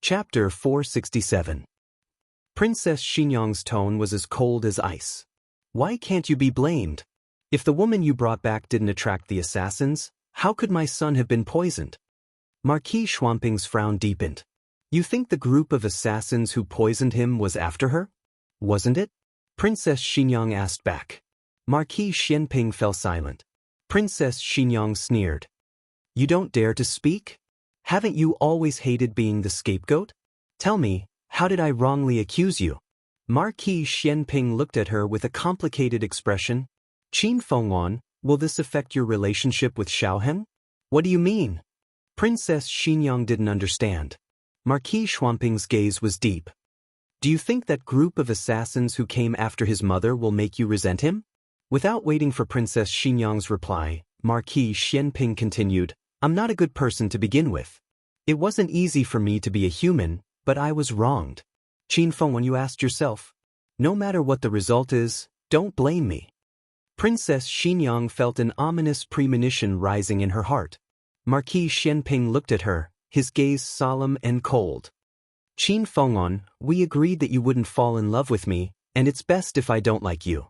Chapter 467. Princess Xinyang's tone was as cold as ice. Why can't you be blamed? If the woman you brought back didn't attract the assassins, how could my son have been poisoned? Marquis Schwamping's frown deepened. You think the group of assassins who poisoned him was after her? Wasn't it? Princess Xinyang asked back. Marquis Xianping fell silent. Princess Xinyang sneered. You don't dare to speak? Haven't you always hated being the scapegoat? Tell me, how did I wrongly accuse you? Marquis Xianping looked at her with a complicated expression. Qin Fengwan, will this affect your relationship with Xiaoheng? What do you mean? Princess Xinyang didn't understand. Marquis Schwamping's gaze was deep. Do you think that group of assassins who came after his mother will make you resent him? Without waiting for Princess Xinyang's reply, Marquis Xianping continued, I'm not a good person to begin with. It wasn't easy for me to be a human, but I was wronged. Qin Fengwan, you asked yourself. No matter what the result is, don't blame me. Princess Xinyang felt an ominous premonition rising in her heart. Marquis Xianping looked at her, his gaze solemn and cold. Qin Fengwan, we agreed that you wouldn't fall in love with me, and it's best if I don't like you.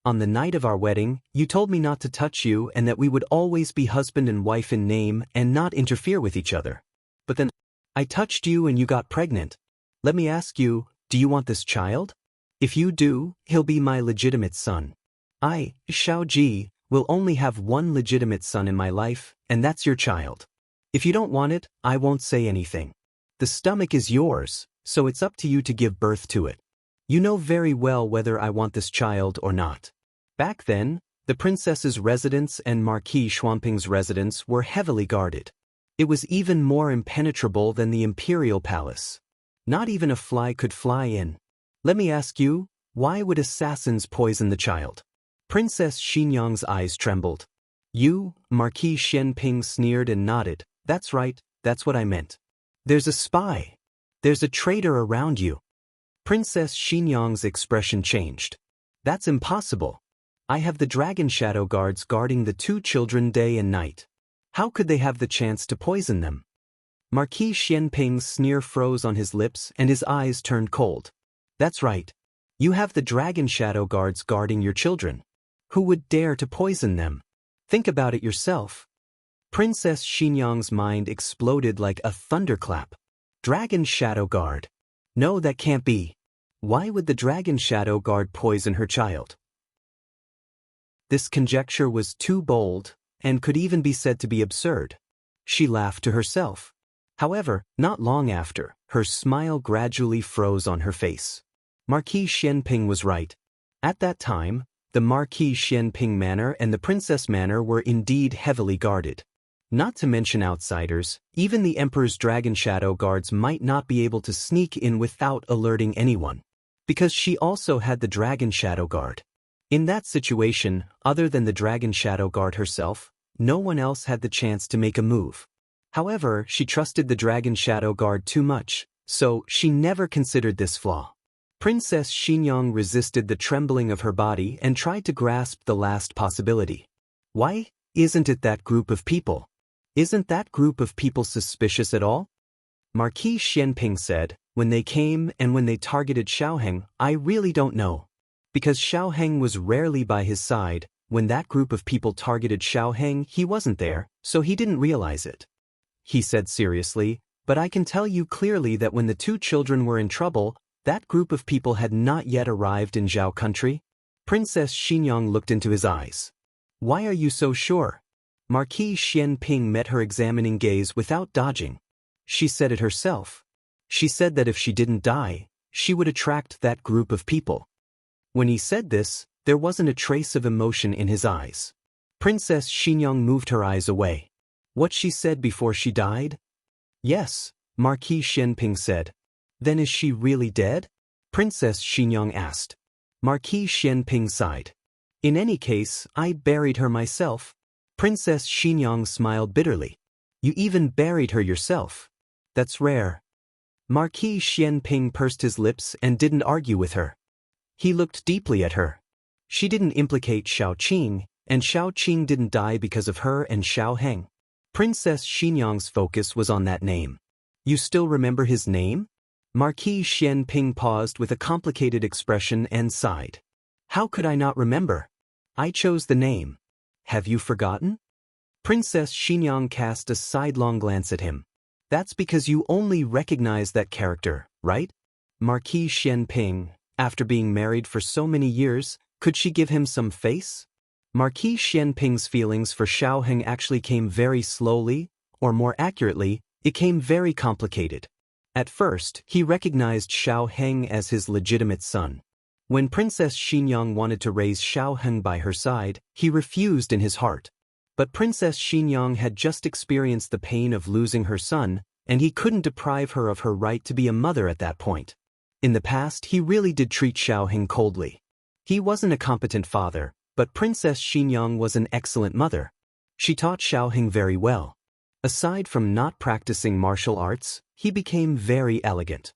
On the night of our wedding, you told me not to touch you and that we would always be husband and wife in name and not interfere with each other. But then, I touched you and you got pregnant. Let me ask you, do you want this child? If you do, he'll be my legitimate son. I, Xiao Ji, will only have one legitimate son in my life, and that's your child. If you don't want it, I won't say anything. The stomach is yours, so it's up to you to give birth to it. You know very well whether I want this child or not. Back then, the princess's residence and Marquis Schwamping's residence were heavily guarded. It was even more impenetrable than the imperial palace. Not even a fly could fly in. Let me ask you, why would assassins poison the child? Princess Xinyang's eyes trembled. You, Marquis Xianping sneered and nodded. That's right, that's what I meant. There's a spy. There's a traitor around you. Princess Xinyang's expression changed. That's impossible. I have the dragon shadow guards guarding the two children day and night. How could they have the chance to poison them? Marquis Xianping's sneer froze on his lips and his eyes turned cold. That's right. You have the dragon shadow guards guarding your children. Who would dare to poison them? Think about it yourself. Princess Xinyang's mind exploded like a thunderclap. Dragon shadow guard. No, that can't be. Why would the dragon shadow guard poison her child? This conjecture was too bold, and could even be said to be absurd. She laughed to herself. However, not long after, her smile gradually froze on her face. Marquis Xianping was right. At that time, the Marquis Xianping Manor and the Princess Manor were indeed heavily guarded. Not to mention outsiders, even the Emperor's Dragon Shadow Guards might not be able to sneak in without alerting anyone. Because she also had the Dragon Shadow Guard. In that situation, other than the Dragon Shadow Guard herself, no one else had the chance to make a move. However, she trusted the Dragon Shadow Guard too much, so she never considered this flaw. Princess Xinyang resisted the trembling of her body and tried to grasp the last possibility. Why isn't it that group of people? Isn't that group of people suspicious at all? Marquis Xianping said, when they came and when they targeted Xiaoheng, I really don't know. Because Xiaoheng was rarely by his side, when that group of people targeted Xiaoheng, he wasn't there, so he didn't realize it. He said seriously, but I can tell you clearly that when the two children were in trouble, that group of people had not yet arrived in Zhao country. Princess Xinyang looked into his eyes. Why are you so sure? Marquis Xianping met her examining gaze without dodging. She said it herself. She said that if she didn't die, she would attract that group of people. When he said this, there wasn't a trace of emotion in his eyes. Princess Xinyang moved her eyes away. What she said before she died? Yes, Marquis Xianping said. Then is she really dead? Princess Xinyang asked. Marquis Xianping sighed. In any case, I buried her myself. Princess Xinyang smiled bitterly. You even buried her yourself. That's rare. Marquis Xianping pursed his lips and didn't argue with her. He looked deeply at her. She didn't implicate Xiao Qing, and Xiao Qing didn't die because of her and Xiaoheng. Princess Xinyang's focus was on that name. You still remember his name? Marquis Xianping paused with a complicated expression and sighed. How could I not remember? I chose the name. Have you forgotten? Princess Xinyang cast a sidelong glance at him. That's because you only recognize that character, right? Marquis Xianping, after being married for so many years, could she give him some face? Marquis Xianping's feelings for Xiao Heng actually came very slowly, or more accurately, it came very complicated. At first, he recognized Xiao Heng as his legitimate son. When Princess Xinyang wanted to raise Xiao Heng by her side, he refused in his heart. But Princess Xinyang had just experienced the pain of losing her son, and he couldn't deprive her of her right to be a mother at that point. In the past, he really did treat Xiao Heng coldly. He wasn't a competent father, but Princess Xinyang was an excellent mother. She taught Xiao Heng very well. Aside from not practicing martial arts, he became very elegant.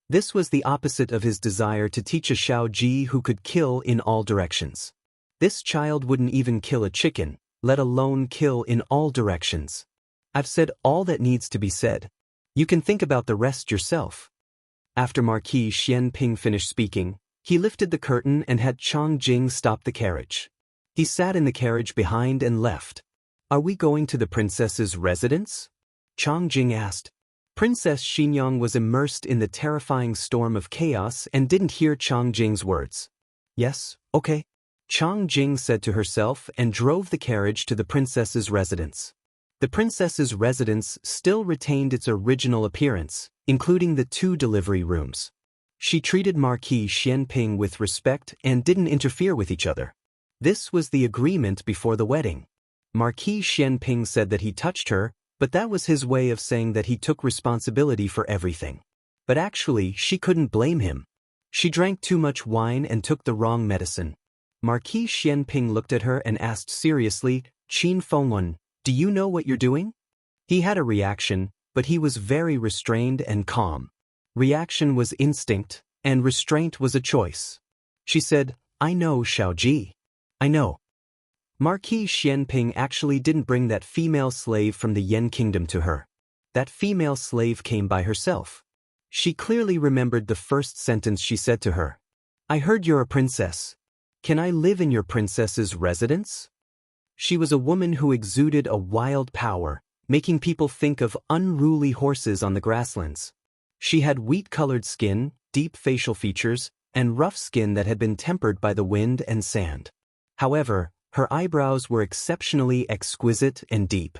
This was the opposite of his desire to teach a Xiao Ji who could kill in all directions. This child wouldn't even kill a chicken, let alone kill in all directions. I've said all that needs to be said. You can think about the rest yourself. After Marquis Xianping finished speaking, he lifted the curtain and had Chang Jing stop the carriage. He sat in the carriage behind and left. Are we going to the princess's residence? Chang Jing asked. Princess Xinyang was immersed in the terrifying storm of chaos and didn't hear Chang Jing's words. Yes, okay. Chang Jing said to herself and drove the carriage to the princess's residence. The princess's residence still retained its original appearance, including the 2 delivery rooms. She treated Marquis Xianping with respect and didn't interfere with each other. This was the agreement before the wedding. Marquis Xianping said that he touched her, but that was his way of saying that he took responsibility for everything. But actually, she couldn't blame him. She drank too much wine and took the wrong medicine. Marquis Xianping looked at her and asked seriously, Qin Fengwen, do you know what you're doing? He had a reaction, but he was very restrained and calm. Reaction was instinct, and restraint was a choice. She said, I know, Xiao Ji. I know. Marquis Xianping actually didn't bring that female slave from the Yan kingdom to her. That female slave came by herself. She clearly remembered the first sentence she said to her. I heard you're a princess. Can I live in your princess's residence? She was a woman who exuded a wild power, making people think of unruly horses on the grasslands. She had wheat-colored skin, deep facial features, and rough skin that had been tempered by the wind and sand. However, her eyebrows were exceptionally exquisite and deep.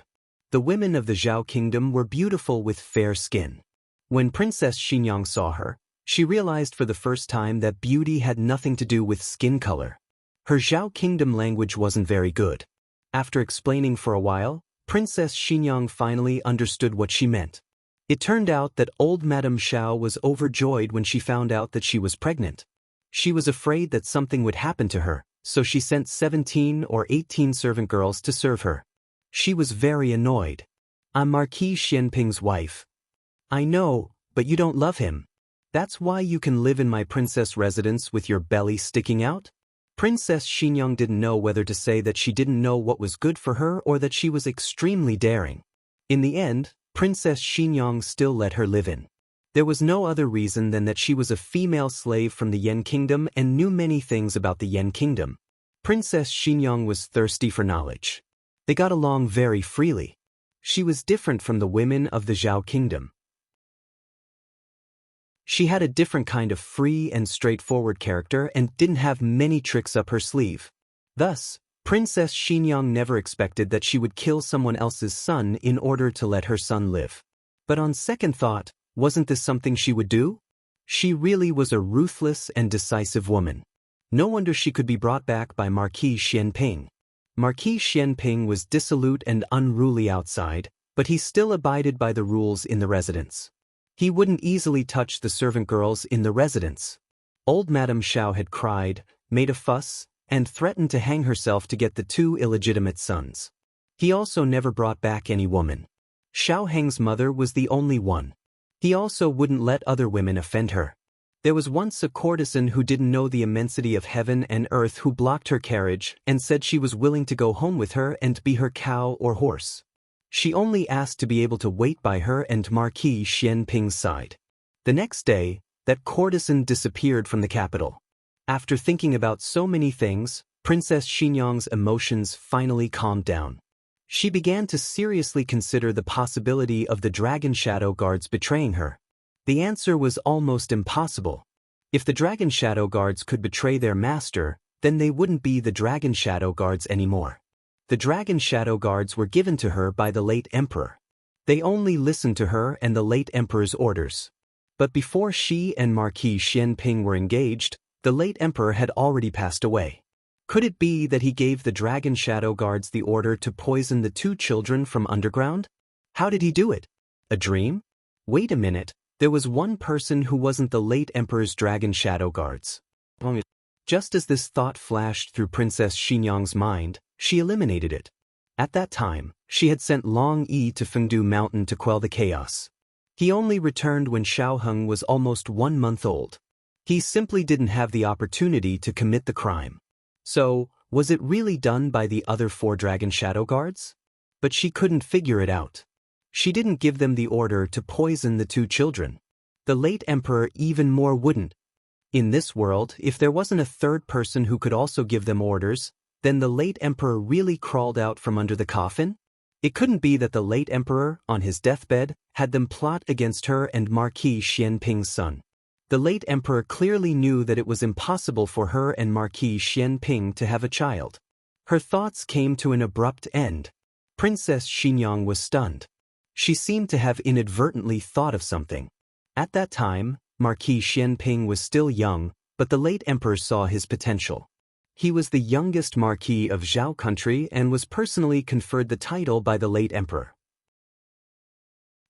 The women of the Zhao kingdom were beautiful with fair skin. When Princess Xinyang saw her, she realized for the first time that beauty had nothing to do with skin color. Her Zhao kingdom language wasn't very good. After explaining for a while, Princess Xinyang finally understood what she meant. It turned out that old Madame Xiao was overjoyed when she found out that she was pregnant. She was afraid that something would happen to her, so she sent 17 or 18 servant girls to serve her. She was very annoyed. I'm Marquis Xianping's wife. I know, but you don't love him. That's why you can live in my princess residence with your belly sticking out? Princess Xinyang didn't know whether to say that she didn't know what was good for her or that she was extremely daring. In the end, Princess Xinyang still let her live in. There was no other reason than that she was a female slave from the Yan kingdom and knew many things about the Yan kingdom. Princess Xinyang was thirsty for knowledge. They got along very freely. She was different from the women of the Zhao kingdom. She had a different kind of free and straightforward character and didn't have many tricks up her sleeve. Thus, Princess Xinyang never expected that she would kill someone else's son in order to let her son live. But on second thought, wasn't this something she would do? She really was a ruthless and decisive woman. No wonder she could be brought back by Marquis Xianping. Marquis Xianping was dissolute and unruly outside, but he still abided by the rules in the residence. He wouldn't easily touch the servant girls in the residence. Old Madame Xiao had cried, made a fuss, and threatened to hang herself to get the 2 illegitimate sons. He also never brought back any woman. Xiao Heng's mother was the only one. He also wouldn't let other women offend her. There was once a courtesan who didn't know the immensity of heaven and earth who blocked her carriage and said she was willing to go home with her and be her cow or horse. She only asked to be able to wait by her and Marquis Xianping's side. The next day, that courtesan disappeared from the capital. After thinking about so many things, Princess Xinyang's emotions finally calmed down. She began to seriously consider the possibility of the Dragon Shadow Guards betraying her. The answer was almost impossible. If the Dragon Shadow Guards could betray their master, then they wouldn't be the Dragon Shadow Guards anymore. The Dragon Shadow Guards were given to her by the late emperor. They only listened to her and the late emperor's orders. But before she and Marquis Xianping were engaged, the late emperor had already passed away. Could it be that he gave the Dragon Shadow Guards the order to poison the two children from underground? How did he do it? A dream? Wait a minute, there was one person who wasn't the late emperor's Dragon Shadow Guards. Just as this thought flashed through Princess Xinyang's mind, she eliminated it. At that time, she had sent Long Yi to Fengdu Mountain to quell the chaos. He only returned when Xiaoheng was almost 1 month old. He simply didn't have the opportunity to commit the crime. So, was it really done by the other 4 Dragon Shadow Guards? But she couldn't figure it out. She didn't give them the order to poison the 2 children. The late emperor even more wouldn't. In this world, if there wasn't a third person who could also give them orders, then the late emperor really crawled out from under the coffin? It couldn't be that the late emperor, on his deathbed, had them plot against her and Marquis Xianping's son. The late emperor clearly knew that it was impossible for her and Marquis Xianping to have a child. Her thoughts came to an abrupt end. Princess Xinyang was stunned. She seemed to have inadvertently thought of something. At that time, Marquis Xianping was still young, but the late emperor saw his potential. He was the youngest marquis of Zhao country and was personally conferred the title by the late emperor.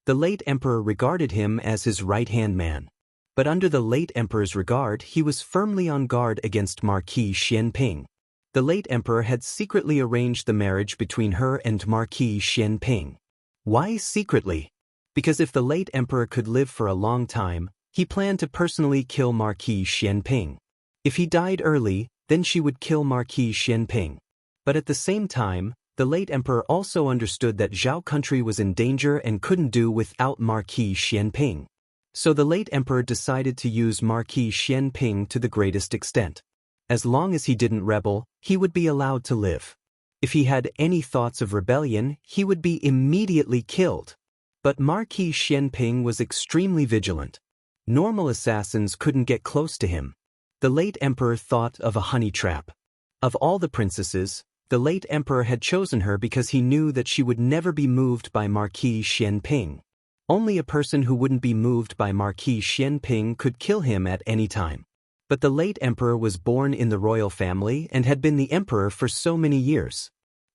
The late emperor regarded him as his right-hand man. But under the late emperor's regard, he was firmly on guard against Marquis Xianping. The late emperor had secretly arranged the marriage between her and Marquis Xianping. Why secretly? Because if the late emperor could live for a long time, he planned to personally kill Marquis Xianping. If he died early, then she would kill Marquis Xianping. But at the same time, the late emperor also understood that Zhao country was in danger and couldn't do without Marquis Xianping. So the late emperor decided to use Marquis Xianping to the greatest extent. As long as he didn't rebel, he would be allowed to live. If he had any thoughts of rebellion, he would be immediately killed. But Marquis Xianping was extremely vigilant. Normal assassins couldn't get close to him. The late emperor thought of a honey trap. Of all the princesses, the late emperor had chosen her because he knew that she would never be moved by Marquis Xianping. Only a person who wouldn't be moved by Marquis Xianping could kill him at any time. But the late emperor was born in the royal family and had been the emperor for so many years.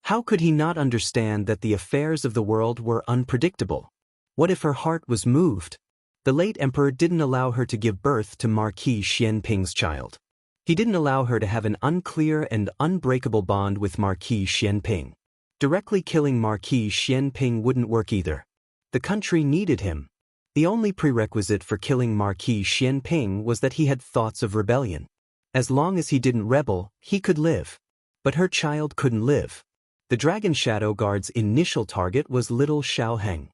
How could he not understand that the affairs of the world were unpredictable? What if her heart was moved? The late emperor didn't allow her to give birth to Marquis Xianping's child. He didn't allow her to have an unclear and unbreakable bond with Marquis Xianping. Directly killing Marquis Xianping wouldn't work either. The country needed him. The only prerequisite for killing Marquis Xianping was that he had thoughts of rebellion. As long as he didn't rebel, he could live. But her child couldn't live. The Dragon Shadow Guard's initial target was little Xiaoheng.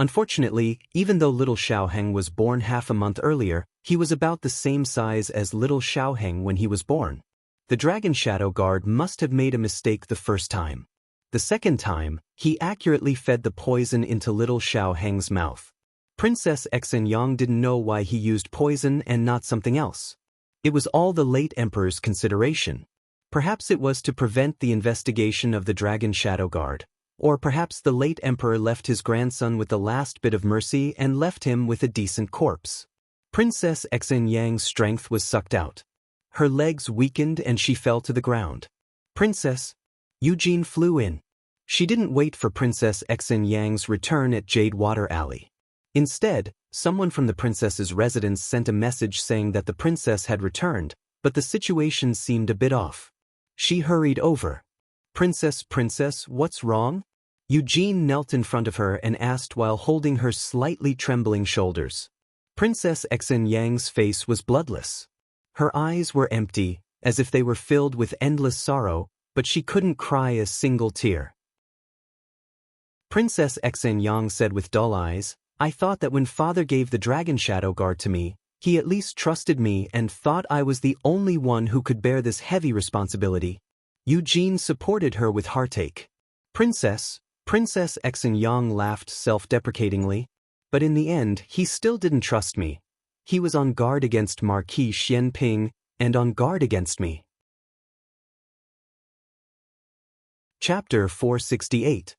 Unfortunately, even though little Xiaoheng was born half a month earlier, he was about the same size as little Xiaoheng when he was born. The Dragon Shadow Guard must have made a mistake the first time. The second time, he accurately fed the poison into little Xiaoheng's mouth. Princess Xinyang didn't know why he used poison and not something else. It was all the late emperor's consideration. Perhaps it was to prevent the investigation of the Dragon Shadow Guard. Or perhaps the late emperor left his grandson with the last bit of mercy and left him with a decent corpse. Princess Xinyang's strength was sucked out. Her legs weakened and she fell to the ground. Princess Eugene flew in. She didn't wait for Princess Xinyang's return at Jade Water Alley. Instead, someone from the princess's residence sent a message saying that the princess had returned, but the situation seemed a bit off. She hurried over. Princess, what's wrong? Eugene knelt in front of her and asked while holding her slightly trembling shoulders. Princess Xinyang's face was bloodless. Her eyes were empty, as if they were filled with endless sorrow, but she couldn't cry a single tear. Princess Yang said with dull eyes, I thought that when father gave the dragon shadow guard to me, he at least trusted me and thought I was the only one who could bear this heavy responsibility. Eugene supported her with heartache. Princess Yang laughed self-deprecatingly. But in the end, he still didn't trust me. He was on guard against Marquis Xianping and on guard against me. Chapter 468.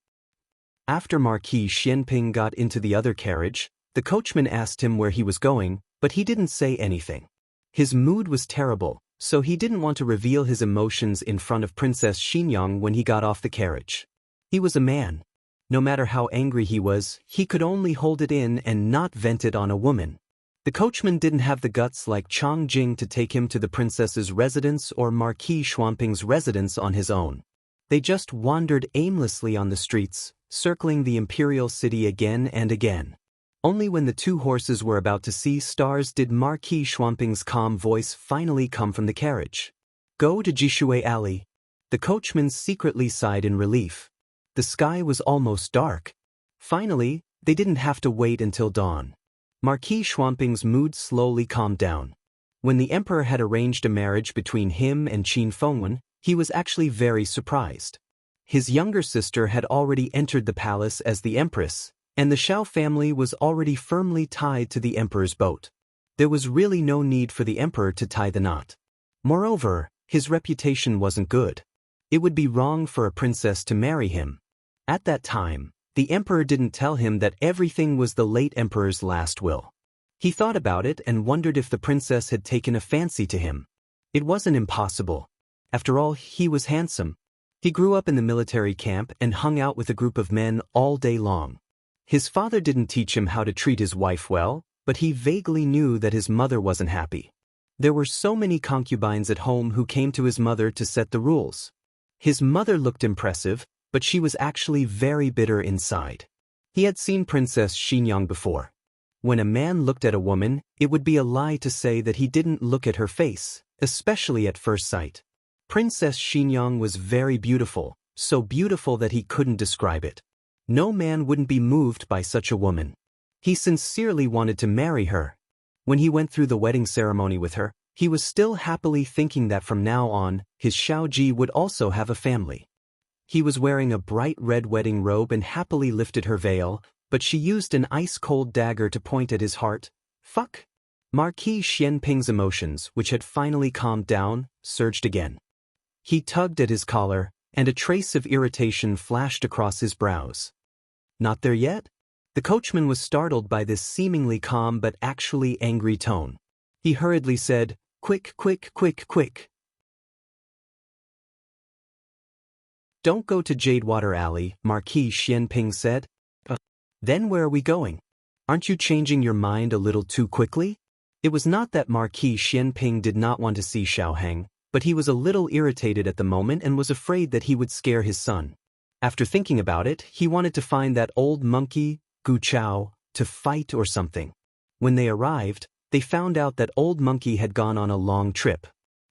After Marquis Xianping got into the other carriage, the coachman asked him where he was going, but he didn't say anything. His mood was terrible, so he didn't want to reveal his emotions in front of Princess Xinyang when he got off the carriage. He was a man. No matter how angry he was, he could only hold it in and not vent it on a woman. The coachman didn't have the guts like Chang Jing to take him to the princess's residence or Marquis Xuanping's residence on his own. They just wandered aimlessly on the streets, circling the imperial city again and again. Only when the two horses were about to see stars did Marquis Xuanping's calm voice finally come from the carriage. Go to Jishui Alley. The coachman secretly sighed in relief. The sky was almost dark. Finally, they didn't have to wait until dawn. Marquis Xuanping's mood slowly calmed down. When the emperor had arranged a marriage between him and Qin Fengwen, he was actually very surprised. His younger sister had already entered the palace as the empress, and the Shao family was already firmly tied to the emperor's boat. There was really no need for the emperor to tie the knot. Moreover, his reputation wasn't good. It would be wrong for a princess to marry him. At that time, the emperor didn't tell him that everything was the late emperor's last will. He thought about it and wondered if the princess had taken a fancy to him. It wasn't impossible. After all, he was handsome. He grew up in the military camp and hung out with a group of men all day long. His father didn't teach him how to treat his wife well, but he vaguely knew that his mother wasn't happy. There were so many concubines at home who came to his mother to set the rules. His mother looked impressive, but she was actually very bitter inside. He had seen Princess Xinyang before. When a man looked at a woman, it would be a lie to say that he didn't look at her face, especially at first sight. Princess Xinyang was very beautiful, so beautiful that he couldn't describe it. No man wouldn't be moved by such a woman. He sincerely wanted to marry her. When he went through the wedding ceremony with her, he was still happily thinking that from now on, his Shaoji would also have a family. He was wearing a bright red wedding robe and happily lifted her veil, but she used an ice-cold dagger to point at his heart. Fuck! Marquis Xianping's emotions, which had finally calmed down, surged again. He tugged at his collar, and a trace of irritation flashed across his brows. Not there yet? The coachman was startled by this seemingly calm but actually angry tone. He hurriedly said, Quick, quick, quick, quick. Don't go to Jadewater Alley, Marquis Xianping said. Then where are we going? Aren't you changing your mind a little too quickly? It was not that Marquis Xianping did not want to see Xiaoheng, but he was a little irritated at the moment and was afraid that he would scare his son. After thinking about it, he wanted to find that old monkey, Gu Chao, to fight or something. When they arrived, they found out that old monkey had gone on a long trip.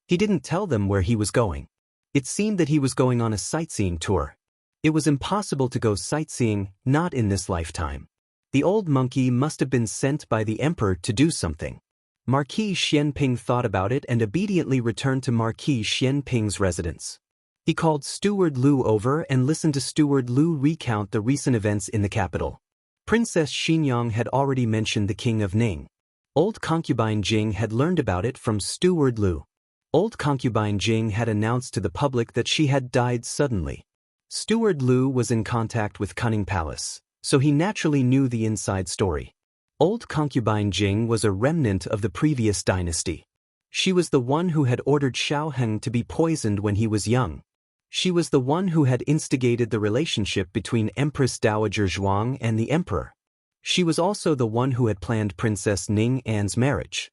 He didn't tell them where he was going. It seemed that he was going on a sightseeing tour. It was impossible to go sightseeing, not in this lifetime. The old monkey must have been sent by the emperor to do something. Marquis Xianping thought about it and obediently returned to Marquis Xianping's residence. He called Steward Lu over and listened to Steward Lu recount the recent events in the capital. Princess Xinyang had already mentioned the King of Ning. Old concubine Jing had learned about it from Steward Lu. Old concubine Jing had announced to the public that she had died suddenly. Steward Lu was in contact with Cunning Palace, so he naturally knew the inside story. Old concubine Jing was a remnant of the previous dynasty. She was the one who had ordered Xiaoheng to be poisoned when he was young. She was the one who had instigated the relationship between Empress Dowager Zhuang and the emperor. She was also the one who had planned Princess Ning An's marriage.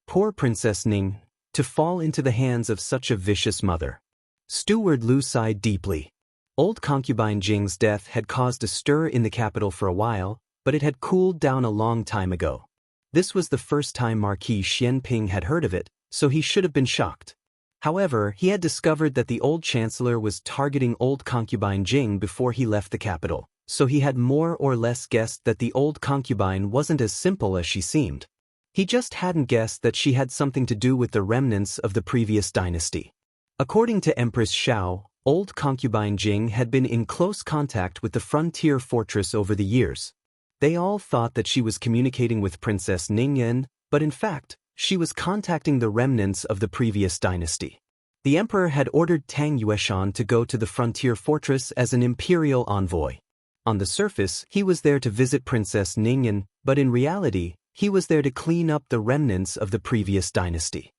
Poor Princess Ning, to fall into the hands of such a vicious mother. Steward Lu sighed deeply. Old concubine Jing's death had caused a stir in the capital for a while, but it had cooled down a long time ago. This was the first time Marquis Xianping had heard of it, so he should have been shocked. However, he had discovered that the old chancellor was targeting old concubine Jing before he left the capital, so he had more or less guessed that the old concubine wasn't as simple as she seemed. He just hadn't guessed that she had something to do with the remnants of the previous dynasty. According to Empress Xiao, old concubine Jing had been in close contact with the frontier fortress over the years. They all thought that she was communicating with Princess Ningyan, but in fact, she was contacting the remnants of the previous dynasty. The emperor had ordered Tang Yueshan to go to the frontier fortress as an imperial envoy. On the surface, he was there to visit Princess Ningyan, but in reality, he was there to clean up the remnants of the previous dynasty.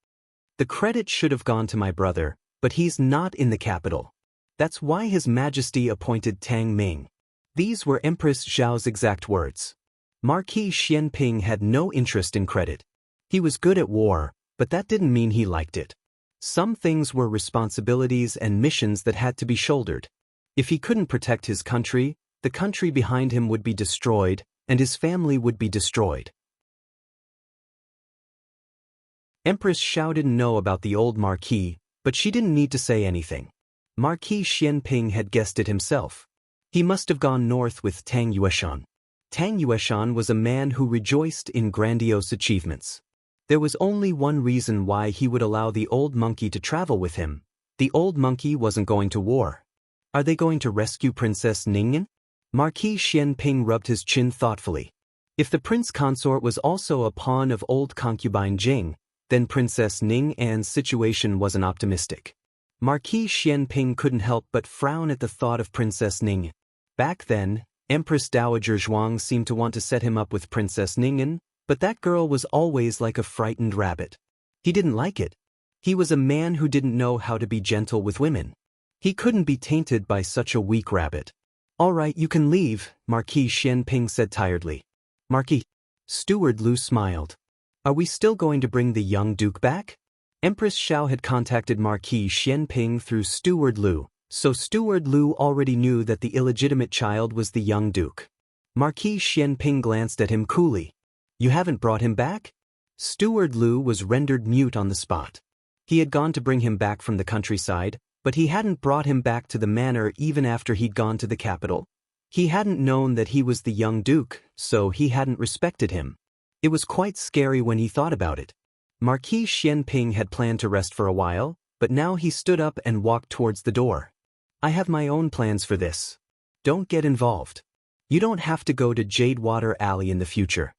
The credit should have gone to my brother, but he's not in the capital. That's why His Majesty appointed Tang Ming. These were Empress Zhao's exact words. Marquis Xianping had no interest in credit. He was good at war, but that didn't mean he liked it. Some things were responsibilities and missions that had to be shouldered. If he couldn't protect his country, the country behind him would be destroyed, and his family would be destroyed. Empress Xiao didn't know about the old Marquis, but she didn't need to say anything. Marquis Xianping had guessed it himself. He must have gone north with Tang Yueshan. Tang Yueshan was a man who rejoiced in grandiose achievements. There was only one reason why he would allow the old monkey to travel with him. The old monkey wasn't going to war. Are they going to rescue Princess Ningyan? Marquis Xianping rubbed his chin thoughtfully. If the prince consort was also a pawn of old concubine Jing, then Princess Ningyan's situation wasn't optimistic. Marquis Xianping couldn't help but frown at the thought of Princess Ningyan. Back then, Empress Dowager Zhuang seemed to want to set him up with Princess Ningyan, but that girl was always like a frightened rabbit. He didn't like it. He was a man who didn't know how to be gentle with women. He couldn't be tainted by such a weak rabbit. All right, you can leave, Marquis Xianping said tiredly. Marquis. Steward Lu smiled. Are we still going to bring the young duke back? Empress Xiao had contacted Marquis Xianping through Steward Lu, so Steward Lu already knew that the illegitimate child was the young duke. Marquis Xianping glanced at him coolly. You haven't brought him back? Steward Lu was rendered mute on the spot. He had gone to bring him back from the countryside, but he hadn't brought him back to the manor even after he'd gone to the capital. He hadn't known that he was the young duke, so he hadn't respected him. It was quite scary when he thought about it. Marquis Xianping had planned to rest for a while, but now he stood up and walked towards the door. I have my own plans for this. Don't get involved. You don't have to go to Jadewater Alley in the future.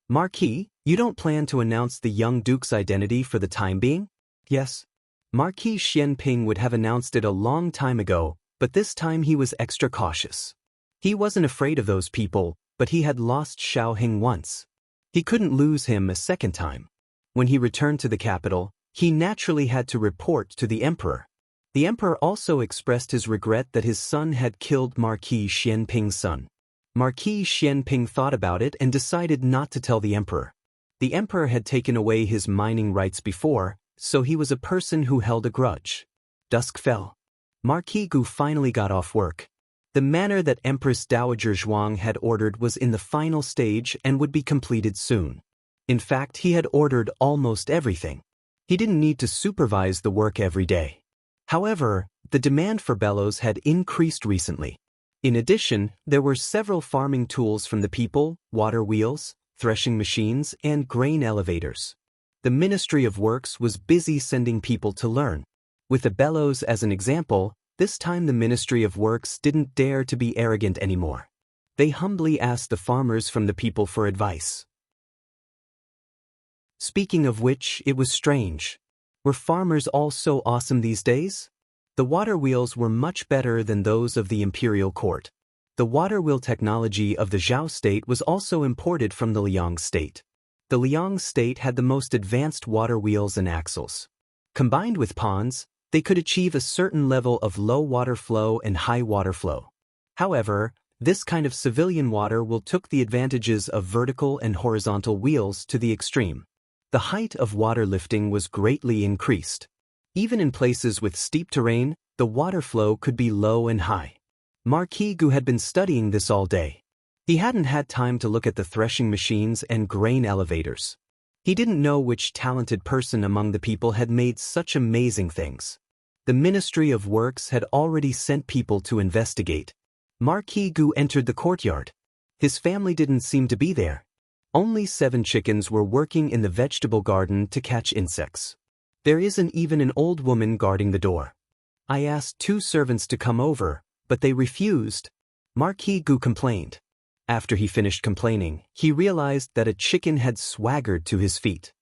Marquis, you don't plan to announce the young duke's identity for the time being? Yes. Marquis Xianping would have announced it a long time ago, but this time he was extra cautious. He wasn't afraid of those people, but he had lost Xiaoheng once. He couldn't lose him a second time. When he returned to the capital, he naturally had to report to the emperor. The emperor also expressed his regret that his son had killed Marquis Xianping's son. Marquis Xianping thought about it and decided not to tell the emperor. The emperor had taken away his mining rights before, so he was a person who held a grudge. Dusk fell. Marquis Gu finally got off work. The manor that Empress Dowager Zhuang had ordered was in the final stage and would be completed soon. In fact, he had ordered almost everything. He didn't need to supervise the work every day. However, the demand for bellows had increased recently. In addition, there were several farming tools from the people, water wheels, threshing machines, and grain elevators. The Ministry of Works was busy sending people to learn. With the bellows as an example, this time the Ministry of Works didn't dare to be arrogant anymore. They humbly asked the farmers from the people for advice. Speaking of which, it was strange. Were farmers all so awesome these days? The water wheels were much better than those of the imperial court. The water wheel technology of the Zhao state was also imported from the Liang state. The Liang state had the most advanced water wheels and axles. Combined with ponds, they could achieve a certain level of low water flow and high water flow. However, this kind of civilian water wheel took the advantages of vertical and horizontal wheels to the extreme. The height of water lifting was greatly increased. Even in places with steep terrain, the water flow could be low and high. Marquis Gu had been studying this all day. He hadn't had time to look at the threshing machines and grain elevators. He didn't know which talented person among the people had made such amazing things. The Ministry of Works had already sent people to investigate. Marquis Gu entered the courtyard. His family didn't seem to be there. Only 7 chickens were working in the vegetable garden to catch insects. There isn't even an old woman guarding the door. I asked 2 servants to come over, but they refused. Marquis Gu complained. After he finished complaining, he realized that a chicken had swaggered to his feet.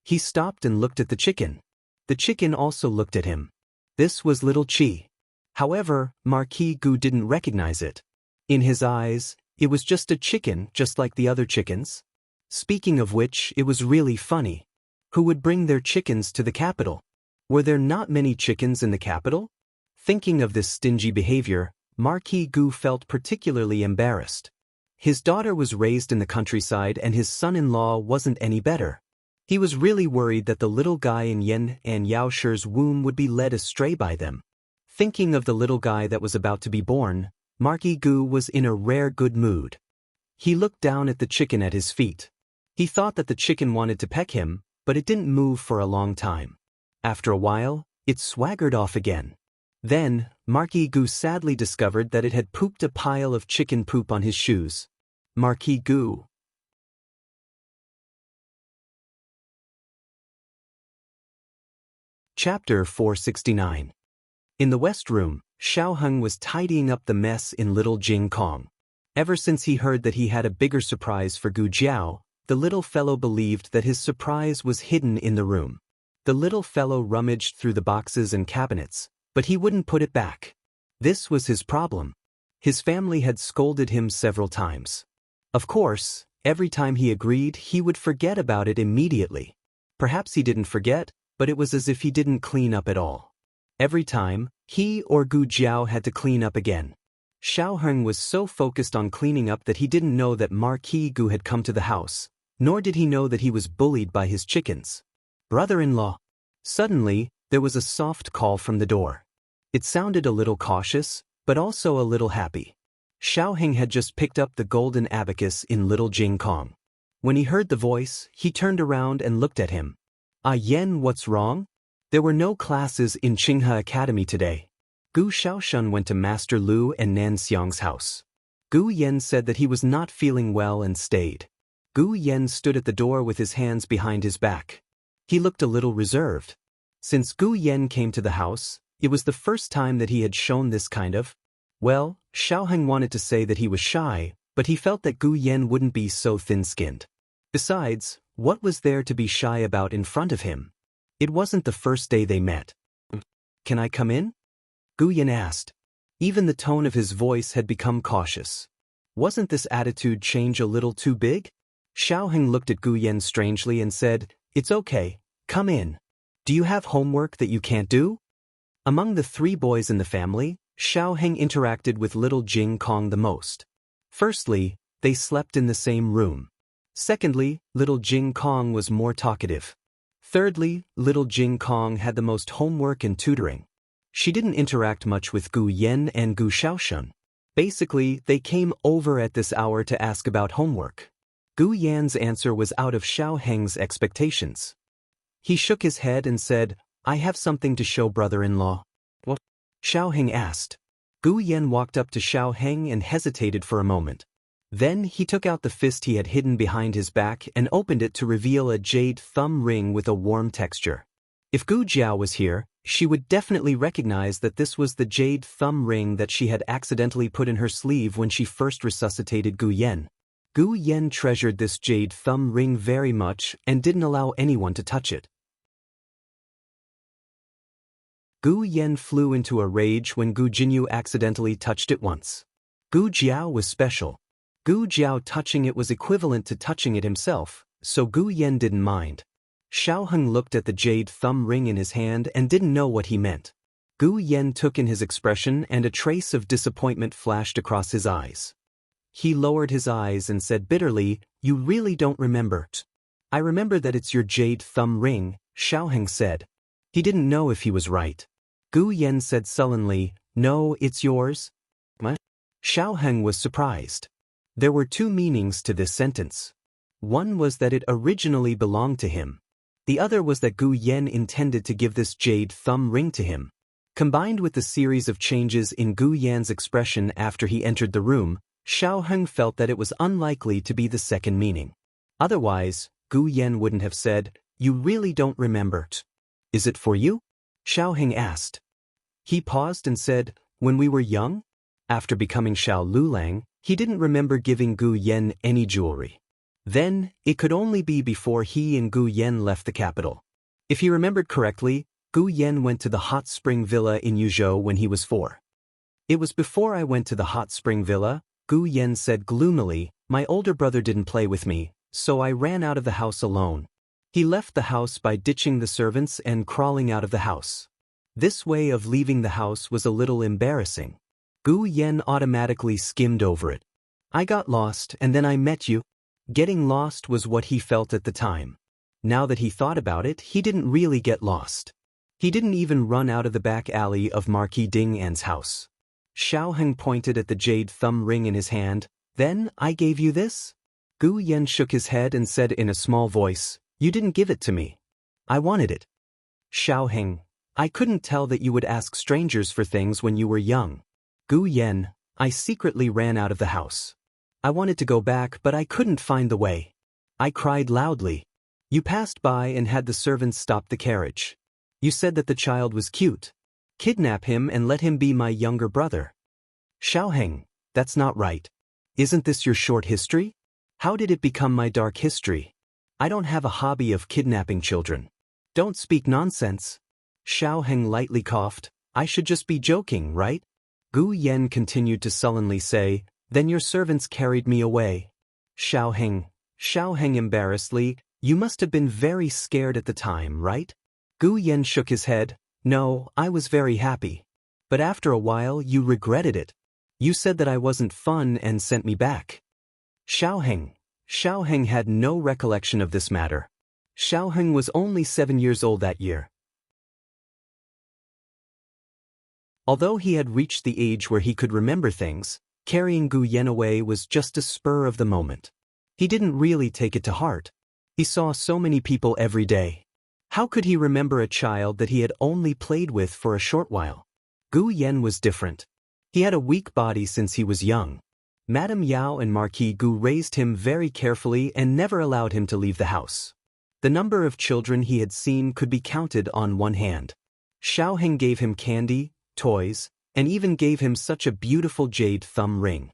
He stopped and looked at the chicken. The chicken also looked at him. This was little Chi. However, Marquis Gu didn't recognize it. In his eyes, it was just a chicken, just like the other chickens. Speaking of which, it was really funny. Who would bring their chickens to the capital? Were there not many chickens in the capital? Thinking of this stingy behavior, Marquis Gu felt particularly embarrassed. His daughter was raised in the countryside and his son-in-law wasn't any better. He was really worried that the little guy in Yan and Yao Shi's womb would be led astray by them. Thinking of the little guy that was about to be born, Marquis Gu was in a rare good mood. He looked down at the chicken at his feet. He thought that the chicken wanted to peck him, but it didn't move for a long time. After a while, it swaggered off again. Then, Marquis Gu sadly discovered that it had pooped a pile of chicken poop on his shoes. Marquis Gu. Chapter 469. In the West Room, Xiaoheng was tidying up the mess in Little Jing Kong. Ever since he heard that he had a bigger surprise for Gu Jiao, the little fellow believed that his surprise was hidden in the room. The little fellow rummaged through the boxes and cabinets, but he wouldn't put it back. This was his problem. His family had scolded him several times. Of course, every time he agreed, he would forget about it immediately. Perhaps he didn't forget, but it was as if he didn't clean up at all. Every time, he or Gu Jiao had to clean up again. Xiaoheng was so focused on cleaning up that he didn't know that Marquis Gu had come to the house, nor did he know that he was bullied by his chickens. Brother-in-law. Suddenly, there was a soft call from the door. It sounded a little cautious, but also a little happy. Xiaoheng had just picked up the golden abacus in Little Jing Kong. When he heard the voice, he turned around and looked at him. Ah Yen, what's wrong? There were no classes in Qinghe Academy today. Gu Xiaoshun went to Master Lu and Nan Xiang's house. Gu Yen said that he was not feeling well and stayed. Gu Yen stood at the door with his hands behind his back. He looked a little reserved. Since Gu Yen came to the house, it was the first time that he had shown this kind of. Well, Xiaoheng wanted to say that he was shy, but he felt that Gu Yen wouldn't be so thin-skinned. Besides, what was there to be shy about in front of him? It wasn't the first day they met. Can I come in? Gu Yen asked. Even the tone of his voice had become cautious. Wasn't this attitude change a little too big? Xiaoheng looked at Gu Yen strangely and said, "It's okay, come in. Do you have homework that you can't do?" Among the 3 boys in the family, Xiaoheng interacted with Little Jing Kong the most. Firstly, they slept in the same room. Secondly, Little Jing Kong was more talkative. Thirdly, Little Jing Kong had the most homework and tutoring. She didn't interact much with Gu Yen and Gu Xiaoshun. Basically, they came over at this hour to ask about homework. Gu Yan's answer was out of Xiaoheng's expectations. He shook his head and said, "I have something to show brother-in-law." What? Xiaoheng asked. Gu Yen walked up to Xiaoheng and hesitated for a moment. Then he took out the fist he had hidden behind his back and opened it to reveal a jade thumb ring with a warm texture. If Gu Jiao was here, she would definitely recognize that this was the jade thumb ring that she had accidentally put in her sleeve when she first resuscitated Gu Yen. Gu Yen treasured this jade thumb ring very much and didn't allow anyone to touch it. Gu Yen flew into a rage when Gu Jinyu accidentally touched it once. Gu Jiao was special. Gu Jiao touching it was equivalent to touching it himself, so Gu Yen didn't mind. Xiaoheng looked at the jade thumb ring in his hand and didn't know what he meant. Gu Yen took in his expression and a trace of disappointment flashed across his eyes. He lowered his eyes and said bitterly, "You really don't remember." "I remember that it's your jade thumb ring," Xiaoheng said. He didn't know if he was right. Gu Yen said sullenly, "No, it's yours." What? Xiaoheng was surprised. There were 2 meanings to this sentence. One was that it originally belonged to him. The other was that Gu Yen intended to give this jade thumb ring to him. Combined with the series of changes in Gu Yan's expression after he entered the room, Xiao Heng felt that it was unlikely to be the second meaning. Otherwise, Gu Yan wouldn't have said, "You really don't remember. Is it for you?" Xiao Heng asked. He paused and said, "When we were young?" After becoming Xiao Lulang, he didn't remember giving Gu Yan any jewelry. Then, it could only be before he and Gu Yan left the capital. If he remembered correctly, Gu Yan went to the hot spring villa in Yuzhou when he was 4. "It was before I went to the hot spring villa," Gu Yan said gloomily. "My older brother didn't play with me, so I ran out of the house alone. He left the house by ditching the servants and crawling out of the house. This way of leaving the house was a little embarrassing." Gu Yan automatically skimmed over it. "I got lost and then I met you." Getting lost was what he felt at the time. Now that he thought about it, he didn't really get lost. He didn't even run out of the back alley of Marquis Ding An's house. Xiao Heng pointed at the jade thumb ring in his hand. "Then, I gave you this?" Gu Yan shook his head and said in a small voice, "You didn't give it to me. I wanted it." Xiao Heng, "I couldn't tell that you would ask strangers for things when you were young." Gu Yan, "I secretly ran out of the house. I wanted to go back but I couldn't find the way. I cried loudly. You passed by and had the servants stop the carriage. You said that the child was cute. Kidnap him and let him be my younger brother." Xiao Heng, "That's not right. Isn't this your short history? How did it become my dark history? I don't have a hobby of kidnapping children. Don't speak nonsense." Xiao Heng lightly coughed. "I should just be joking, right?" Gu Yan continued to sullenly say, "Then your servants carried me away." Xiao Heng embarrassedly, "You must have been very scared at the time, right?" Gu Yan shook his head. "No, I was very happy. But after a while you regretted it. You said that I wasn't fun and sent me back." Xiao Heng had no recollection of this matter. Xiao Heng was only 7 years old that year. Although he had reached the age where he could remember things, carrying Gu Yan away was just a spur of the moment. He didn't really take it to heart. He saw so many people every day. How could he remember a child that he had only played with for a short while? Gu Yan was different. He had a weak body since he was young. Madame Yao and Marquis Gu raised him very carefully and never allowed him to leave the house. The number of children he had seen could be counted on one hand. Xiao Heng gave him candy, toys, and even gave him such a beautiful jade thumb ring.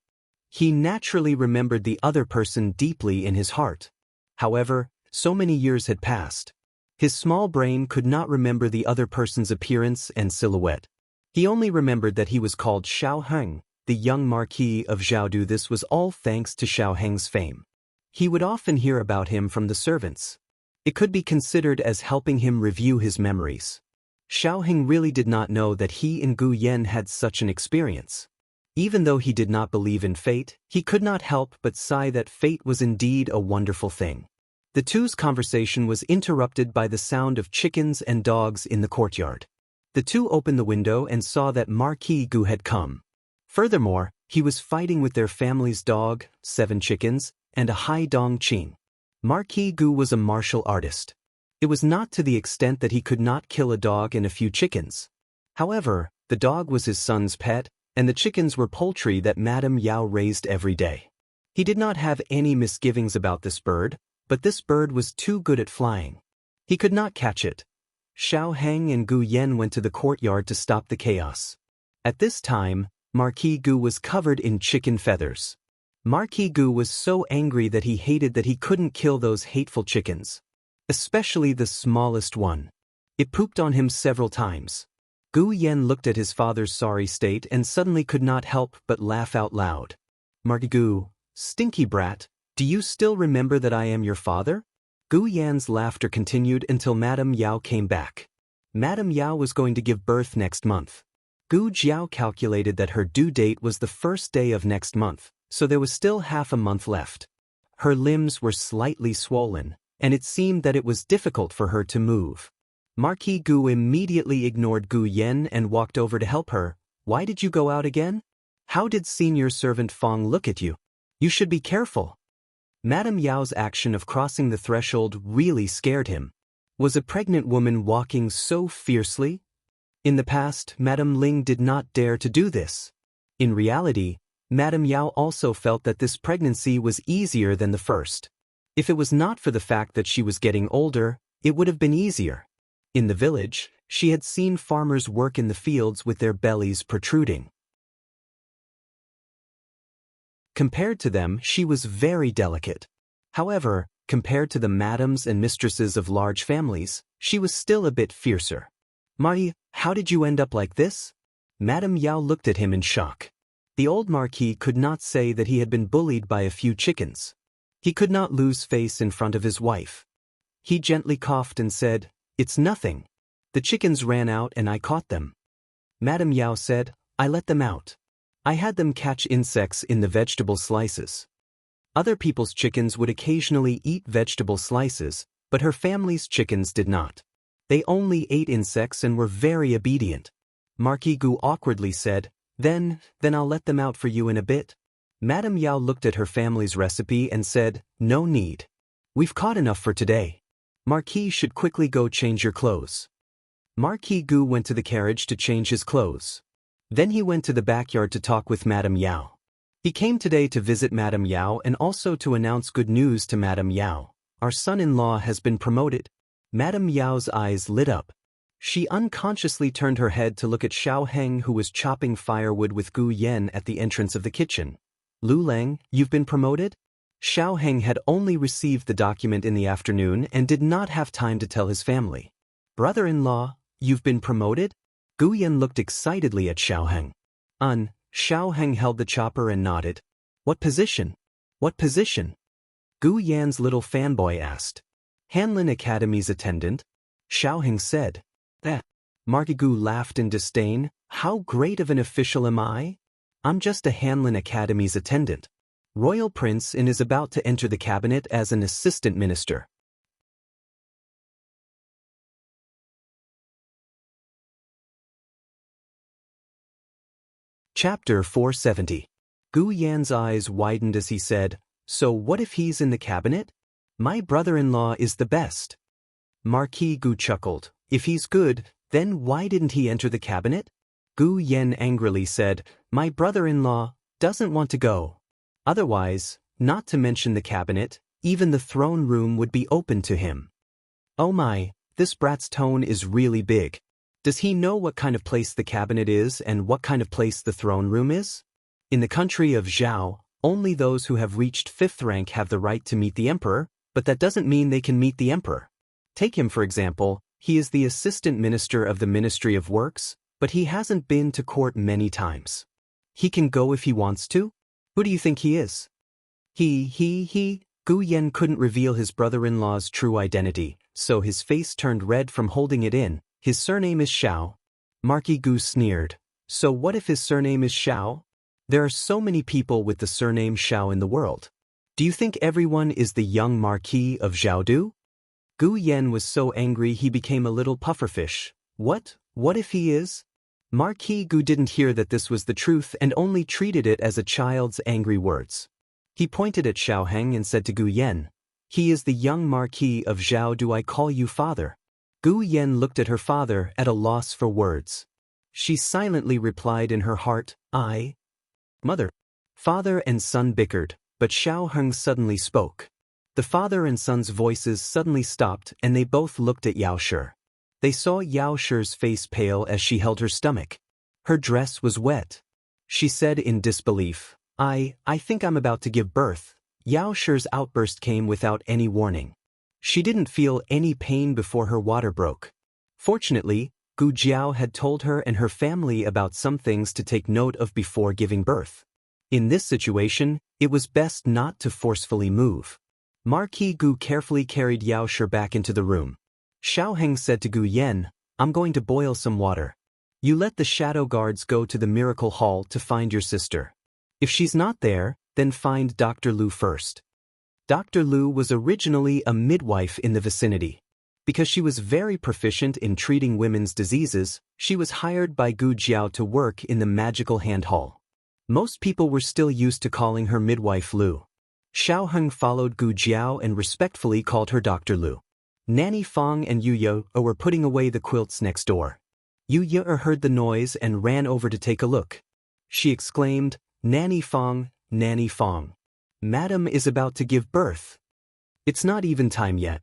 He naturally remembered the other person deeply in his heart. However, so many years had passed. His small brain could not remember the other person's appearance and silhouette. He only remembered that he was called Xiao Heng, the young Marquis of Zhaodu. This was all thanks to Xiao Heng's fame. He would often hear about him from the servants. It could be considered as helping him review his memories. Xiao Heng really did not know that he and Gu Yan had such an experience. Even though he did not believe in fate, he could not help but sigh that fate was indeed a wonderful thing. The two's conversation was interrupted by the sound of chickens and dogs in the courtyard. The two opened the window and saw that Marquis Gu had come. Furthermore, he was fighting with their family's dog, 7 chickens, and a Hai Dong Qing. Marquis Gu was a martial artist. It was not to the extent that he could not kill a dog and a few chickens. However, the dog was his son's pet, and the chickens were poultry that Madame Yao raised every day. He did not have any misgivings about this bird, but this bird was too good at flying. He could not catch it. Xiao Heng and Gu Yan went to the courtyard to stop the chaos. At this time, Marquis Gu was covered in chicken feathers. Marquis Gu was so angry that he hated that he couldn't kill those hateful chickens. Especially the smallest one. It pooped on him several times. Gu Yan looked at his father's sorry state and suddenly could not help but laugh out loud. "Marquis Gu, stinky brat, do you still remember that I am your father?" Gu Yan's laughter continued until Madame Yao came back. Madame Yao was going to give birth next month. Gu Jiao calculated that her due date was the first day of next month, so there was still half a month left. Her limbs were slightly swollen, and it seemed that it was difficult for her to move. Marquis Gu immediately ignored Gu Yan and walked over to help her. "Why did you go out again? How did senior servant Fong look at you? You should be careful." Madame Yao's action of crossing the threshold really scared him. Was a pregnant woman walking so fiercely? In the past, Madame Ling did not dare to do this. In reality, Madame Yao also felt that this pregnancy was easier than the first. If it was not for the fact that she was getting older, it would have been easier. In the village, she had seen farmers work in the fields with their bellies protruding. Compared to them, she was very delicate. However, compared to the madams and mistresses of large families, she was still a bit fiercer. Marie, how did you end up like this? Madame Yao looked at him in shock. The old marquis could not say that he had been bullied by a few chickens. He could not lose face in front of his wife. He gently coughed and said, "It's nothing. The chickens ran out and I caught them." Madame Yao said, "I let them out. I had them catch insects in the vegetable slices." Other people's chickens would occasionally eat vegetable slices, but her family's chickens did not. They only ate insects and were very obedient. Marquis Gu awkwardly said, Then I'll let them out for you in a bit." Madame Yao looked at her family's recipe and said, "No need. We've caught enough for today. Marquis should quickly go change your clothes." Marquis Gu went to the carriage to change his clothes. Then he went to the backyard to talk with Madame Yao. He came today to visit Madame Yao and also to announce good news to Madame Yao. "Our son-in-law has been promoted." Madame Yao's eyes lit up. She unconsciously turned her head to look at Xiao Heng, who was chopping firewood with Gu Yan at the entrance of the kitchen. "Lu Lang, you've been promoted?" Xiao Heng had only received the document in the afternoon and did not have time to tell his family. "Brother-in-law, you've been promoted?" Gu Yan looked excitedly at Xiao Heng. Xiao Heng held the chopper and nodded. What position? What position?" Gu Yan's little fanboy asked. "Hanlin Academy's attendant." Xiao Heng said. "That." Marquis Gu laughed in disdain. "How great of an official am I? I'm just a Hanlin Academy's attendant. Royal Prince and is about to enter the cabinet as an assistant minister." Chapter 470. Gu Yan's eyes widened as he said, "So what if he's in the cabinet? My brother-in-law is the best." Marquis Gu chuckled. "If he's good, then why didn't he enter the cabinet?" Gu Yan angrily said, "My brother-in-law doesn't want to go. Otherwise, not to mention the cabinet, even the throne room would be open to him." "Oh my, this brat's tone is really big. Does he know what kind of place the cabinet is and what kind of place the throne room is? In the country of Zhao, only those who have reached 5th rank have the right to meet the emperor, but that doesn't mean they can meet the emperor. Take him for example, he is the assistant minister of the Ministry of Works, but he hasn't been to court many times. He can go if he wants to? Who do you think he is?" Gu Yan couldn't reveal his brother-in-law's true identity, so his face turned red from holding it in. "His surname is Xiao." Marquis Gu sneered. "So what if his surname is Xiao? There are so many people with the surname Xiao in the world. Do you think everyone is the young Marquis of Zhaodu?" Gu Yan was so angry he became a little pufferfish. What if he is? Marquis Gu didn't hear that this was the truth and only treated it as a child's angry words. He pointed at Xiao Heng and said to Gu Yan, "He is the young Marquis of Zhao. Do I call you father?" Gu Yan looked at her father at a loss for words. She silently replied in her heart, "I." "Mother." Father and son bickered, but Xiao Heng suddenly spoke. The father and son's voices suddenly stopped and they both looked at Yao Shi. They saw Yao Shi's face pale as she held her stomach. Her dress was wet. She said in disbelief, I think I'm about to give birth." Yao Shi's outburst came without any warning. She didn't feel any pain before her water broke. Fortunately, Gu Jiao had told her and her family about some things to take note of before giving birth. In this situation, it was best not to forcefully move. Marquis Gu carefully carried Yao Shi back into the room. Xiao Heng said to Gu Yan, "I'm going to boil some water. You let the shadow guards go to the miracle hall to find your sister. If she's not there, then find Dr. Lu first." Dr. Lu was originally a midwife in the vicinity. Because she was very proficient in treating women's diseases, she was hired by Gu Jiao to work in the magical hand hall. Most people were still used to calling her midwife Lu. Xiao Heng followed Gu Jiao and respectfully called her Dr. Lu. Nanny Fong and Yu Yo were putting away the quilts next door. Yu Yi heard the noise and ran over to take a look. She exclaimed, Nanny Fong, Nanny Fong. Madam is about to give birth. It's not even time yet.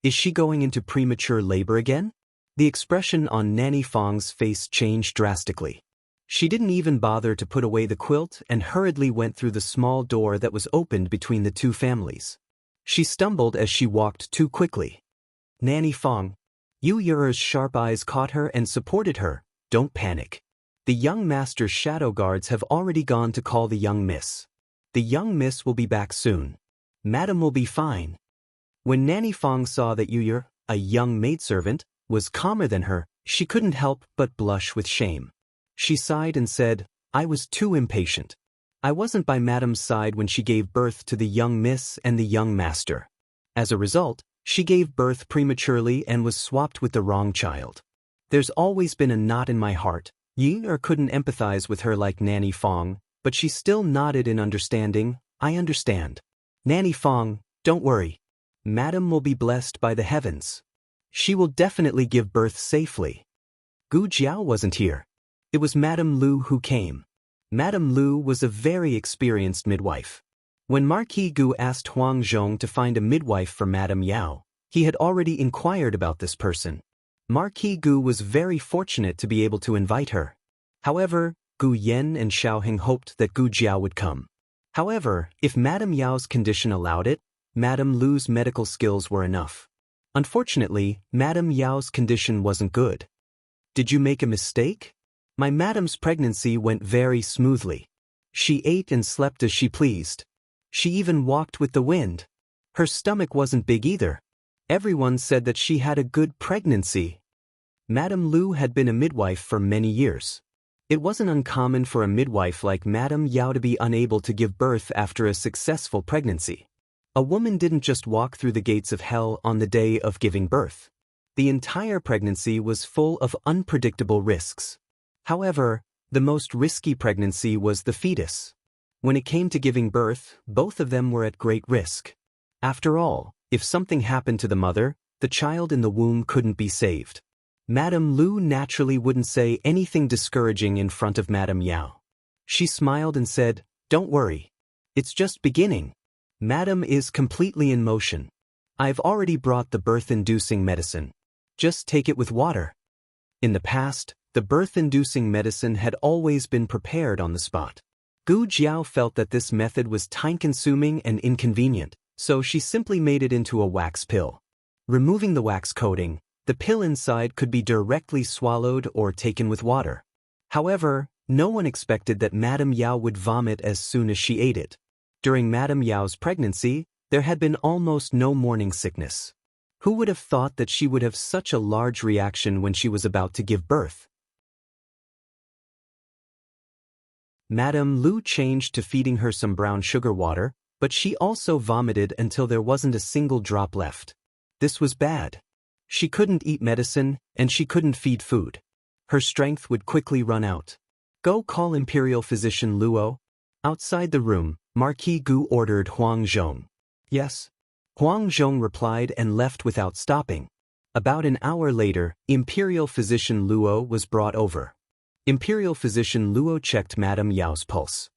Is she going into premature labor again? The expression on Nanny Fong's face changed drastically. She didn't even bother to put away the quilt and hurriedly went through the small door that was opened between the two families. She stumbled as she walked too quickly. Nanny Fong. Yu Yi's sharp eyes caught her and supported her. Don't panic. The young master's shadow guards have already gone to call the young miss. The young miss will be back soon. Madam will be fine. When Nanny Fong saw that Yu Yi, a young maidservant, was calmer than her, she couldn't help but blush with shame. She sighed and said, I was too impatient. I wasn't by Madam's side when she gave birth to the young miss and the young master. As a result, she gave birth prematurely and was swapped with the wrong child. There's always been a knot in my heart. Yi couldn't empathize with her like Nanny Fong, but she still nodded in understanding. I understand. Nanny Fong, don't worry. Madam will be blessed by the heavens. She will definitely give birth safely. Gu Jiao wasn't here. It was Madame Lu who came. Madame Lu was a very experienced midwife. When Marquis Gu asked Huang Zhong to find a midwife for Madame Yao, he had already inquired about this person. Marquis Gu was very fortunate to be able to invite her. However, Gu Yen and Xiaoheng hoped that Gu Jiao would come. However, if Madame Yao's condition allowed it, Madame Lu's medical skills were enough. Unfortunately, Madame Yao's condition wasn't good. Did you make a mistake? My madam's pregnancy went very smoothly. She ate and slept as she pleased. She even walked with the wind. Her stomach wasn't big either. Everyone said that she had a good pregnancy. Madame Lu had been a midwife for many years. It wasn't uncommon for a midwife like Madame Yao to be unable to give birth after a successful pregnancy. A woman didn't just walk through the gates of hell on the day of giving birth. The entire pregnancy was full of unpredictable risks. However, the most risky pregnancy was the fetus. When it came to giving birth, both of them were at great risk. After all, if something happened to the mother, the child in the womb couldn't be saved. Madame Lu naturally wouldn't say anything discouraging in front of Madame Yao. She smiled and said, Don't worry. It's just beginning. Madam is completely in motion. I've already brought the birth-inducing medicine. Just take it with water. In the past, the birth-inducing medicine had always been prepared on the spot. Gu Jiao felt that this method was time-consuming and inconvenient, so she simply made it into a wax pill. Removing the wax coating, the pill inside could be directly swallowed or taken with water. However, no one expected that Madame Yao would vomit as soon as she ate it. During Madame Yao's pregnancy, there had been almost no morning sickness. Who would have thought that she would have such a large reaction when she was about to give birth? Madame Lu changed to feeding her some brown sugar water, but she also vomited until there wasn't a single drop left. This was bad. She couldn't eat medicine, and she couldn't feed food. Her strength would quickly run out. Go call Imperial Physician Luo. Outside the room, Marquis Gu ordered Huang Zhong. Yes. Huang Zhong replied and left without stopping. About an hour later, Imperial Physician Luo was brought over. Imperial Physician Luo checked Madame Yao's pulse.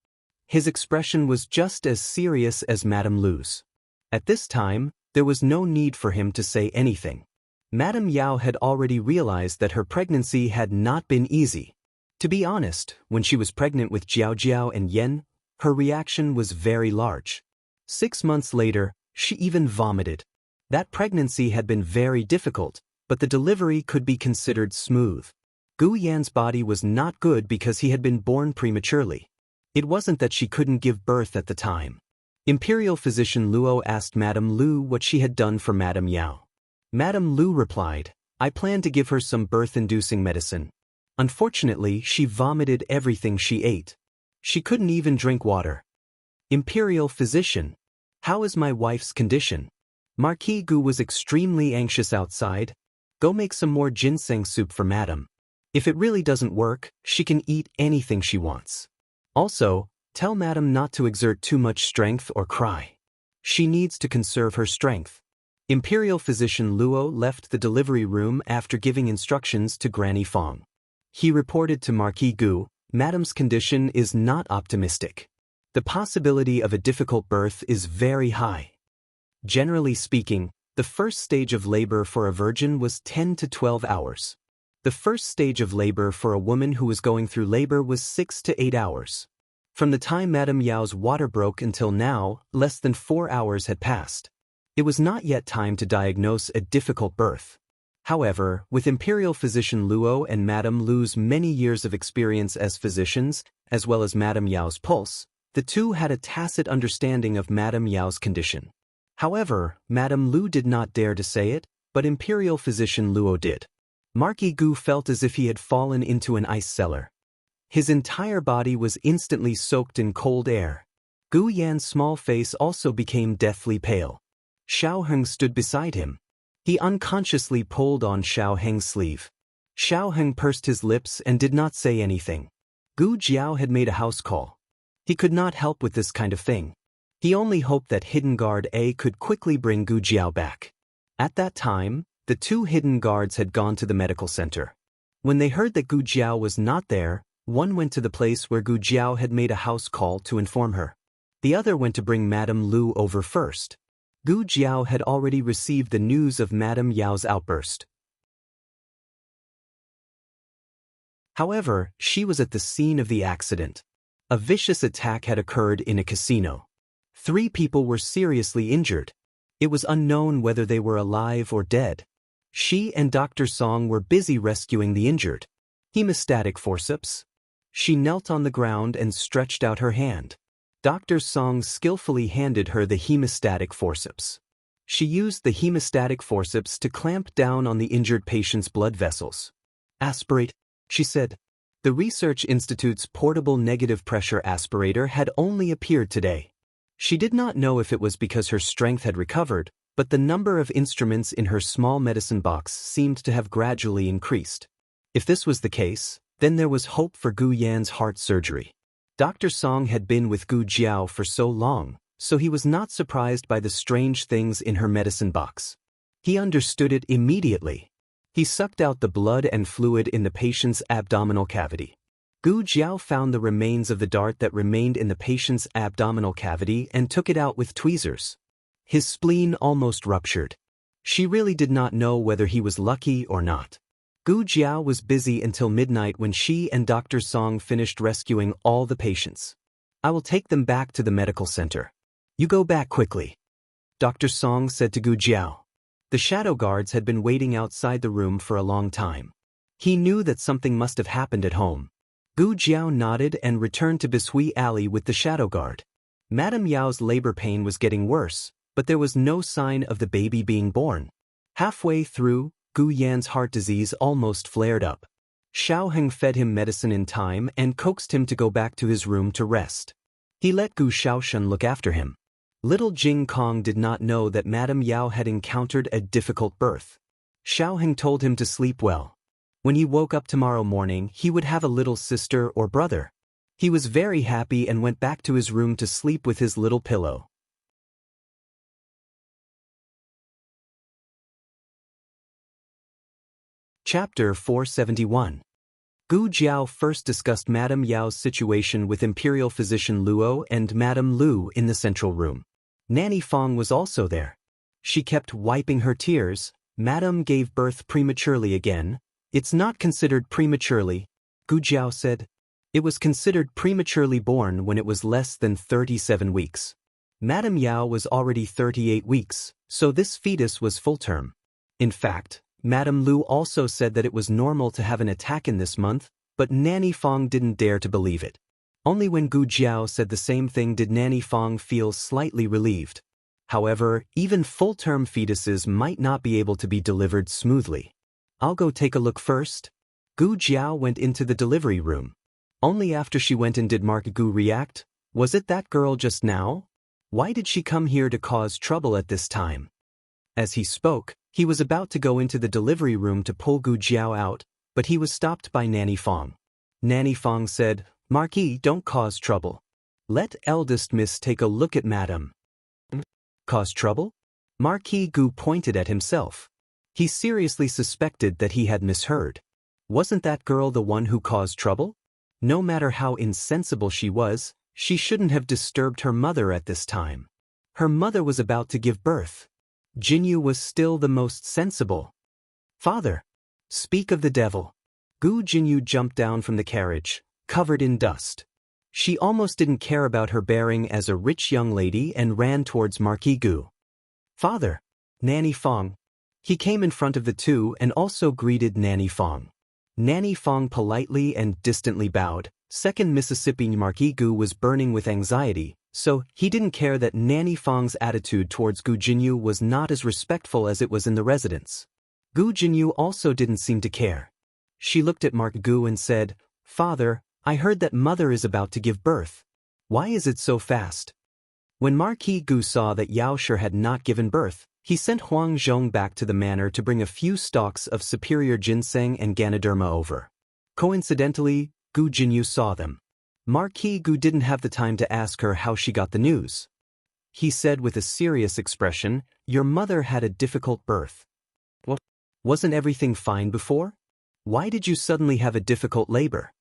His expression was just as serious as Madame Lu's. At this time, there was no need for him to say anything. Madame Yao had already realized that her pregnancy had not been easy. To be honest, when she was pregnant with Jiao Jiao and Yen, her reaction was very large. 6 months later, she even vomited. That pregnancy had been very difficult, but the delivery could be considered smooth. Gu Yan's body was not good because he had been born prematurely. It wasn't that she couldn't give birth at the time. Imperial Physician Luo asked Madame Lu what she had done for Madame Yao. Madame Lu replied, I plan to give her some birth-inducing medicine. Unfortunately, she vomited everything she ate. She couldn't even drink water. Imperial Physician, how is my wife's condition? Marquis Gu was extremely anxious outside. Go make some more ginseng soup for Madame. If it really doesn't work, she can eat anything she wants. Also, tell Madame not to exert too much strength or cry. She needs to conserve her strength. Imperial physician Luo left the delivery room after giving instructions to Granny Fong. He reported to Marquis Gu, "Madam's condition is not optimistic. The possibility of a difficult birth is very high. Generally speaking, the first stage of labor for a virgin was 10 to 12 hours. The first stage of labor for a woman who was going through labor was 6 to 8 hours. From the time Madame Yao's water broke until now, less than 4 hours had passed. It was not yet time to diagnose a difficult birth. However, with Imperial physician Luo and Madame Lu's many years of experience as physicians, as well as Madame Yao's pulse, the two had a tacit understanding of Madame Yao's condition. However, Madame Lu did not dare to say it, but Imperial physician Luo did. Marquis Gu felt as if he had fallen into an ice cellar. His entire body was instantly soaked in cold air. Gu Yan's small face also became deathly pale. Xiao Heng stood beside him. He unconsciously pulled on Xiao Heng's sleeve. Xiao Heng pursed his lips and did not say anything. Gu Jiao had made a house call. He could not help with this kind of thing. He only hoped that Hidden Guard A could quickly bring Gu Jiao back. At that time, the two hidden guards had gone to the medical center. When they heard that Gu Jiao was not there, one went to the place where Gu Jiao had made a house call to inform her. The other went to bring Madame Lu over first. Gu Jiao had already received the news of Madame Yao's outburst. However, she was at the scene of the accident. A vicious attack had occurred in a casino. 3 people were seriously injured. It was unknown whether they were alive or dead. She and Dr. Song were busy rescuing the injured. Hemostatic forceps. She knelt on the ground and stretched out her hand. Dr. Song skillfully handed her the hemostatic forceps. She used the hemostatic forceps to clamp down on the injured patient's blood vessels. "Aspirate," she said. The Research Institute's portable negative pressure aspirator had only appeared today. She did not know if it was because her strength had recovered, but the number of instruments in her small medicine box seemed to have gradually increased. If this was the case, then there was hope for Gu Yan's heart surgery. Dr. Song had been with Gu Jiao for so long, so he was not surprised by the strange things in her medicine box. He understood it immediately. He sucked out the blood and fluid in the patient's abdominal cavity. Gu Jiao found the remains of the dart that remained in the patient's abdominal cavity and took it out with tweezers. His spleen almost ruptured. She really did not know whether he was lucky or not. Gu Jiao was busy until midnight when she and Dr. Song finished rescuing all the patients. "I will take them back to the medical center. You go back quickly," Dr. Song said to Gu Jiao. The shadow guards had been waiting outside the room for a long time. He knew that something must have happened at home. Gu Jiao nodded and returned to Bishui Alley with the shadow guard. Madame Yao's labor pain was getting worse, but there was no sign of the baby being born. Halfway through, Gu Yan's heart disease almost flared up. Xiao Heng fed him medicine in time and coaxed him to go back to his room to rest. He let Gu Shaoshan look after him. Little Jing Kong did not know that Madame Yao had encountered a difficult birth. Xiao Heng told him to sleep well. When he woke up tomorrow morning, he would have a little sister or brother. He was very happy and went back to his room to sleep with his little pillow. Chapter 471. Gu Jiao first discussed Madame Yao's situation with Imperial physician Luo and Madame Lu in the central room. Nanny Fong was also there. She kept wiping her tears. "Madame gave birth prematurely again." "It's not considered prematurely," Gu Jiao said. "It was considered prematurely born when it was less than 37 weeks. Madame Yao was already 38 weeks, so this fetus was full term. In fact, Madame Lu also said that it was normal to have an attack in this month, but Nanny Fong didn't dare to believe it. Only when Gu Jiao said the same thing did Nanny Fong feel slightly relieved. However, even full-term fetuses might not be able to be delivered smoothly. "I'll go take a look first." Gu Jiao went into the delivery room. Only after she went in did Mark Gu react. Was it that girl just now? Why did she come here to cause trouble at this time? As he spoke, he was about to go into the delivery room to pull Gu Jiao out, but he was stopped by Nanny Fong. Nanny Fong said, "Marquis, don't cause trouble. Let eldest miss take a look at Madam." "Cause trouble?" Marquis Gu pointed at himself. He seriously suspected that he had misheard. Wasn't that girl the one who caused trouble? No matter how insensible she was, she shouldn't have disturbed her mother at this time. Her mother was about to give birth. Jinyu was still the most sensible. Father! Speak of the devil. Gu Jinyu jumped down from the carriage, covered in dust. She almost didn't care about her bearing as a rich young lady and ran towards Marquis Gu. Father! Nanny Fong. He came in front of the two and also greeted Nanny Fong. Nanny Fong politely and distantly bowed. Second Mississippi Marquis Gu was burning with anxiety, so he didn't care that Nanny Fong's attitude towards Gu Jinyu was not as respectful as it was in the residence. Gu Jinyu also didn't seem to care. She looked at Mark Gu and said, Father, I heard that mother is about to give birth. Why is it so fast? When Marquis Gu saw that Yao Shi had not given birth, he sent Huang Zhong back to the manor to bring a few stalks of superior ginseng and Ganoderma over. Coincidentally, Gu Jinyu saw them. Marquis Gu didn't have the time to ask her how she got the news. He said with a serious expression, Your mother had a difficult birth. What? Wasn't everything fine before? Why did you suddenly have a difficult labor?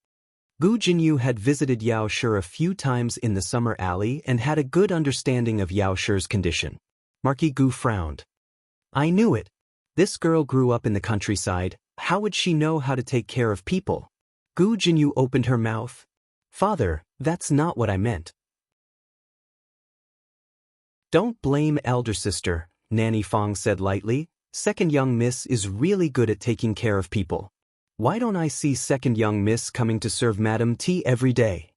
Gu Jinyu had visited Yao Shi a few times in the summer alley and had a good understanding of Yao Shi's condition. Marquis Gu frowned. I knew it. This girl grew up in the countryside. How would she know how to take care of people? Gu Jinyu opened her mouth. Father, that's not what I meant. Don't blame elder sister, Nanny Fong said lightly. Second young miss is really good at taking care of people. Why don't I see second young miss coming to serve Madam tea every day?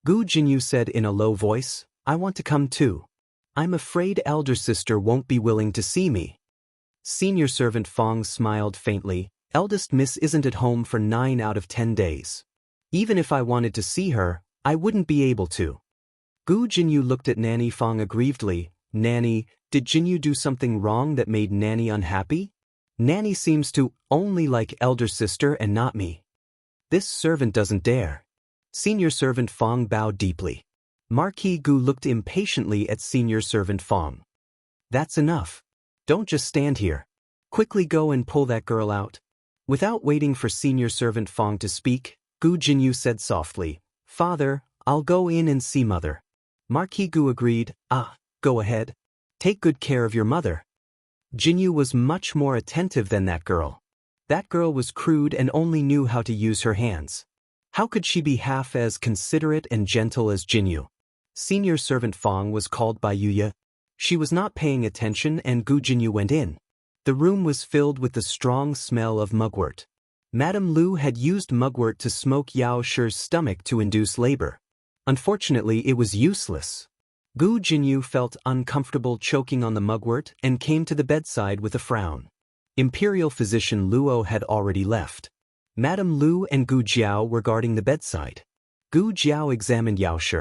Gu Jinyu said in a low voice, I want to come too. I'm afraid elder sister won't be willing to see me. Senior servant Fong smiled faintly. Eldest miss isn't at home for 9 out of 10 days. Even if I wanted to see her, I wouldn't be able to. Gu Jinyu looked at Nanny Fong aggrievedly. Nanny, did Jinyu do something wrong that made Nanny unhappy? Nanny seems to only like elder sister and not me. This servant doesn't dare. Senior servant Fong bowed deeply. Marquis Gu looked impatiently at senior servant Fong. That's enough. Don't just stand here. Quickly go and pull that girl out. Without waiting for senior servant Fong to speak, Gu Jinyu said softly, Father, I'll go in and see mother. Marquis Gu agreed. Go ahead. Take good care of your mother. Jinyu was much more attentive than that girl. That girl was crude and only knew how to use her hands. How could she be half as considerate and gentle as Jinyu? Senior servant Fong was called by Yuya. She was not paying attention and Gu Jinyu went in. The room was filled with the strong smell of mugwort. Madame Lu had used mugwort to smoke Yao Shi's stomach to induce labor. Unfortunately, it was useless. Gu Jinyu felt uncomfortable choking on the mugwort and came to the bedside with a frown. Imperial physician Luo had already left. Madame Lu and Gu Jiao were guarding the bedside. Gu Jiao examined Yao Shi.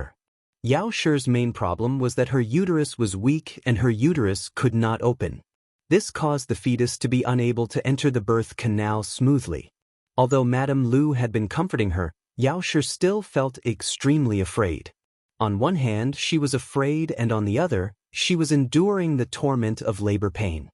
Yao Shi's main problem was that her uterus was weak and her uterus could not open. This caused the fetus to be unable to enter the birth canal smoothly. Although Madame Lu had been comforting her, Yao Shi still felt extremely afraid. On one hand, she was afraid and on the other, she was enduring the torment of labor pain.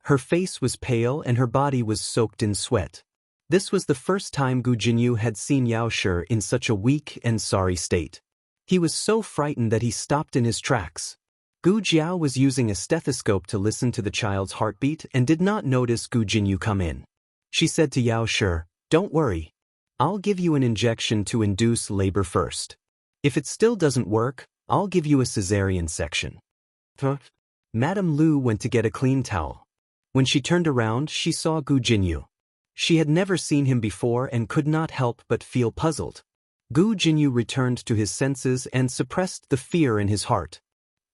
Her face was pale and her body was soaked in sweat. This was the first time Gu Jinyu had seen Yao Shi in such a weak and sorry state. He was so frightened that he stopped in his tracks. Gu Jiao was using a stethoscope to listen to the child's heartbeat and did not notice Gu Jinyu come in. She said to Yao Shi, Don't worry. I'll give you an injection to induce labor first. If it still doesn't work, I'll give you a cesarean section. Madame Lu went to get a clean towel. When she turned around, she saw Gu Jinyu. She had never seen him before and could not help but feel puzzled. Gu Jinyu returned to his senses and suppressed the fear in his heart.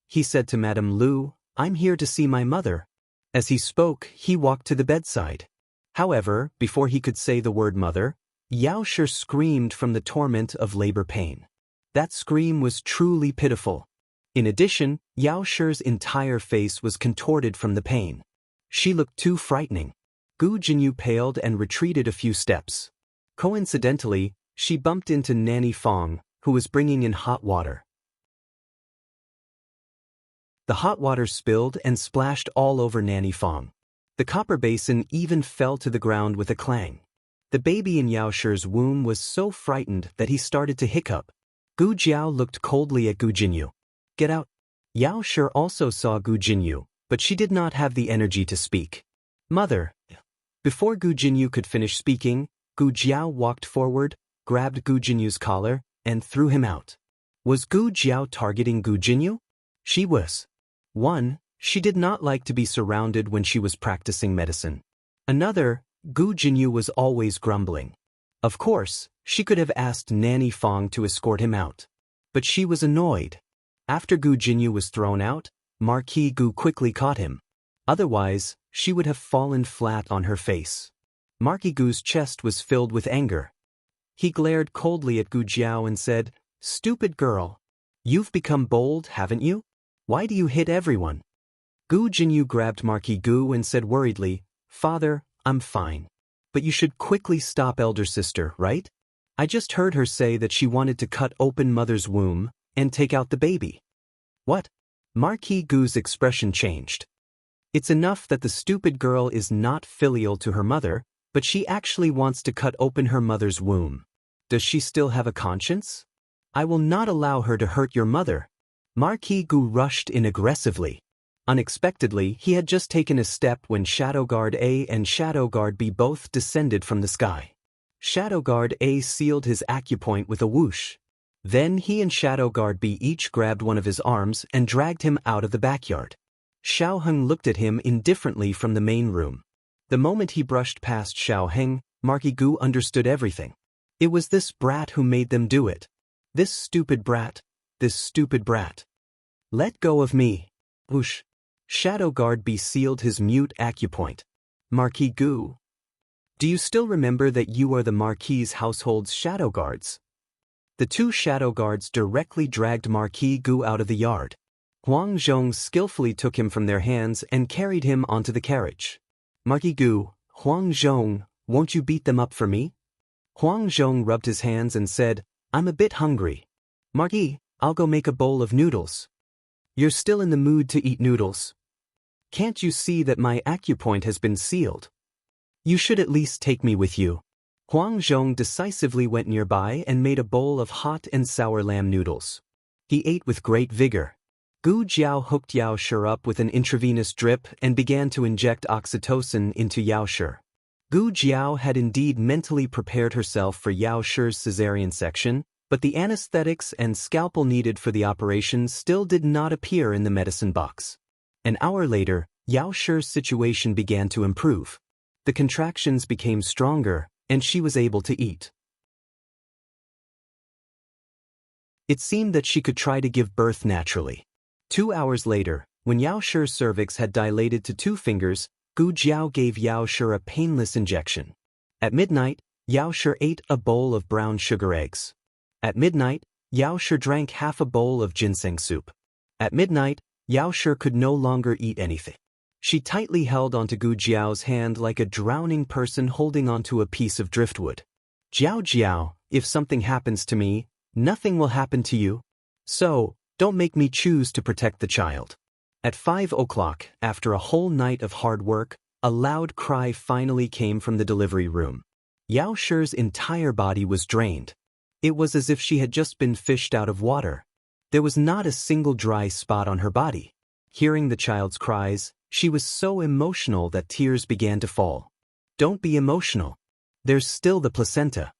He said to Madame Lu, I'm here to see my mother. As he spoke, he walked to the bedside. However, before he could say the word mother, Yao Shi screamed from the torment of labor pain. That scream was truly pitiful. In addition, Yao Shi's entire face was contorted from the pain. She looked too frightening. Gu Jinyu paled and retreated a few steps. Coincidentally, she bumped into Nanny Fong, who was bringing in hot water. The hot water spilled and splashed all over Nanny Fong. The copper basin even fell to the ground with a clang. The baby in Yao Shi's womb was so frightened that he started to hiccup. Gu Jiao looked coldly at Gu Jinyu. Get out. Yao Shi also saw Gu Jinyu, but she did not have the energy to speak. Mother. Before Gu Jinyu could finish speaking, Gu Jiao walked forward, grabbed Gu Jinyu's collar, and threw him out. Was Gu Jiao targeting Gu Jinyu? She was. 1. She did not like to be surrounded when she was practicing medicine. Another, Gu Jinyu was always grumbling. Of course, she could have asked Nanny Fong to escort him out. But she was annoyed. After Gu Jinyu was thrown out, Marquis Gu quickly caught him. Otherwise, she would have fallen flat on her face. Marquis Gu's chest was filled with anger. He glared coldly at Gu Jiao and said, "Stupid girl. You've become bold, haven't you? Why do you hit everyone?" Gu Jinyu grabbed Marquis Gu and said worriedly, "Father, I'm fine. But you should quickly stop elder sister, right? I just heard her say that she wanted to cut open mother's womb and take out the baby." What? Marquis Gu's expression changed. It's enough that the stupid girl is not filial to her mother, but she actually wants to cut open her mother's womb. Does she still have a conscience? I will not allow her to hurt your mother. Marquis Gu rushed in aggressively. Unexpectedly, he had just taken a step when Shadow Guard A and Shadow Guard B both descended from the sky. Shadow Guard A sealed his acupoint with a whoosh. Then he and Shadow Guard B each grabbed one of his arms and dragged him out of the backyard. Xiao Heng looked at him indifferently from the main room. The moment he brushed past Xiao Heng, Marquis Gu understood everything. It was this brat who made them do it. This stupid brat. This stupid brat. Let go of me. Whoosh. Shadow Guard B sealed his mute acupoint. Marquis Gu. Do you still remember that you are the Marquis' household's shadow guards? The two shadow guards directly dragged Marquis Gu out of the yard. Huang Zhong skillfully took him from their hands and carried him onto the carriage. Marquis Gu, Huang Zhong, won't you beat them up for me? Huang Zhong rubbed his hands and said, I'm a bit hungry. Marquis, I'll go make a bowl of noodles. You're still in the mood to eat noodles. Can't you see that my acupoint has been sealed? You should at least take me with you. Huang Zhong decisively went nearby and made a bowl of hot and sour lamb noodles. He ate with great vigor. Gu Jiao hooked Yao Shi up with an intravenous drip and began to inject oxytocin into Yao Shi. Gu Jiao had indeed mentally prepared herself for Yao Shi's cesarean section, but the anesthetics and scalpel needed for the operation still did not appear in the medicine box. An hour later, Yao Shi's situation began to improve. The contractions became stronger, and she was able to eat. It seemed that she could try to give birth naturally. 2 hours later, when Yao Shi's cervix had dilated to 2 fingers, Gu Jiao gave Yao Shi a painless injection. At midnight, Yao Shi ate a bowl of brown sugar eggs. At midnight, Yao Shi drank half a bowl of ginseng soup. At midnight, Yao Shi could no longer eat anything. She tightly held onto Gu Jiao's hand like a drowning person holding onto a piece of driftwood. Jiao Jiao, if something happens to me, nothing will happen to you. So, don't make me choose to protect the child. At 5 o'clock, after a whole night of hard work, a loud cry finally came from the delivery room. Yao Shi's entire body was drained. It was as if she had just been fished out of water. There was not a single dry spot on her body. Hearing the child's cries, she was so emotional that tears began to fall. Don't be emotional. There's still the placenta.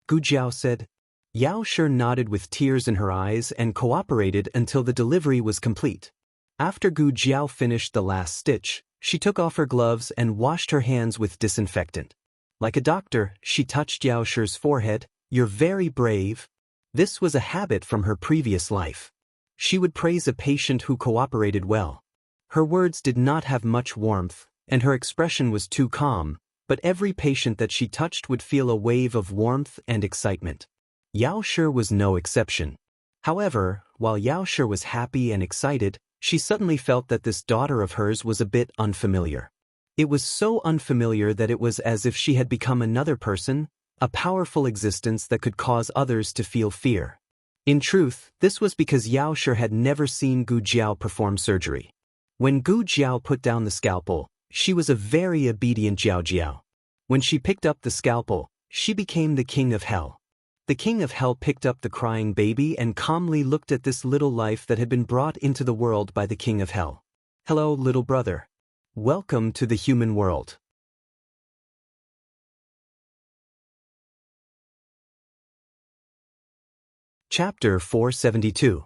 Gu Jiao said. Yao Shi nodded with tears in her eyes and cooperated until the delivery was complete. After Gu Jiao finished the last stitch, she took off her gloves and washed her hands with disinfectant. Like a doctor, she touched Yao Shi's forehead. You're very brave. This was a habit from her previous life. She would praise a patient who cooperated well. Her words did not have much warmth, and her expression was too calm, but every patient that she touched would feel a wave of warmth and excitement. Yao Shi was no exception. However, while Yao Shi was happy and excited, she suddenly felt that this daughter of hers was a bit unfamiliar. It was so unfamiliar that it was as if she had become another person, a powerful existence that could cause others to feel fear. In truth, this was because Yao Shi had never seen Gu Jiao perform surgery. When Gu Jiao put down the scalpel, she was a very obedient Jiao Jiao. When she picked up the scalpel, she became the king of hell. The king of hell picked up the crying baby and calmly looked at this little life that had been brought into the world by the king of hell. Hello, little brother. Welcome to the human world. Chapter 472.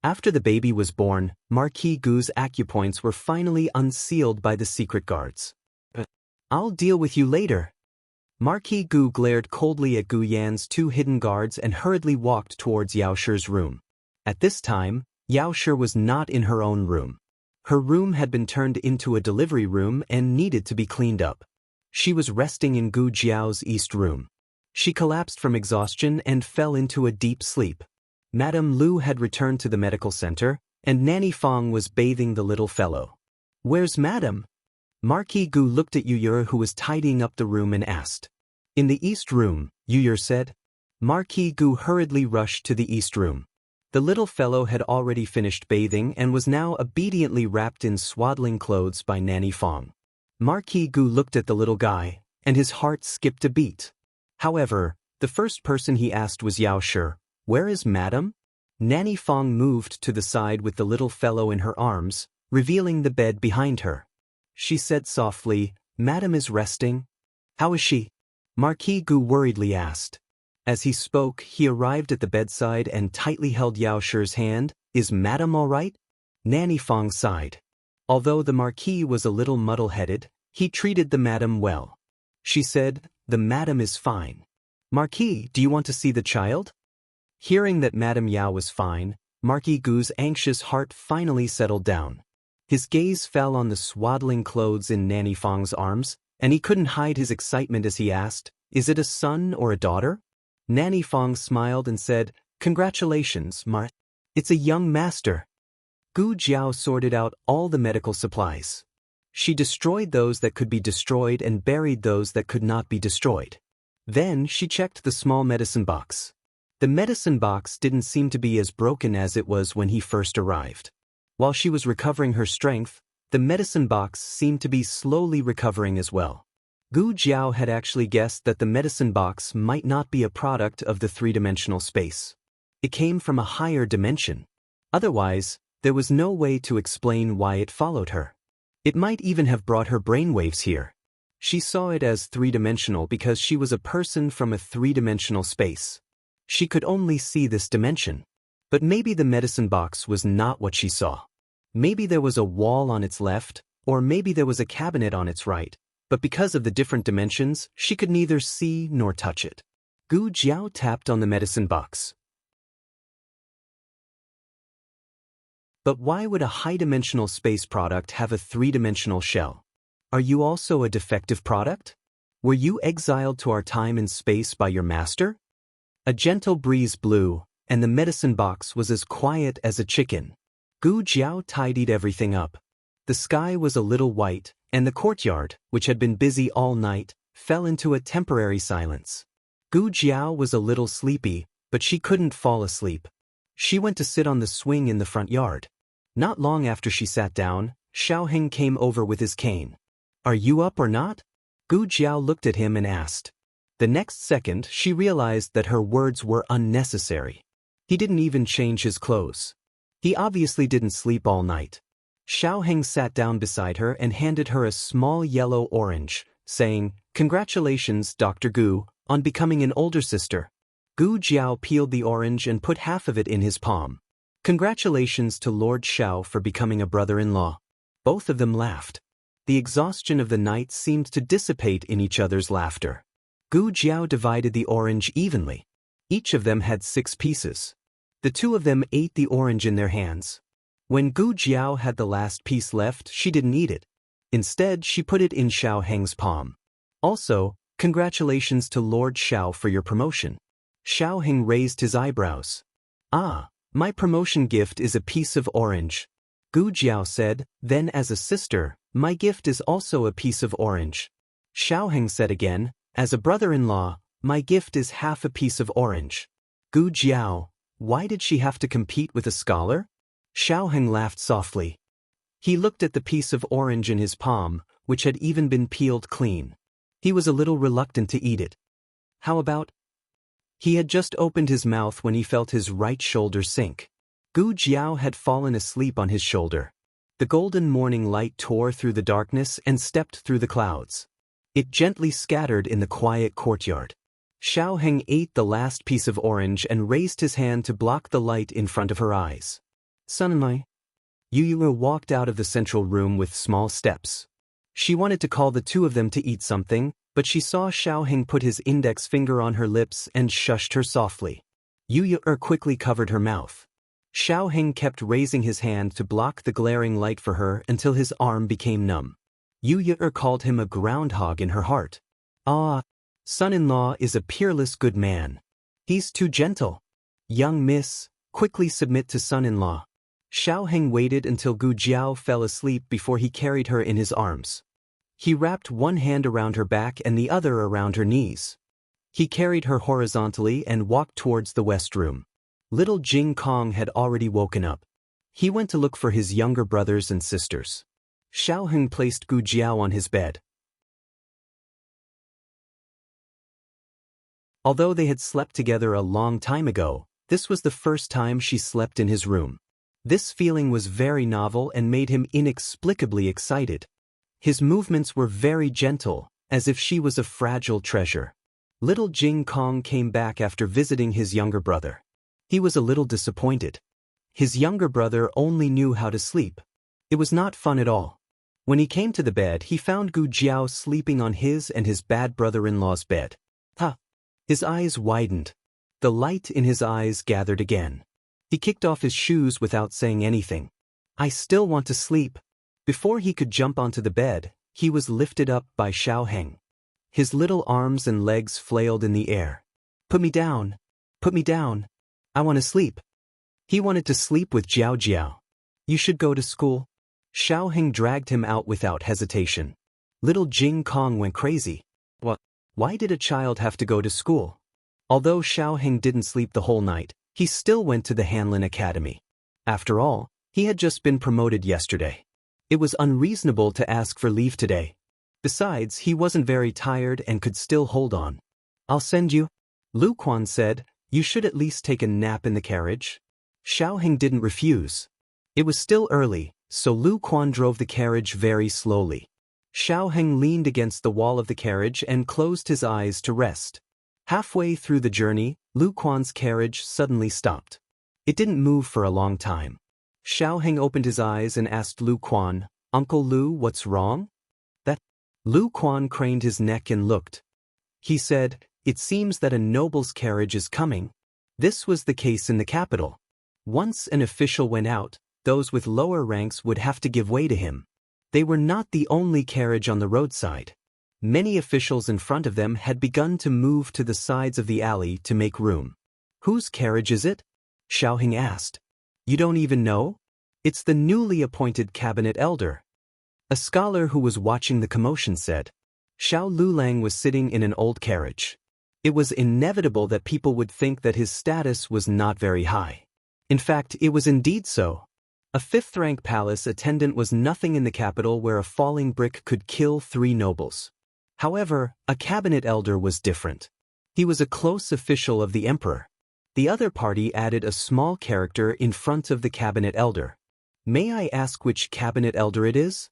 After the baby was born, Marquis Gu's acupoints were finally unsealed by the secret guards. I'll deal with you later. Marquis Gu glared coldly at Gu Yan's two hidden guards and hurriedly walked towards Yao Shi's room. At this time, Yao Shi was not in her own room. Her room had been turned into a delivery room and needed to be cleaned up. She was resting in Gu Jiao's east room. She collapsed from exhaustion and fell into a deep sleep. Madame Lu had returned to the medical center, and Nanny Fong was bathing the little fellow. Where's Madame? Marquis Gu looked at Yuyur, who was tidying up the room, and asked. In the east room, Yuyur said. Marquis Gu hurriedly rushed to the east room. The little fellow had already finished bathing and was now obediently wrapped in swaddling clothes by Nanny Fong. Marquis Gu looked at the little guy, and his heart skipped a beat. However, the first person he asked was Yao Shi. Where is Madame? Nanny Fong moved to the side with the little fellow in her arms, revealing the bed behind her. She said softly, Madame is resting. How is she? Marquis Gu worriedly asked. As he spoke, he arrived at the bedside and tightly held Yao Shi's hand. Is Madame all right? Nanny Fong sighed. Although the Marquis was a little muddle-headed, he treated the Madame well. She said, the Madame is fine. Marquis, do you want to see the child? Hearing that Madame Yao was fine, Marquis Gu's anxious heart finally settled down. His gaze fell on the swaddling clothes in Nanny Fong's arms, and he couldn't hide his excitement as he asked, is it a son or a daughter? Nanny Fong smiled and said, Congratulations, Mar. It's a young master. Gu Jiao sorted out all the medical supplies. She destroyed those that could be destroyed and buried those that could not be destroyed. Then she checked the small medicine box. The medicine box didn't seem to be as broken as it was when he first arrived. While she was recovering her strength, the medicine box seemed to be slowly recovering as well. Gu Jiao had actually guessed that the medicine box might not be a product of the three-dimensional space. It came from a higher dimension. Otherwise, there was no way to explain why it followed her. It might even have brought her brainwaves here. She saw it as three-dimensional because she was a person from a three-dimensional space. She could only see this dimension. But maybe the medicine box was not what she saw. Maybe there was a wall on its left, or maybe there was a cabinet on its right, but because of the different dimensions, she could neither see nor touch it. Gu Jiao tapped on the medicine box. But why would a high-dimensional space product have a three-dimensional shell? Are you also a defective product? Were you exiled to our time and space by your master? A gentle breeze blew, and the medicine box was as quiet as a chicken. Gu Jiao tidied everything up. The sky was a little white, and the courtyard, which had been busy all night, fell into a temporary silence. Gu Jiao was a little sleepy, but she couldn't fall asleep. She went to sit on the swing in the front yard. Not long after she sat down, Xiaoheng came over with his cane. Are you up or not? Gu Jiao looked at him and asked. The next second, she realized that her words were unnecessary. He didn't even change his clothes. He obviously didn't sleep all night. Xiaoheng sat down beside her and handed her a small yellow orange, saying, Congratulations, Dr. Gu, on becoming an older sister. Gu Jiao peeled the orange and put half of it in his palm. Congratulations to Lord Xiao for becoming a brother-in-law. Both of them laughed. The exhaustion of the night seemed to dissipate in each other's laughter. Gu Jiao divided the orange evenly. Each of them had 6 pieces. The two of them ate the orange in their hands. When Gu Jiao had the last piece left, she didn't eat it. Instead, she put it in Xiaoheng's palm. Also, congratulations to Lord Xiao for your promotion. Xiaoheng raised his eyebrows. Ah, my promotion gift is a piece of orange. Gu Jiao said, then as a sister, my gift is also a piece of orange. Xiaoheng said again, as a brother-in-law, my gift is half a piece of orange. Gu Jiao, Why did she have to compete with a scholar? Xiaoheng laughed softly. He looked at the piece of orange in his palm, which had even been peeled clean. He was a little reluctant to eat it. How about? He had just opened his mouth when he felt his right shoulder sink. Gu Jiao had fallen asleep on his shoulder. The golden morning light tore through the darkness and stepped through the clouds. It gently scattered in the quiet courtyard. Xiaoheng ate the last piece of orange and raised his hand to block the light in front of her eyes. Suddenly, Yu walked out of the central room with small steps. She wanted to call the two of them to eat something, but she saw Xiaoheng put his index finger on her lips and shushed her softly. Yu quickly covered her mouth. Xiaoheng kept raising his hand to block the glaring light for her until his arm became numb. Yu called him a groundhog in her heart. Ah, son-in-law is a peerless good man. He's too gentle. Young miss, quickly submit to son-in-law. Xiaoheng waited until Gu Jiao fell asleep before he carried her in his arms. He wrapped one hand around her back and the other around her knees. He carried her horizontally and walked towards the west room. Little Jing Kong had already woken up. He went to look for his younger brothers and sisters. Xiaoheng placed Gu Jiao on his bed. Although they had slept together a long time ago, this was the first time she slept in his room. This feeling was very novel and made him inexplicably excited. His movements were very gentle, as if she was a fragile treasure. Little Jing Kong came back after visiting his younger brother. He was a little disappointed. His younger brother only knew how to sleep. It was not fun at all. When he came to the bed, he found Gu Jiao sleeping on his and his bad brother-in-law's bed. His eyes widened. The light in his eyes gathered again. He kicked off his shoes without saying anything. I still want to sleep. Before he could jump onto the bed, he was lifted up by Xiaoheng. His little arms and legs flailed in the air. Put me down. Put me down. I want to sleep. He wanted to sleep with Jiao Jiao. You should go to school. Xiaoheng dragged him out without hesitation. Little Jing Kong went crazy. What? Why did a child have to go to school? Although Xiaoheng didn't sleep the whole night, he still went to the Hanlin Academy. After all, he had just been promoted yesterday. It was unreasonable to ask for leave today. Besides, he wasn't very tired and could still hold on. I'll send you. Lu Quan said, you should at least take a nap in the carriage. Xiaoheng didn't refuse. It was still early, so Lu Quan drove the carriage very slowly. Xiaoheng leaned against the wall of the carriage and closed his eyes to rest. Halfway through the journey, Lu Quan's carriage suddenly stopped. It didn't move for a long time. Xiaoheng opened his eyes and asked Lu Quan, Uncle Lu, what's wrong? Lu Quan craned his neck and looked. He said, it seems that a noble's carriage is coming. This was the case in the capital. Once an official went out, those with lower ranks would have to give way to him. They were not the only carriage on the roadside. Many officials in front of them had begun to move to the sides of the alley to make room. Whose carriage is it? Xiaoheng asked. You don't even know? It's the newly appointed cabinet elder. A scholar who was watching the commotion said. Xiao Lulang was sitting in an old carriage. It was inevitable that people would think that his status was not very high. In fact, it was indeed so. A fifth-rank palace attendant was nothing in the capital where a falling brick could kill 3 nobles. However, a cabinet elder was different. He was a close official of the emperor. The other party added a small character in front of the cabinet elder. May I ask which cabinet elder it is?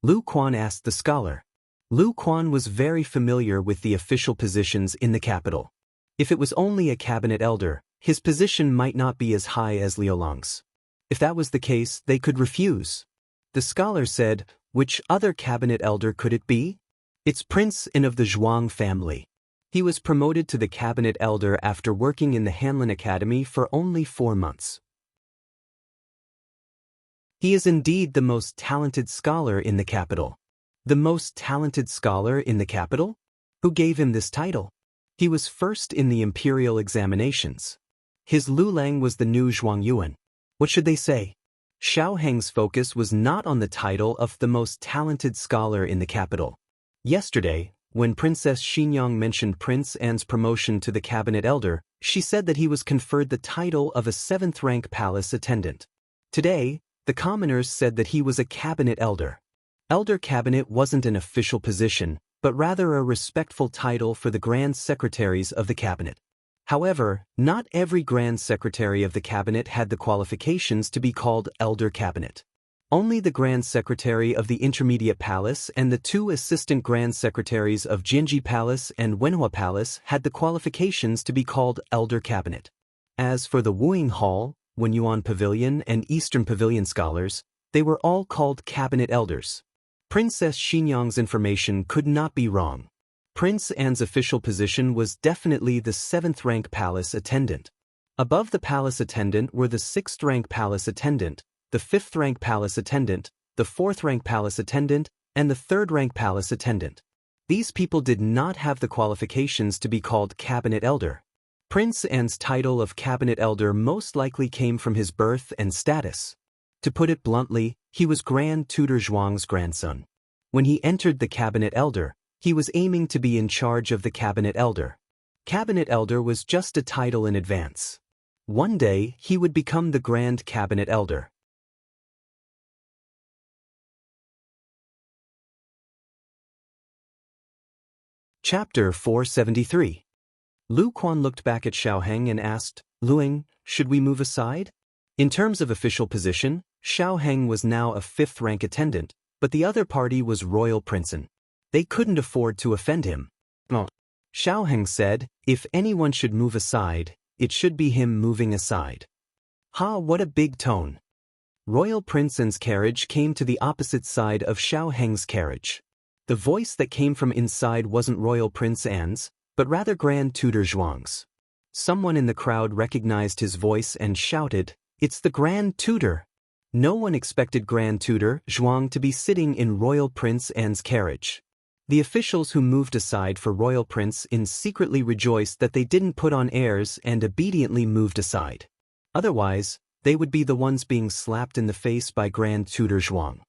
Lu Quan asked the scholar. Lu Quan was very familiar with the official positions in the capital. If it was only a cabinet elder, his position might not be as high as Liu Long's. If that was the case, they could refuse. The scholar said, which other cabinet elder could it be? It's Prince In of the Zhuang family. He was promoted to the cabinet elder after working in the Hanlin Academy for only 4 months. He is indeed the most talented scholar in the capital. The most talented scholar in the capital? Who gave him this title? He was first in the imperial examinations. His Lulang was the new Zhuangyuan. What should they say? Xiaoheng's focus was not on the title of the most talented scholar in the capital. Yesterday, when Princess Xinyang mentioned Prince An's promotion to the cabinet elder, She said that he was conferred the title of a 7th-rank palace attendant. Today, the commoners said that he was a cabinet elder. Elder cabinet wasn't an official position, but rather a respectful title for the grand secretaries of the cabinet. However, not every grand secretary of the cabinet had the qualifications to be called elder cabinet. Only the grand secretary of the intermediate palace and the 2 assistant grand secretaries of Jinji Palace and Wenhua Palace had the qualifications to be called elder cabinet. As for the Wuing Hall, Wenyuan Pavilion and Eastern Pavilion scholars, they were all called cabinet elders. Princess Xinyang's information could not be wrong. Prince An's official position was definitely the 7th-rank palace attendant. Above the palace attendant were the 6th-rank palace attendant, the 5th-rank palace attendant, the 4th-rank palace attendant, and the 3rd-rank palace attendant. These people did not have the qualifications to be called cabinet elder. Prince An's title of cabinet elder most likely came from his birth and status. To put it bluntly, he was Grand Tutor Zhuang's grandson. When he entered the cabinet elder, he was aiming to be in charge of the cabinet elder. Cabinet elder was just a title in advance. One day, he would become the grand cabinet elder. Chapter 473. Lu Quan looked back at Xiaoheng and asked, "Luing, should we move aside?" In terms of official position, Xiaoheng was now a 5th-rank attendant, but the other party was Royal Princeton. They couldn't afford to offend him. No. Xiaoheng said, if anyone should move aside, it should be him moving aside. Ha, what a big tone. Royal Princeton's carriage came to the opposite side of Xiaoheng's carriage. The voice that came from inside wasn't Royal Prince An's, but rather Grand Tutor Zhuang's. Someone in the crowd recognized his voice and shouted, "It's the Grand Tutor!" No one expected Grand Tutor Zhuang to be sitting in Royal Prince An's carriage. The officials who moved aside for Royal Prince In secretly rejoiced that they didn't put on airs and obediently moved aside. Otherwise, they would be the ones being slapped in the face by Grand Tutor Zhuang.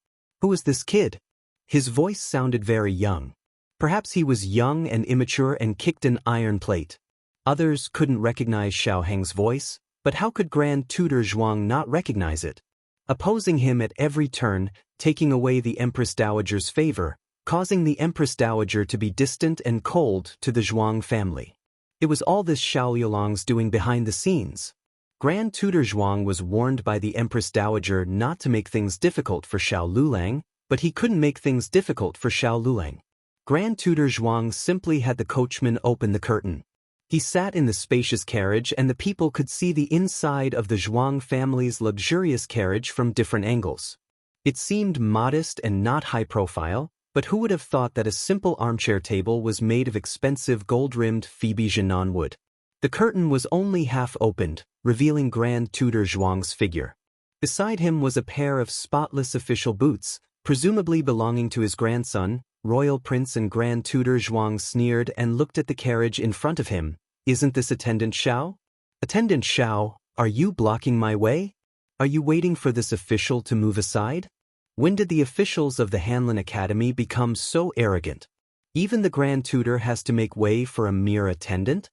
Who is this kid? His voice sounded very young. Perhaps he was young and immature and kicked an iron plate. Others couldn't recognize Xiaoheng's voice, but how could Grand Tutor Zhuang not recognize it? Opposing him at every turn, taking away the Empress Dowager's favor, causing the Empress Dowager to be distant and cold to the Zhuang family. It was all this Xiao Yulong's doing behind the scenes. Grand Tutor Zhuang was warned by the Empress Dowager not to make things difficult for Xiao Lulang, but he couldn't make things difficult for Xiao Lulang. Grand Tutor Zhuang simply had the coachman open the curtain. He sat in the spacious carriage and the people could see the inside of the Zhuang family's luxurious carriage from different angles. It seemed modest and not high profile, but who would have thought that a simple armchair table was made of expensive gold-rimmed Phoebe Jinan wood? The curtain was only half opened, revealing Grand Tutor Zhuang's figure. Beside him was a pair of spotless official boots, presumably belonging to his grandson. Royal Prince and Grand Tutor Zhuang sneered and looked at the carriage in front of him. "Isn't this Attendant Xiao? Attendant Xiao, are you blocking my way? Are you waiting for this official to move aside? When did the officials of the Hanlin Academy become so arrogant? Even the Grand Tutor has to make way for a mere attendant?"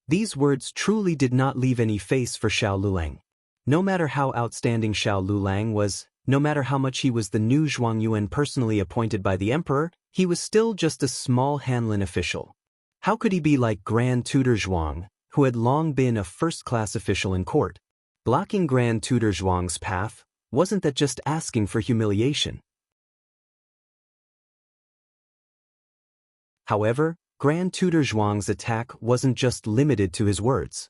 These words truly did not leave any face for Xiao Lulang. No matter how outstanding Xiao Lulang was, no matter how much he was the new Zhuang Yuan personally appointed by the emperor, he was still just a small Hanlin official. How could he be like Grand Tutor Zhuang, who had long been a first-class official in court? Blocking Grand Tutor Zhuang's path, wasn't that just asking for humiliation? However, Grand Tutor Zhuang's attack wasn't just limited to his words.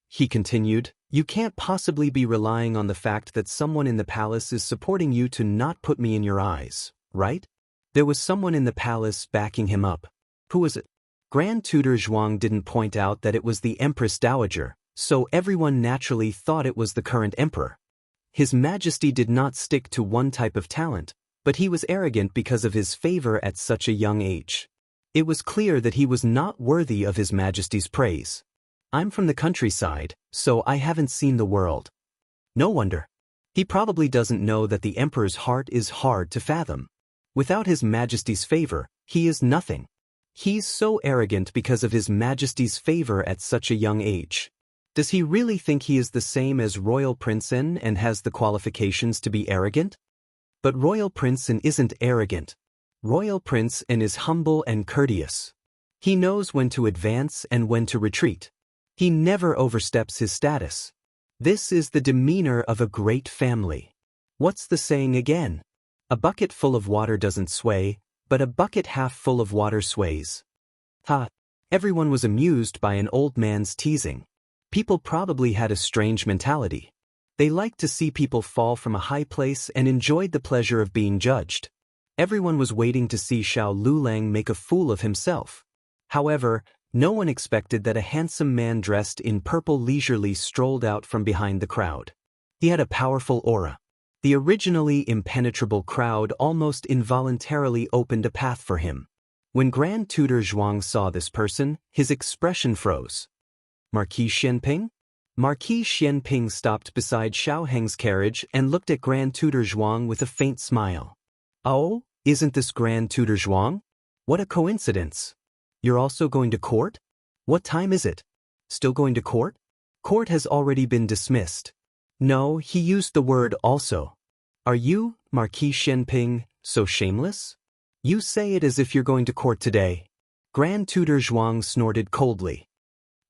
He continued, "You can't possibly be relying on the fact that someone in the palace is supporting you to not put me in your eyes, right?" There was someone in the palace backing him up. Who was it? Grand Tutor Zhuang didn't point out that it was the Empress Dowager, so everyone naturally thought it was the current emperor. His Majesty did not stick to one type of talent, but he was arrogant because of his favor at such a young age. It was clear that he was not worthy of His Majesty's praise. "I'm from the countryside, so I haven't seen the world." No wonder. He probably doesn't know that the emperor's heart is hard to fathom. Without His Majesty's favor, he is nothing. He's so arrogant because of His Majesty's favor at such a young age. Does he really think he is the same as Royal Prince En and has the qualifications to be arrogant? But Royal Prince En isn't arrogant. Royal Prince En is humble and courteous. He knows when to advance and when to retreat. He never oversteps his status. This is the demeanor of a great family. What's the saying again? A bucket full of water doesn't sway, but a bucket half full of water sways. Ha! Everyone was amused by an old man's teasing. People probably had a strange mentality. They liked to see people fall from a high place and enjoyed the pleasure of being judged. Everyone was waiting to see Xiao Lulang make a fool of himself. However, no one expected that a handsome man dressed in purple leisurely strolled out from behind the crowd. He had a powerful aura. The originally impenetrable crowd almost involuntarily opened a path for him. When Grand Tutor Zhuang saw this person, his expression froze. Marquis Xianping? Marquis Xianping stopped beside Xiao Heng's carriage and looked at Grand Tutor Zhuang with a faint smile. Oh, isn't this Grand Tutor Zhuang? What a coincidence. You're also going to court? What time is it? Still going to court? Court has already been dismissed. No, he used the word also. Are you, Marquis Xianping, so shameless? You say it as if you're going to court today. Grand Tutor Zhuang snorted coldly.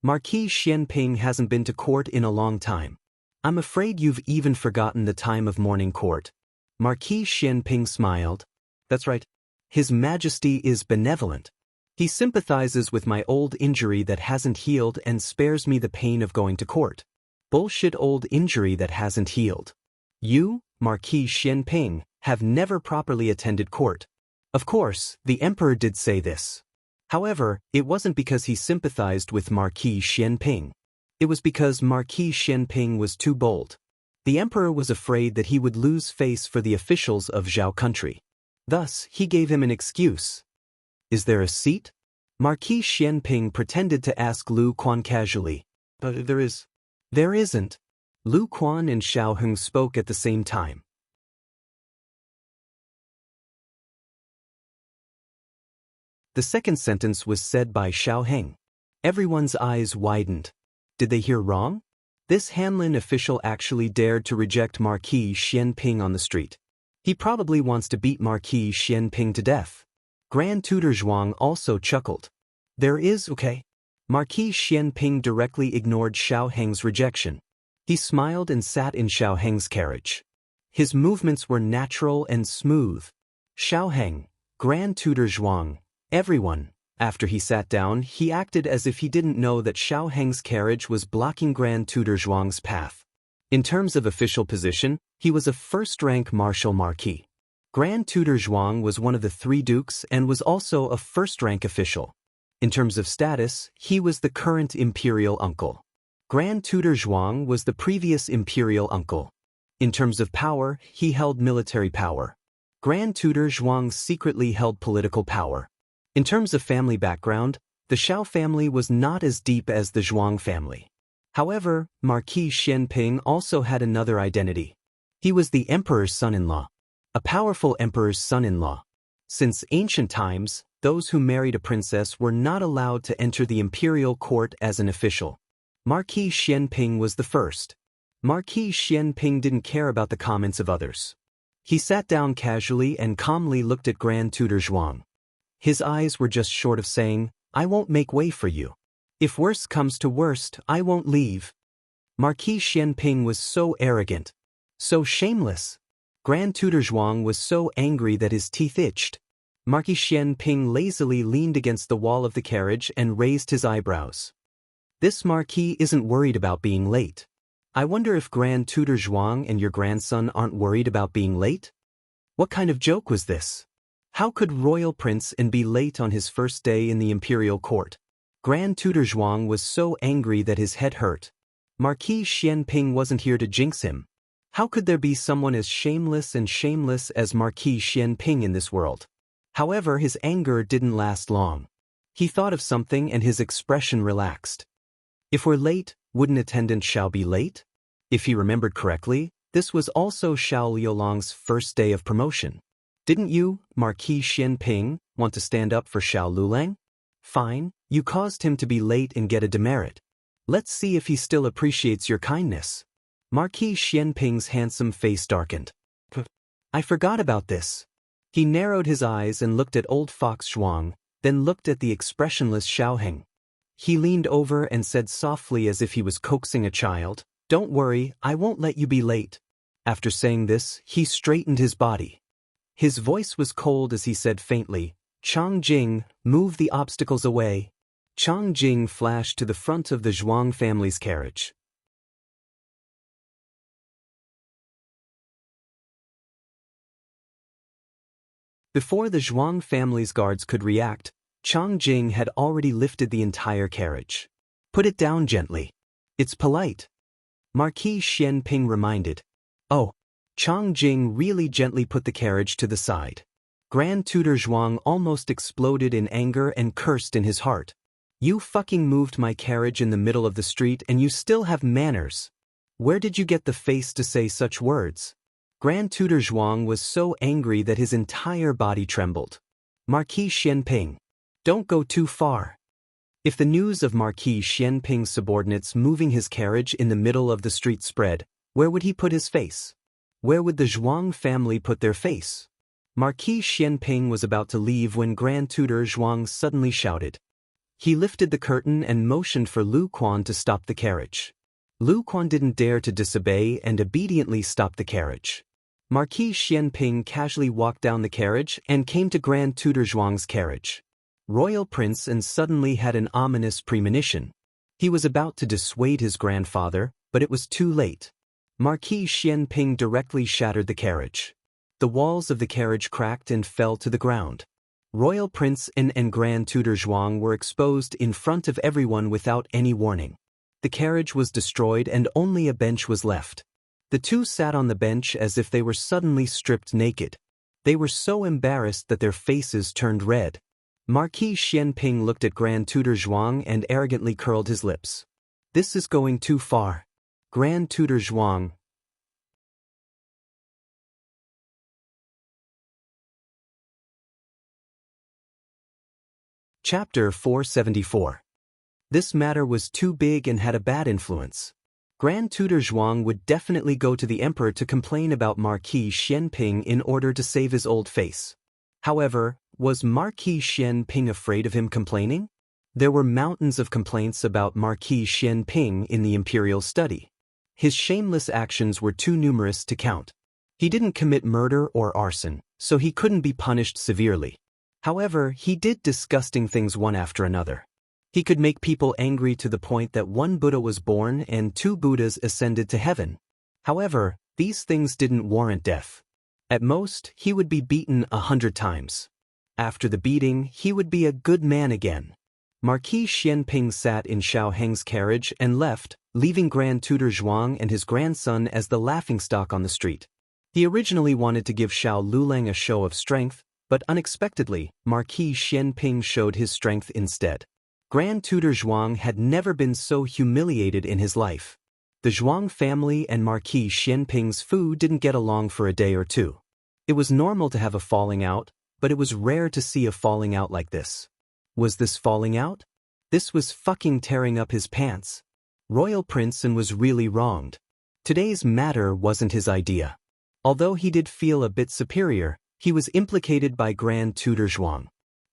Marquis Xianping hasn't been to court in a long time. I'm afraid you've even forgotten the time of morning court. Marquis Xianping smiled. That's right. His Majesty is benevolent. He sympathizes with my old injury that hasn't healed and spares me the pain of going to court. Bullshit old injury that hasn't healed. You, Marquis Xianping, have never properly attended court. Of course, the Emperor did say this. However, it wasn't because he sympathized with Marquis Xianping. It was because Marquis Xianping was too bold. The Emperor was afraid that he would lose face for the officials of Zhao country. Thus, he gave him an excuse. Is there a seat? Marquis Xianping pretended to ask Lu Quan casually. But there is. There isn't. Lu Quan and Xiao Heng spoke at the same time. The second sentence was said by Xiao Heng. Everyone's eyes widened. Did they hear wrong? This Hanlin official actually dared to reject Marquis Xianping on the street. He probably wants to beat Marquis Xianping to death. Grand Tutor Zhuang also chuckled. There is, okay. Marquis Xianping directly ignored Xiao Heng's rejection. He smiled and sat in Xiao Heng's carriage. His movements were natural and smooth. Xiao Heng, Grand Tutor Zhuang, everyone. After he sat down, he acted as if he didn't know that Xiao Heng's carriage was blocking Grand Tutor Zhuang's path. In terms of official position, he was a first-rank martial marquis. Grand Tutor Zhuang was one of the three dukes and was also a first-rank official. In terms of status, he was the current imperial uncle. Grand Tutor Zhuang was the previous imperial uncle. In terms of power, he held military power. Grand Tutor Zhuang secretly held political power. In terms of family background, the Xiao family was not as deep as the Zhuang family. However, Marquis Xianping also had another identity. He was the emperor's son-in-law. A powerful emperor's son-in-law. Since ancient times, those who married a princess were not allowed to enter the imperial court as an official. Marquis Xianping was the first. Marquis Xianping didn't care about the comments of others. He sat down casually and calmly looked at Grand Tutor Zhuang. His eyes were just short of saying, I won't make way for you. If worst comes to worst, I won't leave. Marquis Xianping was so arrogant. So shameless. Grand Tutor Zhuang was so angry that his teeth itched. Marquis Xianping lazily leaned against the wall of the carriage and raised his eyebrows. This marquis isn't worried about being late. I wonder if Grand Tutor Zhuang and your grandson aren't worried about being late? What kind of joke was this? How could Royal Prince En be late on his first day in the imperial court? Grand Tutor Zhuang was so angry that his head hurt. Marquis Xianping wasn't here to jinx him. How could there be someone as shameless as Marquis Xianping in this world? However, his anger didn't last long. He thought of something and his expression relaxed. If we're late, wouldn't attendant Xiao be late? If he remembered correctly, this was also Xiao Liulang's first day of promotion. Didn't you, Marquis Xianping, want to stand up for Xiao Lulang? Fine, you caused him to be late and get a demerit. Let's see if he still appreciates your kindness. Marquis Xianping's handsome face darkened. I forgot about this. He narrowed his eyes and looked at old Fox Zhuang, then looked at the expressionless Xiaoheng. He leaned over and said softly as if he was coaxing a child, "Don't worry, I won't let you be late." After saying this, he straightened his body. His voice was cold as he said faintly, "Chang Jing, move the obstacles away." Chang Jing flashed to the front of the Zhuang family's carriage. Before the Zhuang family's guards could react, Chang Jing had already lifted the entire carriage. "Put it down gently. It's polite," Marquis Xianping reminded. "Oh." Chang Jing really gently put the carriage to the side. Grand Tutor Zhuang almost exploded in anger and cursed in his heart. "You fucking moved my carriage in the middle of the street and you still have manners. Where did you get the face to say such words?" Grand Tutor Zhuang was so angry that his entire body trembled. Marquis Xianping, don't go too far. If the news of Marquis Xianping's subordinates moving his carriage in the middle of the street spread, where would he put his face? Where would the Zhuang family put their face? Marquis Xianping was about to leave when Grand Tutor Zhuang suddenly shouted. He lifted the curtain and motioned for Lu Quan to stop the carriage. Lu Quan didn't dare to disobey and obediently stopped the carriage. Marquis Xianping casually walked down the carriage and came to Grand Tutor Zhuang's carriage. Royal Prince and suddenly had an ominous premonition. He was about to dissuade his grandfather, but it was too late. Marquis Xianping directly shattered the carriage. The walls of the carriage cracked and fell to the ground. Royal Prince and Grand Tutor Zhuang were exposed in front of everyone without any warning. The carriage was destroyed and only a bench was left. The two sat on the bench as if they were suddenly stripped naked. They were so embarrassed that their faces turned red. Marquis Xianping looked at Grand Tutor Zhuang and arrogantly curled his lips. "This is going too far. Grand Tutor Zhuang." Chapter 474. This matter was too big and had a bad influence. Grand Tutor Zhuang would definitely go to the emperor to complain about Marquis Xianping in order to save his old face. However, was Marquis Xianping afraid of him complaining? There were mountains of complaints about Marquis Xianping in the imperial study. His shameless actions were too numerous to count. He didn't commit murder or arson, so he couldn't be punished severely. However, he did disgusting things one after another. He could make people angry to the point that one Buddha was born and 2 Buddhas ascended to heaven. However, these things didn't warrant death. At most, he would be beaten 100 times. After the beating, he would be a good man again. Marquis Xianping sat in Xiaoheng's carriage and left, leaving Grand Tutor Zhuang and his grandson as the laughingstock on the street. He originally wanted to give Xiao Lulang a show of strength, but unexpectedly, Marquis Xianping showed his strength instead. Grand Tutor Zhuang had never been so humiliated in his life. The Zhuang family and Marquis Xianping's fu didn't get along for a day or two. It was normal to have a falling out, but it was rare to see a falling out like this. Was this falling out? This was fucking tearing up his pants. Royal Prince was really wronged. Today's matter wasn't his idea. Although he did feel a bit superior, he was implicated by Grand Tutor Zhuang.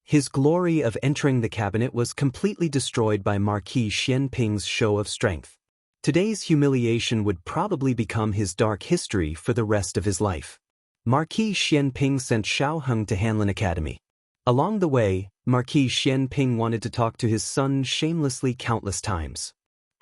His glory of entering the cabinet was completely destroyed by Marquis Xianping's show of strength. Today's humiliation would probably become his dark history for the rest of his life. Marquis Xianping sent Xiaoheng to Hanlin Academy. Along the way, Marquis Xianping wanted to talk to his son shamelessly countless times.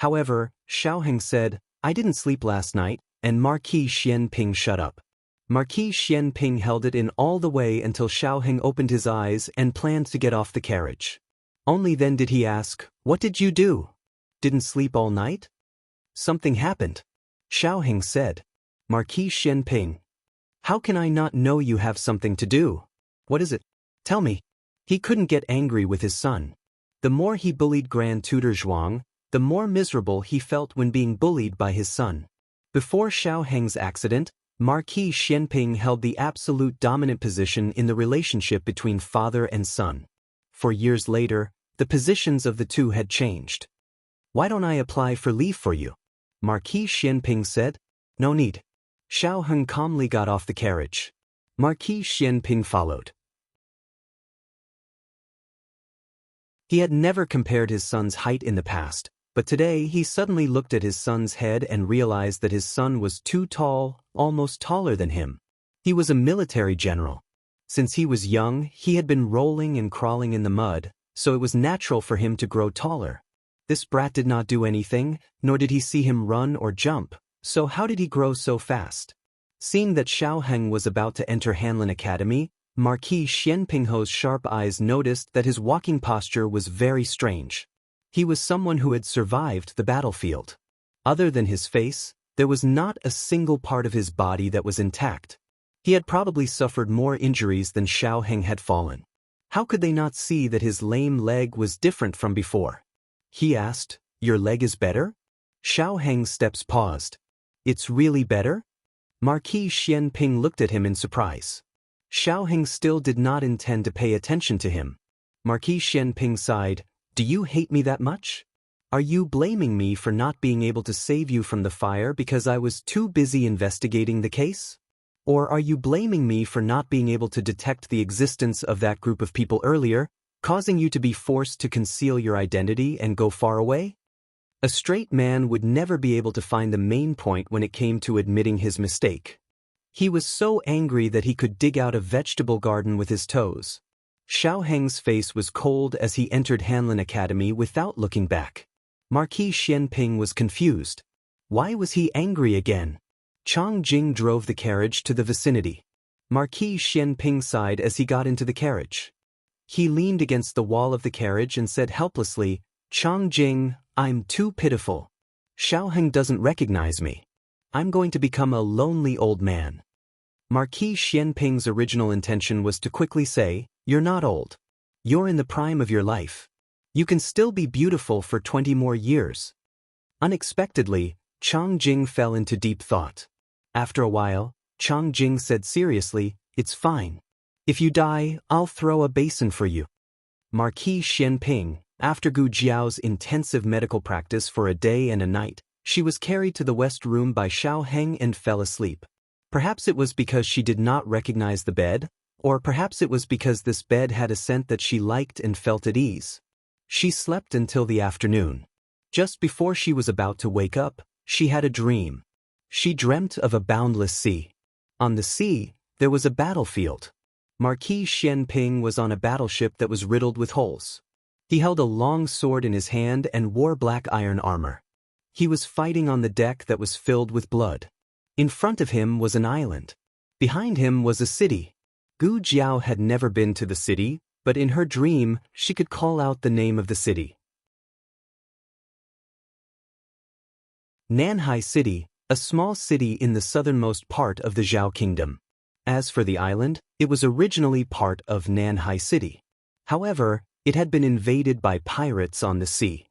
However, Xiaoheng said, "I didn't sleep last night," and Marquis Xianping shut up. Marquis Xianping held it in all the way until Xiaoheng opened his eyes and planned to get off the carriage. Only then did he ask, "What did you do? Didn't sleep all night?" "Something happened," Xiaoheng said. Marquis Xianping, "How can I not know you have something to do? What is it? Tell me." He couldn't get angry with his son. The more he bullied Grand Tutor Zhuang, the more miserable he felt when being bullied by his son. Before Xiaoheng's accident, Marquis Xianping held the absolute dominant position in the relationship between father and son. For years later, the positions of the two had changed. Why don't I apply for leave for you? Marquis Xianping said. No need. Xiao Heng calmly got off the carriage. Marquis Xianping followed. He had never compared his son's height in the past, but today he suddenly looked at his son's head and realized that his son was too tall, almost taller than him. He was a military general. Since he was young, he had been rolling and crawling in the mud, so it was natural for him to grow taller. This brat did not do anything, nor did he see him run or jump, so how did he grow so fast? Seeing that Xiao Heng was about to enter Hanlin Academy, Marquis Xianpingho's sharp eyes noticed that his walking posture was very strange. He was someone who had survived the battlefield. Other than his face, there was not a single part of his body that was intact. He had probably suffered more injuries than Xiao Heng had fallen. How could they not see that his lame leg was different from before? He asked, "Your leg is better?" Xiao Heng's steps paused. "It's really better?" Marquis Xianping looked at him in surprise. Xiao Heng still did not intend to pay attention to him. Marquis Xianping sighed, "Do you hate me that much? Are you blaming me for not being able to save you from the fire because I was too busy investigating the case? Or are you blaming me for not being able to detect the existence of that group of people earlier, causing you to be forced to conceal your identity and go far away?" A straight man would never be able to find the main point when it came to admitting his mistake. He was so angry that he could dig out a vegetable garden with his toes. Xiao Heng's face was cold as he entered Hanlin Academy without looking back. Marquis Xianping was confused. Why was he angry again? Chang Jing drove the carriage to the vicinity. Marquis Xianping sighed as he got into the carriage. He leaned against the wall of the carriage and said helplessly, "Chang Jing, I'm too pitiful. Xiao Heng doesn't recognize me. I'm going to become a lonely old man." Marquis Xianping's original intention was to quickly say, "You're not old. You're in the prime of your life. You can still be beautiful for 20 more years." Unexpectedly, Chang Jing fell into deep thought. After a while, Chang Jing said seriously, "It's fine. If you die, I'll throw a basin for you." Marquis Xianping, after Gu Jiao's intensive medical practice for a day and a night, she was carried to the west room by Xiao Heng and fell asleep. Perhaps it was because she did not recognize the bed, or perhaps it was because this bed had a scent that she liked and felt at ease. She slept until the afternoon. Just before she was about to wake up, she had a dream. She dreamt of a boundless sea. On the sea, there was a battlefield. Marquis Xianping was on a battleship that was riddled with holes. He held a long sword in his hand and wore black iron armor. He was fighting on the deck that was filled with blood. In front of him was an island. Behind him was a city. Gu Jiao had never been to the city, but in her dream, she could call out the name of the city. Nanhai City, a small city in the southernmost part of the Zhao Kingdom. As for the island, it was originally part of Nanhai City. However, it had been invaded by pirates on the sea.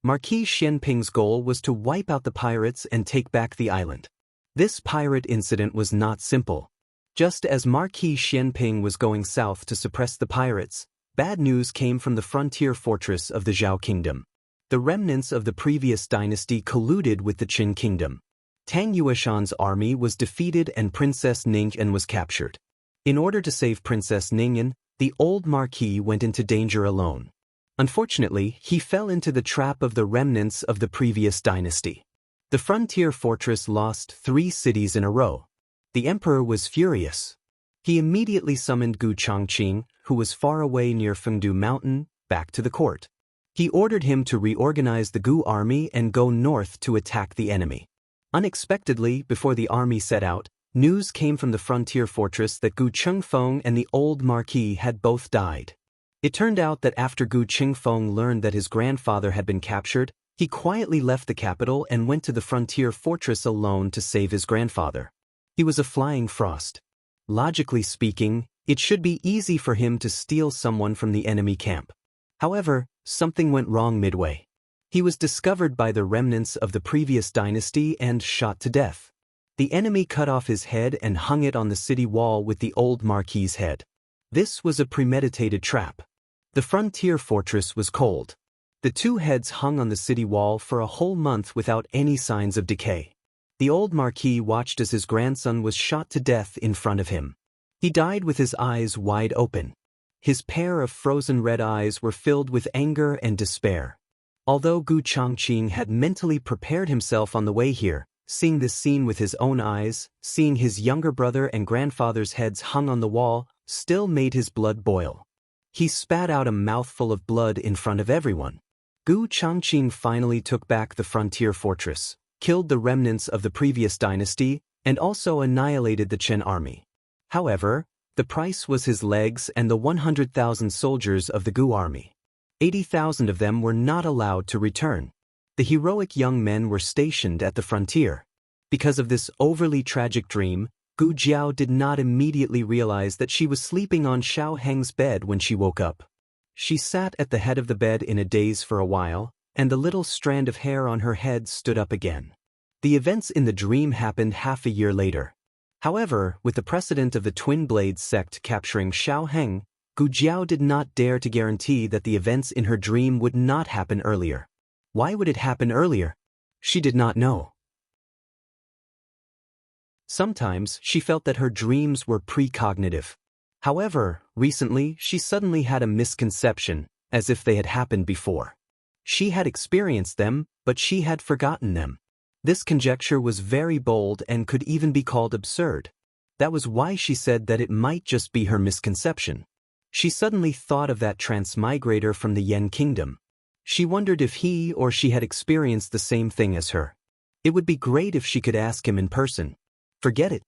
Marquis Xianping's goal was to wipe out the pirates and take back the island. This pirate incident was not simple. Just as Marquis Xianping was going south to suppress the pirates, bad news came from the frontier fortress of the Zhao Kingdom. The remnants of the previous dynasty colluded with the Qin Kingdom. Tang Yueshan's army was defeated and Princess Ningyan was captured. In order to save Princess Ningyan, the old marquis went into danger alone. Unfortunately, he fell into the trap of the remnants of the previous dynasty. The frontier fortress lost 3 cities in a row. The emperor was furious. He immediately summoned Gu Changqing, who was far away near Fengdu Mountain, back to the court. He ordered him to reorganize the Gu army and go north to attack the enemy. Unexpectedly, before the army set out, news came from the frontier fortress that Gu Chengfeng and the old marquis had both died. It turned out that after Gu Chengfeng learned that his grandfather had been captured, he quietly left the capital and went to the frontier fortress alone to save his grandfather. He was a flying frost. Logically speaking, it should be easy for him to steal someone from the enemy camp. However, something went wrong midway. He was discovered by the remnants of the previous dynasty and shot to death. The enemy cut off his head and hung it on the city wall with the old marquis's head. This was a premeditated trap. The frontier fortress was cold. The two heads hung on the city wall for a whole month without any signs of decay. The old marquis watched as his grandson was shot to death in front of him. He died with his eyes wide open. His pair of frozen red eyes were filled with anger and despair. Although Gu Changqing had mentally prepared himself on the way here, seeing this scene with his own eyes, seeing his younger brother and grandfather's heads hung on the wall, still made his blood boil. He spat out a mouthful of blood in front of everyone. Gu Changqing finally took back the frontier fortress, killed the remnants of the previous dynasty, and also annihilated the Chen army. However, the price was his legs and the 100,000 soldiers of the Gu army. 80,000 of them were not allowed to return. The heroic young men were stationed at the frontier. Because of this overly tragic dream, Gu Jiao did not immediately realize that she was sleeping on Xiao Heng's bed when she woke up. She sat at the head of the bed in a daze for a while, and the little strand of hair on her head stood up again. The events in the dream happened half a year later. However, with the precedent of the Twin Blades sect capturing Xiao Heng, Gu Jiao did not dare to guarantee that the events in her dream would not happen earlier. Why would it happen earlier? She did not know. Sometimes she felt that her dreams were precognitive. However, recently she suddenly had a misconception, as if they had happened before. She had experienced them, but she had forgotten them. This conjecture was very bold and could even be called absurd. That was why she said that it might just be her misconception. She suddenly thought of that transmigrator from the Yen Kingdom. She wondered if he or she had experienced the same thing as her. It would be great if she could ask him in person. Forget it.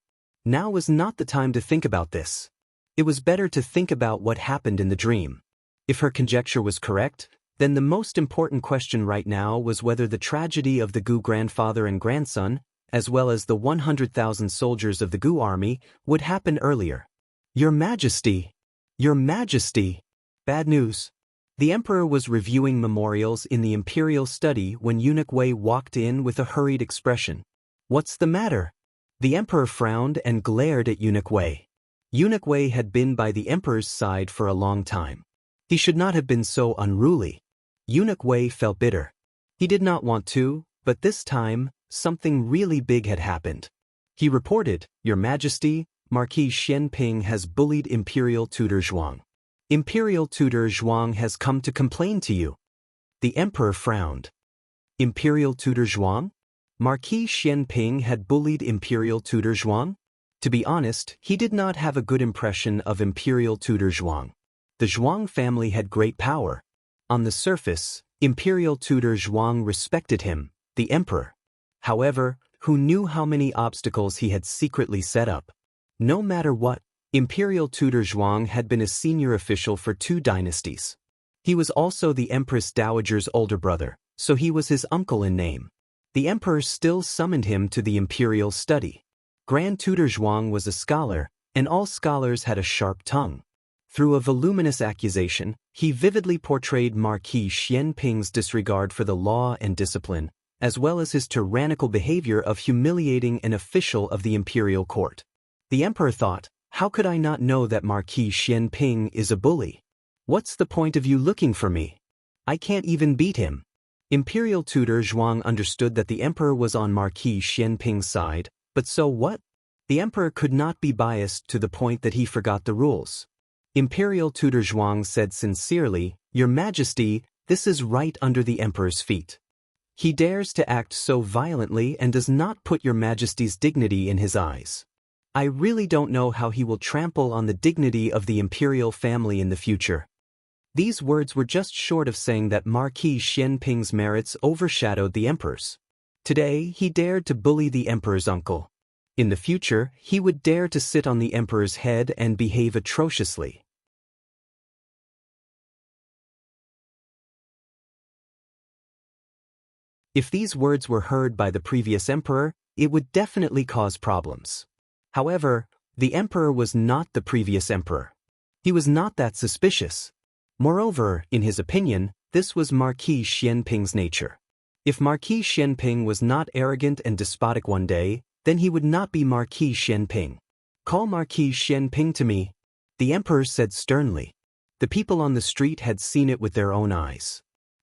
Now was not the time to think about this. It was better to think about what happened in the dream. If her conjecture was correct, then the most important question right now was whether the tragedy of the Gu grandfather and grandson, as well as the 100,000 soldiers of the Gu army, would happen earlier. Your Majesty! Your Majesty! Bad news. The emperor was reviewing memorials in the imperial study when Eunuch Wei walked in with a hurried expression. What's the matter? The emperor frowned and glared at Eunuch Wei. Eunuch Wei had been by the emperor's side for a long time. He should not have been so unruly. Eunuch Wei felt bitter. He did not want to, but this time, something really big had happened. He reported, Your Majesty, Marquis Xianping has bullied Imperial Tutor Zhuang. Imperial Tutor Zhuang has come to complain to you. The emperor frowned. Imperial Tutor Zhuang? Marquis Xianping had bullied Imperial Tutor Zhuang? To be honest, he did not have a good impression of Imperial Tutor Zhuang. The Zhuang family had great power. On the surface, Imperial Tutor Zhuang respected him, the emperor. However, who knew how many obstacles he had secretly set up? No matter what, Imperial Tutor Zhuang had been a senior official for 2 dynasties. He was also the Empress Dowager's older brother, so he was his uncle in name. The emperor still summoned him to the imperial study. Grand Tutor Zhuang was a scholar, and all scholars had a sharp tongue. Through a voluminous accusation, he vividly portrayed Marquis Xianping's disregard for the law and discipline, as well as his tyrannical behavior of humiliating an official of the imperial court. The emperor thought, how could I not know that Marquis Xianping is a bully? What's the point of you looking for me? I can't even beat him. Imperial Tutor Zhuang understood that the emperor was on Marquis Xianping's side, but so what? The emperor could not be biased to the point that he forgot the rules. Imperial Tutor Zhuang said sincerely, Your Majesty, this is right under the emperor's feet. He dares to act so violently and does not put Your Majesty's dignity in his eyes. I really don't know how he will trample on the dignity of the imperial family in the future. These words were just short of saying that Marquis Xianping's merits overshadowed the emperor's. Today, he dared to bully the emperor's uncle. In the future, he would dare to sit on the emperor's head and behave atrociously. If these words were heard by the previous emperor, it would definitely cause problems. However, the emperor was not the previous emperor. He was not that suspicious. Moreover, in his opinion, this was Marquis Xianping's nature. If Marquis Xianping was not arrogant and despotic one day, then he would not be Marquis Xianping. Call Marquis Xianping to me, the emperor said sternly. The people on the street had seen it with their own eyes.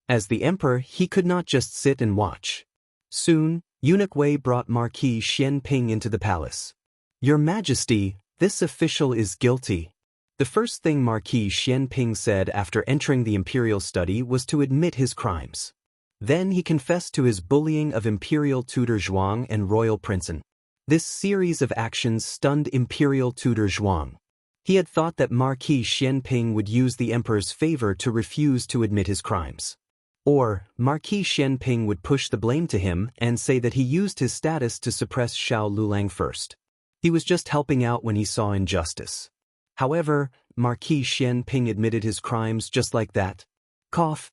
As the emperor, he could not just sit and watch. Soon, Eunuch Wei brought Marquis Xianping into the palace. "Your Majesty, this official is guilty." The first thing Marquis Xianping said after entering the imperial study was to admit his crimes. Then he confessed to his bullying of imperial tutor Zhuang and royal princeton. This series of actions stunned imperial tutor Zhuang. He had thought that Marquis Xianping would use the emperor's favor to refuse to admit his crimes. Or, Marquis Xianping would push the blame to him and say that he used his status to suppress Xiao Lulang first. He was just helping out when he saw injustice. However, Marquis Xianping admitted his crimes just like that. Cough.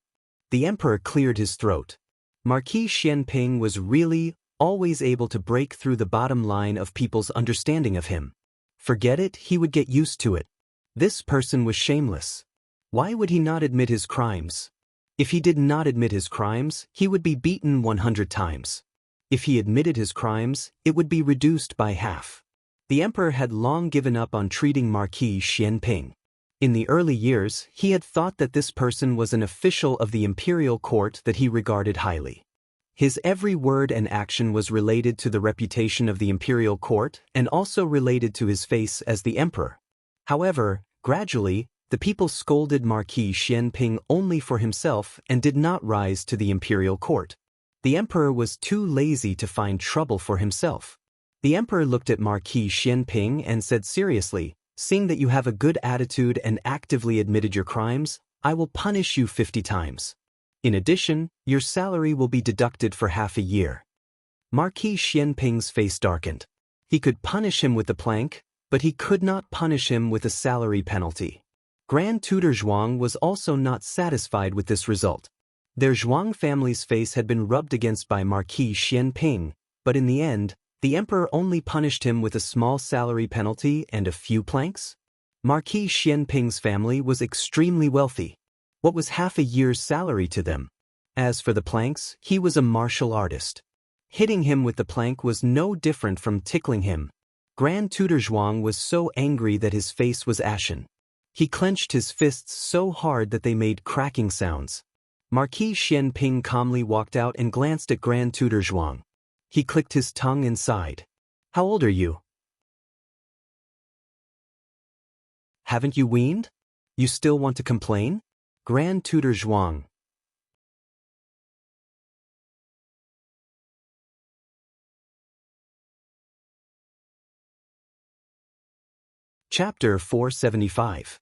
The emperor cleared his throat. Marquis Xianping was really always able to break through the bottom line of people's understanding of him. Forget it, he would get used to it. This person was shameless. Why would he not admit his crimes? If he did not admit his crimes, he would be beaten 100 times. If he admitted his crimes, it would be reduced by half. The emperor had long given up on treating Marquis Xianping. In the early years, he had thought that this person was an official of the imperial court that he regarded highly. His every word and action was related to the reputation of the imperial court and also related to his face as the emperor. However, gradually, the people scolded Marquis Xianping only for himself and did not rise to the imperial court. The emperor was too lazy to find trouble for himself. The emperor looked at Marquis Xianping and said seriously, "Seeing that you have a good attitude and actively admitted your crimes, I will punish you 50 times. In addition, your salary will be deducted for half a year." Marquis Xianping's face darkened. He could punish him with the plank, but he could not punish him with a salary penalty. Grand Tutor Zhuang was also not satisfied with this result. Their Zhuang family's face had been rubbed against by Marquis Xianping, but in the end, the emperor only punished him with a small salary penalty and a few planks. Marquis Xianping's family was extremely wealthy. What was half a year's salary to them? As for the planks, he was a martial artist. Hitting him with the plank was no different from tickling him. Grand Tutor Zhuang was so angry that his face was ashen. He clenched his fists so hard that they made cracking sounds. Marquis Xianping calmly walked out and glanced at Grand Tutor Zhuang. He clicked his tongue and sighed. "How old are you? Haven't you weaned? You still want to complain?" Grand Tutor Zhuang. Chapter 475.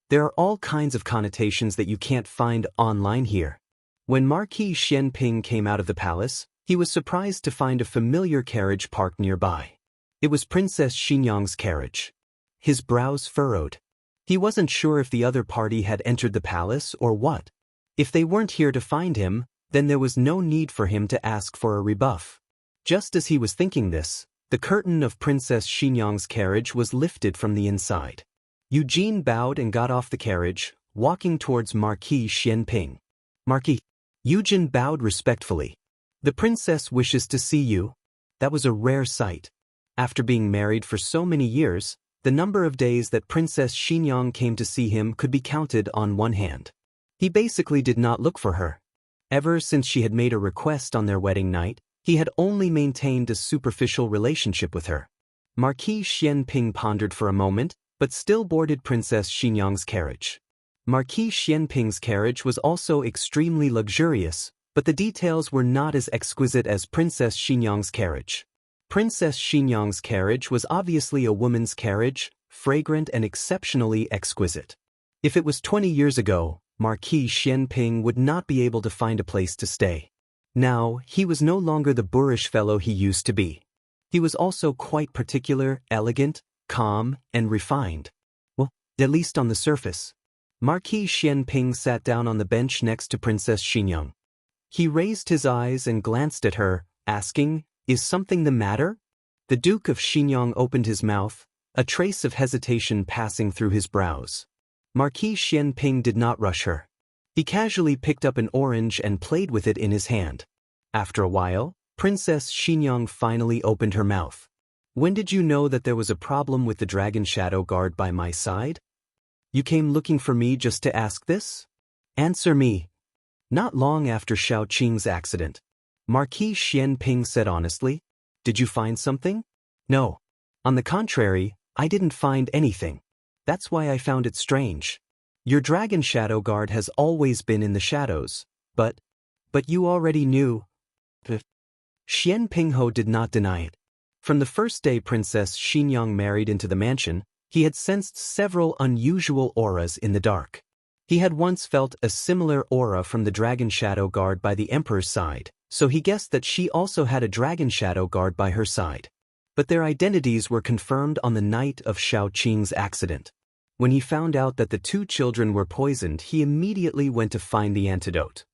There are all kinds of connotations that you can't find online here. When Marquis Xianping came out of the palace, he was surprised to find a familiar carriage parked nearby. It was Princess Xinyang's carriage. His brows furrowed. He wasn't sure if the other party had entered the palace or what. If they weren't here to find him, then there was no need for him to ask for a rebuff. Just as he was thinking this, the curtain of Princess Xinyang's carriage was lifted from the inside. Eugene bowed and got off the carriage, walking towards Marquis Xianping. "Marquis." Eugene bowed respectfully. "The princess wishes to see you." That was a rare sight. After being married for so many years, the number of days that Princess Xinyang came to see him could be counted on one hand. He basically did not look for her. Ever since she had made a request on their wedding night, he had only maintained a superficial relationship with her. Marquis Xianping pondered for a moment, but still boarded Princess Xinyang's carriage. Marquis Xianping's carriage was also extremely luxurious, but the details were not as exquisite as Princess Xinyang's carriage. Princess Xinyang's carriage was obviously a woman's carriage, fragrant and exceptionally exquisite. If it was 20 years ago, Marquis Xianping would not be able to find a place to stay. Now, he was no longer the boorish fellow he used to be. He was also quite particular, elegant, calm, and refined. Well, at least on the surface. Marquis Xianping sat down on the bench next to Princess Xinyang. He raised his eyes and glanced at her, asking, "Is something the matter?" The Duke of Xinyang opened his mouth, a trace of hesitation passing through his brows. Marquis Xianping did not rush her. He casually picked up an orange and played with it in his hand. After a while, Princess Xinyang finally opened her mouth. "When did you know that there was a problem with the Dragon Shadow Guard by my side? You came looking for me just to ask this? Answer me." Not long after Xiao Qing's accident, Marquis Xianping said honestly, "Did you find something?" "No. On the contrary, I didn't find anything. That's why I found it strange. Your dragon shadow guard has always been in the shadows, but you already knew." Xian Pingho did not deny it. From the first day Princess Xinyang married into the mansion, he had sensed several unusual auras in the dark. He had once felt a similar aura from the dragon shadow guard by the Emperor's side, so he guessed that she also had a dragon shadow guard by her side. But their identities were confirmed on the night of Xiao Qing's accident. When he found out that the two children were poisoned, he immediately went to find the antidote.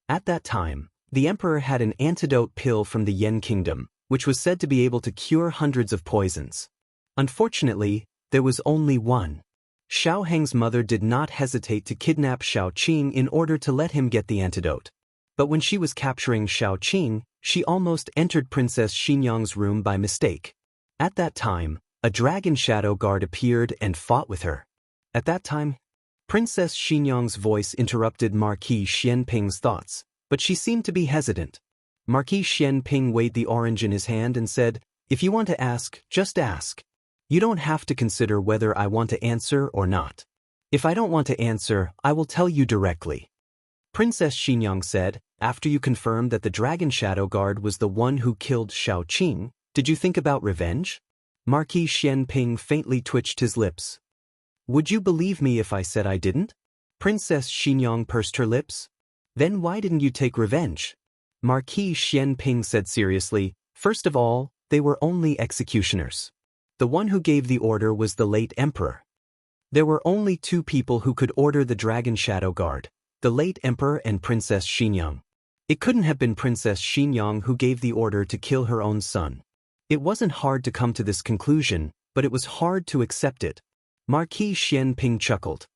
At that time, the Emperor had an antidote pill from the Yen Kingdom, which was said to be able to cure hundreds of poisons. Unfortunately, there was only one. Xiao Heng's mother did not hesitate to kidnap Xiao Qing in order to let him get the antidote. But when she was capturing Xiao Qing, she almost entered Princess Xinyang's room by mistake. At that time, a dragon shadow guard appeared and fought with her. At that time, Princess Xinyang's voice interrupted Marquis Xianping's thoughts, but she seemed to be hesitant. Marquis Xianping weighed the orange in his hand and said, "If you want to ask, just ask. You don't have to consider whether I want to answer or not. If I don't want to answer, I will tell you directly." Princess Xinyang said, "After you confirmed that the dragon shadow guard was the one who killed Xiao Qing, did you think about revenge?" Marquis Xianping faintly twitched his lips. "Would you believe me if I said I didn't?" Princess Xinyang pursed her lips. "Then why didn't you take revenge?" Marquis Xianping said seriously, "First of all, they were only executioners. The one who gave the order was the late Emperor. There were only two people who could order the Dragon Shadow Guard, the late Emperor and Princess Xinyang. It couldn't have been Princess Xinyang who gave the order to kill her own son. It wasn't hard to come to this conclusion, but it was hard to accept it." Marquis Xianping chuckled.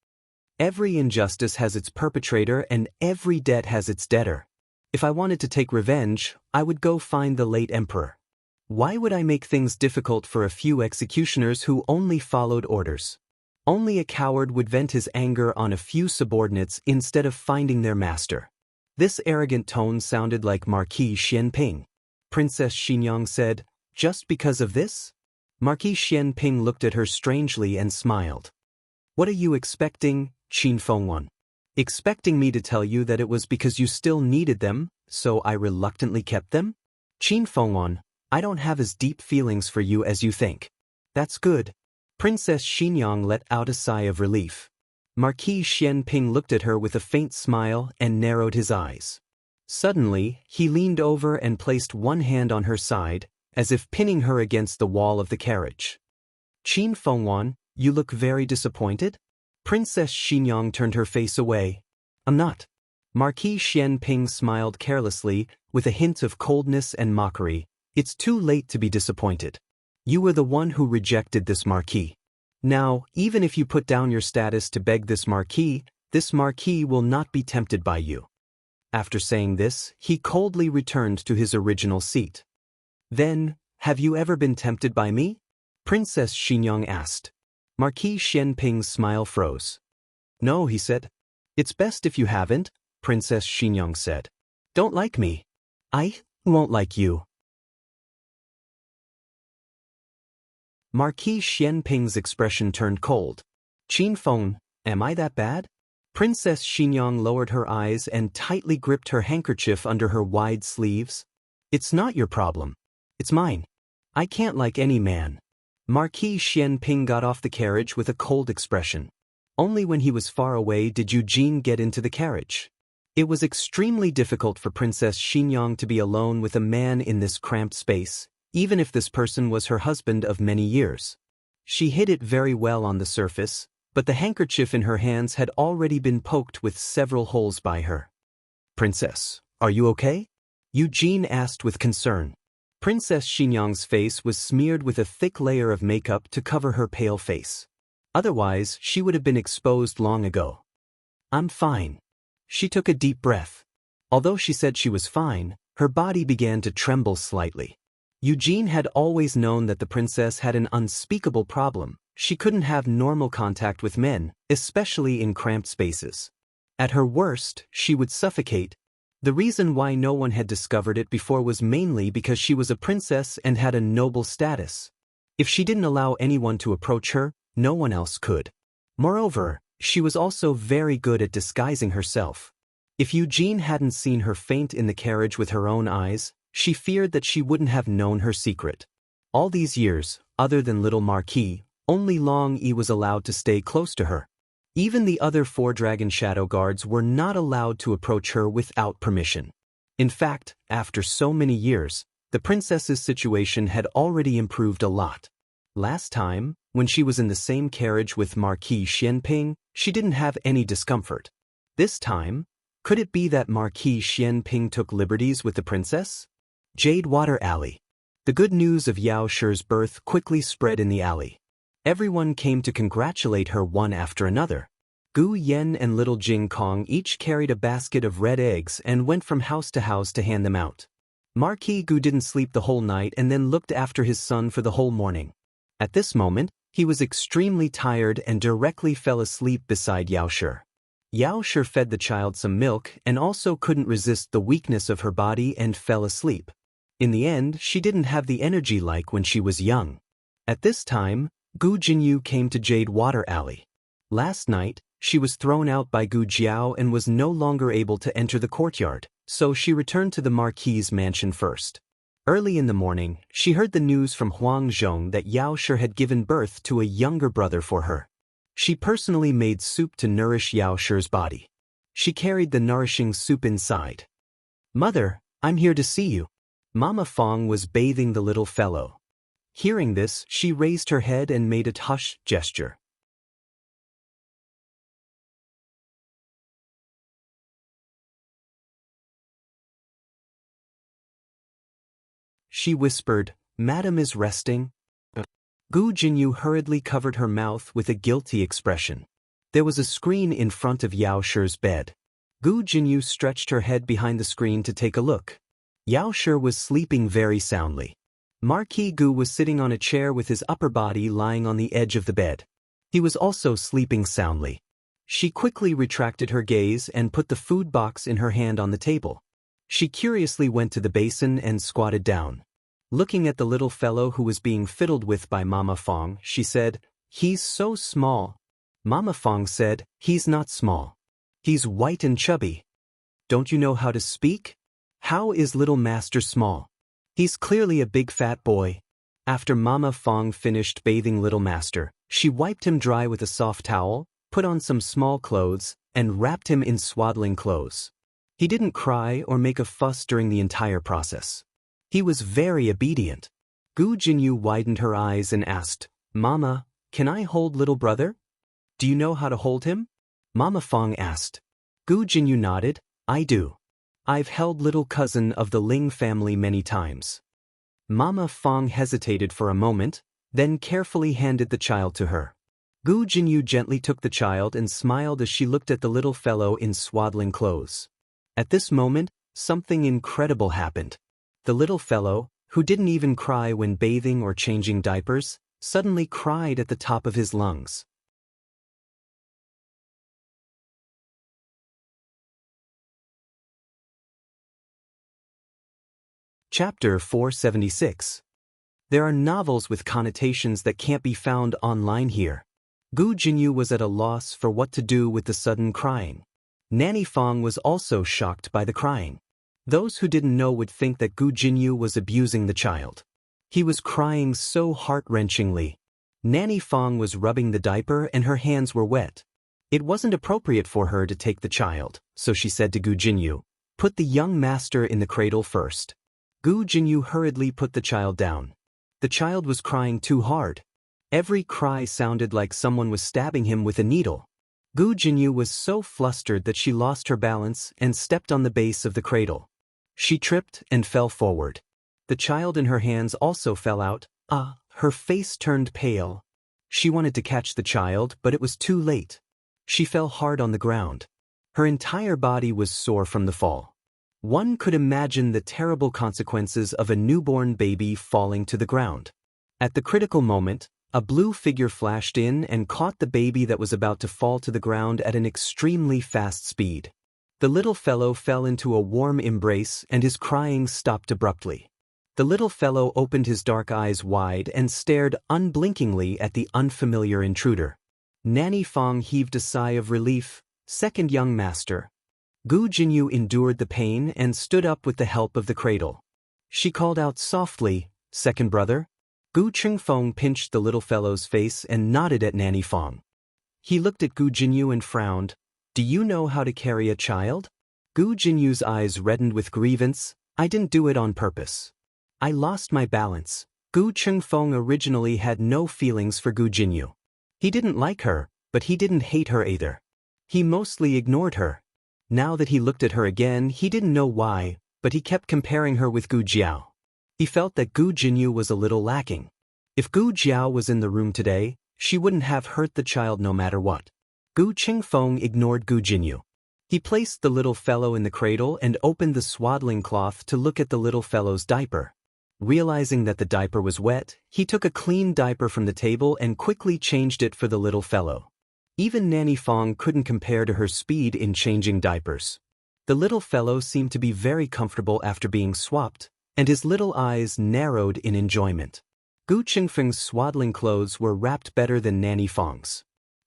"Every injustice has its perpetrator and every debt has its debtor. If I wanted to take revenge, I would go find the late Emperor. Why would I make things difficult for a few executioners who only followed orders? Only a coward would vent his anger on a few subordinates instead of finding their master." This arrogant tone sounded like Marquis Xianping. Princess Xinyang said, "Just because of this?" Marquis Xianping looked at her strangely and smiled. "What are you expecting, Qin Fengwan? Expecting me to tell you that it was because you still needed them, so I reluctantly kept them? Qin Fengwan, I don't have as deep feelings for you as you think." "That's good." Princess Xinyang let out a sigh of relief. Marquis Xianping looked at her with a faint smile and narrowed his eyes. Suddenly, he leaned over and placed one hand on her side, as if pinning her against the wall of the carriage. "Qin Fengwan, you look very disappointed?" Princess Xinyang turned her face away. "I'm not." Marquis Xianping smiled carelessly, with a hint of coldness and mockery. "It's too late to be disappointed. You were the one who rejected this marquis. Now, even if you put down your status to beg this marquis will not be tempted by you." After saying this, he coldly returned to his original seat. "Then, have you ever been tempted by me?" Princess Xinyang asked. Marquis Xianping's smile froze. "No," he said. "It's best if you haven't," Princess Xinyang said. "Don't like me. I won't like you." Marquis Xianping's expression turned cold. "Qin Feng, am I that bad?" Princess Xinyang lowered her eyes and tightly gripped her handkerchief under her wide sleeves. "It's not your problem. It's mine. I can't like any man." Marquis Xianping got off the carriage with a cold expression. Only when he was far away did Eugene get into the carriage. It was extremely difficult for Princess Xinyang to be alone with a man in this cramped space, even if this person was her husband of many years. She hid it very well on the surface, but the handkerchief in her hands had already been poked with several holes by her. "Princess, are you okay?" Eugene asked with concern. Princess Xinyang's face was smeared with a thick layer of makeup to cover her pale face. Otherwise, she would have been exposed long ago. "I'm fine." She took a deep breath. Although she said she was fine, her body began to tremble slightly. Eugene had always known that the princess had an unspeakable problem. she couldn't have normal contact with men, especially in cramped spaces. At her worst, she would suffocate. The reason why no one had discovered it before was mainly because she was a princess and had a noble status. If she didn't allow anyone to approach her, no one else could. Moreover, she was also very good at disguising herself. If Eugene hadn't seen her faint in the carriage with her own eyes, she feared that she wouldn't have known her secret. All these years, other than little Marquis, only Long E was allowed to stay close to her. Even the other 4 dragon shadow guards were not allowed to approach her without permission. In fact, after so many years, the princess's situation had already improved a lot. Last time, when she was in the same carriage with Marquis Xianping, she didn't have any discomfort. This time, could it be that Marquis Xianping took liberties with the princess? Jade Water Alley. The good news of Yao Shi's birth quickly spread in the alley. Everyone came to congratulate her one after another. Gu Yen and little Jing Kong each carried a basket of red eggs and went from house to house to hand them out. Marquis Gu didn't sleep the whole night and then looked after his son for the whole morning. At this moment, he was extremely tired and directly fell asleep beside Yao Shi. Yao Shi fed the child some milk and also couldn't resist the weakness of her body and fell asleep. In the end, she didn't have the energy like when she was young. At this time, Gu Jinyu came to Jade Water Alley. Last night, she was thrown out by Gu Jiao and was no longer able to enter the courtyard, so she returned to the Marquis's mansion first. Early in the morning, she heard the news from Huang Zhong that Yao Shi had given birth to a younger brother for her. She personally made soup to nourish Yao Shi's body. She carried the nourishing soup inside. "Mother, I'm here to see you." Mama Fong was bathing the little fellow. Hearing this, she raised her head and made a hush gesture. She whispered, "Madam is resting." Gu Jinyu hurriedly covered her mouth with a guilty expression. There was a screen in front of Yao Shi's bed. Gu Jinyu stretched her head behind the screen to take a look. Yao Shi was sleeping very soundly. Marquis Gu was sitting on a chair with his upper body lying on the edge of the bed. He was also sleeping soundly. She quickly retracted her gaze and put the food box in her hand on the table. She curiously went to the basin and squatted down. Looking at the little fellow who was being fiddled with by Mama Fong, she said, "He's so small." Mama Fong said, "He's not small. He's white and chubby." "Don't you know how to speak? How is little master small? He's clearly a big fat boy." After Mama Fong finished bathing little master, she wiped him dry with a soft towel, put on some small clothes, and wrapped him in swaddling clothes. He didn't cry or make a fuss during the entire process. He was very obedient. Gu Jinyu widened her eyes and asked, "Mama, can I hold little brother? Do you know how to hold him?" Mama Fong asked. Gu Jinyu nodded, "I do. I've held little cousin of the Ling family many times." Mama Fong hesitated for a moment, then carefully handed the child to her. Gu Jinyu gently took the child and smiled as she looked at the little fellow in swaddling clothes. At this moment, something incredible happened. The little fellow, who didn't even cry when bathing or changing diapers, suddenly cried at the top of his lungs. Chapter 476. There are novels with connotations that can't be found online here. Gu Jinyu was at a loss for what to do with the sudden crying. Nanny Fong was also shocked by the crying. Those who didn't know would think that Gu Jinyu was abusing the child. He was crying so heart-wrenchingly. Nanny Fong was rubbing the diaper and her hands were wet. It wasn't appropriate for her to take the child, so she said to Gu Jinyu, "Put the young master in the cradle first." Gu Jinyu hurriedly put the child down. The child was crying too hard. Every cry sounded like someone was stabbing him with a needle. Gu Jinyu was so flustered that she lost her balance and stepped on the base of the cradle. She tripped and fell forward. The child in her hands also fell out. Her face turned pale. She wanted to catch the child, but it was too late. She fell hard on the ground. Her entire body was sore from the fall. One could imagine the terrible consequences of a newborn baby falling to the ground. At the critical moment, A blue figure flashed in and caught the baby that was about to fall to the ground at an extremely fast speed. The little fellow fell into a warm embrace and his crying stopped abruptly. The little fellow opened his dark eyes wide and stared unblinkingly at the unfamiliar intruder. Nanny Fong heaved a sigh of relief. Second young master. Gu Jinyu endured the pain and stood up with the help of the cradle. She called out softly, "Second brother?" Gu Chengfeng pinched the little fellow's face and nodded at Nanny Fong. He looked at Gu Jinyu and frowned. "Do you know how to carry a child?" Gu Jinyu's eyes reddened with grievance. "I didn't do it on purpose. I lost my balance." Gu Chengfeng originally had no feelings for Gu Jinyu. He didn't like her, but he didn't hate her either. He mostly ignored her. Now that he looked at her again, he didn't know why, but he kept comparing her with Gu Jiao. He felt that Gu Jinyu was a little lacking. If Gu Jiao was in the room today, she wouldn't have hurt the child no matter what. Gu Qingfeng ignored Gu Jinyu. He placed the little fellow in the cradle and opened the swaddling cloth to look at the little fellow's diaper. Realizing that the diaper was wet, he took a clean diaper from the table and quickly changed it for the little fellow. Even Nanny Fong couldn't compare to her speed in changing diapers. The little fellow seemed to be very comfortable after being swapped, and his little eyes narrowed in enjoyment. Gu Qingfeng's swaddling clothes were wrapped better than Nanny Fong's.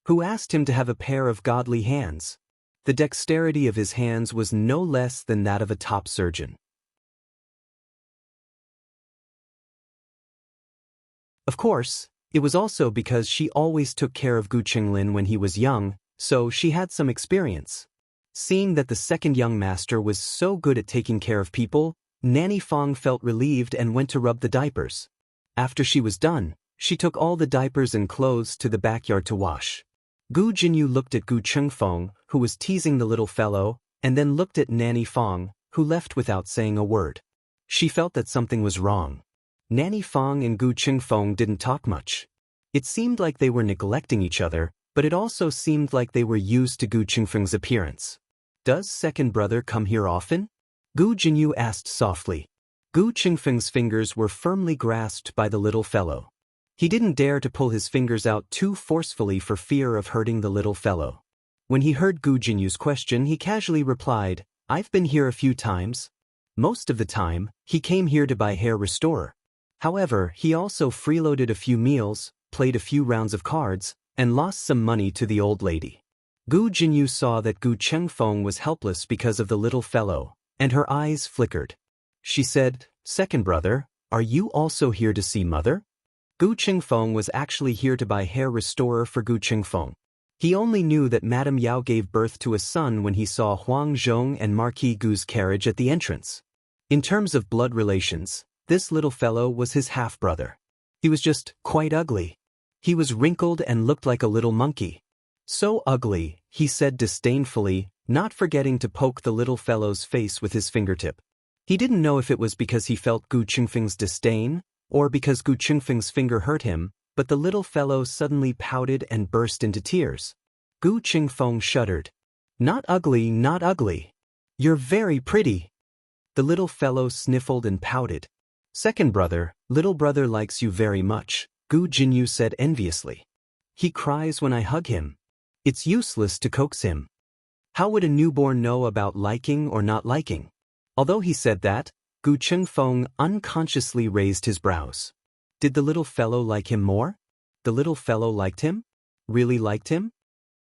Who asked him to have a pair of godly hands? The dexterity of his hands was no less than that of a top surgeon. Of course, it was also because she always took care of Gu Qinglin when he was young, so she had some experience. Seeing that the second young master was so good at taking care of people, Nanny Fong felt relieved and went to rub the diapers. After she was done, she took all the diapers and clothes to the backyard to wash. Gu Jinyu looked at Gu Chengfeng, who was teasing the little fellow, and then looked at Nanny Fong, who left without saying a word. She felt that something was wrong. Nanny Fong and Gu Chengfeng didn't talk much. It seemed like they were neglecting each other, but it also seemed like they were used to Gu Chengfeng's appearance. "Does second brother come here often?" Gu Jinyu asked softly. Gu Qingfeng's fingers were firmly grasped by the little fellow. He didn't dare to pull his fingers out too forcefully for fear of hurting the little fellow. When he heard Gu Jinyu's question, he casually replied, "I've been here a few times. Most of the time, he came here to buy hair restorer. However, he also freeloaded a few meals, played a few rounds of cards, and lost some money to the old lady." Gu Jinyu saw that Gu Chengfeng was helpless because of the little fellow, and her eyes flickered. She said, "Second brother, are you also here to see mother?" Gu Chengfeng was actually here to buy hair restorer for Gu Chengfeng. He only knew that Madame Yao gave birth to a son when he saw Huang Zhong and Marquis Gu's carriage at the entrance. In terms of blood relations, this little fellow was his half-brother. He was just quite ugly. He was wrinkled and looked like a little monkey. "So ugly," he said disdainfully, not forgetting to poke the little fellow's face with his fingertip. He didn't know if it was because he felt Gu Qingfeng's disdain, or because Gu Qingfeng's finger hurt him, but the little fellow suddenly pouted and burst into tears. Gu Qingfeng shuddered. "Not ugly, not ugly. You're very pretty." The little fellow sniffled and pouted. "Second brother, little brother likes you very much," Gu Jinyu said enviously. "He cries when I hug him. It's useless to coax him." How would a newborn know about liking or not liking? Although he said that, Gu Chengfeng unconsciously raised his brows. Did the little fellow like him more? The little fellow liked him? Really liked him?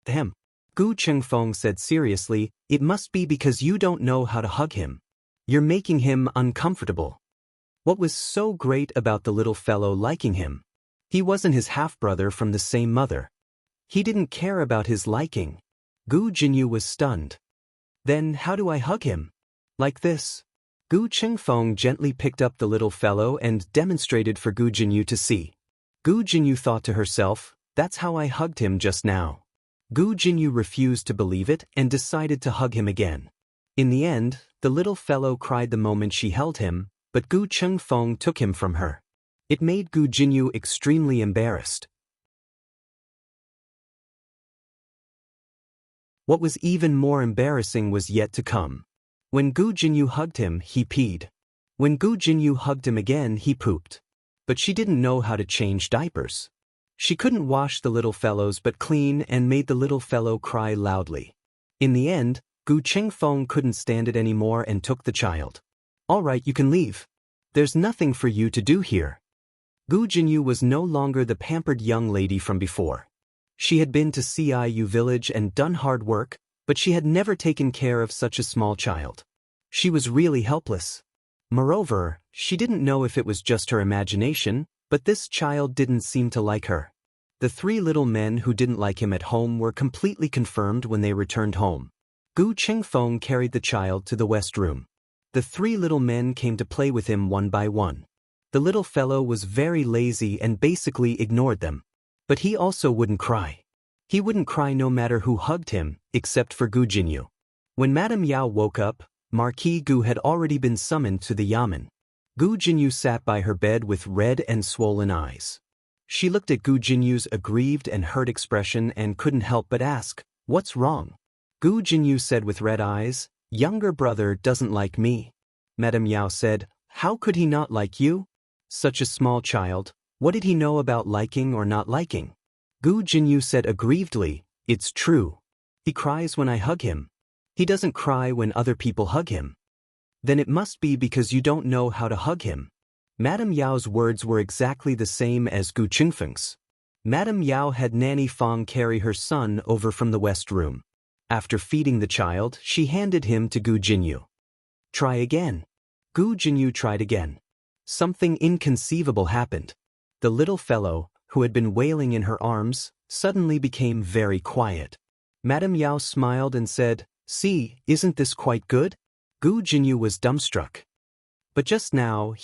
Ahem. Gu Chengfeng said seriously, "It must be because you don't know how to hug him. You're making him uncomfortable." What was so great about the little fellow liking him? He wasn't his half-brother from the same mother. He didn't care about his liking. Gu Jinyu was stunned. "Then how do I hug him? Like this?" Gu Chengfeng gently picked up the little fellow and demonstrated for Gu Jinyu to see. Gu Jinyu thought to herself, "That's how I hugged him just now." Gu Jinyu refused to believe it and decided to hug him again. In the end, the little fellow cried the moment she held him, but Gu Chengfeng took him from her. It made Gu Jinyu extremely embarrassed. What was even more embarrassing was yet to come. When Gu Jinyu hugged him, he peed. When Gu Jinyu hugged him again, he pooped. But she didn't know how to change diapers. She couldn't wash the little fellows but clean and made the little fellow cry loudly. In the end, Gu Qingfeng couldn't stand it anymore and took the child. "All right, you can leave. There's nothing for you to do here." Gu Jinyu was no longer the pampered young lady from before. She had been to Ciu village and done hard work, but she had never taken care of such a small child. She was really helpless. Moreover, she didn't know if it was just her imagination, but this child didn't seem to like her. The three little men who didn't like him at home were completely confirmed when they returned home. Gu Qingfeng carried the child to the west room. The three little men came to play with him one by one. The little fellow was very lazy and basically ignored them. But he also wouldn't cry. He wouldn't cry no matter who hugged him, except for Gu Jinyu. When Madame Yao woke up, Marquis Gu had already been summoned to the yamen. Gu Jinyu sat by her bed with red and swollen eyes. She looked at Gu Jinyu's aggrieved and hurt expression and couldn't help but ask, "What's wrong?" Gu Jinyu said with red eyes, "Younger brother doesn't like me." Madame Yao said, "How could he not like you? Such a small child, what did he know about liking or not liking?" Gu Jinyu said aggrievedly, "It's true. He cries when I hug him. He doesn't cry when other people hug him." "Then it must be because you don't know how to hug him." Madame Yao's words were exactly the same as Gu Qingfeng's. Madame Yao had Nanny Fong carry her son over from the west room. After feeding the child, she handed him to Gu Jinyu. "Try again." Gu Jinyu tried again. Something inconceivable happened. The little fellow, who had been wailing in her arms, suddenly became very quiet. Madame Yao smiled and said, "See, isn't this quite good?" Gu Jinyu was dumbstruck. "But just now,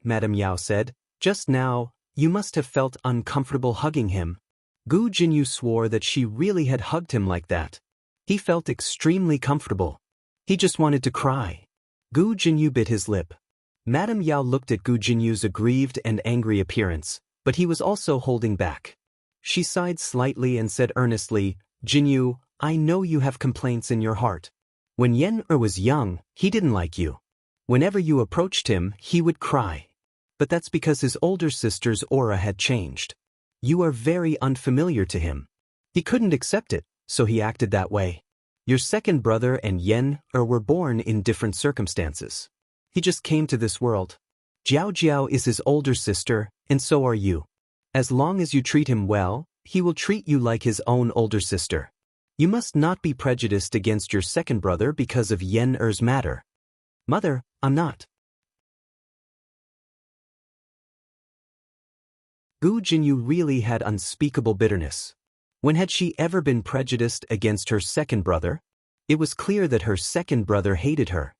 Madame Yao said, just now, you must have felt uncomfortable hugging him." Gu Jinyu swore that she really had hugged him like that. He felt extremely comfortable. He just wanted to cry. Gu Jinyu bit his lip. Madame Yao looked at Gu Jinyu's aggrieved and angry appearance, but he was also holding back. She sighed slightly and said earnestly, "Jinyu, I know you have complaints in your heart. When Yen-er was young, he didn't like you. Whenever you approached him, he would cry. But that's because his older sister's aura had changed. You are very unfamiliar to him. He couldn't accept it, so he acted that way. Your second brother and Yen-er were born in different circumstances. He just came to this world. Jiao Jiao is his older sister, and so are you. As long as you treat him well, he will treat you like his own older sister. You must not be prejudiced against your second brother because of Yen-er's matter." "Mother, I'm not." Gu Jinyu really had unspeakable bitterness. When had she ever been prejudiced against her second brother? It was clear that her second brother hated her.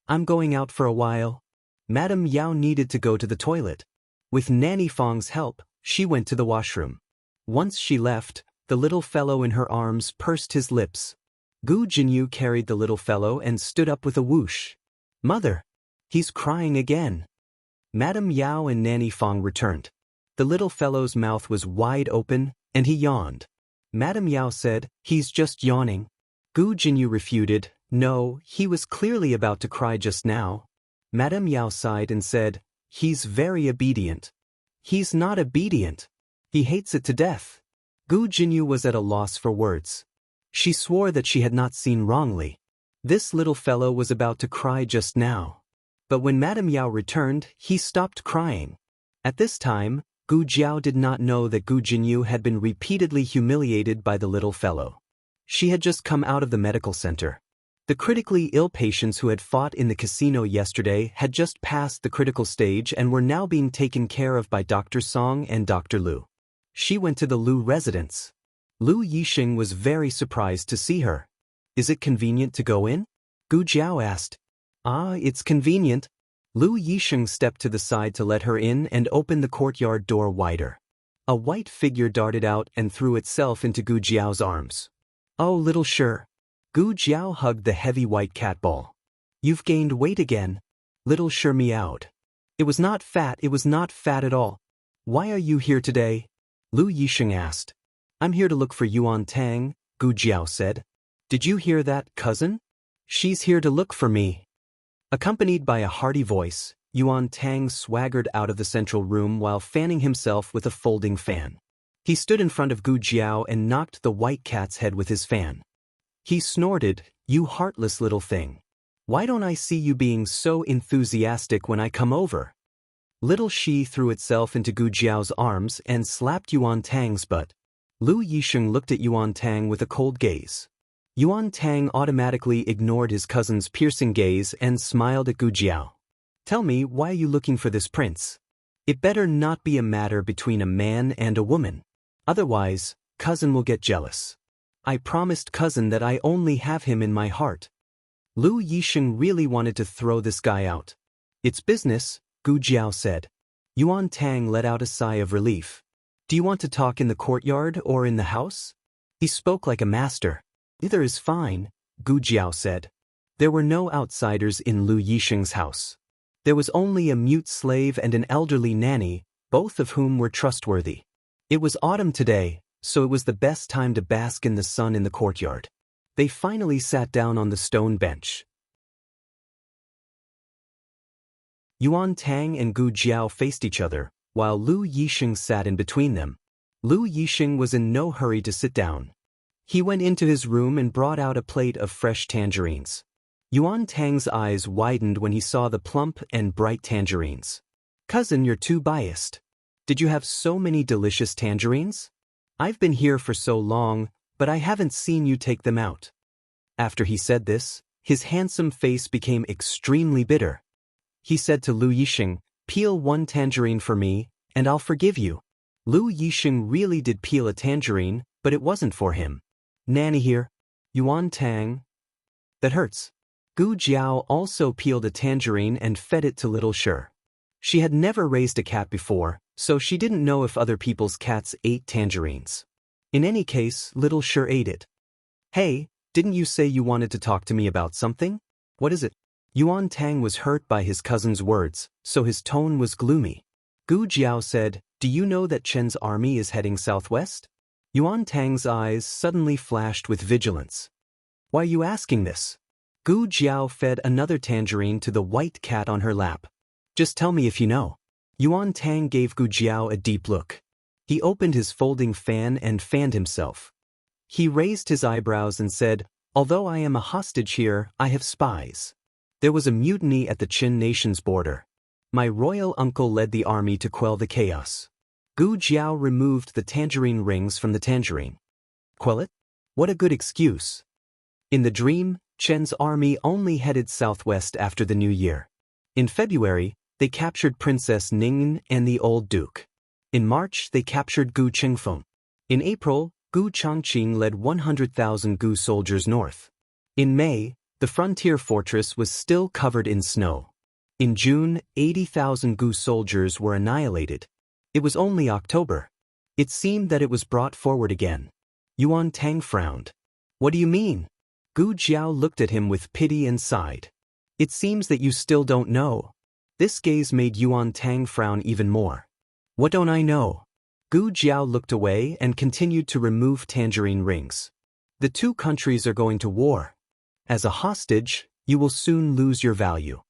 "I'm going out for a while." Madame Yao needed to go to the toilet. With Nanny Fong's help, she went to the washroom. Once she left, the little fellow in her arms pursed his lips. Gu Jinyu carried the little fellow and stood up with a whoosh. "Mother, he's crying again." Madame Yao and Nanny Fong returned. The little fellow's mouth was wide open, and he yawned. Madame Yao said, "He's just yawning." Gu Jinyu refuted, "No, he was clearly about to cry just now." Madame Yao sighed and said, "He's very obedient." "He's not obedient. He hates it to death." Gu Jinyu was at a loss for words. She swore that she had not seen wrongly. This little fellow was about to cry just now. But when Madame Yao returned, he stopped crying. At this time, Gu Jiao did not know that Gu Jinyu had been repeatedly humiliated by the little fellow. She had just come out of the medical center. The critically ill patients who had fought in the casino yesterday had just passed the critical stage and were now being taken care of by Dr. Song and Dr. Lu. She went to the Lu residence. Lu Yixing was very surprised to see her. "Is it convenient to go in?" Gu Jiao asked. "Ah, it's convenient." Lu Yixing stepped to the side to let her in and opened the courtyard door wider. A white figure darted out and threw itself into Gu Jiao's arms. "Oh, little Shi." Gu Jiao hugged the heavy white cat ball. "You've gained weight again." Little Shi meowed. It was not fat at all." "Why are you here today?" Lu Yixing asked. "I'm here to look for Yuan Tang," Gu Jiao said. "Did you hear that, cousin? She's here to look for me." Accompanied by a hearty voice, Yuan Tang swaggered out of the central room while fanning himself with a folding fan. He stood in front of Gu Jiao and knocked the white cat's head with his fan. He snorted, "You heartless little thing. Why don't I see you being so enthusiastic when I come over?" Little Shi threw itself into Gu Jiao's arms and slapped Yuan Tang's butt. Lu Yisheng looked at Yuan Tang with a cold gaze. Yuan Tang automatically ignored his cousin's piercing gaze and smiled at Gu Jiao. "Tell me, why are you looking for this prince? It better not be a matter between a man and a woman. Otherwise, cousin will get jealous. I promised cousin that I only have him in my heart." Lu Yisheng really wanted to throw this guy out. "It's business," Gu Jiao said. Yuan Tang let out a sigh of relief. "Do you want to talk in the courtyard or in the house?" He spoke like a master. "Either is fine," Gu Jiao said. There were no outsiders in Lu Yisheng's house. There was only a mute slave and an elderly nanny, both of whom were trustworthy. It was autumn today, so it was the best time to bask in the sun in the courtyard. They finally sat down on the stone bench. Yuan Tang and Gu Jiao faced each other, while Lu Yisheng sat in between them. Lu Yisheng was in no hurry to sit down. He went into his room and brought out a plate of fresh tangerines. Yuan Tang's eyes widened when he saw the plump and bright tangerines. "Cousin, you're too biased. Did you have so many delicious tangerines? I've been here for so long, but I haven't seen you take them out." After he said this, his handsome face became extremely bitter. He said to Lu Yisheng, "Peel one tangerine for me, and I'll forgive you." Lu Yisheng really did peel a tangerine, but it wasn't for him. "Nanny here." Yuan Tang. "That hurts." Gu Jiao also peeled a tangerine and fed it to little Shi. She had never raised a cat before, so she didn't know if other people's cats ate tangerines. In any case, little Shi ate it. "Hey, didn't you say you wanted to talk to me about something? What is it?" Yuan Tang was hurt by his cousin's words, so his tone was gloomy. Gu Jiao said, "Do you know that Chen's army is heading southwest?" Yuan Tang's eyes suddenly flashed with vigilance. "Why are you asking this?" Gu Jiao fed another tangerine to the white cat on her lap. "Just tell me if you know." Yuan Tang gave Gu Jiao a deep look. He opened his folding fan and fanned himself. He raised his eyebrows and said, "Although I am a hostage here, I have spies. There was a mutiny at the Qin nation's border. My royal uncle led the army to quell the chaos." Gu Jiao removed the tangerine rings from the tangerine. "Quell it? What a good excuse." In the dream, Chen's army only headed southwest after the new year. In February, they captured Princess Ning and the old duke. In March, they captured Gu Qingfeng. In April, Gu Changqing led 100,000 Gu soldiers north. In May, the frontier fortress was still covered in snow. In June, 80,000 Gu soldiers were annihilated. It was only October. It seemed that it was brought forward again. Yuan Tang frowned. "What do you mean?" Gu Jiao looked at him with pity and sighed. "It seems that you still don't know." This gaze made Yuan Tang frown even more. "What don't I know?" Gu Jiao looked away and continued to remove tangerine rings. "The two countries are going to war. As a hostage, you will soon lose your value."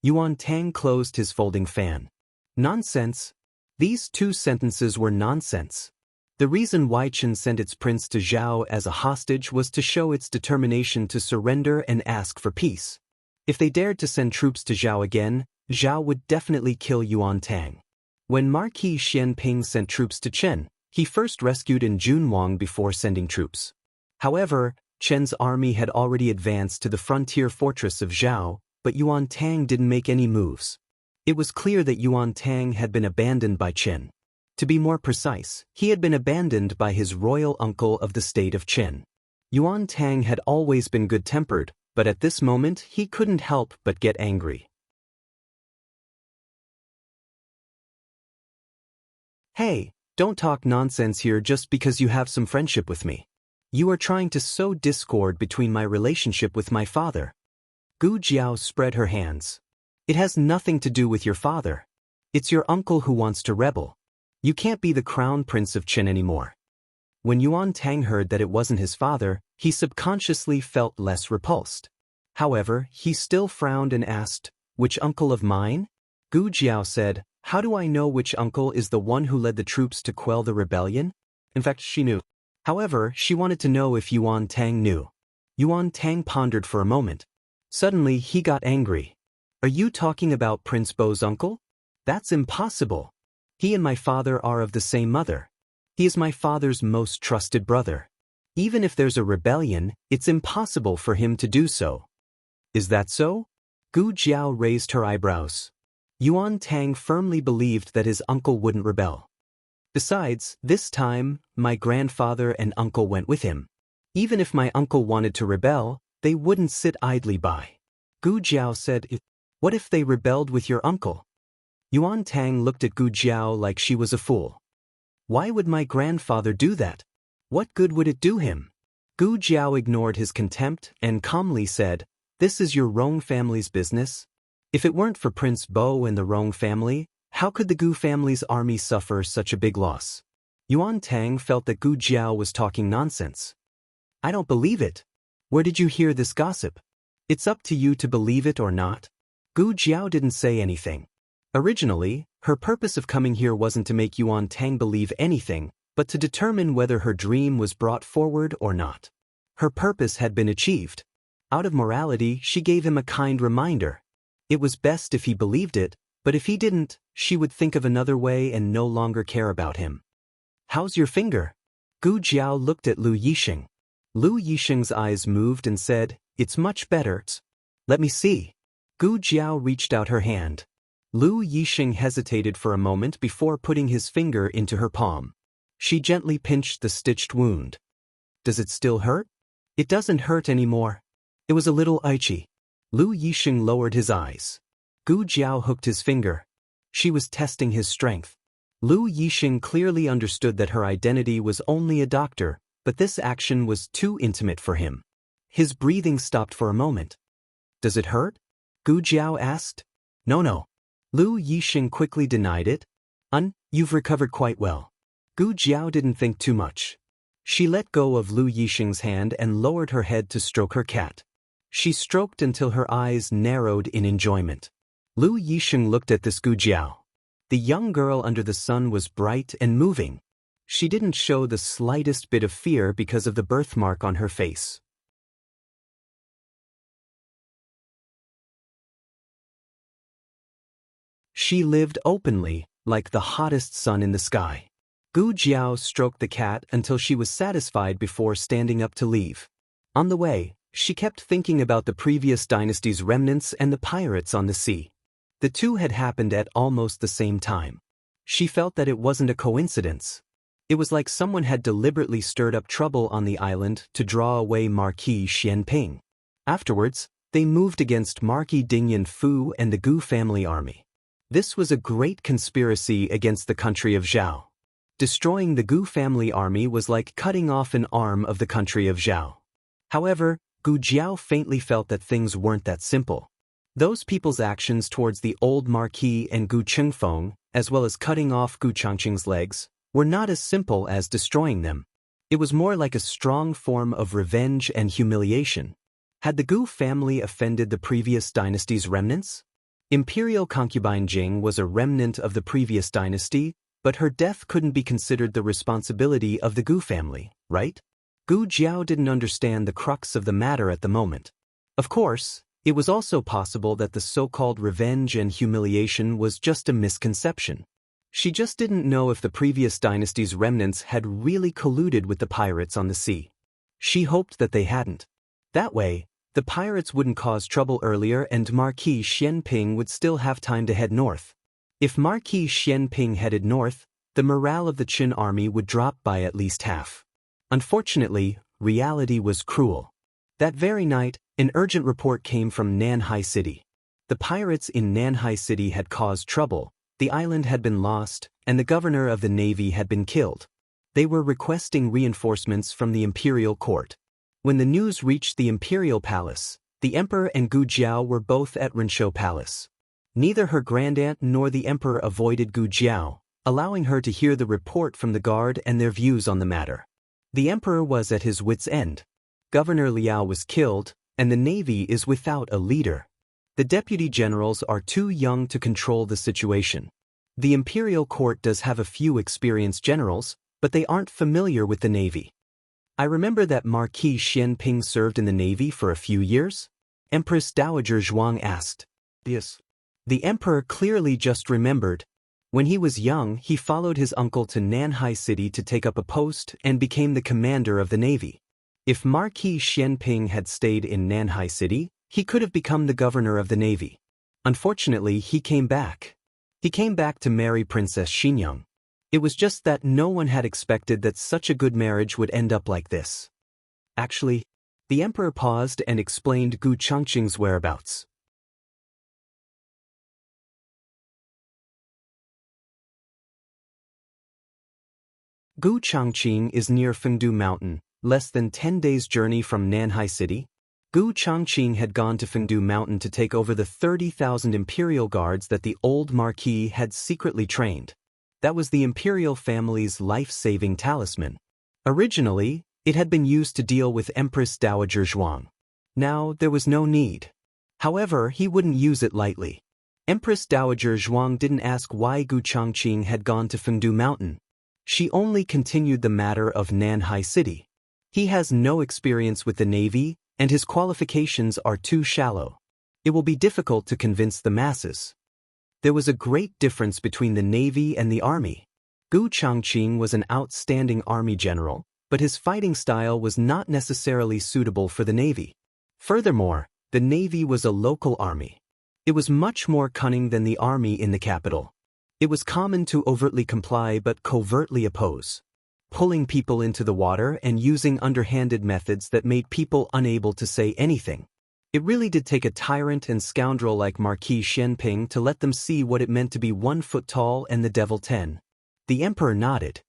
Yuan Tang closed his folding fan. "Nonsense." These two sentences were nonsense. The reason why Qin sent its prince to Zhao as a hostage was to show its determination to surrender and ask for peace. If they dared to send troops to Zhao again, Zhao would definitely kill Yuan Tang. When Marquis Xianping sent troops to Qin, he first rescued in Junwang before sending troops. However, Qin's army had already advanced to the frontier fortress of Zhao, but Yuan Tang didn't make any moves. It was clear that Yuan Tang had been abandoned by Qin. To be more precise, he had been abandoned by his royal uncle of the state of Qin. Yuan Tang had always been good-tempered, but at this moment he couldn't help but get angry. "Hey, don't talk nonsense here just because you have some friendship with me. You are trying to sow discord between my relationship with my father." Gu Jiao spread her hands. "It has nothing to do with your father. It's your uncle who wants to rebel. You can't be the crown prince of Qin anymore." When Yuan Tang heard that it wasn't his father, he subconsciously felt less repulsed. However, he still frowned and asked, "Which uncle of mine?" Gu Jiao said, "How do I know which uncle is the one who led the troops to quell the rebellion?" In fact, she knew. However, she wanted to know if Yuan Tang knew. Yuan Tang pondered for a moment. Suddenly, he got angry. Are you talking about Prince Bo's uncle? That's impossible. He and my father are of the same mother. He is my father's most trusted brother. Even if there's a rebellion, it's impossible for him to do so. Is that so? Gu Jiao raised her eyebrows. Yuan Tang firmly believed that his uncle wouldn't rebel. Besides, this time, my grandfather and uncle went with him. Even if my uncle wanted to rebel, they wouldn't sit idly by. Gu Jiao said, what if they rebelled with your uncle? Yuan Tang looked at Gu Jiao like she was a fool. Why would my grandfather do that? What good would it do him? Gu Jiao ignored his contempt and calmly said, this is your Rong family's business. If it weren't for Prince Bo and the Rong family, how could the Gu family's army suffer such a big loss? Yuan Tang felt that Gu Jiao was talking nonsense. I don't believe it. Where did you hear this gossip? It's up to you to believe it or not. Gu Jiao didn't say anything. Originally, her purpose of coming here wasn't to make Yuan Tang believe anything, but to determine whether her dream was brought forward or not. Her purpose had been achieved. Out of morality, she gave him a kind reminder. It was best if he believed it, but if he didn't, she would think of another way and no longer care about him. How's your finger? Gu Jiao looked at Lu Yixing. Lu Yixing's eyes moved and said, it's much better. Let me see. Gu Jiao reached out her hand. Lu Yixing hesitated for a moment before putting his finger into her palm. She gently pinched the stitched wound. Does it still hurt? It doesn't hurt anymore. It was a little itchy. Lu Yixing lowered his eyes. Gu Jiao hooked his finger. She was testing his strength. Lu Yixing clearly understood that her identity was only a doctor, but this action was too intimate for him. His breathing stopped for a moment. Does it hurt? Gu Jiao asked. No. Lu Yixing quickly denied it. You've recovered quite well. Gu Jiao didn't think too much. She let go of Lu Yixing's hand and lowered her head to stroke her cat. She stroked until her eyes narrowed in enjoyment. Lu Yixing looked at this Gu Jiao. The young girl under the sun was bright and moving. She didn't show the slightest bit of fear because of the birthmark on her face. She lived openly, like the hottest sun in the sky. Gu Jiao stroked the cat until she was satisfied before standing up to leave. On the way, she kept thinking about the previous dynasty's remnants and the pirates on the sea. The two had happened at almost the same time. She felt that it wasn't a coincidence. It was like someone had deliberately stirred up trouble on the island to draw away Marquis Xianping. Afterwards, they moved against Marquis Dingyan Fu and the Gu family army. This was a great conspiracy against the country of Zhao. Destroying the Gu family army was like cutting off an arm of the country of Zhao. However, Gu Jiao faintly felt that things weren't that simple. Those people's actions towards the old Marquis and Gu Chengfeng, as well as cutting off Gu Changqing's legs, were not as simple as destroying them. It was more like a strong form of revenge and humiliation. Had the Gu family offended the previous dynasty's remnants? Imperial concubine Jing was a remnant of the previous dynasty, but her death couldn't be considered the responsibility of the Gu family, right? Gu Jiao didn't understand the crux of the matter at the moment. Of course, it was also possible that the so-called revenge and humiliation was just a misconception. She just didn't know if the previous dynasty's remnants had really colluded with the pirates on the sea. She hoped that they hadn't. That way, the pirates wouldn't cause trouble earlier and Marquis Xianping would still have time to head north. If Marquis Xianping headed north, the morale of the Qin army would drop by at least half. Unfortunately, reality was cruel. That very night, an urgent report came from Nanhai City. The pirates in Nanhai City had caused trouble, the island had been lost, and the governor of the navy had been killed. They were requesting reinforcements from the imperial court. When the news reached the imperial palace, the emperor and Gu Jiao were both at Renshou Palace. Neither her grandaunt nor the emperor avoided Gu Jiao, allowing her to hear the report from the guard and their views on the matter. The emperor was at his wits' end. Governor Liao was killed, and the navy is without a leader. The deputy generals are too young to control the situation. The imperial court does have a few experienced generals, but they aren't familiar with the Navy. I remember that Marquis Xianping served in the Navy for a few years? Empress Dowager Zhuang asked. Yes. The emperor clearly just remembered. When he was young, he followed his uncle to Nanhai City to take up a post and became the commander of the Navy. If Marquis Xianping had stayed in Nanhai City, he could have become the governor of the Navy. Unfortunately, he came back. He came back to marry Princess Xinyang. It was just that no one had expected that such a good marriage would end up like this. Actually, the emperor paused and explained Gu Changqing's whereabouts. Gu Changqing is near Fengdu Mountain, less than 10 days' journey from Nanhai City. Gu Changqing had gone to Fengdu Mountain to take over the 30,000 imperial guards that the old marquis had secretly trained. That was the imperial family's life-saving talisman. Originally, it had been used to deal with Empress Dowager Zhuang. Now, there was no need. However, he wouldn't use it lightly. Empress Dowager Zhuang didn't ask why Gu Changqing had gone to Fengdu Mountain. She only continued the matter of Nanhai City. He has no experience with the Navy, and his qualifications are too shallow. It will be difficult to convince the masses. There was a great difference between the Navy and the Army. Gu Changqing was an outstanding Army general, but his fighting style was not necessarily suitable for the Navy. Furthermore, the Navy was a local army. It was much more cunning than the army in the capital. It was common to overtly comply but covertly oppose, pulling people into the water and using underhanded methods that made people unable to say anything. It really did take a tyrant and scoundrel like Marquis Xianping to let them see what it meant to be 1 foot tall and the devil 10. The emperor nodded.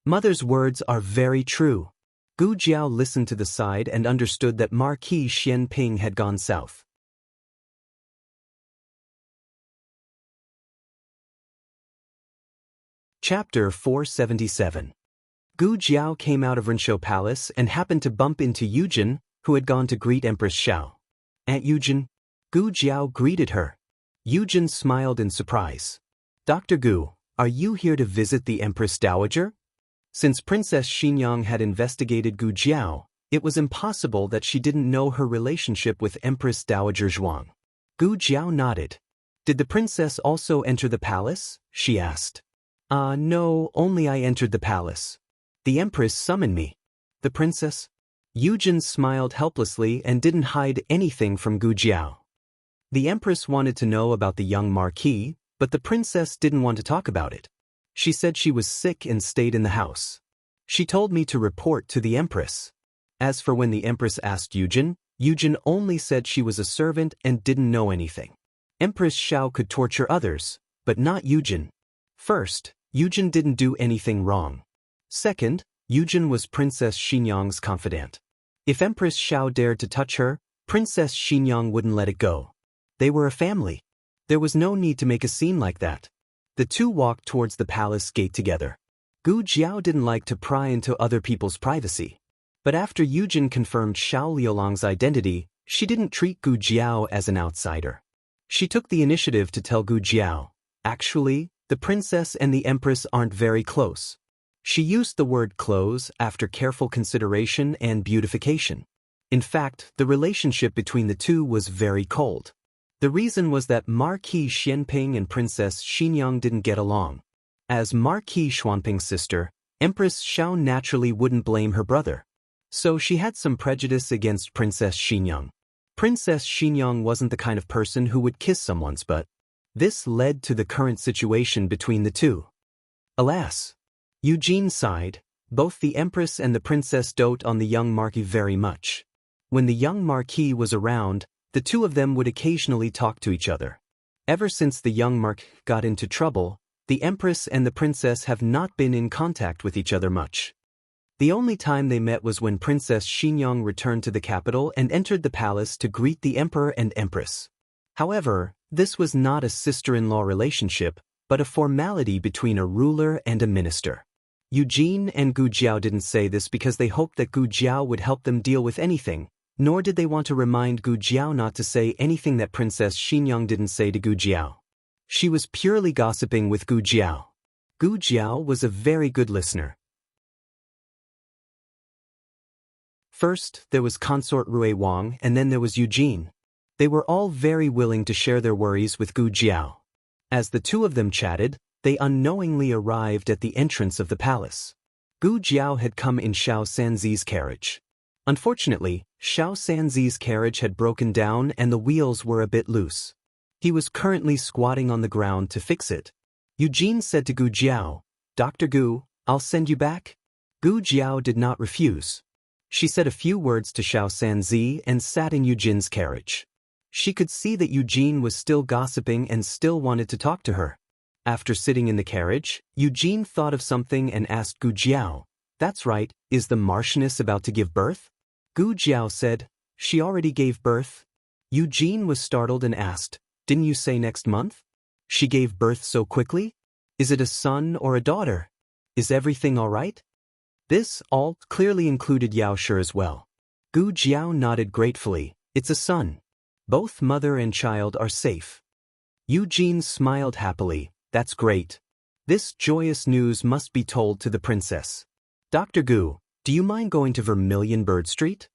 Mother's words are very true. Gu Jiao listened to the side and understood that Marquis Xianping had gone south. Chapter 477. Gu Jiao came out of Renshou Palace and happened to bump into Yujin, who had gone to greet Empress Xiao. Aunt Yujin. Gu Jiao greeted her. Yujin smiled in surprise. Dr. Gu, are you here to visit the Empress Dowager? Since Princess Xinyang had investigated Gu Jiao, it was impossible that she didn't know her relationship with Empress Dowager Zhuang. Gu Jiao nodded. Did the princess also enter the palace? She asked. No, only I entered the palace. The empress summoned me. The princess? Yujin smiled helplessly and didn't hide anything from Gu Jiao. The empress wanted to know about the young marquis, but the princess didn't want to talk about it. She said she was sick and stayed in the house. She told me to report to the empress. As for when the empress asked Yujin, Yujin only said she was a servant and didn't know anything. Empress Xiao could torture others, but not Yujin. First, Yujin didn't do anything wrong. Second, Yujin was Princess Xinyang's confidant. If Empress Xiao dared to touch her, Princess Xinyang wouldn't let it go. They were a family. There was no need to make a scene like that. The two walked towards the palace gate together. Gu Jiao didn't like to pry into other people's privacy. But after Yujin confirmed Xiao Liulong's identity, she didn't treat Gu Jiao as an outsider. She took the initiative to tell Gu Jiao, actually, the princess and the empress aren't very close. She used the word close after careful consideration and beautification. In fact, the relationship between the two was very cold. The reason was that Marquis Xianping and Princess Xinyang didn't get along. As Marquis Xuanping's sister, Empress Xiao naturally wouldn't blame her brother. So she had some prejudice against Princess Xinyang. Princess Xinyang wasn't the kind of person who would kiss someone's butt. This led to the current situation between the two. Alas! Eugene sighed. Both the empress and the princess dote on the young marquis very much. When the young marquis was around, the two of them would occasionally talk to each other. Ever since the young marquis got into trouble, the empress and the princess have not been in contact with each other much. The only time they met was when Princess Xinyang returned to the capital and entered the palace to greet the emperor and empress. However, this was not a sister-in-law relationship, but a formality between a ruler and a minister. Eugene and Gu Jiao didn't say this because they hoped that Gu Jiao would help them deal with anything, nor did they want to remind Gu Jiao not to say anything that Princess Xinyang didn't say to Gu Jiao. She was purely gossiping with Gu Jiao. Gu Jiao was a very good listener. First, there was Consort Rui Wang, and then there was Eugene. They were all very willing to share their worries with Gu Jiao. As the two of them chatted, they unknowingly arrived at the entrance of the palace. Gu Jiao had come in Xiao Sanzi's carriage. Unfortunately, Xiao Sanzi's carriage had broken down and the wheels were a bit loose. He was currently squatting on the ground to fix it. Eugene said to Gu Jiao, "Dr. Gu, I'll send you back?" Gu Jiao did not refuse. She said a few words to Xiao Sanzi and sat in Eugene's carriage. She could see that Eugene was still gossiping and still wanted to talk to her. After sitting in the carriage, Eugene thought of something and asked Gu Jiao, "That's right, is the Marchioness about to give birth?" Gu Jiao said, "She already gave birth." Eugene was startled and asked, "Didn't you say next month? She gave birth so quickly? Is it a son or a daughter? Is everything all right?" This all clearly included Yao Shi as well. Gu Jiao nodded gratefully, "It's a son. Both mother and child are safe." Eugene smiled happily, "That's great. This joyous news must be told to the princess. Dr. Gu, do you mind going to Vermilion Bird Street?"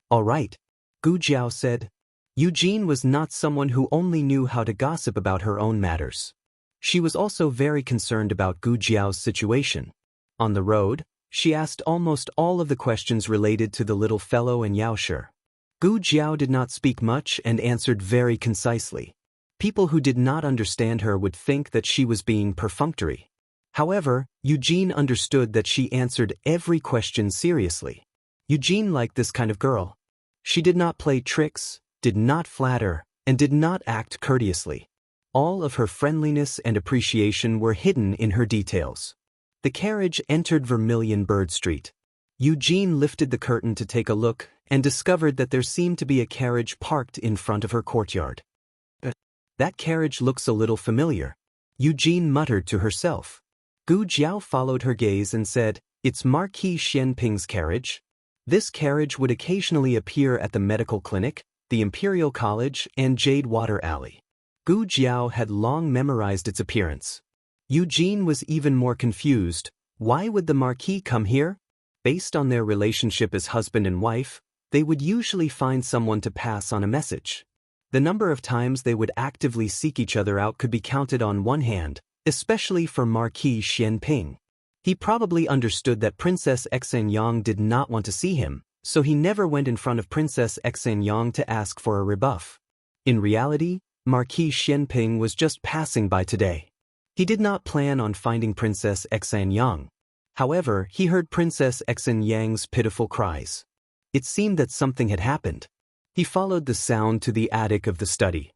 "All right," Gu Jiao said. Eugene was not someone who only knew how to gossip about her own matters. She was also very concerned about Gu Jiao's situation. On the road, she asked almost all of the questions related to the little fellow and Yao Shi. Gu Jiao did not speak much and answered very concisely. People who did not understand her would think that she was being perfunctory. However, Eugene understood that she answered every question seriously. Eugene liked this kind of girl. She did not play tricks, did not flatter, and did not act courteously. All of her friendliness and appreciation were hidden in her details. The carriage entered Vermilion Bird Street. Eugene lifted the curtain to take a look and discovered that there seemed to be a carriage parked in front of her courtyard. "That carriage looks a little familiar," Eugene muttered to herself. Gu Jiao followed her gaze and said, "It's Marquis Xianping's carriage." This carriage would occasionally appear at the medical clinic, the Imperial College, and Jade Water Alley. Gu Jiao had long memorized its appearance. Eugene was even more confused. Why would the Marquis come here? Based on their relationship as husband and wife, they would usually find someone to pass on a message. The number of times they would actively seek each other out could be counted on one hand, especially for Marquis Xianping. He probably understood that Princess Exanyang did not want to see him, so he never went in front of Princess Exanyang to ask for a rebuff. In reality, Marquis Xianping was just passing by today. He did not plan on finding Princess Exanyang. However, he heard Princess Exanyang's pitiful cries. It seemed that something had happened. He followed the sound to the attic of the study.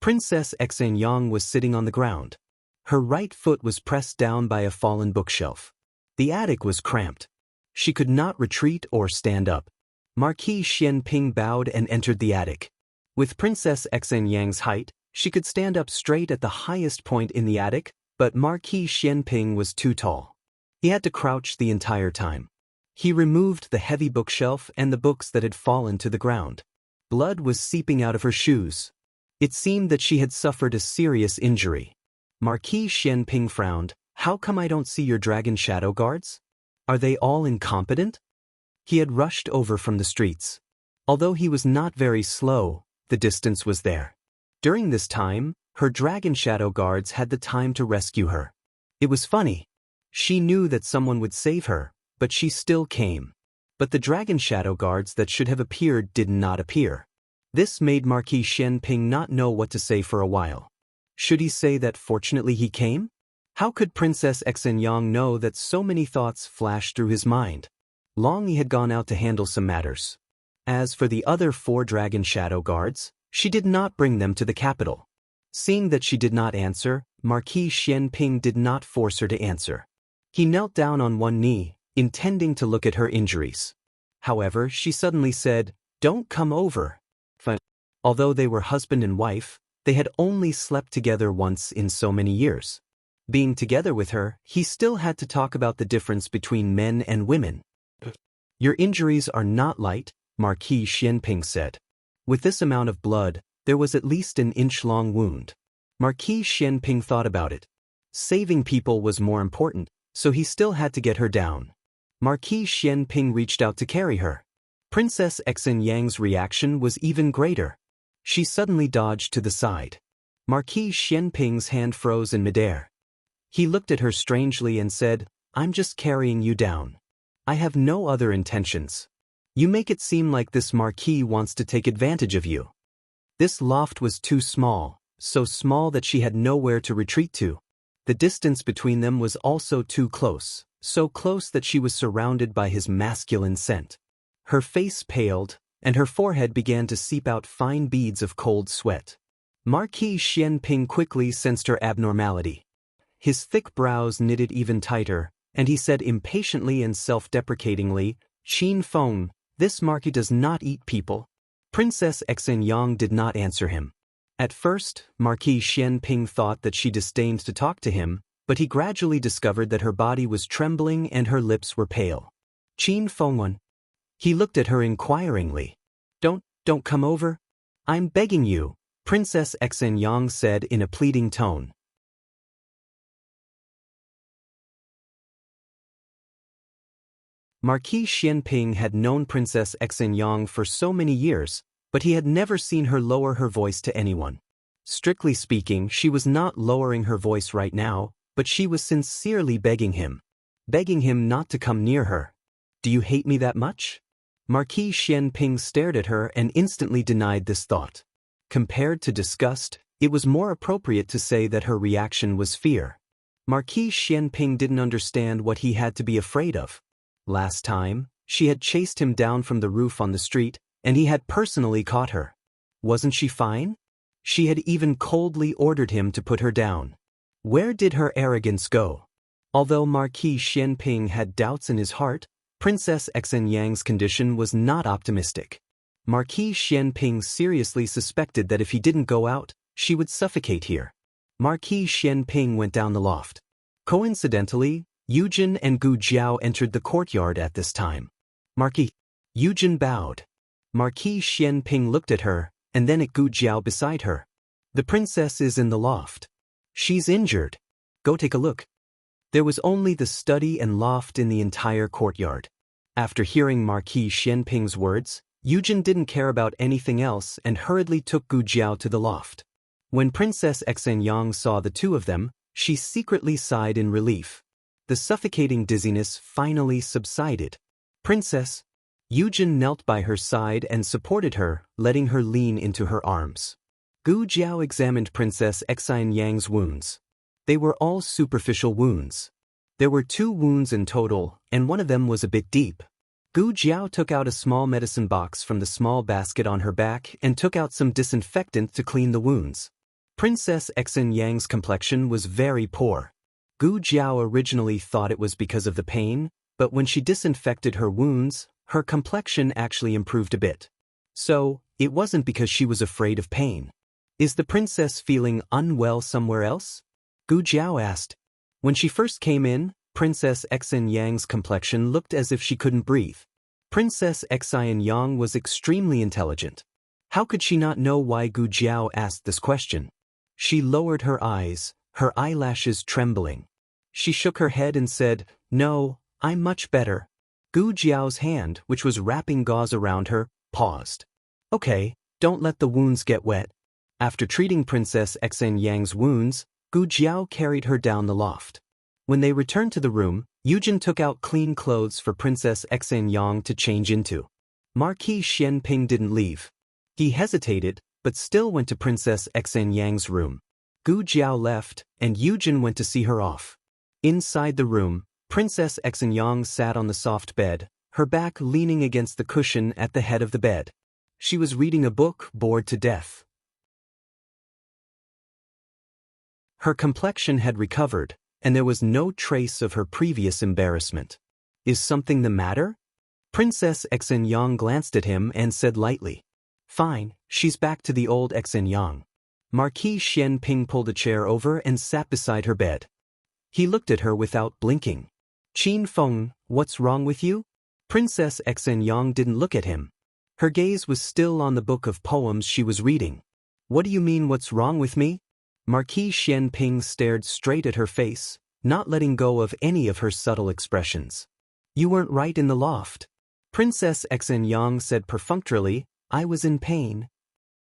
Princess Exanyang was sitting on the ground. Her right foot was pressed down by a fallen bookshelf. The attic was cramped. She could not retreat or stand up. Marquis Xianping bowed and entered the attic. With Princess Exanyang's height, she could stand up straight at the highest point in the attic, but Marquis Xianping was too tall. He had to crouch the entire time. He removed the heavy bookshelf and the books that had fallen to the ground. Blood was seeping out of her shoes. It seemed that she had suffered a serious injury. Marquis Xianping frowned. "How come I don't see your dragon shadow guards? Are they all incompetent?" He had rushed over from the streets. Although he was not very slow, the distance was there. During this time, her dragon shadow guards had the time to rescue her. It was funny. She knew that someone would save her, but she still came. But the dragon shadow guards that should have appeared did not appear. This made Marquis Xianping not know what to say for a while. Should he say that fortunately he came? How could Princess Exanyang know that so many thoughts flashed through his mind? Long he had gone out to handle some matters. As for the other 4 dragon shadow guards, she did not bring them to the capital. Seeing that she did not answer, Marquis Xianping did not force her to answer. He knelt down on one knee, intending to look at her injuries. However, she suddenly said, "Don't come over." Although they were husband and wife, they had only slept together once in so many years. Being together with her, he still had to talk about the difference between men and women. "Your injuries are not light," Marquis Xianping said. With this amount of blood, there was at least an inch-long wound. Marquis Xianping thought about it. Saving people was more important, so he still had to get her down. Marquis Xianping reached out to carry her. Princess Xen Yang's reaction was even greater. She suddenly dodged to the side. Marquis Xianping's hand froze in midair. He looked at her strangely and said, "I'm just carrying you down. I have no other intentions. You make it seem like this Marquis wants to take advantage of you." This loft was too small, so small that she had nowhere to retreat to. The distance between them was also too close, so close that she was surrounded by his masculine scent. Her face paled, and her forehead began to seep out fine beads of cold sweat. Marquis Xianping quickly sensed her abnormality. His thick brows knitted even tighter, and he said impatiently and self-deprecatingly, "Qin Feng, this Marquis does not eat people." Princess Xen Yang did not answer him. At first, Marquis Xianping thought that she disdained to talk to him, but he gradually discovered that her body was trembling and her lips were pale. "Qin Fengwen." He looked at her inquiringly. Don't come over? I'm begging you," Princess Xen Yang said in a pleading tone. Marquis Xianping had known Princess Xen Yang for so many years, but he had never seen her lower her voice to anyone. Strictly speaking, she was not lowering her voice right now, but she was sincerely begging him not to come near her. "Do you hate me that much?" Marquis Xianping stared at her and instantly denied this thought. Compared to disgust, it was more appropriate to say that her reaction was fear. Marquis Xianping didn't understand what he had to be afraid of. Last time, she had chased him down from the roof on the street, and he had personally caught her. Wasn't she fine? She had even coldly ordered him to put her down. Where did her arrogance go? Although Marquis Xianping had doubts in his heart, Princess Xen Yang's condition was not optimistic. Marquis Xianping seriously suspected that if he didn't go out, she would suffocate here. Marquis Xianping went down the loft. Coincidentally, Yujin and Gu Jiao entered the courtyard at this time. "Marquis." Yujin bowed. Marquis Xianping looked at her, and then at Gu Jiao beside her. "The princess is in the loft. She's injured. Go take a look." There was only the study and loft in the entire courtyard. After hearing Marquis Xianping's words, Yujin didn't care about anything else and hurriedly took Gu Jiao to the loft. When Princess Xen Yang saw the two of them, she secretly sighed in relief. The suffocating dizziness finally subsided. "Princess." Yujin knelt by her side and supported her, letting her lean into her arms. Gu Jiao examined Princess Xen Yang's wounds. They were all superficial wounds. There were 2 wounds in total, and one of them was a bit deep. Gu Jiao took out a small medicine box from the small basket on her back and took out some disinfectant to clean the wounds. Princess Xen Yang's complexion was very poor. Gu Jiao originally thought it was because of the pain, but when she disinfected her wounds, her complexion actually improved a bit. So, it wasn't because she was afraid of pain. "Is the princess feeling unwell somewhere else?" Gu Jiao asked. When she first came in, Princess Xen Yang's complexion looked as if she couldn't breathe. Princess Xen Yang was extremely intelligent. How could she not know why Gu Jiao asked this question? She lowered her eyes, her eyelashes trembling. She shook her head and said, "No, I'm much better." Gu Jiao's hand, which was wrapping gauze around her, paused. "Okay, don't let the wounds get wet." After treating Princess Xen Yang's wounds, Gu Jiao carried her down the loft. When they returned to the room, Yujin took out clean clothes for Princess Xen Yang to change into. Marquis Xianping didn't leave. He hesitated, but still went to Princess Xen Yang's room. Gu Jiao left, and Yujin went to see her off. Inside the room, Princess Xen Yang sat on the soft bed, her back leaning against the cushion at the head of the bed. She was reading a book, bored to death. Her complexion had recovered, and there was no trace of her previous embarrassment. "Is something the matter?" Princess Xen Yang glanced at him and said lightly. "Fine, she's back to the old Xen Yang." Marquis Xianping pulled a chair over and sat beside her bed. He looked at her without blinking. "Qin Feng, what's wrong with you?" Princess Xen Yang didn't look at him. Her gaze was still on the book of poems she was reading. "What do you mean, what's wrong with me?" Marquis Xianping stared straight at her face, not letting go of any of her subtle expressions. You weren't right in the loft. Princess Yang said perfunctorily, I was in pain.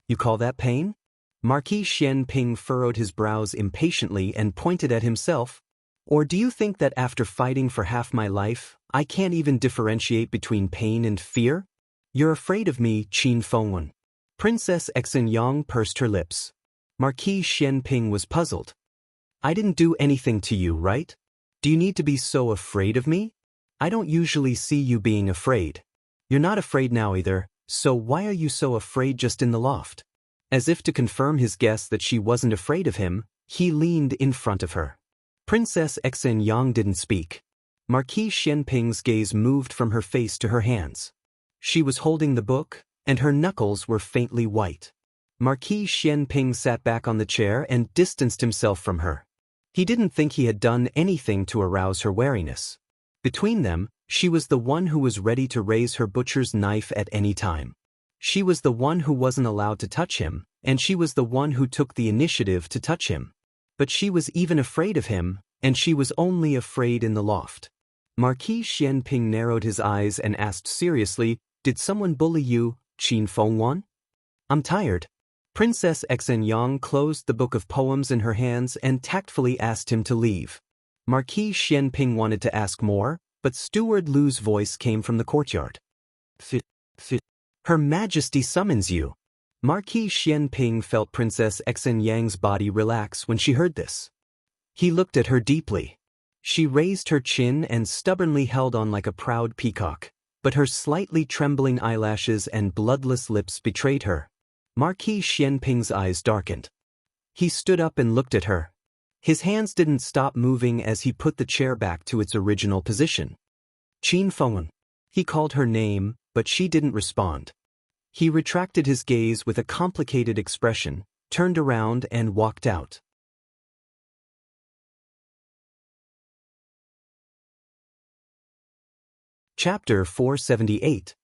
You call that pain? Marquis Xianping furrowed his brows impatiently and pointed at himself. Or do you think that after fighting for half my life, I can't even differentiate between pain and fear? You're afraid of me, Qin Fengwen. Princess Yang pursed her lips. Marquis Xianping was puzzled. I didn't do anything to you, right? Do you need to be so afraid of me? I don't usually see you being afraid. You're not afraid now either, so why are you so afraid just in the loft? As if to confirm his guess that she wasn't afraid of him, he leaned in front of her. Princess Yang didn't speak. Marquis Xianping's gaze moved from her face to her hands. She was holding the book, and her knuckles were faintly white. Marquis Xianping sat back on the chair and distanced himself from her. He didn't think he had done anything to arouse her wariness. Between them, she was the one who was ready to raise her butcher's knife at any time. She was the one who wasn't allowed to touch him, and she was the one who took the initiative to touch him. But she was even afraid of him, and she was only afraid in the loft. Marquis Xianping narrowed his eyes and asked seriously, Did someone bully you, Qin Fengwen? I'm tired. Princess Yang closed the book of poems in her hands and tactfully asked him to leave. Marquis Xianping wanted to ask more, but Steward Lu's voice came from the courtyard. Her Majesty summons you. Marquis Xianping felt Princess Yang's body relax when she heard this. He looked at her deeply. She raised her chin and stubbornly held on like a proud peacock, but her slightly trembling eyelashes and bloodless lips betrayed her. Marquis Xianping's eyes darkened. He stood up and looked at her. His hands didn't stop moving as he put the chair back to its original position. Qin Fengwen. He called her name, but she didn't respond. He retracted his gaze with a complicated expression, turned around and walked out. Chapter 478.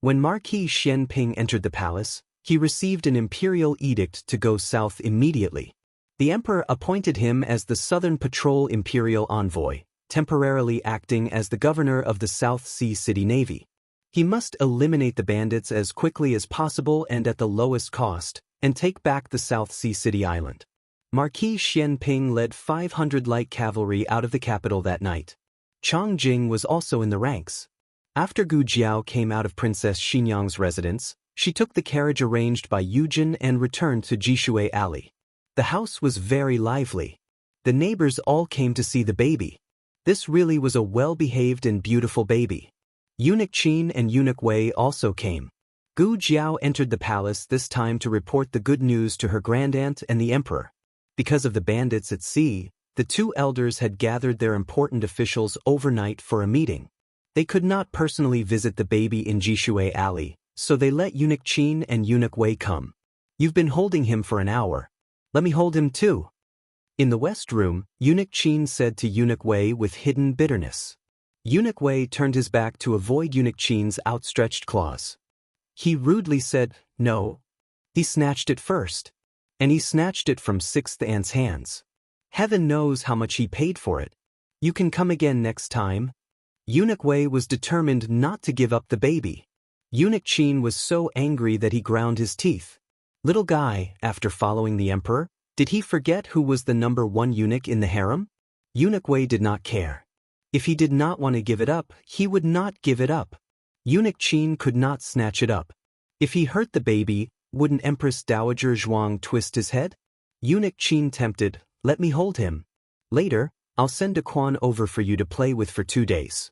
When Marquis Xianping entered the palace, he received an imperial edict to go south immediately. The emperor appointed him as the Southern Patrol Imperial Envoy, temporarily acting as the governor of the South Sea City Navy. He must eliminate the bandits as quickly as possible and at the lowest cost, and take back the South Sea City Island. Marquis Xianping led 500 light cavalry out of the capital that night. Chang Jing was also in the ranks. After Gu Jiao came out of Princess Xinyang's residence, she took the carriage arranged by Yujin and returned to Jishui Alley. The house was very lively. The neighbors all came to see the baby. This really was a well-behaved and beautiful baby. Eunuch Qin and Eunuch Wei also came. Gu Jiao entered the palace this time to report the good news to her grandaunt and the emperor. Because of the bandits at sea, the two elders had gathered their important officials overnight for a meeting. They could not personally visit the baby in Jishui Alley, so they let Eunuch Qin and Eunuch Wei come. You've been holding him for an hour. Let me hold him too. In the west room, Eunuch Qin said to Eunuch Wei with hidden bitterness. Eunuch Wei turned his back to avoid Eunuch Qin's outstretched claws. He rudely said, No. He snatched it first. And he snatched it from Sixth Aunt's hands. Heaven knows how much he paid for it. You can come again next time. Eunuch Wei was determined not to give up the baby. Eunuch Qin was so angry that he ground his teeth. Little guy, after following the emperor, did he forget who was the number one eunuch in the harem? Eunuch Wei did not care. If he did not want to give it up, he would not give it up. Eunuch Qin could not snatch it up. If he hurt the baby, wouldn't Empress Dowager Zhuang twist his head? Eunuch Qin tempted, let me hold him. Later, I'll send Daquan over for you to play with for 2 days.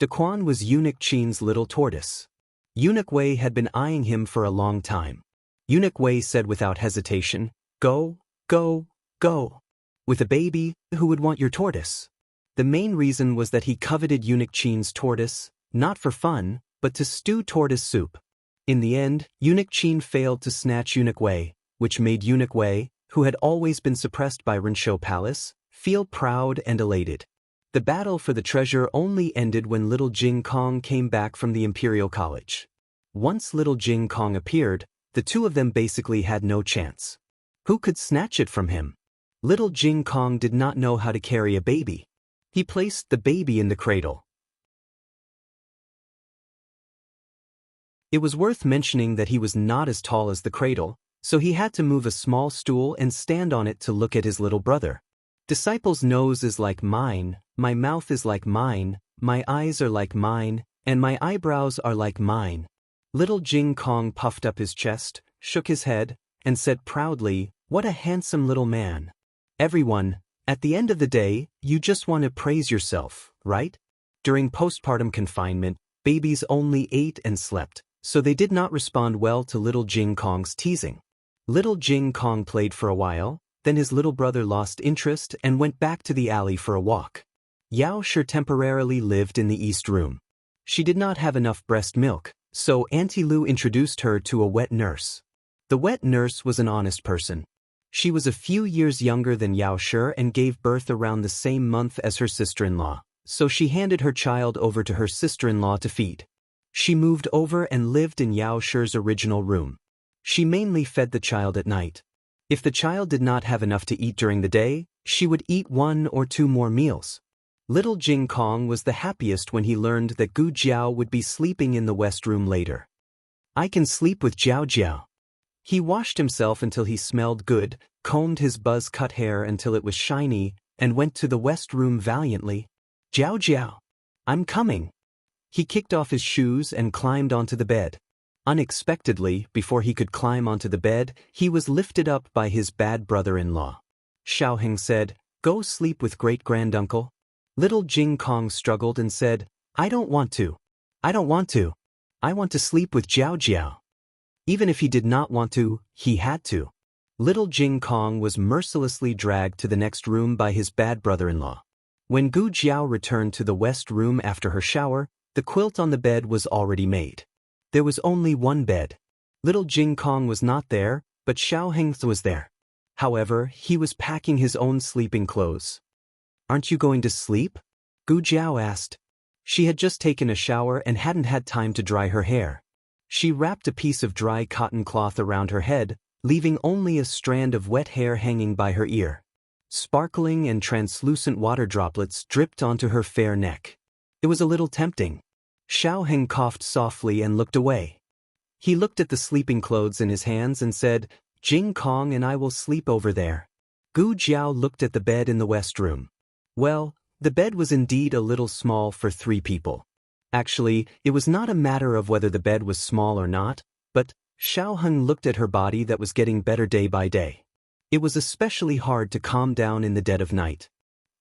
Daquan was Eunuch Qin's little tortoise. Eunuch Wei had been eyeing him for a long time. Eunuch Wei said without hesitation, Go, go, go. With a baby, who would want your tortoise? The main reason was that he coveted Eunuch Qin's tortoise, not for fun, but to stew tortoise soup. In the end, Eunuch Qin failed to snatch Eunuch Wei, which made Eunuch Wei, who had always been suppressed by Rinshou Palace, feel proud and elated. The battle for the treasure only ended when little Jing Kong came back from the Imperial College. Once little Jing Kong appeared, the two of them basically had no chance. Who could snatch it from him? Little Jing Kong did not know how to carry a baby. He placed the baby in the cradle. It was worth mentioning that he was not as tall as the cradle, so he had to move a small stool and stand on it to look at his little brother. Disciple's nose is like mine, my mouth is like mine, my eyes are like mine, and my eyebrows are like mine. Little Jing Kong puffed up his chest, shook his head, and said proudly, "What a handsome little man." Everyone, at the end of the day, you just want to praise yourself, right? During postpartum confinement, babies only ate and slept, so they did not respond well to little Jing Kong's teasing. Little Jing Kong played for a while, then his little brother lost interest and went back to the alley for a walk. Yao Shi temporarily lived in the East Room. She did not have enough breast milk, so Auntie Lu introduced her to a wet nurse. The wet nurse was an honest person. She was a few years younger than Yao Shi and gave birth around the same month as her sister-in-law, so she handed her child over to her sister-in-law to feed. She moved over and lived in Yao Shi's original room. She mainly fed the child at night. If the child did not have enough to eat during the day, she would eat 1 or 2 more meals. Little Jing Kong was the happiest when he learned that Gu Jiao would be sleeping in the west room later. "I can sleep with Jiao Jiao." He washed himself until he smelled good, combed his buzz-cut hair until it was shiny, and went to the west room valiantly. "Jiao Jiao, I'm coming." He kicked off his shoes and climbed onto the bed. Unexpectedly, before he could climb onto the bed, he was lifted up by his bad brother-in-law. Xiaoheng said, "Go sleep with great-granduncle." Little Jing Kong struggled and said, "I don't want to. I don't want to. I want to sleep with Jiao Jiao." Even if he did not want to, he had to. Little Jing Kong was mercilessly dragged to the next room by his bad brother-in-law. When Gu Jiao returned to the west room after her shower, the quilt on the bed was already made. There was only one bed. Little Jing Kong was not there, but Xiaoheng was there. However, he was packing his own sleeping clothes. "Aren't you going to sleep?" Gu Jiao asked. She had just taken a shower and hadn't had time to dry her hair. She wrapped a piece of dry cotton cloth around her head, leaving only a strand of wet hair hanging by her ear. Sparkling and translucent water droplets dripped onto her fair neck. It was a little tempting. Xiaoheng coughed softly and looked away. He looked at the sleeping clothes in his hands and said, "Jing Kong and I will sleep over there." Gu Jiao looked at the bed in the west room. Well, the bed was indeed a little small for 3 people. Actually, it was not a matter of whether the bed was small or not, but Xiaoheng looked at her body that was getting better day by day. It was especially hard to calm down in the dead of night.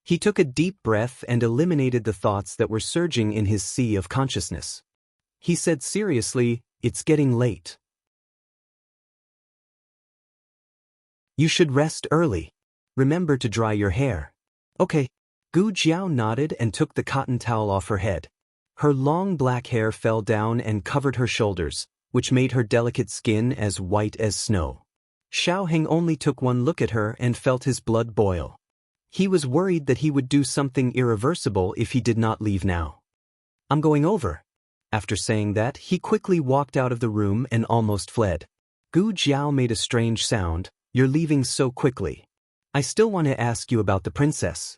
He took a deep breath and eliminated the thoughts that were surging in his sea of consciousness. He said seriously, "It's getting late. You should rest early. Remember to dry your hair." "Okay." Gu Jiao nodded and took the cotton towel off her head. Her long black hair fell down and covered her shoulders, which made her delicate skin as white as snow. Xiaoheng only took one look at her and felt his blood boil. He was worried that he would do something irreversible if he did not leave now. "I'm going over." After saying that, he quickly walked out of the room and almost fled. Gu Jiao made a strange sound. "You're leaving so quickly. I still want to ask you about the princess."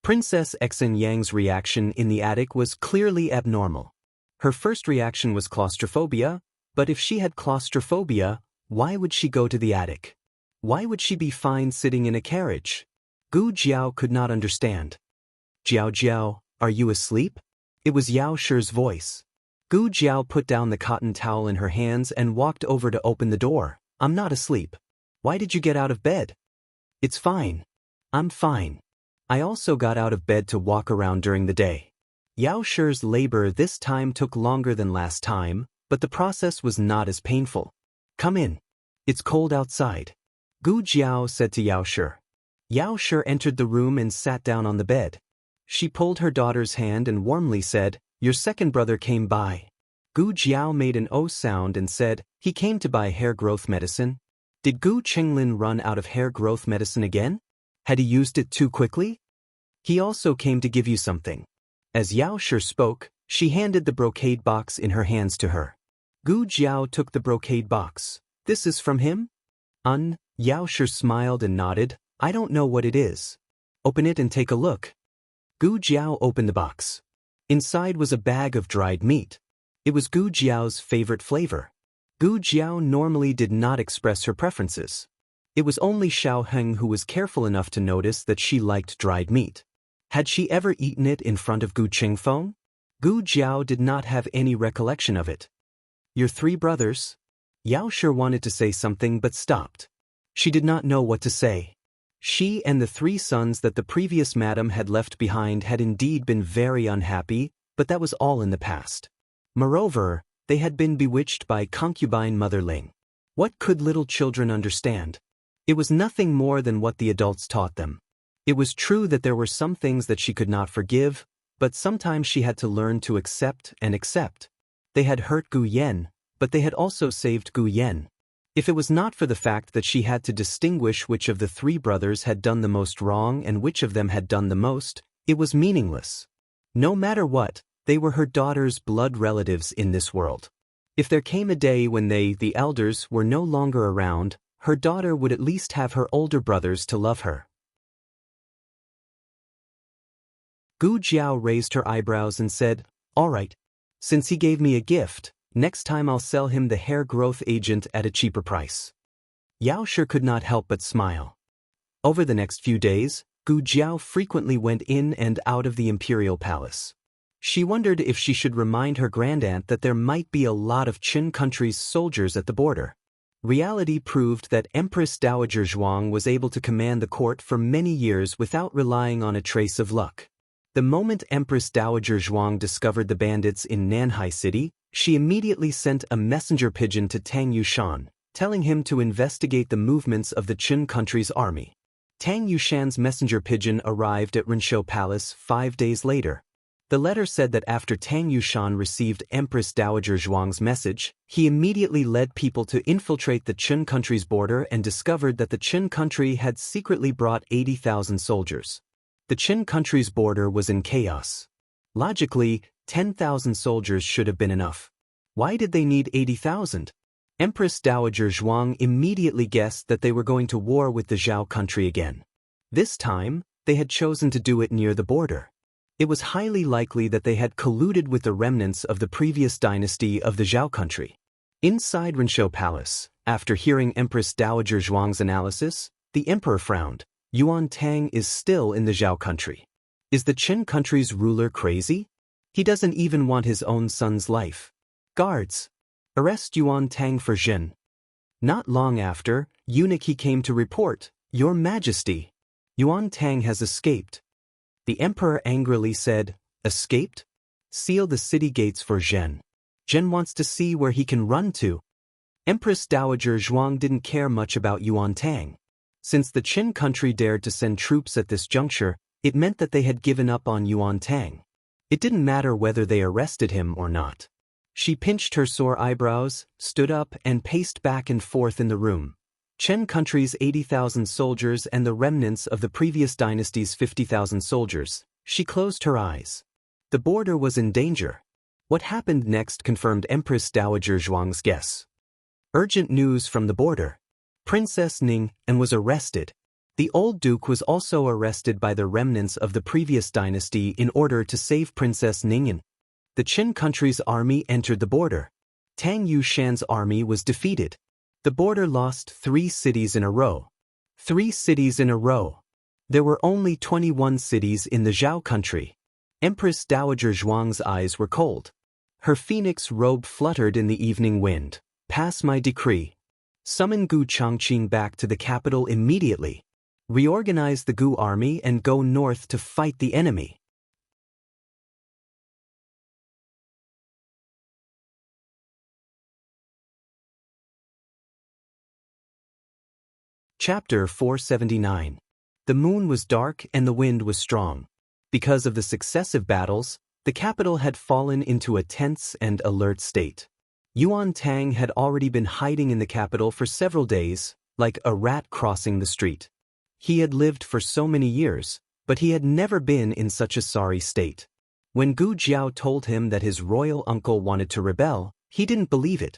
Princess Xen Yang's reaction in the attic was clearly abnormal. Her first reaction was claustrophobia, but if she had claustrophobia, why would she go to the attic? Why would she be fine sitting in a carriage? Gu Jiao could not understand. "Jiao Jiao, are you asleep?" It was Yao Shi's voice. Gu Jiao put down the cotton towel in her hands and walked over to open the door. "I'm not asleep. Why did you get out of bed?" "It's fine. I'm fine. I also got out of bed to walk around during the day." Yao Shi's labor this time took longer than last time, but the process was not as painful. "Come in. It's cold outside," Gu Jiao said to Yao Shi. Yao Shi entered the room and sat down on the bed. She pulled her daughter's hand and warmly said, "Your second brother came by." Gu Jiao made an O sound and said, "He came to buy hair growth medicine." Did Gu Chenglin run out of hair growth medicine again? Had he used it too quickly? "He also came to give you something." As Yao Shi spoke, she handed the brocade box in her hands to her. Gu Jiao took the brocade box. "This is from him?" Yao Shi smiled and nodded. "I don't know what it is." "Open it and take a look." Gu Jiao opened the box. Inside was a bag of dried meat. It was Gu Jiao's favorite flavor. Gu Jiao normally did not express her preferences. It was only Xiao Heng who was careful enough to notice that she liked dried meat. Had she ever eaten it in front of Gu Qingfeng? Gu Jiao did not have any recollection of it. Your 3 brothers? Yao Shi wanted to say something but stopped. She did not know what to say. She and the 3 sons that the previous madam had left behind had indeed been very unhappy, but that was all in the past. Moreover, they had been bewitched by concubine Mother Ling. What could little children understand? It was nothing more than what the adults taught them. It was true that there were some things that she could not forgive, but sometimes she had to learn to accept and accept. They had hurt Gu Yan, but they had also saved Gu Yan. If it was not for the fact that she had to distinguish which of the 3 brothers had done the most wrong and which of them had done the most, it was meaningless. No matter what, they were her daughter's blood relatives in this world. If there came a day when they, the elders, were no longer around, her daughter would at least have her older brothers to love her. Gu Jiao raised her eyebrows and said, "All right. Since he gave me a gift, next time I'll sell him the hair growth agent at a cheaper price." Yao Shi could not help but smile. Over the next few days, Gu Jiao frequently went in and out of the imperial palace. She wondered if she should remind her grandaunt that there might be a lot of Qin country's soldiers at the border. Reality proved that Empress Dowager Zhuang was able to command the court for many years without relying on a trace of luck. The moment Empress Dowager Zhuang discovered the bandits in Nanhai City, she immediately sent a messenger pigeon to Tang Yushan, telling him to investigate the movements of the Qin country's army. Tang Yushan's messenger pigeon arrived at Renshou Palace 5 days later. The letter said that after Tang Yushan received Empress Dowager Zhuang's message, he immediately led people to infiltrate the Qin country's border and discovered that the Qin country had secretly brought 80,000 soldiers. The Qin country's border was in chaos. Logically, 10,000 soldiers should have been enough. Why did they need 80,000? Empress Dowager Zhuang immediately guessed that they were going to war with the Zhao country again. This time, they had chosen to do it near the border. It was highly likely that they had colluded with the remnants of the previous dynasty of the Zhao country. Inside Renshou Palace, after hearing Empress Dowager Zhuang's analysis, the emperor frowned. Yuan Tang is still in the Zhao country. Is the Qin country's ruler crazy? He doesn't even want his own son's life. Guards! Arrest Yuan Tang for Jin. Not long after, eunuch he came to report, Your Majesty, Yuan Tang has escaped. The emperor angrily said, Escaped? Seal the city gates for Zhen. Zhen wants to see where he can run to. Empress Dowager Zhuang didn't care much about Yuan Tang. Since the Qin country dared to send troops at this juncture, it meant that they had given up on Yuan Tang. It didn't matter whether they arrested him or not. She pinched her sore eyebrows, stood up, and paced back and forth in the room. Qin country's 80,000 soldiers and the remnants of the previous dynasty's 50,000 soldiers. She closed her eyes. The border was in danger. What happened next confirmed Empress Dowager Zhuang's guess. Urgent news from the border. Princess Ning and was arrested. The old duke was also arrested by the remnants of the previous dynasty in order to save Princess Ning. The Qin country's army entered the border. Tang Yushan's army was defeated. The border lost 3 cities in a row. 3 cities in a row. There were only 21 cities in the Zhao country. Empress Dowager Zhuang's eyes were cold. Her phoenix robe fluttered in the evening wind. Pass my decree. Summon Gu Changqing back to the capital immediately. Reorganize the Gu army and go north to fight the enemy. Chapter 479. The moon was dark and the wind was strong. Because of the successive battles, the capital had fallen into a tense and alert state. Yuan Tang had already been hiding in the capital for several days, like a rat crossing the street. He had lived for so many years, but he had never been in such a sorry state. When Gu Jiao told him that his royal uncle wanted to rebel, he didn't believe it.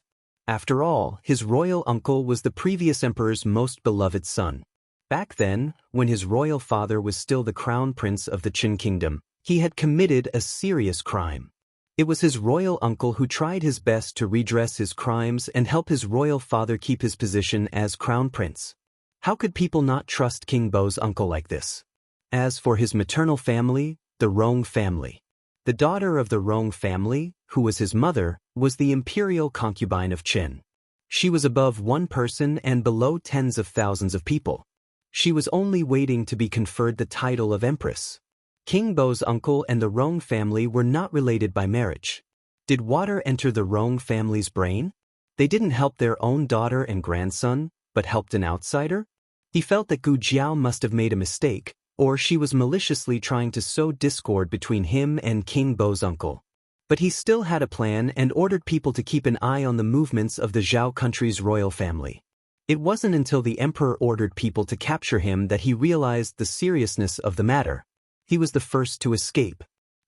After all, his royal uncle was the previous emperor's most beloved son. Back then, when his royal father was still the crown prince of the Qin kingdom, he had committed a serious crime. It was his royal uncle who tried his best to redress his crimes and help his royal father keep his position as crown prince. How could people not trust King Bo's uncle like this? As for his maternal family, the Rong family. The daughter of the Rong family, who was his mother, was the imperial concubine of Qin. She was above one person and below tens of thousands of people. She was only waiting to be conferred the title of empress. King Bo's uncle and the Rong family were not related by marriage. Did water enter the Rong family's brain? They didn't help their own daughter and grandson, but helped an outsider? He felt that Gu Jiao must have made a mistake, or she was maliciously trying to sow discord between him and King Bo's uncle. But he still had a plan and ordered people to keep an eye on the movements of the Zhao country's royal family. It wasn't until the emperor ordered people to capture him that he realized the seriousness of the matter. He was the first to escape.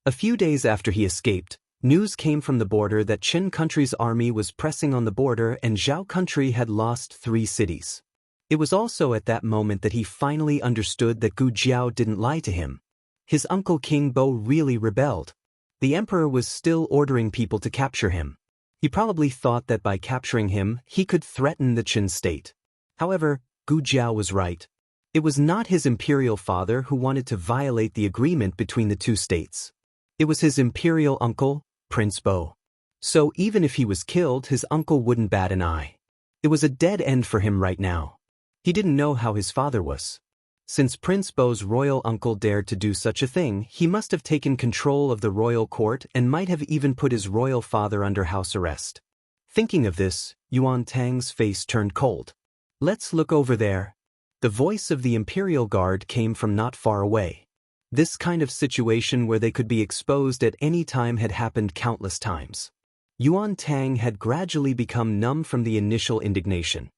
A few days after he escaped, news came from the border that Qin country's army was pressing on the border and Zhao country had lost 3 cities. It was also at that moment that he finally understood that Gu Jiao didn't lie to him. His uncle King Bo really rebelled. The emperor was still ordering people to capture him. He probably thought that by capturing him, he could threaten the Qin state. However, Gu Jiao was right. It was not his imperial father who wanted to violate the agreement between the 2 states. It was his imperial uncle, Prince Bo. So even if he was killed, his uncle wouldn't bat an eye. It was a dead end for him right now. He didn't know how his father was. Since Prince Bo's royal uncle dared to do such a thing, he must have taken control of the royal court and might have even put his royal father under house arrest. Thinking of this, Yuan Tang's face turned cold. Let's look over there. The voice of the imperial guard came from not far away. This kind of situation where they could be exposed at any time had happened countless times. Yuan Tang had gradually become numb from the initial indignation.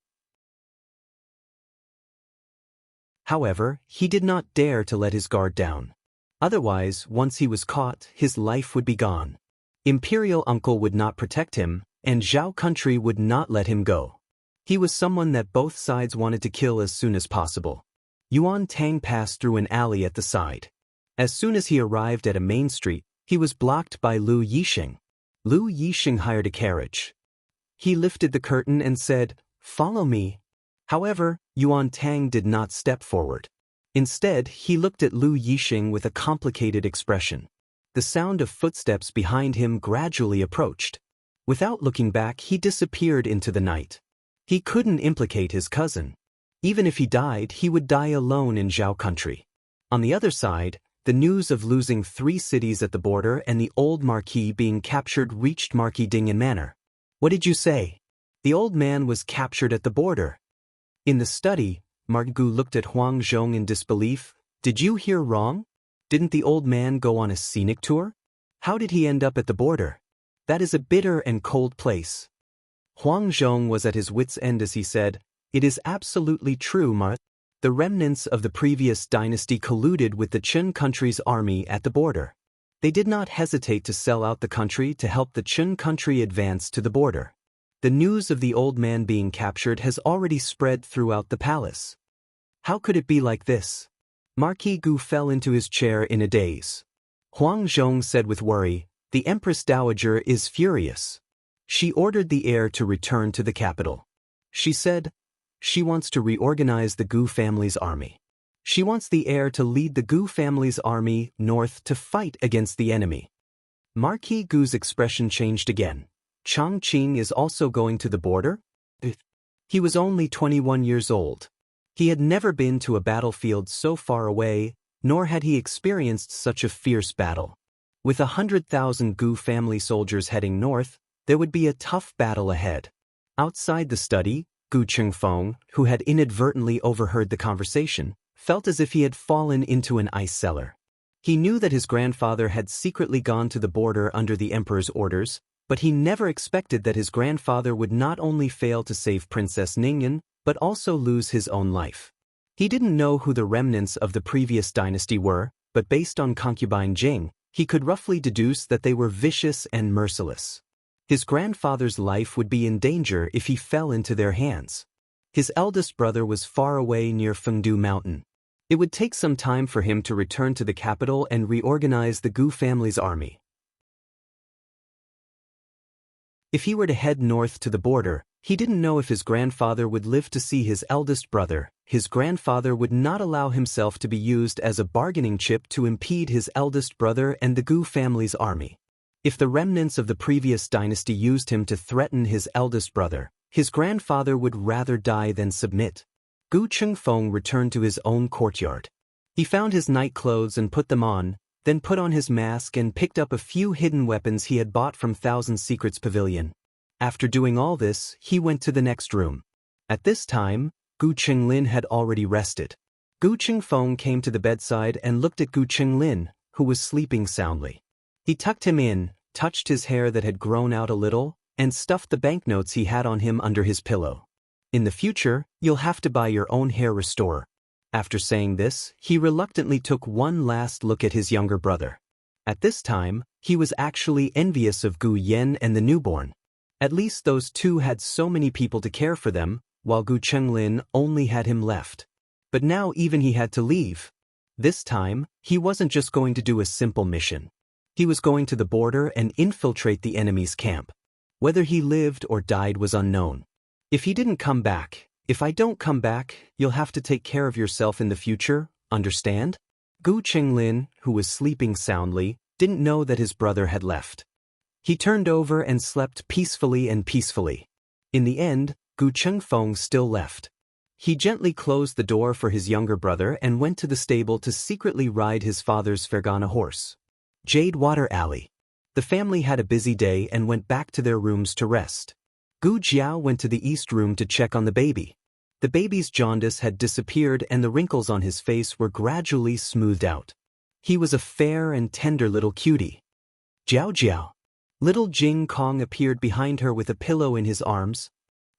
However, he did not dare to let his guard down. Otherwise, once he was caught, his life would be gone. Imperial uncle would not protect him, and Zhao country would not let him go. He was someone that both sides wanted to kill as soon as possible. Yuan Tang passed through an alley at the side. As soon as he arrived at a main street, he was blocked by Lu Yixing. Lu Yixing hired a carriage. He lifted the curtain and said, "Follow me." However, Yuan Tang did not step forward. Instead, he looked at Lu Yixing with a complicated expression. The sound of footsteps behind him gradually approached. Without looking back, he disappeared into the night. He couldn't implicate his cousin. Even if he died, he would die alone in Zhao country. On the other side, the news of losing 3 cities at the border and the old marquis being captured reached Marquis Ding in manner. "What did you say?" "The old man was captured at the border." In the study, Margu looked at Huang Zhong in disbelief. "Did you hear wrong? Didn't the old man go on a scenic tour? How did he end up at the border? That is a bitter and cold place." Huang Zhong was at his wits' end as he said, "It is absolutely true, Ma. The remnants of the previous dynasty colluded with the Qin country's army at the border. They did not hesitate to sell out the country to help the Qin country advance to the border. The news of the old man being captured has already spread throughout the palace. How could it be like this?" Marquis Gu fell into his chair in a daze. Huang Zhong said with worry, "The Empress Dowager is furious. She ordered the heir to return to the capital. She said she wants to reorganize the Gu family's army. She wants the heir to lead the Gu family's army north to fight against the enemy." Marquis Gu's expression changed again. "Chongqing is also going to the border?" He was only 21 years old. He had never been to a battlefield so far away, nor had he experienced such a fierce battle. With 100,000 Gu family soldiers heading north, there would be a tough battle ahead. Outside the study, Gu Qingfeng, who had inadvertently overheard the conversation, felt as if he had fallen into an ice cellar. He knew that his grandfather had secretly gone to the border under the emperor's orders, but he never expected that his grandfather would not only fail to save Princess Ningyan, but also lose his own life. He didn't know who the remnants of the previous dynasty were, but based on concubine Jing, he could roughly deduce that they were vicious and merciless. His grandfather's life would be in danger if he fell into their hands. His eldest brother was far away near Fengdu Mountain. It would take some time for him to return to the capital and reorganize the Gu family's army. If he were to head north to the border, he didn't know if his grandfather would live to see his eldest brother. His grandfather would not allow himself to be used as a bargaining chip to impede his eldest brother and the Gu family's army. If the remnants of the previous dynasty used him to threaten his eldest brother, his grandfather would rather die than submit. Gu Chengfeng returned to his own courtyard. He found his night clothes and put them on, then put on his mask and picked up a few hidden weapons he had bought from Thousand Secrets Pavilion. After doing all this, he went to the next room. At this time, Gu Chenglin had already rested. Gu Chengfeng came to the bedside and looked at Gu Chenglin, who was sleeping soundly. He tucked him in, touched his hair that had grown out a little, and stuffed the banknotes he had on him under his pillow. In the future, you'll have to buy your own hair restorer. After saying this, he reluctantly took one last look at his younger brother. At this time, he was actually envious of Gu Yen and the newborn. At least those two had so many people to care for them, while Gu Chenglin only had him left. But now even he had to leave. This time, he wasn't just going to do a simple mission. He was going to the border and infiltrate the enemy's camp. Whether he lived or died was unknown. If he didn't come back, if I don't come back, you'll have to take care of yourself in the future, understand? Gu Chenglin, who was sleeping soundly, didn't know that his brother had left. He turned over and slept peacefully and peacefully. In the end, Gu Chengfeng still left. He gently closed the door for his younger brother and went to the stable to secretly ride his father's Fergana horse. Jade Water Alley. The family had a busy day and went back to their rooms to rest. Gu Jiao went to the east room to check on the baby. The baby's jaundice had disappeared and the wrinkles on his face were gradually smoothed out. He was a fair and tender little cutie. Jiao Jiao. Little Jing Kong appeared behind her with a pillow in his arms.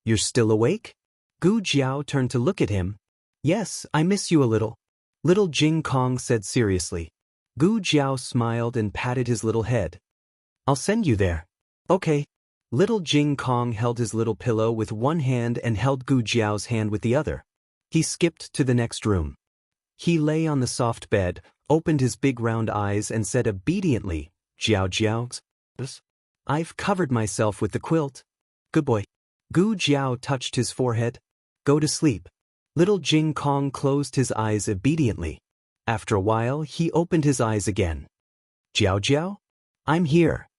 You're still awake? Gu Jiao turned to look at him. Yes, I miss you a little. Little Jing Kong said seriously. Gu Jiao smiled and patted his little head. I'll send you there. Okay. Little Jing Kong held his little pillow with one hand and held Gu Jiao's hand with the other. He skipped to the next room. He lay on the soft bed, opened his big round eyes and said obediently, Jiao Jiao. I've covered myself with the quilt. Good boy. Gu Jiao touched his forehead. Go to sleep. Little Jing Kong closed his eyes obediently. After a while, he opened his eyes again. Jiao Jiao? I'm here.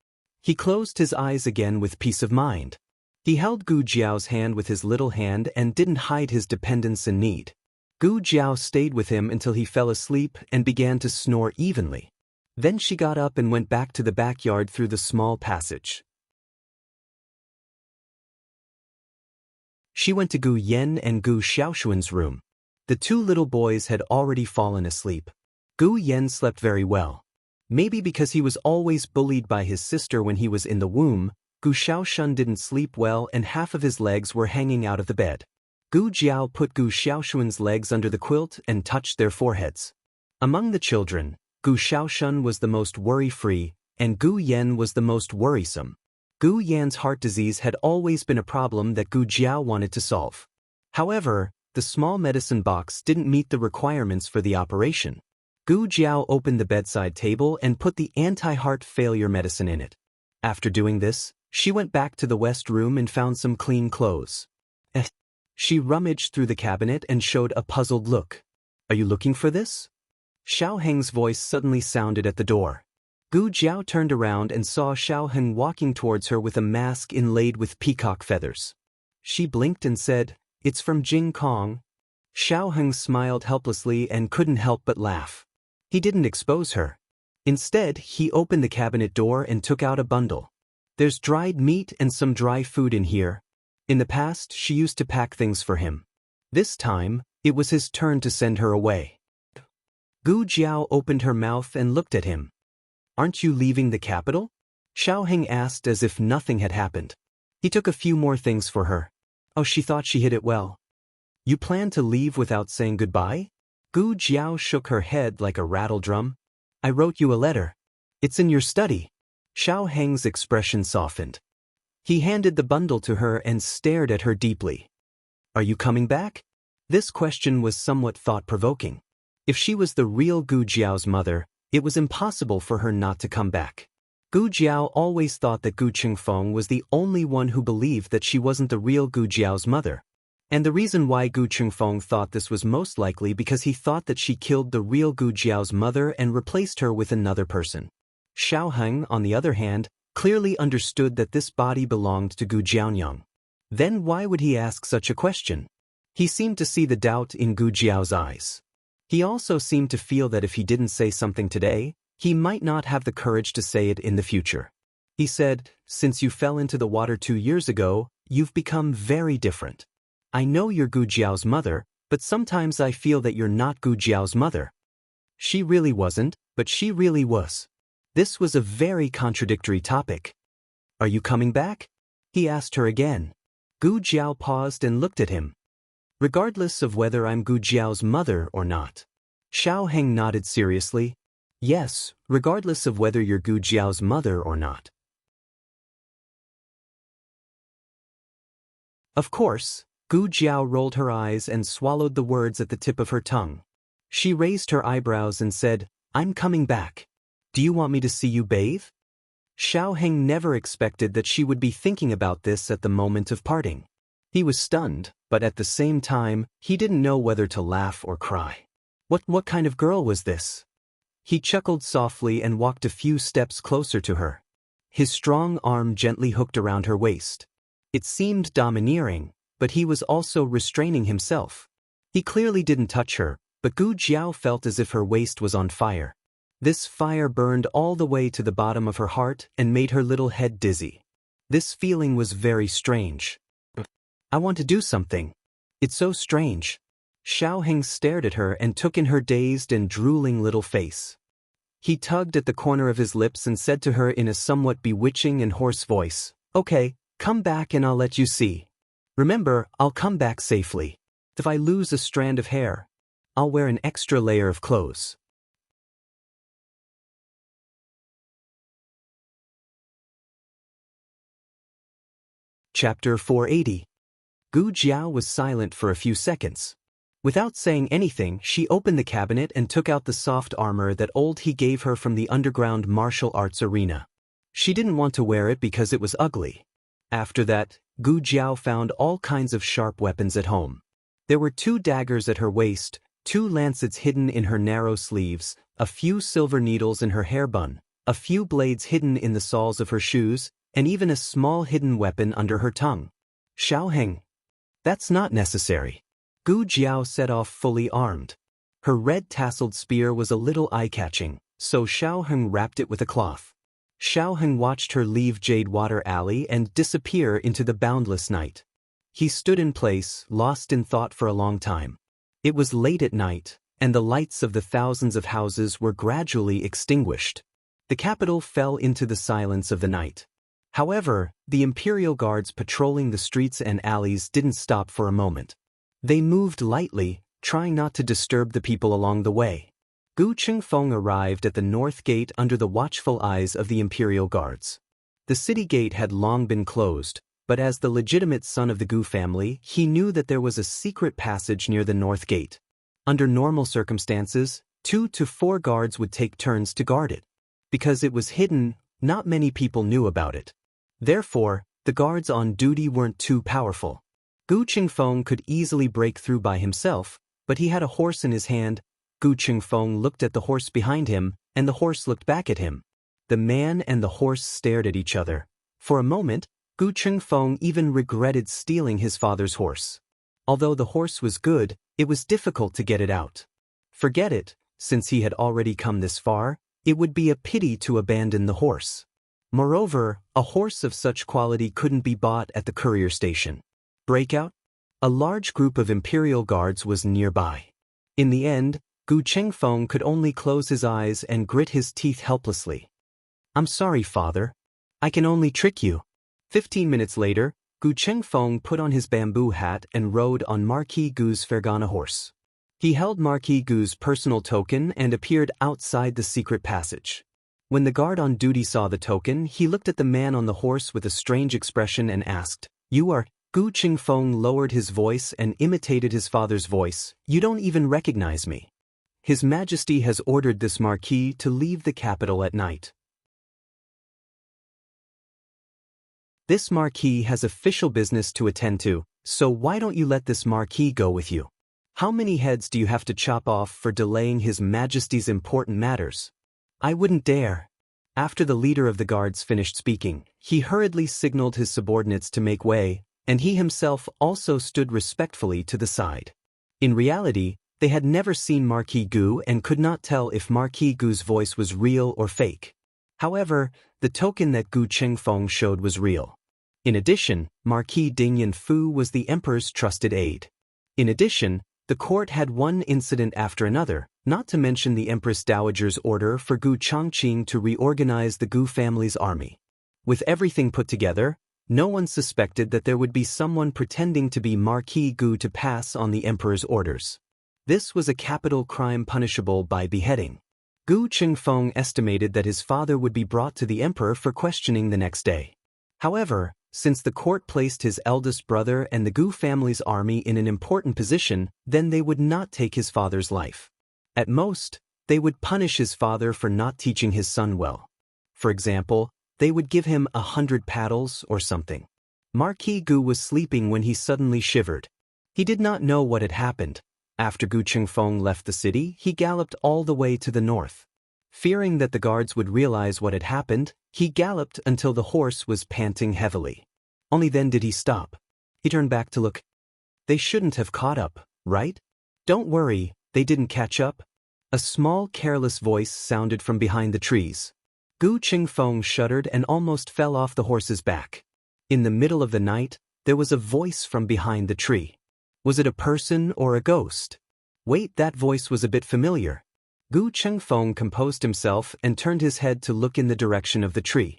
He closed his eyes again with peace of mind. He held Gu Jiao's hand with his little hand and didn't hide his dependence and need. Gu Jiao stayed with him until he fell asleep and began to snore evenly. Then she got up and went back to the backyard through the small passage. She went to Gu Yen and Gu Xiaoshuan's room. The two little boys had already fallen asleep. Gu Yen slept very well. Maybe because he was always bullied by his sister when he was in the womb, Gu Xiaoshun didn't sleep well and half of his legs were hanging out of the bed. Gu Jiao put Gu Xiaoshuan's legs under the quilt and touched their foreheads. Among the children, Gu Xiaoshun was the most worry-free, and Gu Yen was the most worrisome. Gu Yan's heart disease had always been a problem that Gu Jiao wanted to solve. However, the small medicine box didn't meet the requirements for the operation. Gu Jiao opened the bedside table and put the anti-heart failure medicine in it. After doing this, she went back to the west room and found some clean clothes. She rummaged through the cabinet and showed a puzzled look. Are you looking for this? Xiao Heng's voice suddenly sounded at the door. Gu Jiao turned around and saw Xiao Heng walking towards her with a mask inlaid with peacock feathers. She blinked and said, It's from Jing Kong. Xiao Heng smiled helplessly and couldn't help but laugh. He didn't expose her. Instead, he opened the cabinet door and took out a bundle. There's dried meat and some dry food in here. In the past, she used to pack things for him. This time, it was his turn to send her away. Gu Jiao opened her mouth and looked at him. Aren't you leaving the capital? Xiao Heng asked as if nothing had happened. He took a few more things for her. Oh, she thought she hid it well. You plan to leave without saying goodbye? Gu Jiao shook her head like a rattle drum. I wrote you a letter. It's in your study. Xiao Heng's expression softened. He handed the bundle to her and stared at her deeply. Are you coming back? This question was somewhat thought-provoking. If she was the real Gu Jiao's mother, it was impossible for her not to come back. Gu Jiao always thought that Gu Qingfeng was the only one who believed that she wasn't the real Gu Jiao's mother. And the reason why Gu Qingfeng thought this was most likely because he thought that she killed the real Gu Jiao's mother and replaced her with another person. Xiao Heng, on the other hand, clearly understood that this body belonged to Gu Jianyang. Then why would he ask such a question? He seemed to see the doubt in Gu Jiao's eyes. He also seemed to feel that if he didn't say something today, he might not have the courage to say it in the future. He said, "Since you fell into the water 2 years ago, you've become very different. I know you're Gu Jiao's mother, but sometimes I feel that you're not Gu Jiao's mother." She really wasn't, but she really was. This was a very contradictory topic. "Are you coming back?" he asked her again. Gu Jiao paused and looked at him. "Regardless of whether I'm Gu Jiao's mother or not." Xiao Heng nodded seriously. "Yes, regardless of whether you're Gu Jiao's mother or not." Of course, Gu Jiao rolled her eyes and swallowed the words at the tip of her tongue. She raised her eyebrows and said, "I'm coming back. Do you want me to see you bathe?" Xiao Heng never expected that she would be thinking about this at the moment of parting. He was stunned, but at the same time, he didn't know whether to laugh or cry. What kind of girl was this? He chuckled softly and walked a few steps closer to her. His strong arm gently hooked around her waist. It seemed domineering, but he was also restraining himself. He clearly didn't touch her, but Gu Jiao felt as if her waist was on fire. This fire burned all the way to the bottom of her heart and made her little head dizzy. This feeling was very strange. "I want to do something. It's so strange." Xiao Heng stared at her and took in her dazed and drooling little face. He tugged at the corner of his lips and said to her in a somewhat bewitching and hoarse voice, "Okay, come back and I'll let you see. Remember, I'll come back safely. If I lose a strand of hair, I'll wear an extra layer of clothes." Chapter 480. Gu Jiao was silent for a few seconds. Without saying anything, she opened the cabinet and took out the soft armor that old he gave her from the underground martial arts arena. She didn't want to wear it because it was ugly. After that, Gu Jiao found all kinds of sharp weapons at home. There were 2 daggers at her waist, 2 lancets hidden in her narrow sleeves, a few silver needles in her hair bun, a few blades hidden in the soles of her shoes, and even a small hidden weapon under her tongue. "Xiao Heng, that's not necessary." Gu Jiao set off fully armed. Her red tasseled spear was a little eye-catching, so Xiao Heng wrapped it with a cloth. Xiao Heng watched her leave Jade Water Alley and disappear into the boundless night. He stood in place, lost in thought for a long time. It was late at night, and the lights of the thousands of houses were gradually extinguished. The capital fell into the silence of the night. However, the Imperial Guards patrolling the streets and alleys didn't stop for a moment. They moved lightly, trying not to disturb the people along the way. Gu Qingfeng arrived at the north gate under the watchful eyes of the Imperial Guards. The city gate had long been closed, but as the legitimate son of the Gu family, he knew that there was a secret passage near the north gate. Under normal circumstances, 2 to 4 guards would take turns to guard it. Because it was hidden, not many people knew about it. Therefore, the guards on duty weren't too powerful. Gu Qingfeng could easily break through by himself, but he had a horse in his hand. Gu Qingfeng looked at the horse behind him, and the horse looked back at him. The man and the horse stared at each other. For a moment, Gu Qingfeng even regretted stealing his father's horse. Although the horse was good, it was difficult to get it out. Forget it, since he had already come this far, it would be a pity to abandon the horse. Moreover, a horse of such quality couldn't be bought at the courier station. Breakout? A large group of Imperial Guards was nearby. In the end, Gu Qingfeng could only close his eyes and grit his teeth helplessly. "I'm sorry, father. I can only trick you." 15 minutes later, Gu Qingfeng put on his bamboo hat and rode on Marquis Gu's Fergana horse. He held Marquis Gu's personal token and appeared outside the secret passage. When the guard on duty saw the token, he looked at the man on the horse with a strange expression and asked, "You are—" Gu Qingfeng lowered his voice and imitated his father's voice. "You don't even recognize me. His Majesty has ordered this marquis to leave the capital at night." This marquis has official business to attend to, so why don't you let this marquis go with you? How many heads do you have to chop off for delaying His Majesty's important matters? I wouldn't dare. After the leader of the guards finished speaking, he hurriedly signaled his subordinates to make way, and he himself also stood respectfully to the side. In reality, they had never seen Marquis Gu and could not tell if Marquis Gu's voice was real or fake. However, the token that Gu Chengfeng showed was real. In addition, Marquis Ding Yanfu was the emperor's trusted aide. In addition, the court had one incident after another, not to mention the Empress Dowager's order for Gu Chongqing to reorganize the Gu family's army. With everything put together, no one suspected that there would be someone pretending to be Marquis Gu to pass on the emperor's orders. This was a capital crime punishable by beheading. Gu Chengfeng estimated that his father would be brought to the emperor for questioning the next day. However, since the court placed his eldest brother and the Gu family's army in an important position, then they would not take his father's life. At most, they would punish his father for not teaching his son well. For example, they would give him 100 paddles or something. Marquis Gu was sleeping when he suddenly shivered. He did not know what had happened. After Gu Chengfeng left the city, he galloped all the way to the north. Fearing that the guards would realize what had happened, he galloped until the horse was panting heavily. Only then did he stop. He turned back to look. They shouldn't have caught up, right? Don't worry, they didn't catch up. A small, careless voice sounded from behind the trees. Gu Chengfeng shuddered and almost fell off the horse's back. In the middle of the night, there was a voice from behind the tree. Was it a person or a ghost? Wait, that voice was a bit familiar. Gu Chengfeng composed himself and turned his head to look in the direction of the tree.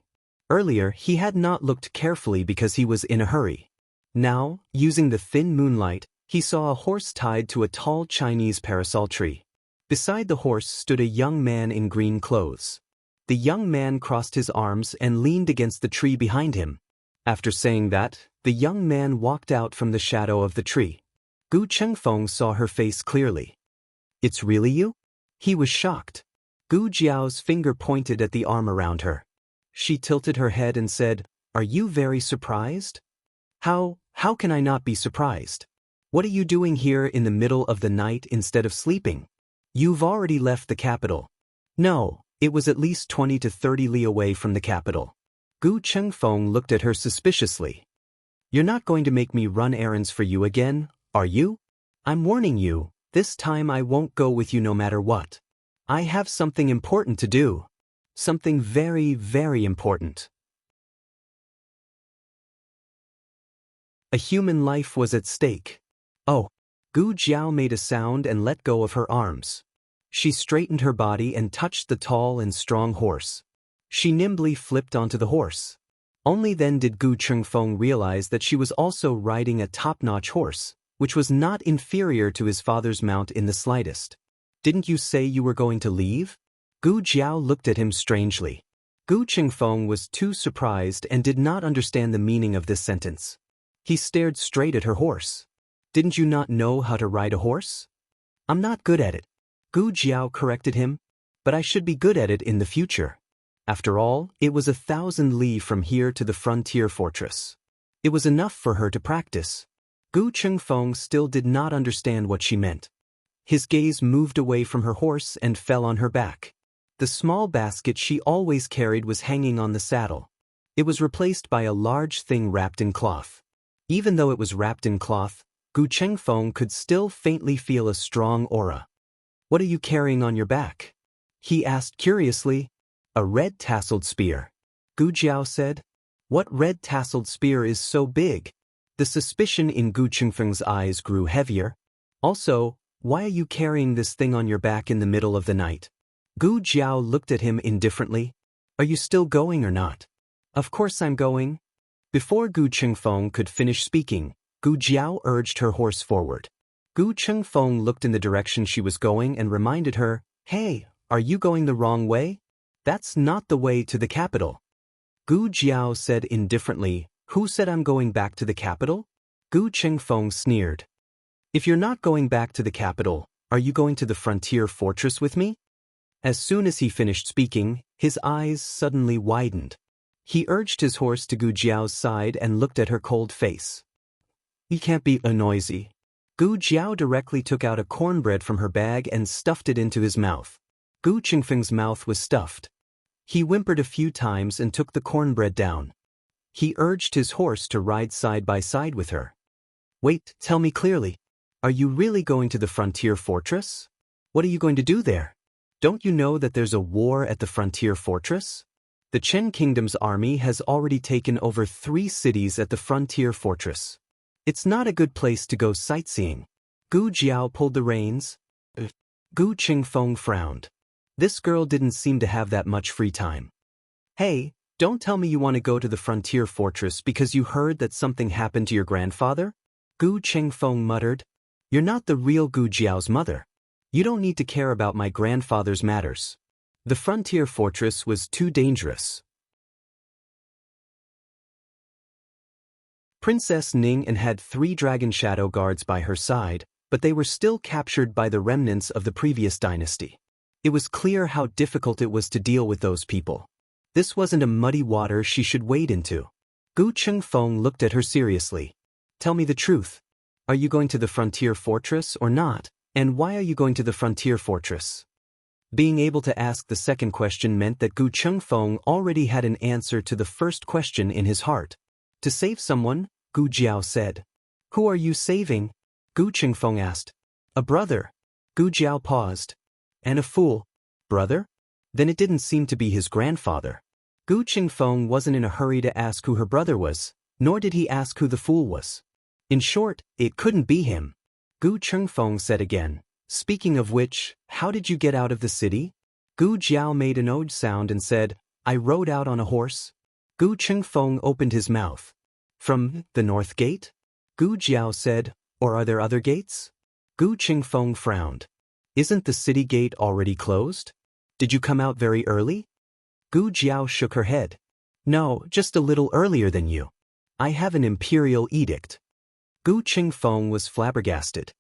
Earlier, he had not looked carefully because he was in a hurry. Now, using the thin moonlight, he saw a horse tied to a tall Chinese parasol tree. Beside the horse stood a young man in green clothes. The young man crossed his arms and leaned against the tree behind him. After saying that, the young man walked out from the shadow of the tree. Gu Chengfeng saw her face clearly. It's really you? He was shocked. Gu Jiao's finger pointed at the arm around her. She tilted her head and said, Are you very surprised? How can I not be surprised? What are you doing here in the middle of the night instead of sleeping? You've already left the capital. No, it was at least 20 to 30 li away from the capital. Gu Chengfeng looked at her suspiciously. You're not going to make me run errands for you again, are you? I'm warning you, this time I won't go with you no matter what. I have something important to do. Something very, very important. A human life was at stake. Oh, Gu Jiao made a sound and let go of her arms. She straightened her body and touched the tall and strong horse. She nimbly flipped onto the horse. Only then did Gu Chengfeng realize that she was also riding a top-notch horse, which was not inferior to his father's mount in the slightest. Didn't you say you were going to leave? Gu Jiao looked at him strangely. Gu Chengfeng was too surprised and did not understand the meaning of this sentence. He stared straight at her horse. Didn't you not know how to ride a horse? I'm not good at it. Gu Jiao corrected him. But I should be good at it in the future. After all, it was 1,000 li from here to the frontier fortress. It was enough for her to practice. Gu Chengfeng still did not understand what she meant. His gaze moved away from her horse and fell on her back. The small basket she always carried was hanging on the saddle. It was replaced by a large thing wrapped in cloth. Even though it was wrapped in cloth, Gu Chengfeng could still faintly feel a strong aura. What are you carrying on your back? He asked curiously. A red tasseled spear. Gu Jiao said. What red tasseled spear is so big? The suspicion in Gu Chengfeng's eyes grew heavier. Also, why are you carrying this thing on your back in the middle of the night? Gu Jiao looked at him indifferently. Are you still going or not? Of course I'm going. Before Gu Chengfeng could finish speaking, Gu Jiao urged her horse forward. Gu Chengfeng looked in the direction she was going and reminded her, Hey, are you going the wrong way? That's not the way to the capital. Gu Jiao said indifferently, Who said I'm going back to the capital? Gu Chengfeng sneered. If you're not going back to the capital, are you going to the frontier fortress with me? As soon as he finished speaking, his eyes suddenly widened. He urged his horse to Gu Jiao's side and looked at her cold face. "You can't be noisy." Gu Jiao directly took out a cornbread from her bag and stuffed it into his mouth. Gu Qingfeng's mouth was stuffed. He whimpered a few times and took the cornbread down. He urged his horse to ride side by side with her. "Wait, tell me clearly. Are you really going to the frontier fortress? What are you going to do there? Don't you know that there's a war at the frontier fortress? The Chen Kingdom's army has already taken over 3 cities at the frontier fortress. It's not a good place to go sightseeing." Gu Jiao pulled the reins. Gu Qingfeng frowned. This girl didn't seem to have that much free time. "Hey, don't tell me you want to go to the frontier fortress because you heard that something happened to your grandfather?" Gu Qingfeng muttered. "You're not the real Gu Jiao's mother. You don't need to care about my grandfather's matters. The frontier fortress was too dangerous." Princess Ning had 3 dragon shadow guards by her side, but they were still captured by the remnants of the previous dynasty. It was clear how difficult it was to deal with those people. This wasn't a muddy water she should wade into. Gu Qingfeng looked at her seriously. "Tell me the truth. Are you going to the frontier fortress or not? And why are you going to the frontier fortress?" Being able to ask the second question meant that Gu Qingfeng already had an answer to the first question in his heart. "To save someone," Gu Jiao said. "Who are you saving?" Gu Qingfeng asked. "A brother." Gu Jiao paused. "And a fool. Brother? Then it didn't seem to be his grandfather." Gu Qingfeng wasn't in a hurry to ask who her brother was, nor did he ask who the fool was. In short, it couldn't be him. Gu Qingfeng said again, "Speaking of which, how did you get out of the city?" Gu Jiao made an ode sound and said, "I rode out on a horse." Gu Qingfeng opened his mouth. "From the north gate?" Gu Jiao said, "Or are there other gates?" Gu Qingfeng frowned. "Isn't the city gate already closed? Did you come out very early?" Gu Jiao shook her head. "No, just a little earlier than you. I have an imperial edict." Gu Qingfeng was flabbergasted.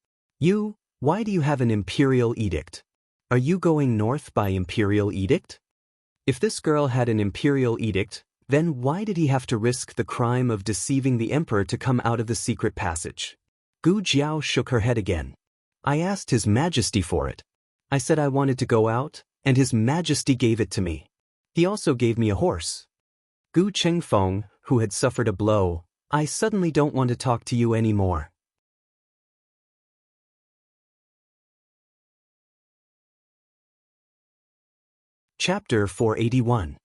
Why do you have an imperial edict? Are you going north by imperial edict?" If this girl had an imperial edict, then why did he have to risk the crime of deceiving the emperor to come out of the secret passage? Gu Jiao shook her head again. "I asked His Majesty for it. I said I wanted to go out, and His Majesty gave it to me. He also gave me a horse." Gu Qingfeng, who had suffered a blow, "I suddenly don't want to talk to you anymore." Chapter 481.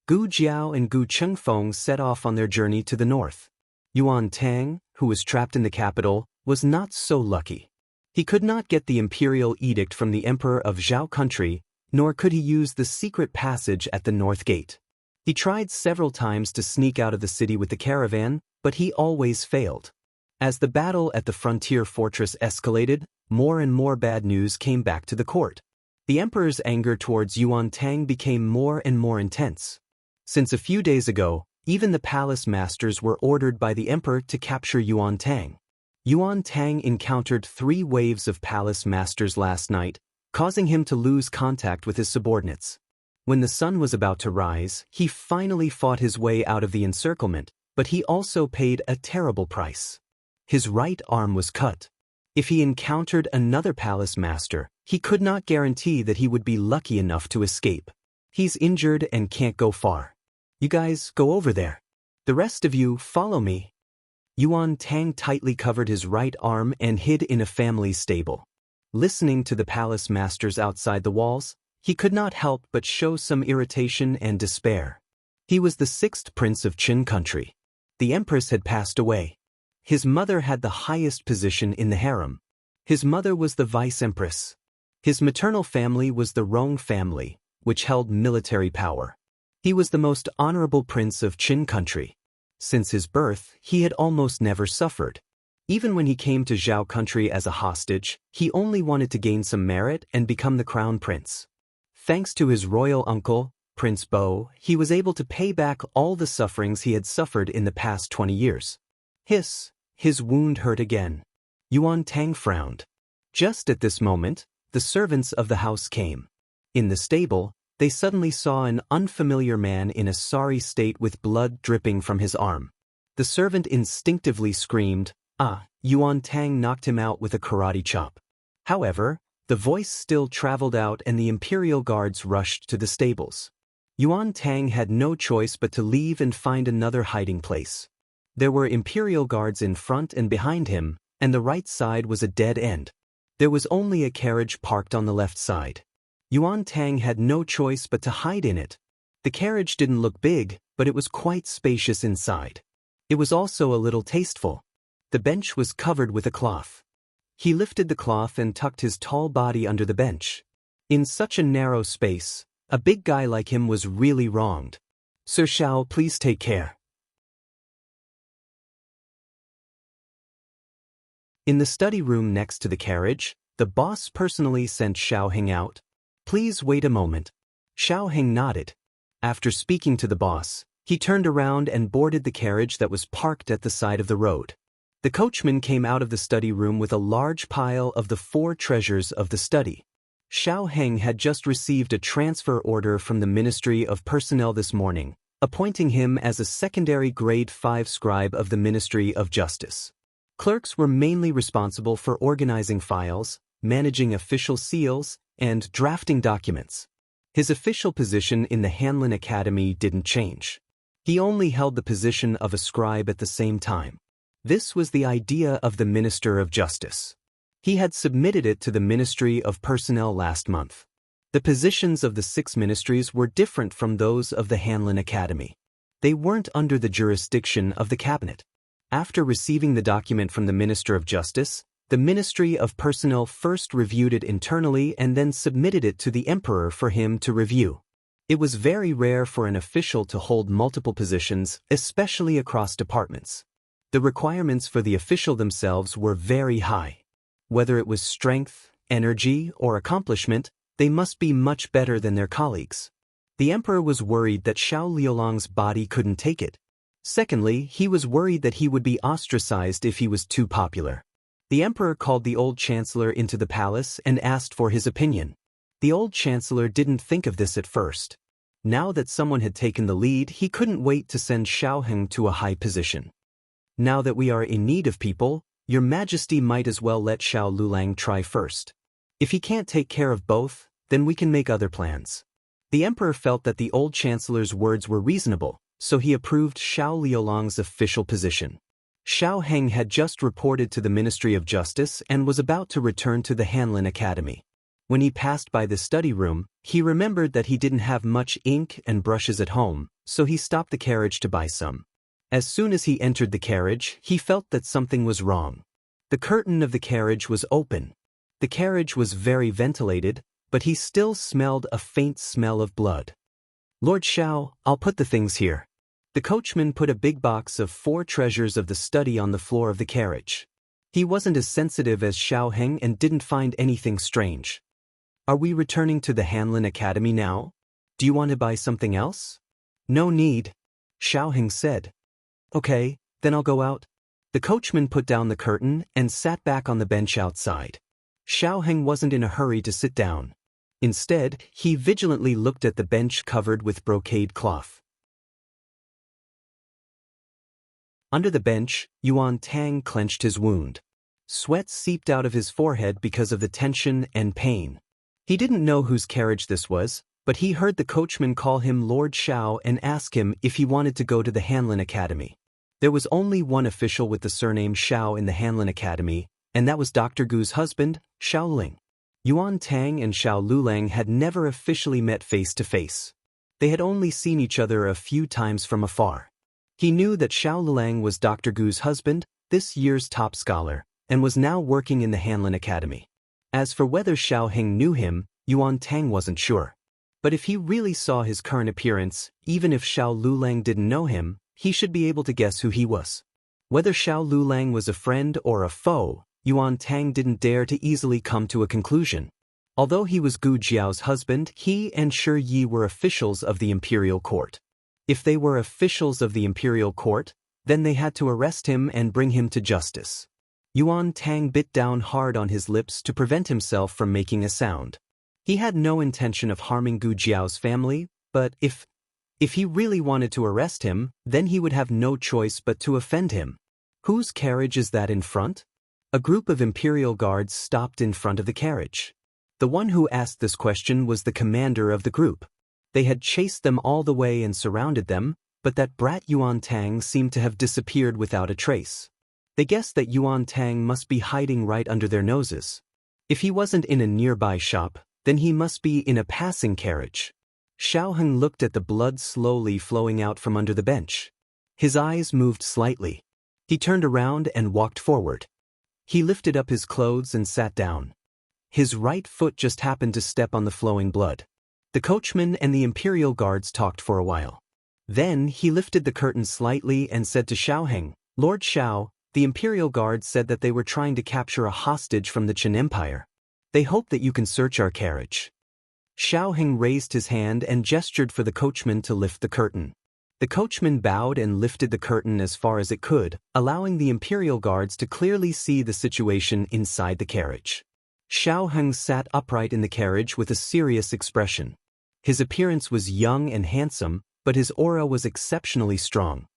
Gu Jiao and Gu Qingfeng set off on their journey to the north. Yuan Tang, who was trapped in the capital, was not so lucky. He could not get the imperial edict from the emperor of Zhao country, nor could he use the secret passage at the north gate. He tried several times to sneak out of the city with the caravan, but he always failed. As the battle at the frontier fortress escalated, more and more bad news came back to the court. The emperor's anger towards Yuan Tang became more and more intense. Since a few days ago, even the palace masters were ordered by the emperor to capture Yuan Tang. Yuan Tang encountered 3 waves of palace masters last night, causing him to lose contact with his subordinates. When the sun was about to rise, he finally fought his way out of the encirclement, but he also paid a terrible price. His right arm was cut. If he encountered another palace master, he could not guarantee that he would be lucky enough to escape. He's injured and can't go far. You guys go over there. The rest of you follow me. Yuan Tang tightly covered his right arm and hid in a family stable. Listening to the palace masters outside the walls, he could not help but show some irritation and despair. He was the 6th prince of Qin country. The empress had passed away. His mother had the highest position in the harem. His mother was the vice-empress. His maternal family was the Rong family, which held military power. He was the most honorable prince of Qin country. Since his birth, he had almost never suffered. Even when he came to Zhao country as a hostage, he only wanted to gain some merit and become the crown prince. Thanks to his royal uncle, Prince Bo, he was able to pay back all the sufferings he had suffered in the past 20 years. His wound hurt again. Yuan Tang frowned. Just at this moment, the servants of the house came. In the stable, they suddenly saw an unfamiliar man in a sorry state with blood dripping from his arm. The servant instinctively screamed, "Ah!" Yuan Tang knocked him out with a karate chop. However, the voice still traveled out and the imperial guards rushed to the stables. Yuan Tang had no choice but to leave and find another hiding place. There were imperial guards in front and behind him, and the right side was a dead end. There was only a carriage parked on the left side. Yuan Tang had no choice but to hide in it. The carriage didn't look big, but it was quite spacious inside. It was also a little tasteful. The bench was covered with a cloth. He lifted the cloth and tucked his tall body under the bench. In such a narrow space, a big guy like him was really wronged. "Sir Xiao, please take care." In the study room next to the carriage, the boss personally sent Xiao Heng out. "Please wait a moment." Xiao Heng nodded. After speaking to the boss, he turned around and boarded the carriage that was parked at the side of the road. The coachman came out of the study room with a large pile of the 4 treasures of the study. Xiao Heng had just received a transfer order from the Ministry of Personnel this morning, appointing him as a secondary grade 5 scribe of the Ministry of Justice. Clerks were mainly responsible for organizing files, managing official seals, and drafting documents. His official position in the Hanlin Academy didn't change. He only held the position of a scribe at the same time. This was the idea of the Minister of Justice. He had submitted it to the Ministry of Personnel last month. The positions of the 6 ministries were different from those of the Hanlin Academy. They weren't under the jurisdiction of the cabinet. After receiving the document from the Minister of Justice, the Ministry of Personnel first reviewed it internally and then submitted it to the Emperor for him to review. It was very rare for an official to hold multiple positions, especially across departments. The requirements for the official themselves were very high. Whether it was strength, energy, or accomplishment, they must be much better than their colleagues. The Emperor was worried that Xiao Liulong's body couldn't take it. Secondly, he was worried that he would be ostracized if he was too popular. The Emperor called the old Chancellor into the palace and asked for his opinion. The old Chancellor didn't think of this at first. Now that someone had taken the lead, he couldn't wait to send Xiao Heng to a high position. "Now that we are in need of people, Your Majesty might as well let Xiao Lulang try first. If he can't take care of both, then we can make other plans." The Emperor felt that the old Chancellor's words were reasonable, so he approved Xiao Liulong's official position. Xiao Heng had just reported to the Ministry of Justice and was about to return to the Hanlin Academy. When he passed by the study room, he remembered that he didn't have much ink and brushes at home, so he stopped the carriage to buy some. As soon as he entered the carriage, he felt that something was wrong. The curtain of the carriage was open. The carriage was very ventilated, but he still smelled a faint smell of blood. "Lord Xiao, I'll put the things here." The coachman put a big box of 4 treasures of the study on the floor of the carriage. He wasn't as sensitive as Xiao Heng and didn't find anything strange. "Are we returning to the Hanlin Academy now? Do you want to buy something else?" "No need," Xiao Heng said. "Okay, then I'll go out." The coachman put down the curtain and sat back on the bench outside. Xiao Heng wasn't in a hurry to sit down. Instead, he vigilantly looked at the bench covered with brocade cloth. Under the bench, Yuan Tang clenched his wound. Sweat seeped out of his forehead because of the tension and pain. He didn't know whose carriage this was, but he heard the coachman call him Lord Xiao and ask him if he wanted to go to the Hanlin Academy. There was only one official with the surname Xiao in the Hanlin Academy, and that was Dr. Gu's husband, Xiao Ling. Yuan Tang and Xiao Lulang had never officially met face to face. They had only seen each other a few times from afar. He knew that Xiao Lulang was Dr. Gu's husband, this year's top scholar, and was now working in the Hanlin Academy. As for whether Xiao Heng knew him, Yuan Tang wasn't sure. But if he really saw his current appearance, even if Xiao Lulang didn't know him, he should be able to guess who he was. Whether Xiao Lulang was a friend or a foe, Yuan Tang didn't dare to easily come to a conclusion. Although he was Gu Jiao's husband, he and Shi Yi were officials of the imperial court. If they were officials of the imperial court, then they had to arrest him and bring him to justice. Yuan Tang bit down hard on his lips to prevent himself from making a sound. He had no intention of harming Gu Jiao's family, but if he really wanted to arrest him, then he would have no choice but to offend him. Whose carriage is that in front? A group of imperial guards stopped in front of the carriage. The one who asked this question was the commander of the group. They had chased them all the way and surrounded them, but that brat Yuan Tang seemed to have disappeared without a trace. They guessed that Yuan Tang must be hiding right under their noses. If he wasn't in a nearby shop, then he must be in a passing carriage. Xiao Heng looked at the blood slowly flowing out from under the bench. His eyes moved slightly. He turned around and walked forward. He lifted up his clothes and sat down. His right foot just happened to step on the flowing blood. The coachman and the imperial guards talked for a while. Then he lifted the curtain slightly and said to Xiao Heng, "Lord Xiao, the imperial guards said that they were trying to capture a hostage from the Qin Empire. They hope that you can search our carriage." Xiao Heng raised his hand and gestured for the coachman to lift the curtain. The coachman bowed and lifted the curtain as far as it could, allowing the imperial guards to clearly see the situation inside the carriage. Xiao Heng sat upright in the carriage with a serious expression. His appearance was young and handsome, but his aura was exceptionally strong.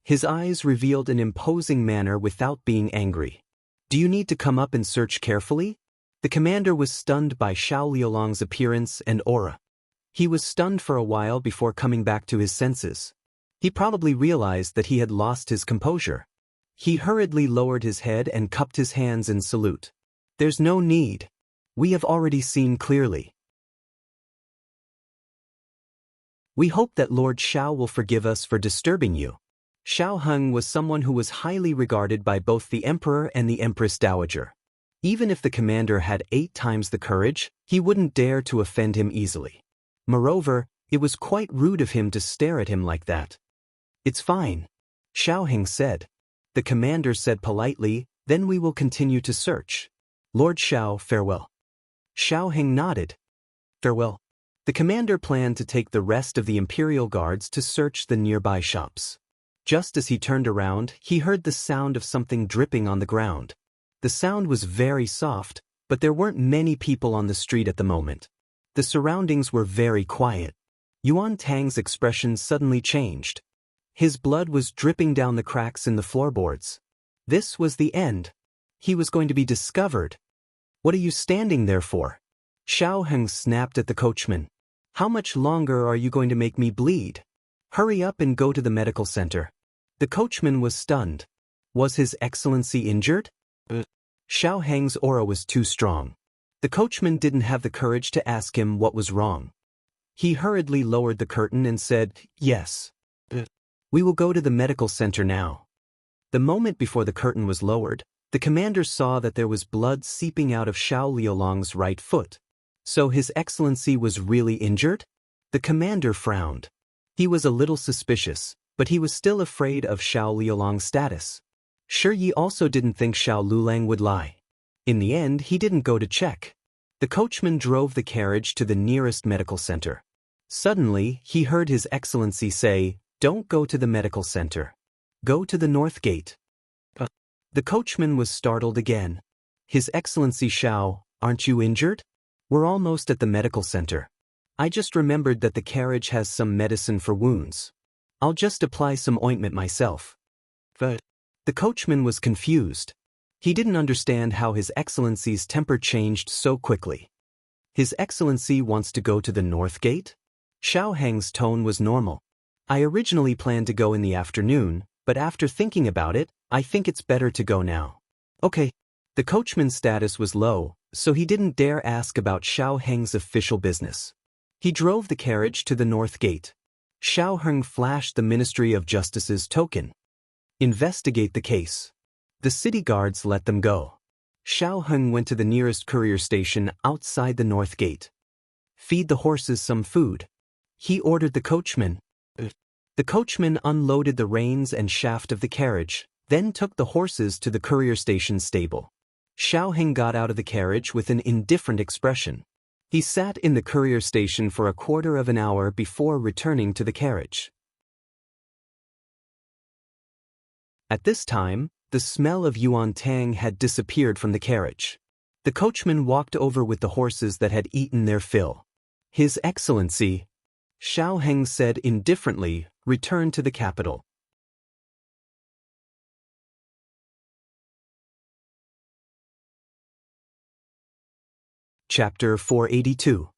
His eyes revealed an imposing manner without being angry. "Do you need to come up and search carefully?" The commander was stunned by Xiao Liulong's appearance and aura. He was stunned for a while before coming back to his senses. He probably realized that he had lost his composure. He hurriedly lowered his head and cupped his hands in salute. "There's no need. We have already seen clearly. We hope that Lord Xiao will forgive us for disturbing you." Xiao Heng was someone who was highly regarded by both the emperor and the empress dowager. Even if the commander had 8 times the courage, he wouldn't dare to offend him easily. Moreover, it was quite rude of him to stare at him like that. "It's fine," Xiao Heng said. The commander said politely, "Then we will continue to search. Lord Xiao, farewell." Xiao Heng nodded. "Farewell." The commander planned to take the rest of the imperial guards to search the nearby shops. Just as he turned around, he heard the sound of something dripping on the ground. The sound was very soft, but there weren't many people on the street at the moment. The surroundings were very quiet. Yuan Tang's expression suddenly changed. His blood was dripping down the cracks in the floorboards. This was the end. He was going to be discovered. "What are you standing there for?" Xiao Heng snapped at the coachman. "How much longer are you going to make me bleed? Hurry up and go to the medical center." The coachman was stunned. Was His Excellency injured? Xiao Heng's aura was too strong. The coachman didn't have the courage to ask him what was wrong. He hurriedly lowered the curtain and said, "Yes. We will go to the medical center now." The moment before the curtain was lowered, the commander saw that there was blood seeping out of Xiao Liulong's right foot. So His Excellency was really injured? The commander frowned. He was a little suspicious, but he was still afraid of Xiao Liulong's status. Sure, Yi also didn't think Xiao Lulang would lie. In the end, he didn't go to check. The coachman drove the carriage to the nearest medical center. Suddenly, he heard His Excellency say, "Don't go to the medical center. Go to the north gate." The coachman was startled again. "His Excellency Xiao, aren't you injured? We're almost at the medical center. I just remembered that the carriage has some medicine for wounds. I'll just apply some ointment myself." The coachman was confused. He didn't understand how His Excellency's temper changed so quickly. "His Excellency wants to go to the north gate?" Xiao Heng's tone was normal. "I originally planned to go in the afternoon, but after thinking about it, I think it's better to go now." "Okay." The coachman's status was low, so he didn't dare ask about Xiao Heng's official business. He drove the carriage to the north gate. Xiao Heng flashed the Ministry of Justice's token. "Investigate the case." The city guards let them go. Xiao Heng went to the nearest courier station outside the north gate. "Feed the horses some food," he ordered the coachman. The coachman unloaded the reins and shaft of the carriage, then took the horses to the courier station stable. Xiao Heng got out of the carriage with an indifferent expression. He sat in the courier station for a quarter of an hour before returning to the carriage. At this time, the smell of Yuan Tang had disappeared from the carriage. The coachman walked over with the horses that had eaten their fill. His Excellency, Xiao Heng said indifferently, returned to the capital. Chapter 482.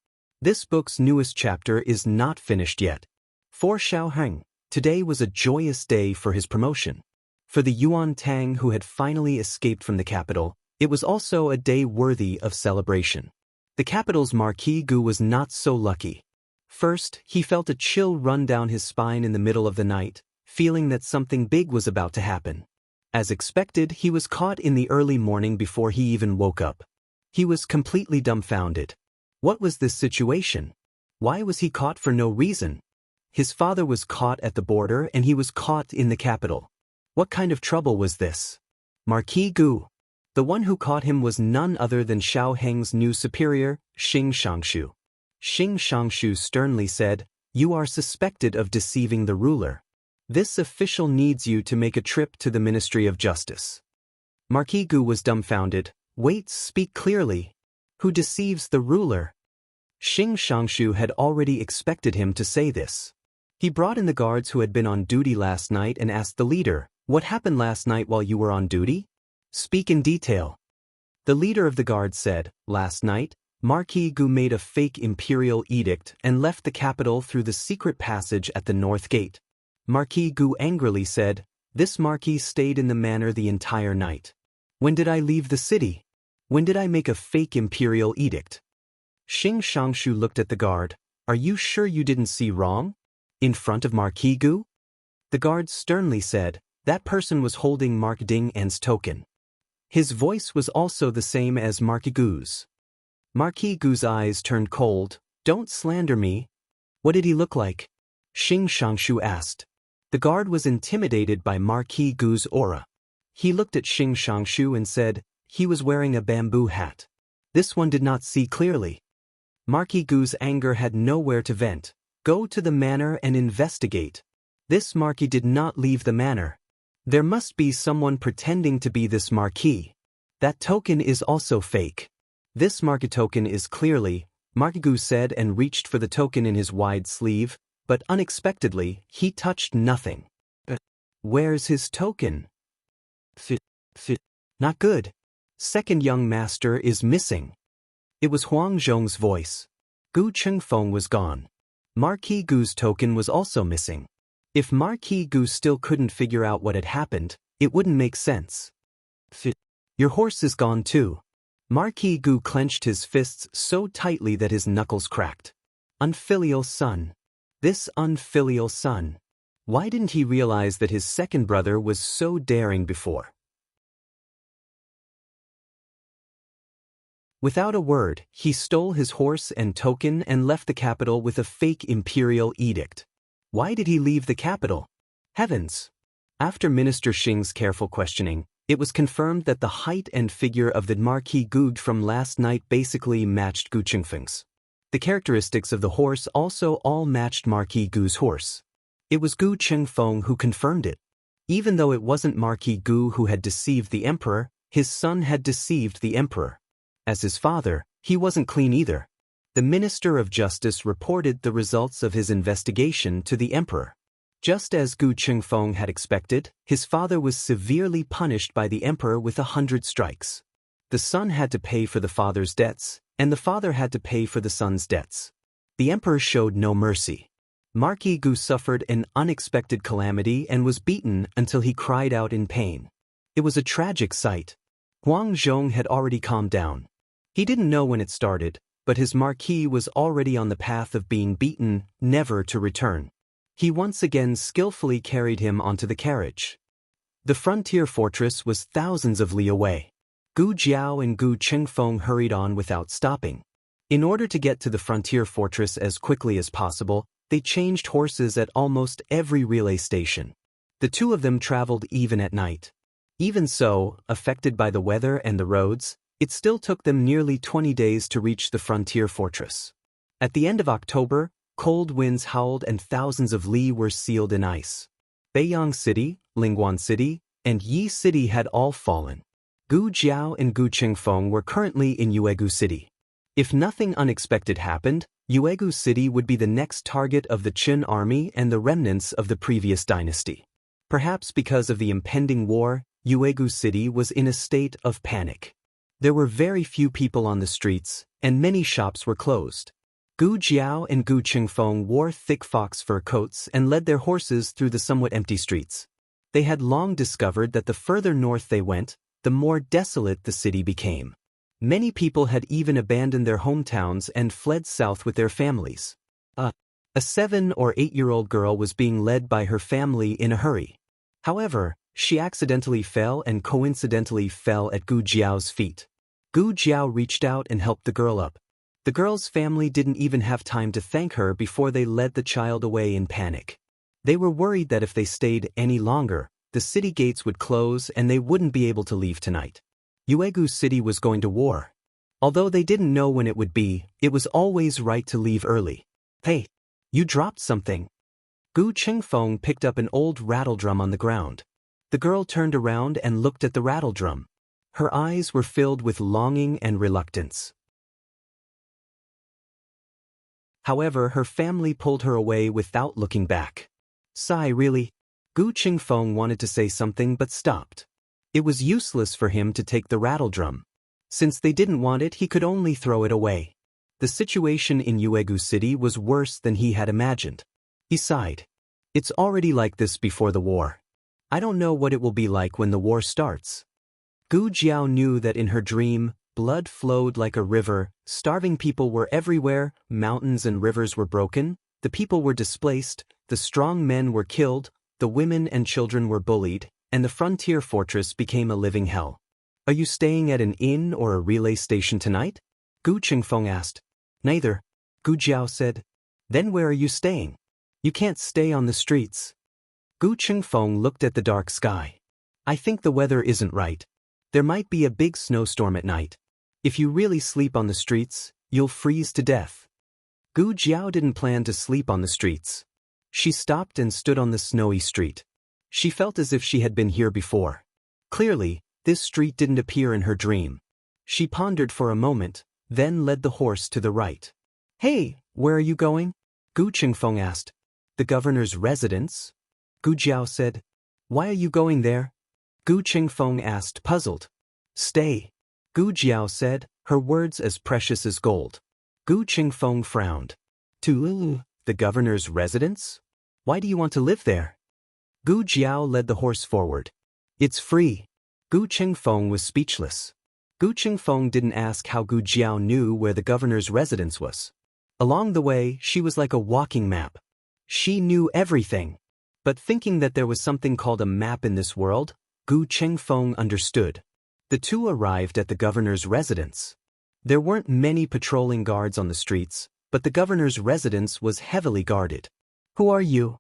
This book's newest chapter is not finished yet. For Xiao Heng, today was a joyous day for his promotion. For the Yuan Tang who had finally escaped from the capital, it was also a day worthy of celebration. The capital's Marquis Gu was not so lucky. First, he felt a chill run down his spine in the middle of the night, feeling that something big was about to happen. As expected, he was caught in the early morning before he even woke up. He was completely dumbfounded. What was this situation? Why was he caught for no reason? His father was caught at the border and he was caught in the capital. What kind of trouble was this? Marquis Gu. The one who caught him was none other than Xiao Heng's new superior, Xing Shangshu. Xing Shangshu sternly said, "You are suspected of deceiving the ruler. This official needs you to make a trip to the Ministry of Justice." Marquis Gu was dumbfounded. "Wait, speak clearly. Who deceives the ruler?" Xing Shangshu had already expected him to say this. He brought in the guards who had been on duty last night and asked the leader, "What happened last night while you were on duty? Speak in detail." The leader of the guards said, "Last night, Marquis Gu made a fake imperial edict and left the capital through the secret passage at the north gate." Marquis Gu angrily said, "This marquis stayed in the manor the entire night. When did I leave the city? When did I make a fake imperial edict?" Xing Shangshu looked at the guard. "Are you sure you didn't see wrong? In front of Marquis Gu?" The guard sternly said, "That person was holding Mark Ding An's token." His voice was also the same as Marquis Gu's. Marquis Gu's eyes turned cold. "Don't slander me." "What did he look like?" Xing Shangshu asked. The guard was intimidated by Marquis Gu's aura. He looked at Xing Shangshu and said, "He was wearing a bamboo hat. This one did not see clearly." Marquis Gu's anger had nowhere to vent. "Go to the manor and investigate. This marquis did not leave the manor. There must be someone pretending to be this marquis. That token is also fake. This marquis token is clearly," Marquis Gu said and reached for the token in his wide sleeve, but unexpectedly, he touched nothing. "Where's his token?" Not good. Second young master is missing." It was Huang Zhong's voice. Gu Chengfeng was gone. Marquis Gu's token was also missing. If Marquis Gu still couldn't figure out what had happened, it wouldn't make sense. "Your horse is gone too." Marquis Gu clenched his fists so tightly that his knuckles cracked. Unfilial son. This unfilial son. Why didn't he realize that his second brother was so daring before? Without a word, he stole his horse and token and left the capital with a fake imperial edict. Why did he leave the capital? Heavens! After Minister Xing's careful questioning, it was confirmed that the height and figure of the Marquis Gu from last night basically matched Gu Chengfeng's. The characteristics of the horse also all matched Marquis Gu's horse. It was Gu Chengfeng who confirmed it. Even though it wasn't Marquis Gu who had deceived the emperor, his son had deceived the emperor. As his father, he wasn't clean either. The Minister of Justice reported the results of his investigation to the emperor. Just as Gu Chengfeng had expected, his father was severely punished by the emperor with 100 strikes. The son had to pay for the father's debts, and the father had to pay for the son's debts. The emperor showed no mercy. Marquis Gu suffered an unexpected calamity and was beaten until he cried out in pain. It was a tragic sight. Huang Zhong had already calmed down. He didn't know when it started, but his marquis was already on the path of being beaten, never to return. He once again skillfully carried him onto the carriage. The frontier fortress was thousands of li away. Gu Jiao and Gu Chengfeng hurried on without stopping. In order to get to the frontier fortress as quickly as possible, they changed horses at almost every relay station. The two of them traveled even at night. Even so, affected by the weather and the roads, it still took them nearly 20 days to reach the frontier fortress. At the end of October, cold winds howled and thousands of li were sealed in ice. Beiyang City, Lingguan City, and Yi City had all fallen. Gu Jiao and Gu Qingfeng were currently in Yuegu City. If nothing unexpected happened, Yuegu City would be the next target of the Qin army and the remnants of the previous dynasty. Perhaps because of the impending war, Yuegu City was in a state of panic. There were very few people on the streets, and many shops were closed. Gu Jiao and Gu Qingfeng wore thick fox fur coats and led their horses through the somewhat empty streets. They had long discovered that the further north they went, the more desolate the city became. Many people had even abandoned their hometowns and fled south with their families. A 7- or 8-year-old girl was being led by her family in a hurry. However, she accidentally fell and coincidentally fell at Gu Jiao's feet. Gu Jiao reached out and helped the girl up. The girl's family didn't even have time to thank her before they led the child away in panic. They were worried that if they stayed any longer, the city gates would close and they wouldn't be able to leave tonight. Yuegu City was going to war. Although they didn't know when it would be, it was always right to leave early. Hey, you dropped something. Gu Qingfeng picked up an old rattledrum on the ground. The girl turned around and looked at the rattledrum. Her eyes were filled with longing and reluctance. However, her family pulled her away without looking back. Sigh, really? Gu Qingfeng wanted to say something but stopped. It was useless for him to take the rattledrum. Since they didn't want it, he could only throw it away. The situation in Yuegu City was worse than he had imagined. He sighed. It's already like this before the war. I don't know what it will be like when the war starts. Gu Jiao knew that in her dream, blood flowed like a river, starving people were everywhere, mountains and rivers were broken, the people were displaced, the strong men were killed, the women and children were bullied, and the frontier fortress became a living hell. Are you staying at an inn or a relay station tonight? Gu Qingfeng asked. Neither. Gu Jiao said. Then where are you staying? You can't stay on the streets. Gu Qingfeng looked at the dark sky. I think the weather isn't right. There might be a big snowstorm at night. If you really sleep on the streets, you'll freeze to death. Gu Jiao didn't plan to sleep on the streets. She stopped and stood on the snowy street. She felt as if she had been here before. Clearly, this street didn't appear in her dream. She pondered for a moment, then led the horse to the right. Hey, where are you going? Gu Qingfeng asked. The governor's residence? Gu Jiao said. Why are you going there? Gu Qingfeng asked, puzzled. Stay. Gu Jiao said, her words as precious as gold. Gu Qingfeng frowned. To the governor's residence? Why do you want to live there? Gu Jiao led the horse forward. It's free. Gu Qingfeng was speechless. Gu Qingfeng didn't ask how Gu Jiao knew where the governor's residence was. Along the way, she was like a walking map. She knew everything. But thinking that there was something called a map in this world, Gu Qingfeng understood. The two arrived at the governor's residence. There weren't many patrolling guards on the streets, but the governor's residence was heavily guarded. Who are you?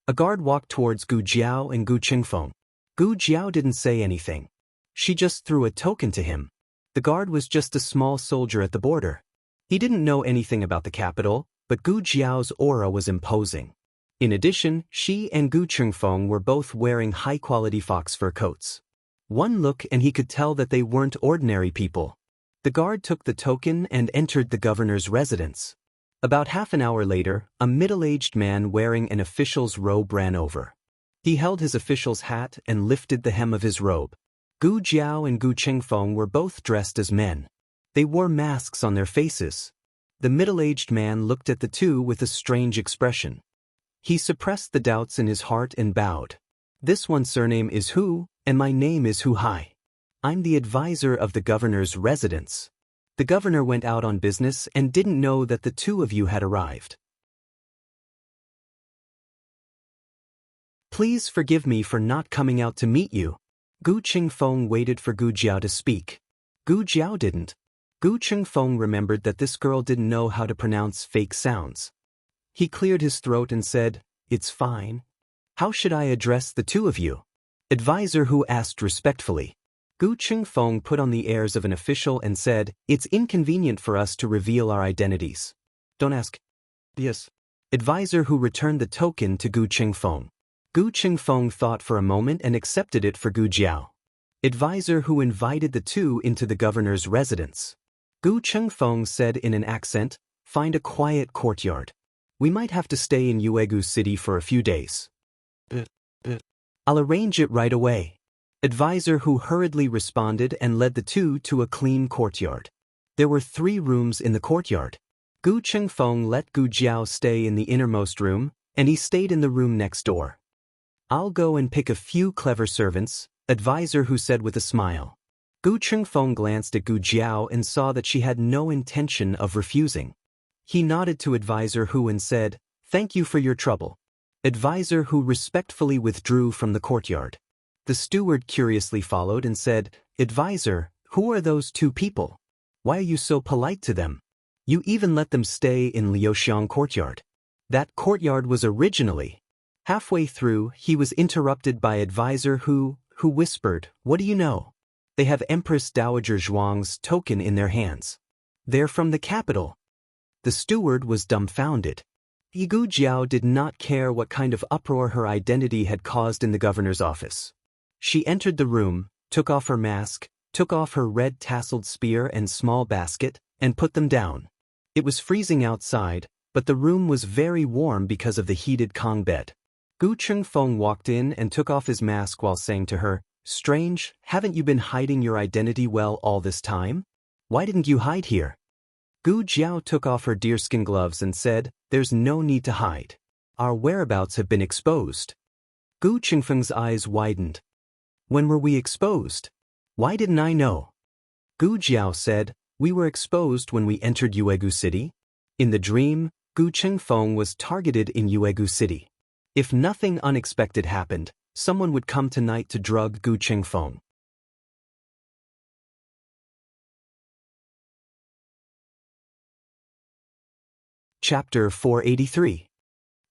A guard walked towards Gu Jiao and Gu Qingfeng. Gu Jiao didn't say anything. She just threw a token to him. The guard was just a small soldier at the border. He didn't know anything about the capital, but Gu Jiao's aura was imposing. In addition, she and Gu Qingfeng were both wearing high-quality fox fur coats. One look and he could tell that they weren't ordinary people. The guard took the token and entered the governor's residence. About half an hour later, a middle-aged man wearing an official's robe ran over. He held his official's hat and lifted the hem of his robe. Gu Jiao and Gu Qingfeng were both dressed as men. They wore masks on their faces. The middle-aged man looked at the two with a strange expression. He suppressed the doubts in his heart and bowed. This one's surname is Hu, and my name is Hu Hai. I'm the advisor of the governor's residence. The governor went out on business and didn't know that the two of you had arrived. Please forgive me for not coming out to meet you. Gu Qingfeng waited for Gu Jiao to speak. Gu Jiao didn't. Gu Qingfeng remembered that this girl didn't know how to pronounce fake sounds. He cleared his throat and said, It's fine. How should I address the two of you? Advisor Hu asked respectfully. Gu Qingfeng put on the airs of an official and said, It's inconvenient for us to reveal our identities. Don't ask. Yes. Advisor Hu returned the token to Gu Qingfeng. Gu Qingfeng thought for a moment and accepted it for Gu Jiao. advisor who invited the two into the governor's residence. Gu Chengfeng said in an accent, "Find a quiet courtyard. We might have to stay in Yuegu City for a few days." "I'll arrange it right away," advisor who hurriedly responded and led the two to a clean courtyard. There were 3 rooms in the courtyard. Gu Chengfeng let Gu Jiao stay in the innermost room, and he stayed in the room next door. "I'll go and pick a few clever servants," advisor who said with a smile. Gu Chengfeng glanced at Gu Jiao and saw that she had no intention of refusing. He nodded to advisor who and said, "Thank you for your trouble." Advisor who respectfully withdrew from the courtyard. The steward curiously followed and said, "Advisor, who are those 2 people? Why are you so polite to them? You even let them stay in Liuxiang courtyard." That courtyard was originally. Halfway through, he was interrupted by advisor who whispered, "What do you know? They have Empress Dowager Zhuang's token in their hands. They're from the capital." The steward was dumbfounded. Gu Jiao did not care what kind of uproar her identity had caused in the governor's office. She entered the room, took off her mask, took off her red tasseled spear and small basket, and put them down. It was freezing outside, but the room was very warm because of the heated Kong bed. Gu Chengfeng walked in and took off his mask while saying to her, "Strange, haven't you been hiding your identity well all this time? Why didn't you hide here?" Gu Jiao took off her deerskin gloves and said, "There's no need to hide. Our whereabouts have been exposed." Gu Chengfeng's eyes widened. "When were we exposed? Why didn't I know?" Gu Jiao said, "We were exposed when we entered Yuegu City." In the dream, Gu Chengfeng was targeted in Yuegu City. If nothing unexpected happened, someone would come tonight to drug Gu Chengfeng. Chapter 483.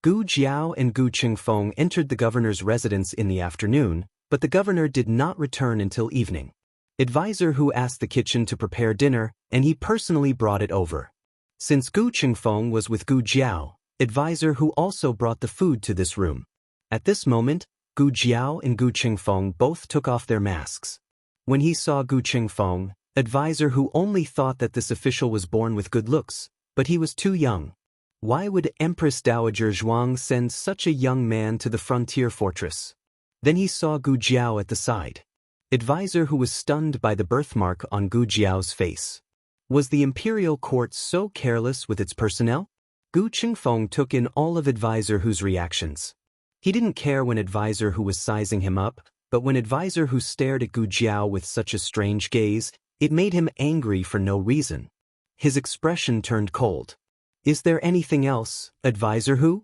Gu Jiao and Gu Chengfeng entered the governor's residence in the afternoon, but the governor did not return until evening. Advisor who asked the kitchen to prepare dinner, and he personally brought it over. Since Gu Chengfeng was with Gu Jiao, advisor who also brought the food to this room. At this moment, Gu Jiao and Gu Chengfeng both took off their masks. When he saw Gu Chengfeng, advisor who only thought that this official was born with good looks, but he was too young. Why would Empress Dowager Zhuang send such a young man to the frontier fortress? Then he saw Gu Jiao at the side. Advisor who was stunned by the birthmark on Gu Jiao's face. Was the imperial court so careless with its personnel? Gu Chengfeng took in all of advisor who's reactions. He didn't care when advisor who was sizing him up, but when advisor who stared at Gu Jiao with such a strange gaze, it made him angry for no reason. His expression turned cold. "Is there anything else, advisor who?"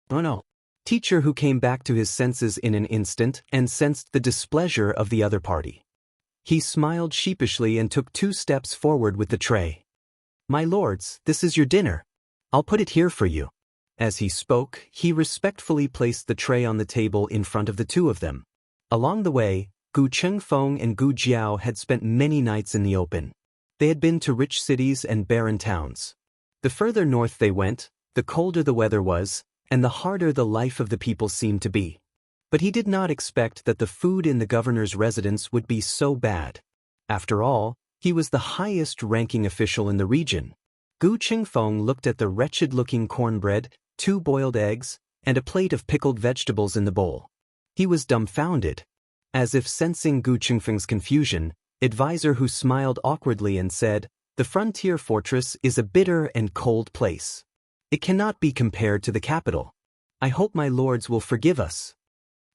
"Oh no." Teacher who came back to his senses in an instant and sensed the displeasure of the other party. He smiled sheepishly and took 2 steps forward with the tray. "My lords, this is your dinner. I'll put it here for you." As he spoke, he respectfully placed the tray on the table in front of the 2 of them. Along the way, Gu Chengfeng and Gu Jiao had spent many nights in the open. They had been to rich cities and barren towns. The further north they went, the colder the weather was, and the harder the life of the people seemed to be. But he did not expect that the food in the governor's residence would be so bad. After all, he was the highest-ranking official in the region. Gu Chengfeng looked at the wretched-looking cornbread, 2 boiled eggs, and a plate of pickled vegetables in the bowl. He was dumbfounded. As if sensing Gu Chengfeng's confusion, advisor who smiled awkwardly and said, "The frontier fortress is a bitter and cold place. It cannot be compared to the capital. I hope my lords will forgive us."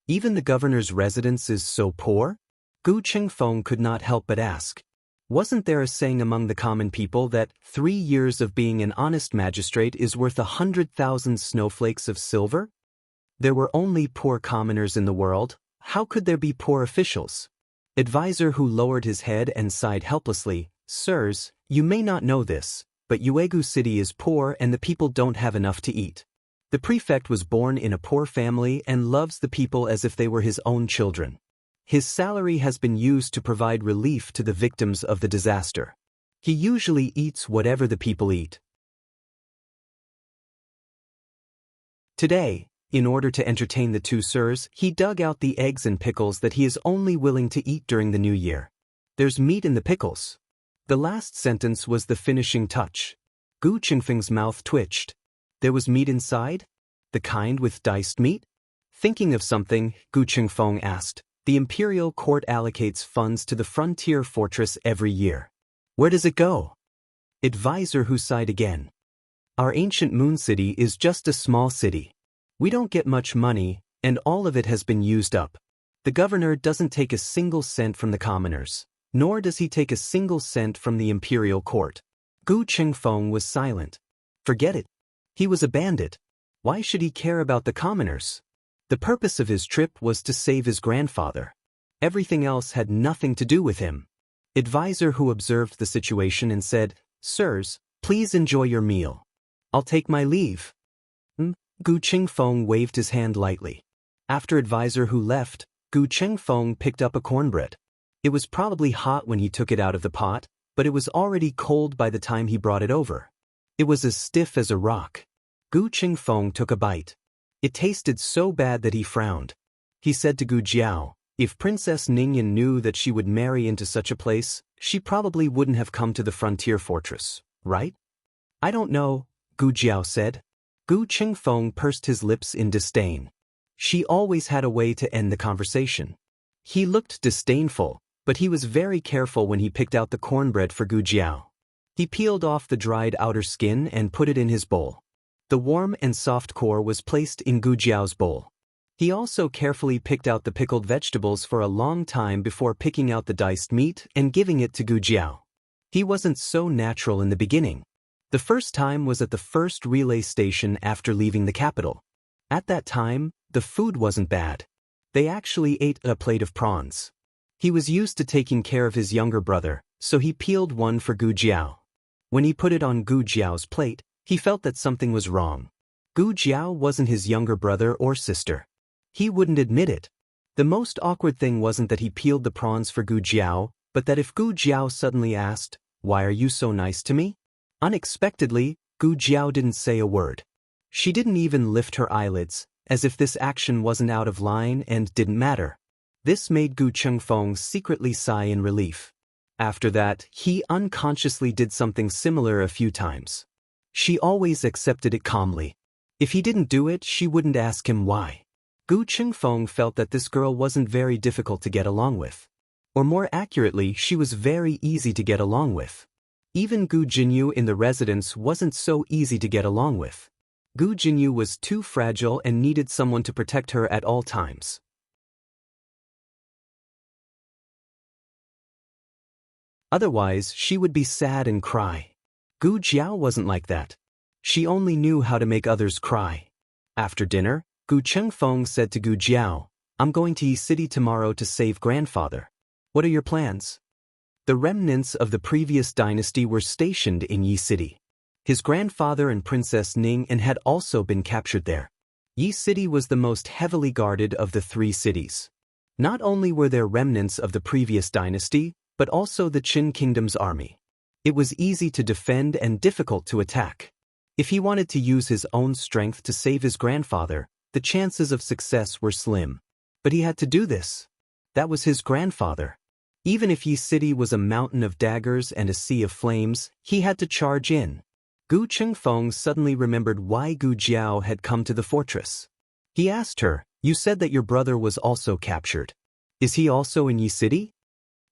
"Even the governor's residence is so poor?" Gu Chengfeng could not help but ask. Wasn't there a saying among the common people that 3 years of being an honest magistrate is worth 100,000 snowflakes of silver? There were only poor commoners in the world. How could there be poor officials? Advisor who lowered his head and sighed helplessly, "Sirs, you may not know this, but Yuegu City is poor and the people don't have enough to eat. The prefect was born in a poor family and loves the people as if they were his own children. His salary has been used to provide relief to the victims of the disaster. He usually eats whatever the people eat." Today, In order to entertain the two sirs, he dug out the eggs and pickles that he is only willing to eat during the new year. There's meat in the pickles. The last sentence was the finishing touch. Gu Qingfeng's mouth twitched. There was meat inside? The kind with diced meat? Thinking of something, Gu Qingfeng asked, the imperial court allocates funds to the frontier fortress every year. Where does it go? Advisor Hu sighed again. Our ancient moon city is just a small city. We don't get much money, and all of it has been used up. The governor doesn't take a single cent from the commoners, nor does he take a single cent from the imperial court. Gu Qingfeng was silent. Forget it. He was a bandit. Why should he care about the commoners? The purpose of his trip was to save his grandfather. Everything else had nothing to do with him. Advisor Hu observed the situation and said, Sirs, please enjoy your meal. I'll take my leave. Gu Qingfeng waved his hand lightly. After Advisor Hu left, Gu Qingfeng picked up a cornbread. It was probably hot when he took it out of the pot, but it was already cold by the time he brought it over. It was as stiff as a rock. Gu Qingfeng took a bite. It tasted so bad that he frowned. He said to Gu Jiao, if Princess Ningyan knew that she would marry into such a place, she probably wouldn't have come to the frontier fortress, right? I don't know, Gu Jiao said. Gu Qingfeng pursed his lips in disdain. She always had a way to end the conversation. He looked disdainful, but he was very careful when he picked out the cornbread for Gu Jiao. He peeled off the dried outer skin and put it in his bowl. The warm and soft core was placed in Gu Jiao's bowl. He also carefully picked out the pickled vegetables for a long time before picking out the diced meat and giving it to Gu Jiao. He wasn't so natural in the beginning. The first time was at the first relay station after leaving the capital. At that time, the food wasn't bad. They actually ate a plate of prawns. He was used to taking care of his younger brother, so he peeled one for Gu Jiao. When he put it on Gu Jiao's plate, he felt that something was wrong. Gu Jiao wasn't his younger brother or sister. He wouldn't admit it. The most awkward thing wasn't that he peeled the prawns for Gu Jiao, but that if Gu Jiao suddenly asked, "Why are you so nice to me?" Unexpectedly, Gu Jiao didn't say a word. She didn't even lift her eyelids, as if this action wasn't out of line and didn't matter. This made Gu Qingfeng secretly sigh in relief. After that, he unconsciously did something similar a few times. She always accepted it calmly. If he didn't do it, she wouldn't ask him why. Gu Qingfeng felt that this girl wasn't very difficult to get along with. Or more accurately, she was very easy to get along with. Even Gu Jinyu in the residence wasn't so easy to get along with. Gu Jinyu was too fragile and needed someone to protect her at all times. Otherwise, she would be sad and cry. Gu Jiao wasn't like that. She only knew how to make others cry. After dinner, Gu Qingfeng said to Gu Jiao, "I'm going to Yi City tomorrow to save grandfather. What are your plans?" The remnants of the previous dynasty were stationed in Yi City. His grandfather and Princess Ningyan had also been captured there. Yi City was the most heavily guarded of the three cities. Not only were there remnants of the previous dynasty, but also the Qin Kingdom's army. It was easy to defend and difficult to attack. If he wanted to use his own strength to save his grandfather, the chances of success were slim. But he had to do this. That was his grandfather. Even if Yi City was a mountain of daggers and a sea of flames, he had to charge in. Gu Qingfeng suddenly remembered why Gu Jiao had come to the fortress. He asked her, "You said that your brother was also captured. Is he also in Yi City?"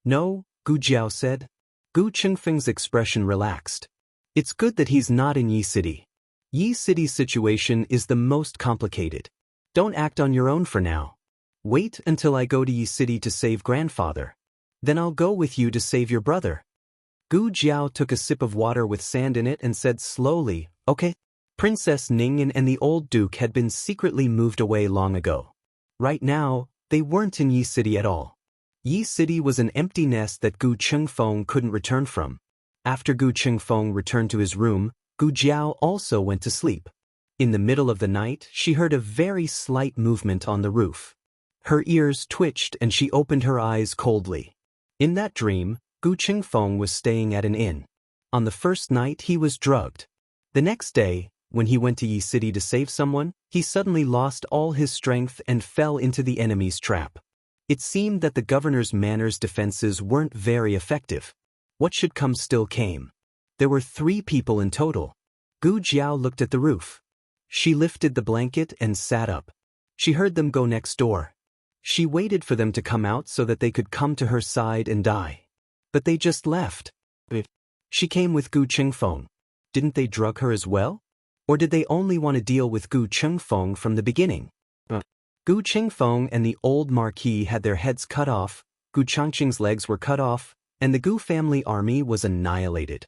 "No," Gu Jiao said. Gu Qingfeng's expression relaxed. "It's good that he's not in Yi City. Yi City's situation is the most complicated. Don't act on your own for now. Wait until I go to Yi City to save grandfather. Then I'll go with you to save your brother." Gu Jiao took a sip of water with sand in it and said slowly, "Okay." Princess Ningyan and the old duke had been secretly moved away long ago. Right now, they weren't in Yi City at all. Yi City was an empty nest that Gu Qingfeng couldn't return from. After Gu Qingfeng returned to his room, Gu Jiao also went to sleep. In the middle of the night, she heard a very slight movement on the roof. Her ears twitched and she opened her eyes coldly. In that dream, Gu Qingfeng was staying at an inn. On the first night, he was drugged. The next day, When he went to Yi City to save someone, he suddenly lost all his strength and fell into the enemy's trap. It seemed that the governor's manor's defenses weren't very effective. What should come still came. There were 3 people in total. Gu Jiao looked at the roof. She lifted the blanket and sat up. She heard them go next door. She waited for them to come out so that they could come to her side and die. But they just left. She came with Gu Qingfeng. Didn't they drug her as well? Or did they only want to deal with Gu Qingfeng from the beginning? Gu Qingfeng and the old marquis had their heads cut off, Gu Changqing's legs were cut off, and the Gu family army was annihilated.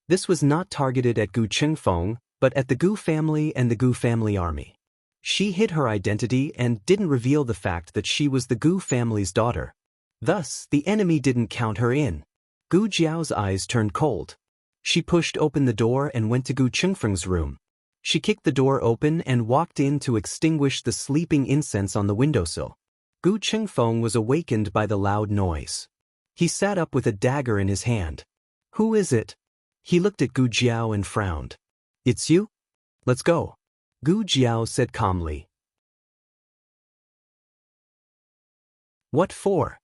This was not targeted at Gu Qingfeng, but at the Gu family and the Gu family army. She hid her identity and didn't reveal the fact that she was the Gu family's daughter. Thus, the enemy didn't count her in. Gu Jiao's eyes turned cold. She pushed open the door and went to Gu Qingfeng's room. She kicked the door open and walked in to extinguish the sleeping incense on the windowsill. Gu Qingfeng was awakened by the loud noise. He sat up with a dagger in his hand. "Who is it?" He looked at Gu Jiao and frowned. "It's you? Let's go," Gu Jiao said calmly. "What for?"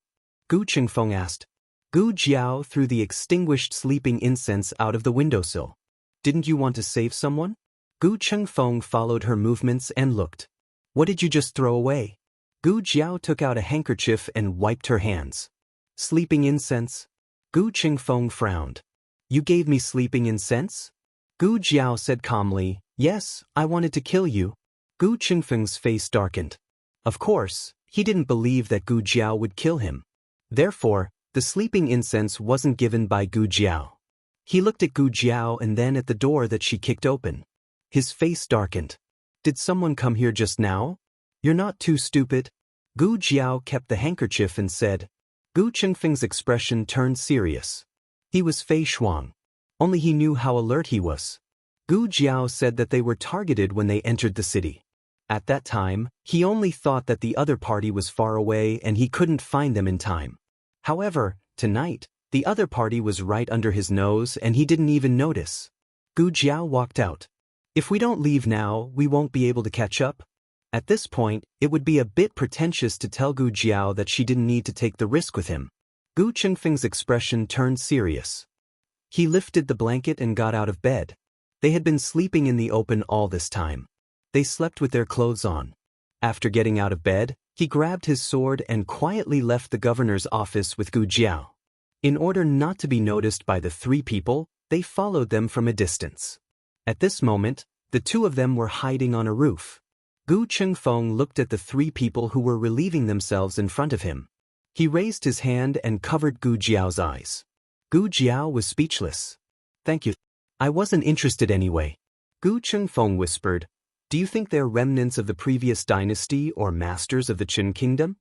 Gu Qingfeng asked. Gu Jiao threw the extinguished sleeping incense out of the windowsill. "Didn't you want to save someone?" Gu Qingfeng followed her movements and looked. "What did you just throw away?" Gu Jiao took out a handkerchief and wiped her hands. "Sleeping incense?" Gu Qingfeng frowned. "You gave me sleeping incense?" Gu Jiao said calmly, "Yes, I wanted to kill you." Gu Qingfeng's face darkened. Of course, he didn't believe that Gu Jiao would kill him. Therefore, the sleeping incense wasn't given by Gu Jiao. He looked at Gu Jiao and then at the door that she kicked open. His face darkened. "Did someone come here just now? You're not too stupid." Gu Jiao kept the handkerchief and said. Gu Qingfeng's expression turned serious. He was Fei Shuang. Only he knew how alert he was. Gu Jiao said that they were targeted when they entered the city. At that time, he only thought that the other party was far away and he couldn't find them in time. However, tonight, the other party was right under his nose and he didn't even notice. Gu Jiao walked out. "If we don't leave now, we won't be able to catch up." At this point, it would be a bit pretentious to tell Gu Jiao that she didn't need to take the risk with him. Gu Qingfeng's expression turned serious. He lifted the blanket and got out of bed. They had been sleeping in the open all this time. They slept with their clothes on. After getting out of bed, he grabbed his sword and quietly left the governor's office with Gu Jiao. In order not to be noticed by the 3 people, they followed them from a distance. At this moment, the 2 of them were hiding on a roof. Gu Qingfeng looked at the 3 people who were relieving themselves in front of him. He raised his hand and covered Gu Jiao's eyes. Gu Jiao was speechless. "Thank you. I wasn't interested anyway." Gu Qingfeng whispered, "Do you think they're remnants of the previous dynasty or masters of the Qin kingdom?"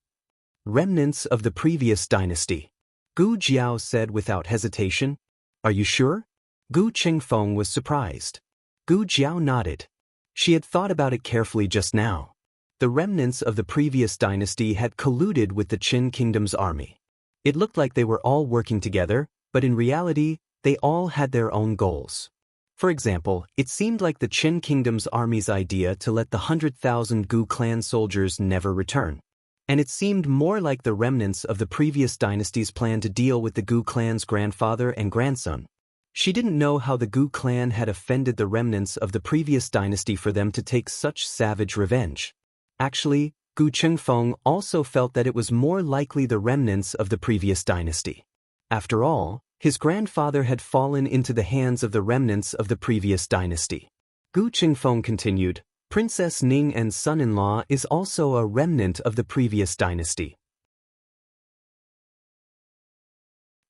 "Remnants of the previous dynasty," Gu Jiao said without hesitation. "Are you sure?" Gu Qingfeng was surprised. Gu Jiao nodded. She had thought about it carefully just now. The remnants of the previous dynasty had colluded with the Qin kingdom's army. It looked like they were all working together, but in reality, they all had their own goals. For example, it seemed like the Qin kingdom's army's idea to let the 100,000 Gu clan soldiers never return. And it seemed more like the remnants of the previous dynasty's plan to deal with the Gu clan's grandfather and grandson. She didn't know how the Gu clan had offended the remnants of the previous dynasty for them to take such savage revenge. Actually, Gu Qingfeng also felt that it was more likely the remnants of the previous dynasty. After all, his grandfather had fallen into the hands of the remnants of the previous dynasty. Gu Qingfeng continued, "Princess Ning and son-in-law is also a remnant of the previous dynasty.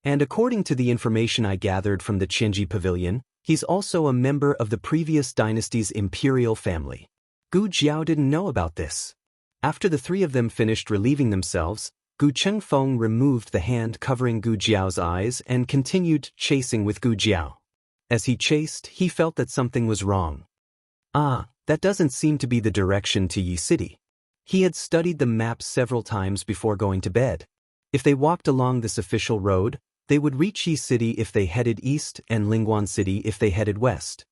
And according to the information I gathered from the Qianji Pavilion, he's also a member of the previous dynasty's imperial family." Gu Jiao didn't know about this. After the 3 of them finished relieving themselves, Gu Qingfeng removed the hand covering Gu Jiao's eyes and continued chasing with Gu Jiao. As he chased, he felt that something was wrong. That doesn't seem to be the direction to Yi City. He had studied the map several times before going to bed. If they walked along this official road, they would reach Yi City if they headed east and Lingguan City if they headed west.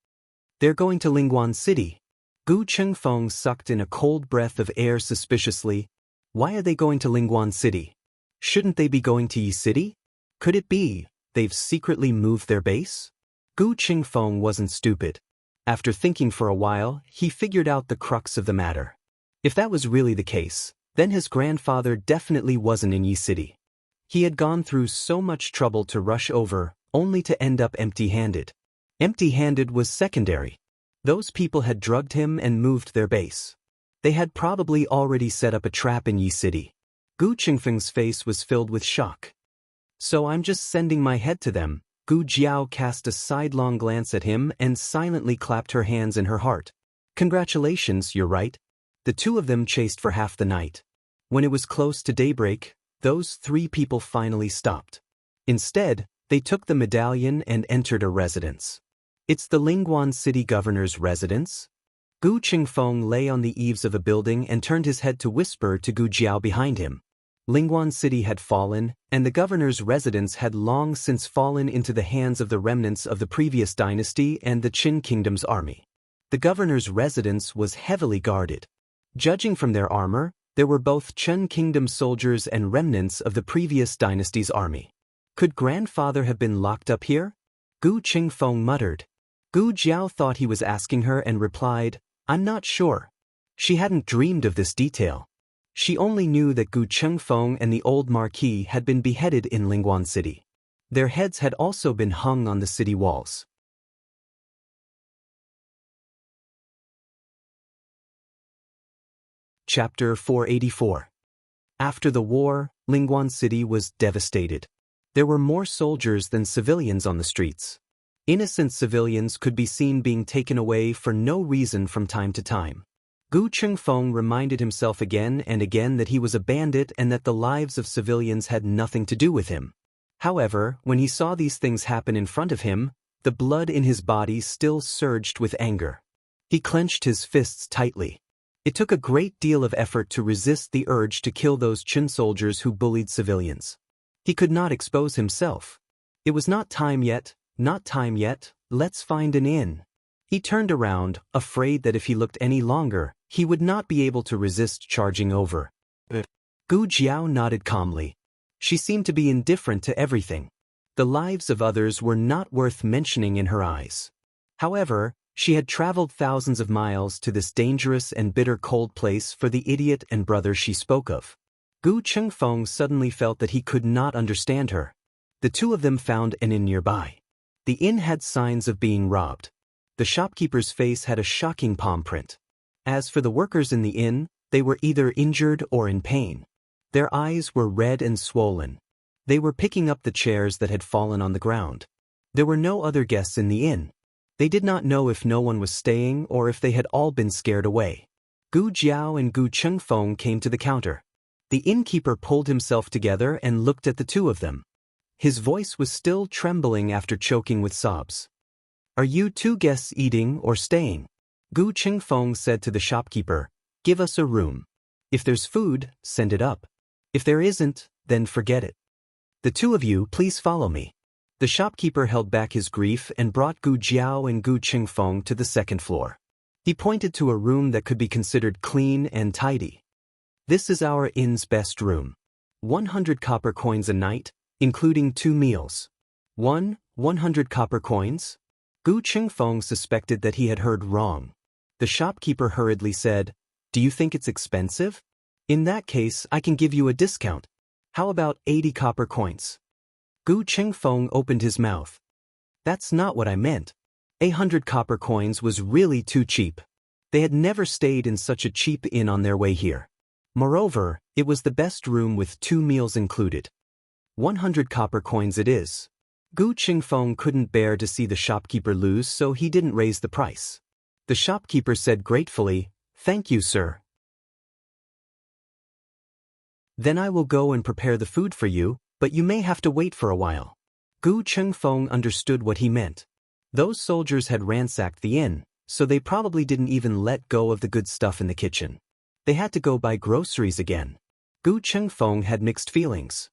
They're going to Lingguan City. Gu Chengfeng sucked in a cold breath of air suspiciously. Why are they going to Lingguan City? Shouldn't they be going to Yi City? Could it be they've secretly moved their base? Gu Chengfeng wasn't stupid. After thinking for a while, he figured out the crux of the matter. If that was really the case, then his grandfather definitely wasn't in Yi City. He had gone through so much trouble to rush over, only to end up empty-handed. Empty-handed was secondary. Those people had drugged him and moved their base. They had probably already set up a trap in Yi City. Gu Chengfeng's face was filled with shock. So I'm just sending my head to them. Gu Jiao cast a sidelong glance at him and silently clapped her hands in her heart. Congratulations, you're right. The two of them chased for half the night. When it was close to daybreak, those three people finally stopped. Instead, they took the medallion and entered a residence. It's the Lingguan City governor's residence? Gu Chengfeng lay on the eaves of a building and turned his head to whisper to Gu Jiao behind him. Lingguan City had fallen, and the governor's residence had long since fallen into the hands of the remnants of the previous dynasty and the Qin kingdom's army. The governor's residence was heavily guarded. Judging from their armor, there were both Qin kingdom soldiers and remnants of the previous dynasty's army. Could grandfather have been locked up here? Gu Chengfeng muttered. Gu Jiao thought he was asking her and replied, I'm not sure. She hadn't dreamed of this detail. She only knew that Gu Chengfeng and the old marquis had been beheaded in Lingguan City. Their heads had also been hung on the city walls. Chapter 484. After the war, Lingguan City was devastated. There were more soldiers than civilians on the streets. Innocent civilians could be seen being taken away for no reason from time to time. Gu Chengfeng reminded himself again and again that he was a bandit and that the lives of civilians had nothing to do with him. However, when he saw these things happen in front of him, the blood in his body still surged with anger. He clenched his fists tightly. It took a great deal of effort to resist the urge to kill those Qin soldiers who bullied civilians. He could not expose himself. It was not time yet, let's find an inn. He turned around, afraid that if he looked any longer, he would not be able to resist charging over. Gu Jiao nodded calmly. She seemed to be indifferent to everything. The lives of others were not worth mentioning in her eyes. However, she had traveled thousands of miles to this dangerous and bitter cold place for the idiot and brother she spoke of. Gu Chengfeng suddenly felt that he could not understand her. The two of them found an inn nearby. The inn had signs of being robbed. The shopkeeper's face had a shocking palm print. As for the workers in the inn, they were either injured or in pain. Their eyes were red and swollen. They were picking up the chairs that had fallen on the ground. There were no other guests in the inn. They did not know if no one was staying or if they had all been scared away. Gu Jiao and Gu Chengfeng came to the counter. The innkeeper pulled himself together and looked at the two of them. His voice was still trembling after choking with sobs. Are you two guests eating or staying? Gu Chengfeng said to the shopkeeper, Give us a room. If there's food, send it up. If there isn't, then forget it. The two of you, please follow me. The shopkeeper held back his grief and brought Gu Jiao and Gu Chengfeng to the second floor. He pointed to a room that could be considered clean and tidy. This is our inn's best room. 100 copper coins a night, including 2 meals. 100 copper coins? Gu Chengfeng suspected that he had heard wrong. The shopkeeper hurriedly said, Do you think it's expensive? In that case, I can give you a discount. How about 80 copper coins? Gu Chengfeng opened his mouth. That's not what I meant. 100 copper coins was really too cheap. They had never stayed in such a cheap inn on their way here. Moreover, it was the best room with 2 meals included. 100 copper coins it is. Gu Chengfeng couldn't bear to see the shopkeeper lose, so he didn't raise the price. The shopkeeper said gratefully, Thank you, sir. Then I will go and prepare the food for you, but you may have to wait for a while. Gu Chengfeng understood what he meant. Those soldiers had ransacked the inn, so they probably didn't even let go of the good stuff in the kitchen. They had to go buy groceries again. Gu Chengfeng had mixed feelings.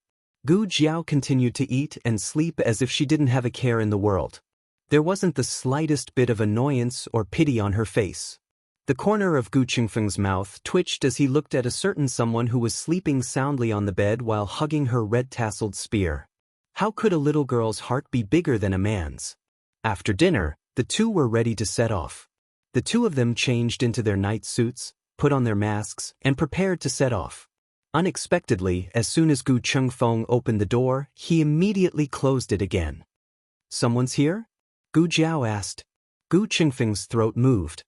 Gu Jiao continued to eat and sleep as if she didn't have a care in the world. There wasn't the slightest bit of annoyance or pity on her face. The corner of Gu Qingfeng's mouth twitched as he looked at a certain someone who was sleeping soundly on the bed while hugging her red-tasseled spear. How could a little girl's heart be bigger than a man's? After dinner, the two were ready to set off. The two of them changed into their night suits, put on their masks, and prepared to set off. Unexpectedly, as soon as Gu Qingfeng opened the door, he immediately closed it again. "Someone's here?" Gu Jiao asked. Gu Qingfeng's throat moved.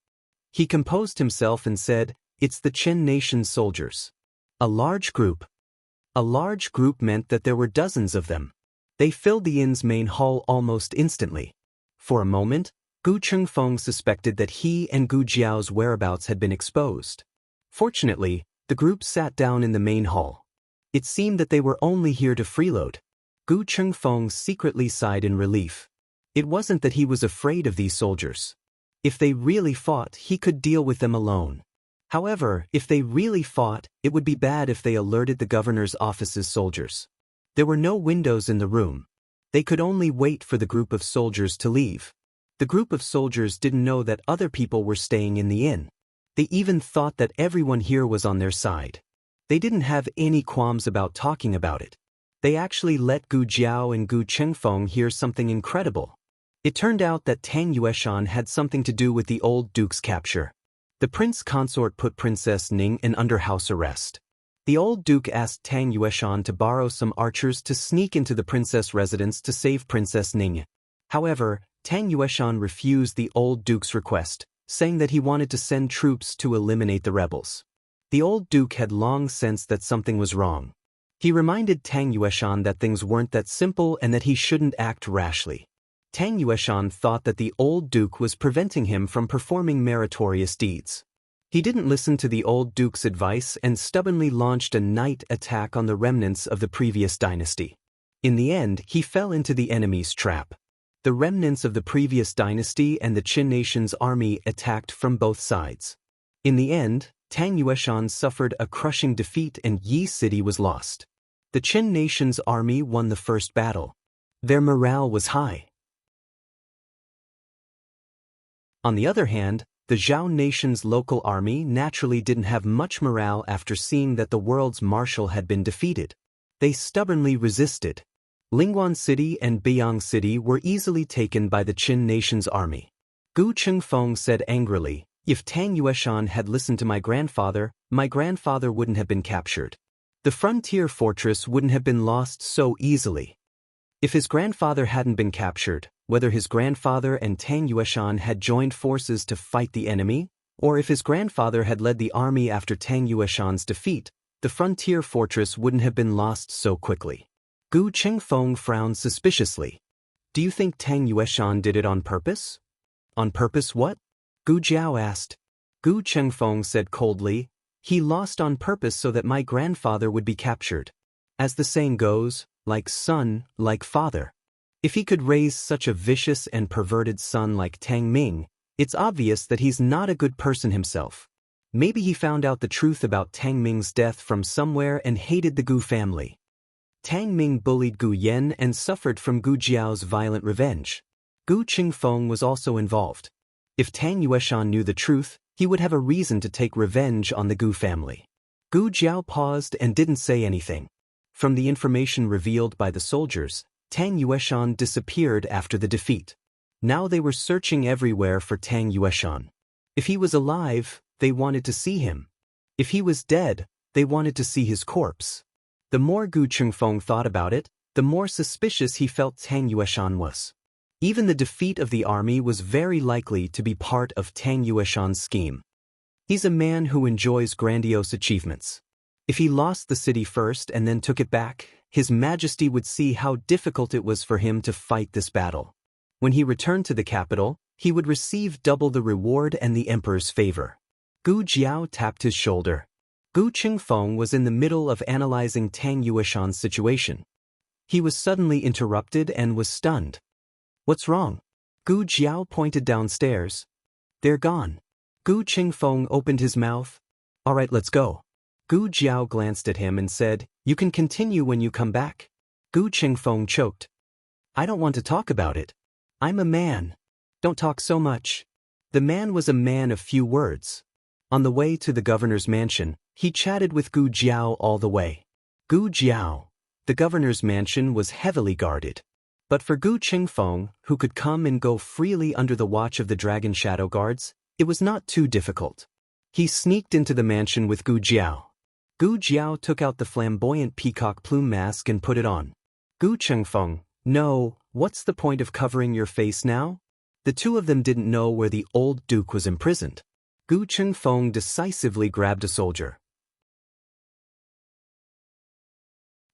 He composed himself and said, "It's the Chen nation's soldiers." A large group. A large group meant that there were dozens of them. They filled the inn's main hall almost instantly. For a moment, Gu Qingfeng suspected that he and Gu Jiao's whereabouts had been exposed. Fortunately, the group sat down in the main hall. It seemed that they were only here to freeload. Gu Qingfeng secretly sighed in relief. It wasn't that he was afraid of these soldiers. If they really fought, he could deal with them alone. However, if they really fought, it would be bad if they alerted the governor's office's soldiers. There were no windows in the room. They could only wait for the group of soldiers to leave. The group of soldiers didn't know that other people were staying in the inn. They even thought that everyone here was on their side. They didn't have any qualms about talking about it. They actually let Gu Jiao and Gu Qingfeng hear something incredible. It turned out that Tang Yueshan had something to do with the old duke's capture. The prince consort put Princess Ning in under house arrest. The old duke asked Tang Yueshan to borrow some archers to sneak into the princess residence to save Princess Ning. However, Tang Yueshan refused the old duke's request, saying that he wanted to send troops to eliminate the rebels. The old duke had long sensed that something was wrong. He reminded Tang Yueshan that things weren't that simple and that he shouldn't act rashly. Tang Yueshan thought that the old duke was preventing him from performing meritorious deeds. He didn't listen to the old duke's advice and stubbornly launched a night attack on the remnants of the previous dynasty. In the end, he fell into the enemy's trap. The remnants of the previous dynasty and the Qin nation's army attacked from both sides. In the end, Tang Yueshan suffered a crushing defeat and Yi City was lost. The Qin nation's army won the first battle. Their morale was high. On the other hand, the Zhao nation's local army naturally didn't have much morale after seeing that the world's marshal had been defeated. They stubbornly resisted. Lingguan City and Beiyang City were easily taken by the Qin nation's army. Gu Qingfeng said angrily, "If Tang Yueshan had listened to my grandfather wouldn't have been captured. The frontier fortress wouldn't have been lost so easily." If his grandfather hadn't been captured, whether his grandfather and Tang Yueshan had joined forces to fight the enemy, or if his grandfather had led the army after Tang Yueshan's defeat, the frontier fortress wouldn't have been lost so quickly. Gu Qingfeng frowned suspiciously. "Do you think Tang Yueshan did it on purpose?" "On purpose what?" Gu Jiao asked. Gu Qingfeng said coldly, "He lost on purpose so that my grandfather would be captured. As the saying goes, like son, like father. If he could raise such a vicious and perverted son like Tang Ming, it's obvious that he's not a good person himself. Maybe he found out the truth about Tang Ming's death from somewhere and hated the Gu family. Tang Ming bullied Gu Yan and suffered from Gu Jiao's violent revenge. Gu Qingfeng was also involved. If Tang Yueshan knew the truth, he would have a reason to take revenge on the Gu family." Gu Jiao paused and didn't say anything. From the information revealed by the soldiers, Tang Yueshan disappeared after the defeat. Now they were searching everywhere for Tang Yueshan. If he was alive, they wanted to see him. If he was dead, they wanted to see his corpse. The more Gu Qingfeng thought about it, the more suspicious he felt Tang Yueshan was. Even the defeat of the army was very likely to be part of Tang Yueshan's scheme. He's a man who enjoys grandiose achievements. If he lost the city first and then took it back, His Majesty would see how difficult it was for him to fight this battle. When he returned to the capital, he would receive double the reward and the emperor's favor. Gu Jiao tapped his shoulder. Gu Qingfeng was in the middle of analyzing Tang Yueshan's situation. He was suddenly interrupted and was stunned. "What's wrong?" Gu Jiao pointed downstairs. "They're gone." Gu Qingfeng opened his mouth. "All right, let's go." Gu Jiao glanced at him and said, "You can continue when you come back." Gu Qingfeng choked. "I don't want to talk about it." I'm a man. Don't talk so much. The man was a man of few words. On the way to the governor's mansion, he chatted with Gu Jiao all the way. Gu Jiao. The governor's mansion was heavily guarded. But for Gu Qingfeng, who could come and go freely under the watch of the dragon shadow guards, it was not too difficult. He sneaked into the mansion with Gu Jiao. Gu Jiao took out the flamboyant peacock plume mask and put it on. Gu Qingfeng, no, what's the point of covering your face now? The two of them didn't know where the old duke was imprisoned. Gu Qingfeng decisively grabbed a soldier.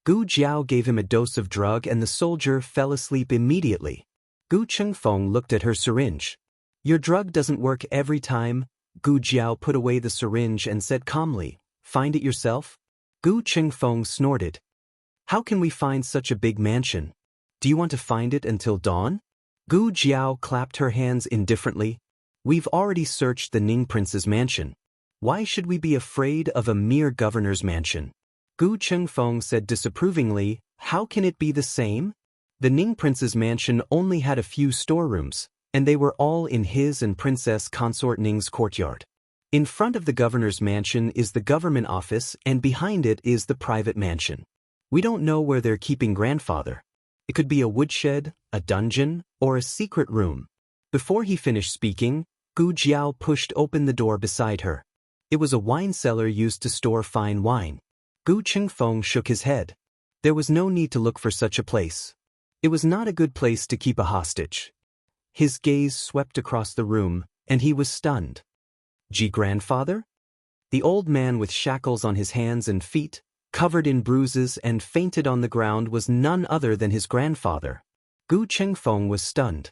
Gu Jiao gave him a dose of drug and the soldier fell asleep immediately. Gu Qingfeng looked at her syringe. Your drug doesn't work every time. Gu Jiao put away the syringe and said calmly, find it yourself? Gu Qingfeng snorted. How can we find such a big mansion? Do you want to find it until dawn? Gu Jiao clapped her hands indifferently. We've already searched the Ning prince's mansion. Why should we be afraid of a mere governor's mansion? Gu Qingfeng said disapprovingly, how can it be the same? The Ning prince's mansion only had a few storerooms, and they were all in his and Princess Consort Ning's courtyard. In front of the governor's mansion is the government office and behind it is the private mansion. We don't know where they're keeping grandfather. It could be a woodshed, a dungeon, or a secret room. Before he finished speaking, Gu Jiao pushed open the door beside her. It was a wine cellar used to store fine wine. Gu Qingfeng shook his head. There was no need to look for such a place. It was not a good place to keep a hostage. His gaze swept across the room, and he was stunned. Grandfather? The old man with shackles on his hands and feet, covered in bruises and fainted on the ground was none other than his grandfather. Gu Qingfeng was stunned.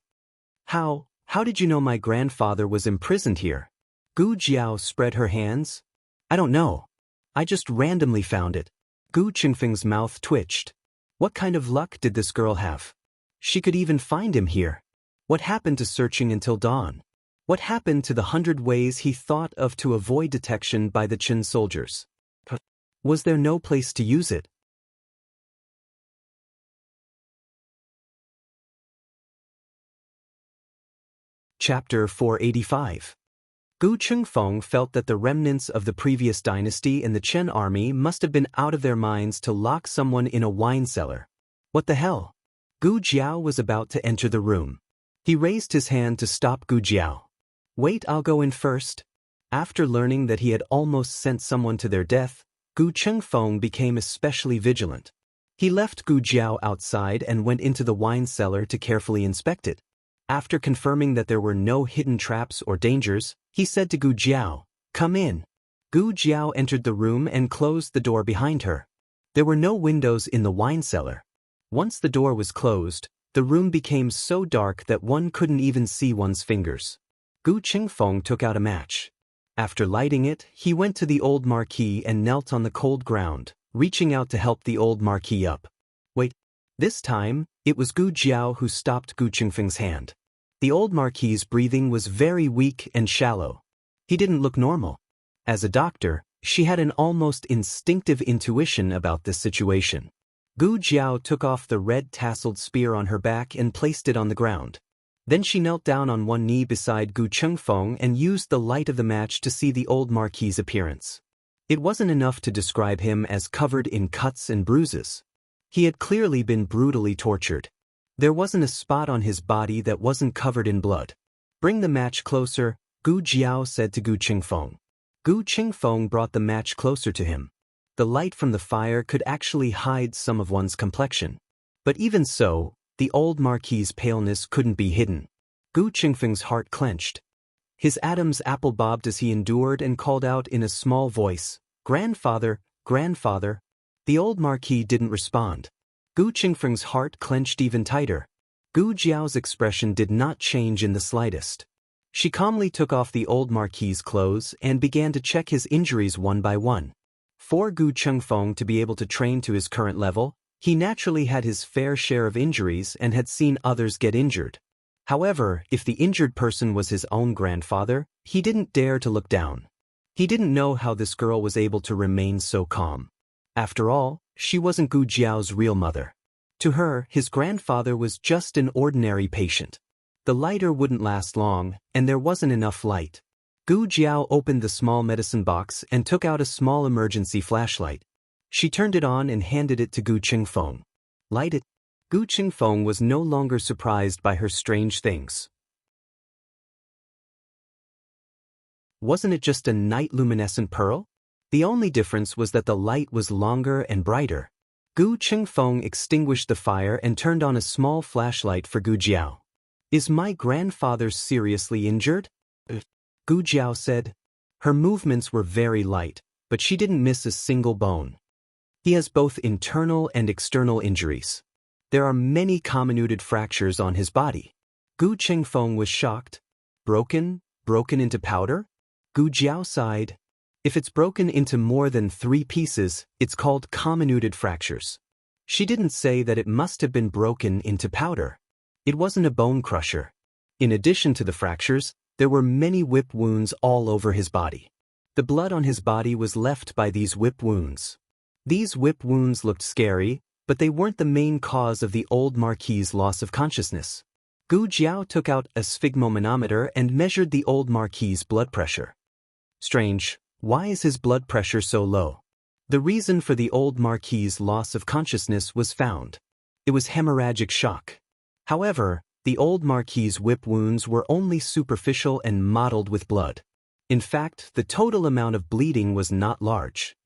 How did you know my grandfather was imprisoned here? Gu Jiao spread her hands. I don't know. I just randomly found it. Gu Qingfeng's mouth twitched. What kind of luck did this girl have? She could even find him here. What happened to searching until dawn? What happened to the 100 ways he thought of to avoid detection by the Qin soldiers? Was there no place to use it? Chapter 485. Gu Qingfeng felt that the remnants of the previous dynasty and the Chen army must have been out of their minds to lock someone in a wine cellar. What the hell? Gu Jiao was about to enter the room. He raised his hand to stop Gu Jiao. Wait, I'll go in first. After learning that he had almost sent someone to their death, Gu Qingfeng became especially vigilant. He left Gu Jiao outside and went into the wine cellar to carefully inspect it. After confirming that there were no hidden traps or dangers, he said to Gu Jiao, come in. Gu Jiao entered the room and closed the door behind her. There were no windows in the wine cellar. Once the door was closed, the room became so dark that one couldn't even see one's fingers. Gu Qingfeng took out a match. After lighting it, he went to the old marquee and knelt on the cold ground, reaching out to help the old marquee up. Wait, this time, it was Gu Jiao who stopped Gu Qingfeng's hand. The old marquis's breathing was very weak and shallow. He didn't look normal. As a doctor, she had an almost instinctive intuition about this situation. Gu Jiao took off the red tasseled spear on her back and placed it on the ground. Then she knelt down on one knee beside Gu Qingfeng and used the light of the match to see the old marquis's appearance. It wasn't enough to describe him as covered in cuts and bruises. He had clearly been brutally tortured. There wasn't a spot on his body that wasn't covered in blood. Bring the match closer, Gu Jiao said to Gu Qingfeng. Gu Qingfeng brought the match closer to him. The light from the fire could actually hide some of one's complexion. But even so, the old marquis's paleness couldn't be hidden. Gu Qingfeng's heart clenched. His Adam's apple bobbed as he endured and called out in a small voice, "Grandfather, grandfather." The old marquis didn't respond. Gu Qingfeng's heart clenched even tighter. Gu Jiao's expression did not change in the slightest. She calmly took off the old marquis's clothes and began to check his injuries one by one. For Gu Qingfeng to be able to train to his current level, he naturally had his fair share of injuries and had seen others get injured. However, if the injured person was his own grandfather, he didn't dare to look down. He didn't know how this girl was able to remain so calm. After all, she wasn't Gu Jiao's real mother. To her, his grandfather was just an ordinary patient. The lighter wouldn't last long, and there wasn't enough light. Gu Jiao opened the small medicine box and took out a small emergency flashlight. She turned it on and handed it to Gu Qingfeng. Light it. Gu Qingfeng was no longer surprised by her strange things. Wasn't it just a night luminescent pearl? The only difference was that the light was longer and brighter. Gu Qingfeng extinguished the fire and turned on a small flashlight for Gu Jiao. Is my grandfather seriously injured? Gu Jiao said. Her movements were very light, but she didn't miss a single bone. He has both internal and external injuries. There are many comminuted fractures on his body. Gu Qingfeng was shocked. Broken into powder? Gu Jiao sighed. If it's broken into more than 3 pieces, it's called comminuted fractures. She didn't say that it must have been broken into powder. It wasn't a bone crusher. In addition to the fractures, there were many whip wounds all over his body. The blood on his body was left by these whip wounds. These whip wounds looked scary, but they weren't the main cause of the old Marquis's loss of consciousness. Gu Jiao took out a sphygmomanometer and measured the old Marquis's blood pressure. Strange, why is his blood pressure so low? The reason for the old Marquis's loss of consciousness was found. It was hemorrhagic shock. However, the old Marquis's whip wounds were only superficial and mottled with blood. In fact, the total amount of bleeding was not large.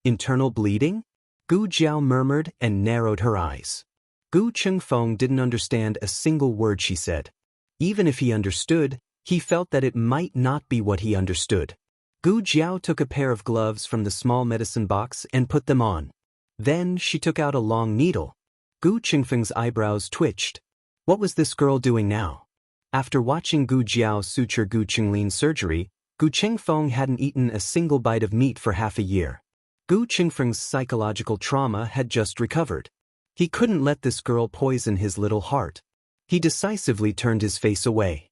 Internal bleeding? Gu Jiao murmured and narrowed her eyes. Gu Qingfeng didn't understand a single word she said. Even if he understood, he felt that it might not be what he understood. Gu Jiao took a pair of gloves from the small medicine box and put them on. Then she took out a long needle. Gu Qingfeng's eyebrows twitched. What was this girl doing now? After watching Gu Jiao suture Gu Qinglin's surgery, Gu Qingfeng hadn't eaten a single bite of meat for half a year. Gu Qingfeng's psychological trauma had just recovered. He couldn't let this girl poison his little heart. He decisively turned his face away.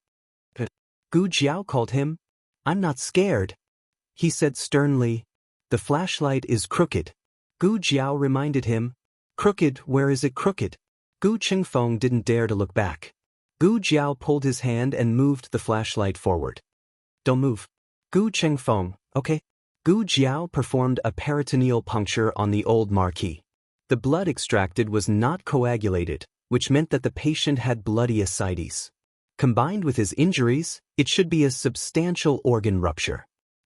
Gu Jiao called him. I'm not scared. He said sternly. The flashlight is crooked. Gu Jiao reminded him. Crooked, where is it crooked? Gu Qingfeng didn't dare to look back. Gu Jiao pulled his hand and moved the flashlight forward. Don't move. Gu Qingfeng, okay. Gu Jiao performed a peritoneal puncture on the old Marquis. The blood extracted was not coagulated, which meant that the patient had bloody ascites. Combined with his injuries, it should be a substantial organ rupture.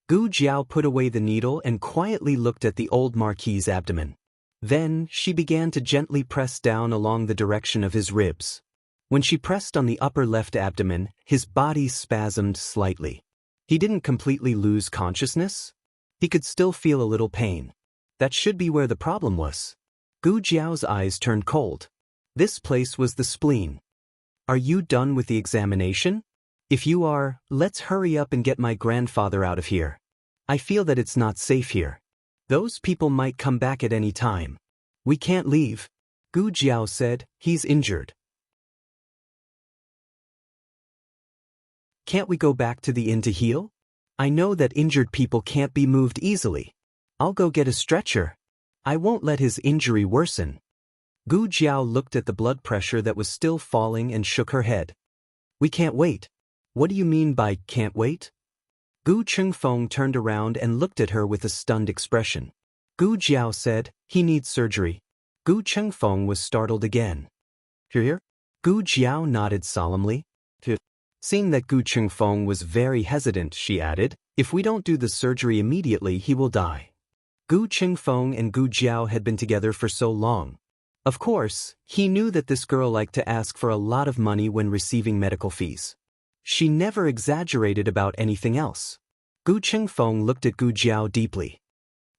Gu Jiao put away the needle and quietly looked at the old Marquis's abdomen. Then, she began to gently press down along the direction of his ribs. When she pressed on the upper left abdomen, his body spasmed slightly. He didn't completely lose consciousness. He could still feel a little pain. That should be where the problem was. Gu Jiao's eyes turned cold. This place was the spleen. Are you done with the examination? If you are, let's hurry up and get my grandfather out of here. I feel that it's not safe here. Those people might come back at any time. We can't leave. Gu Jiao said, he's injured. Can't we go back to the inn to heal? I know that injured people can't be moved easily. I'll go get a stretcher. I won't let his injury worsen. Gu Jiao looked at the blood pressure that was still falling and shook her head. We can't wait. What do you mean by can't wait? Gu Qingfeng turned around and looked at her with a stunned expression. Gu Jiao said, he needs surgery. Gu Qingfeng was startled again. Here? Gu Jiao nodded solemnly. Seeing that Gu Qingfeng was very hesitant, she added, if we don't do the surgery immediately, he will die. Gu Qingfeng and Gu Jiao had been together for so long. Of course, he knew that this girl liked to ask for a lot of money when receiving medical fees. She never exaggerated about anything else. Gu Qingfeng looked at Gu Jiao deeply.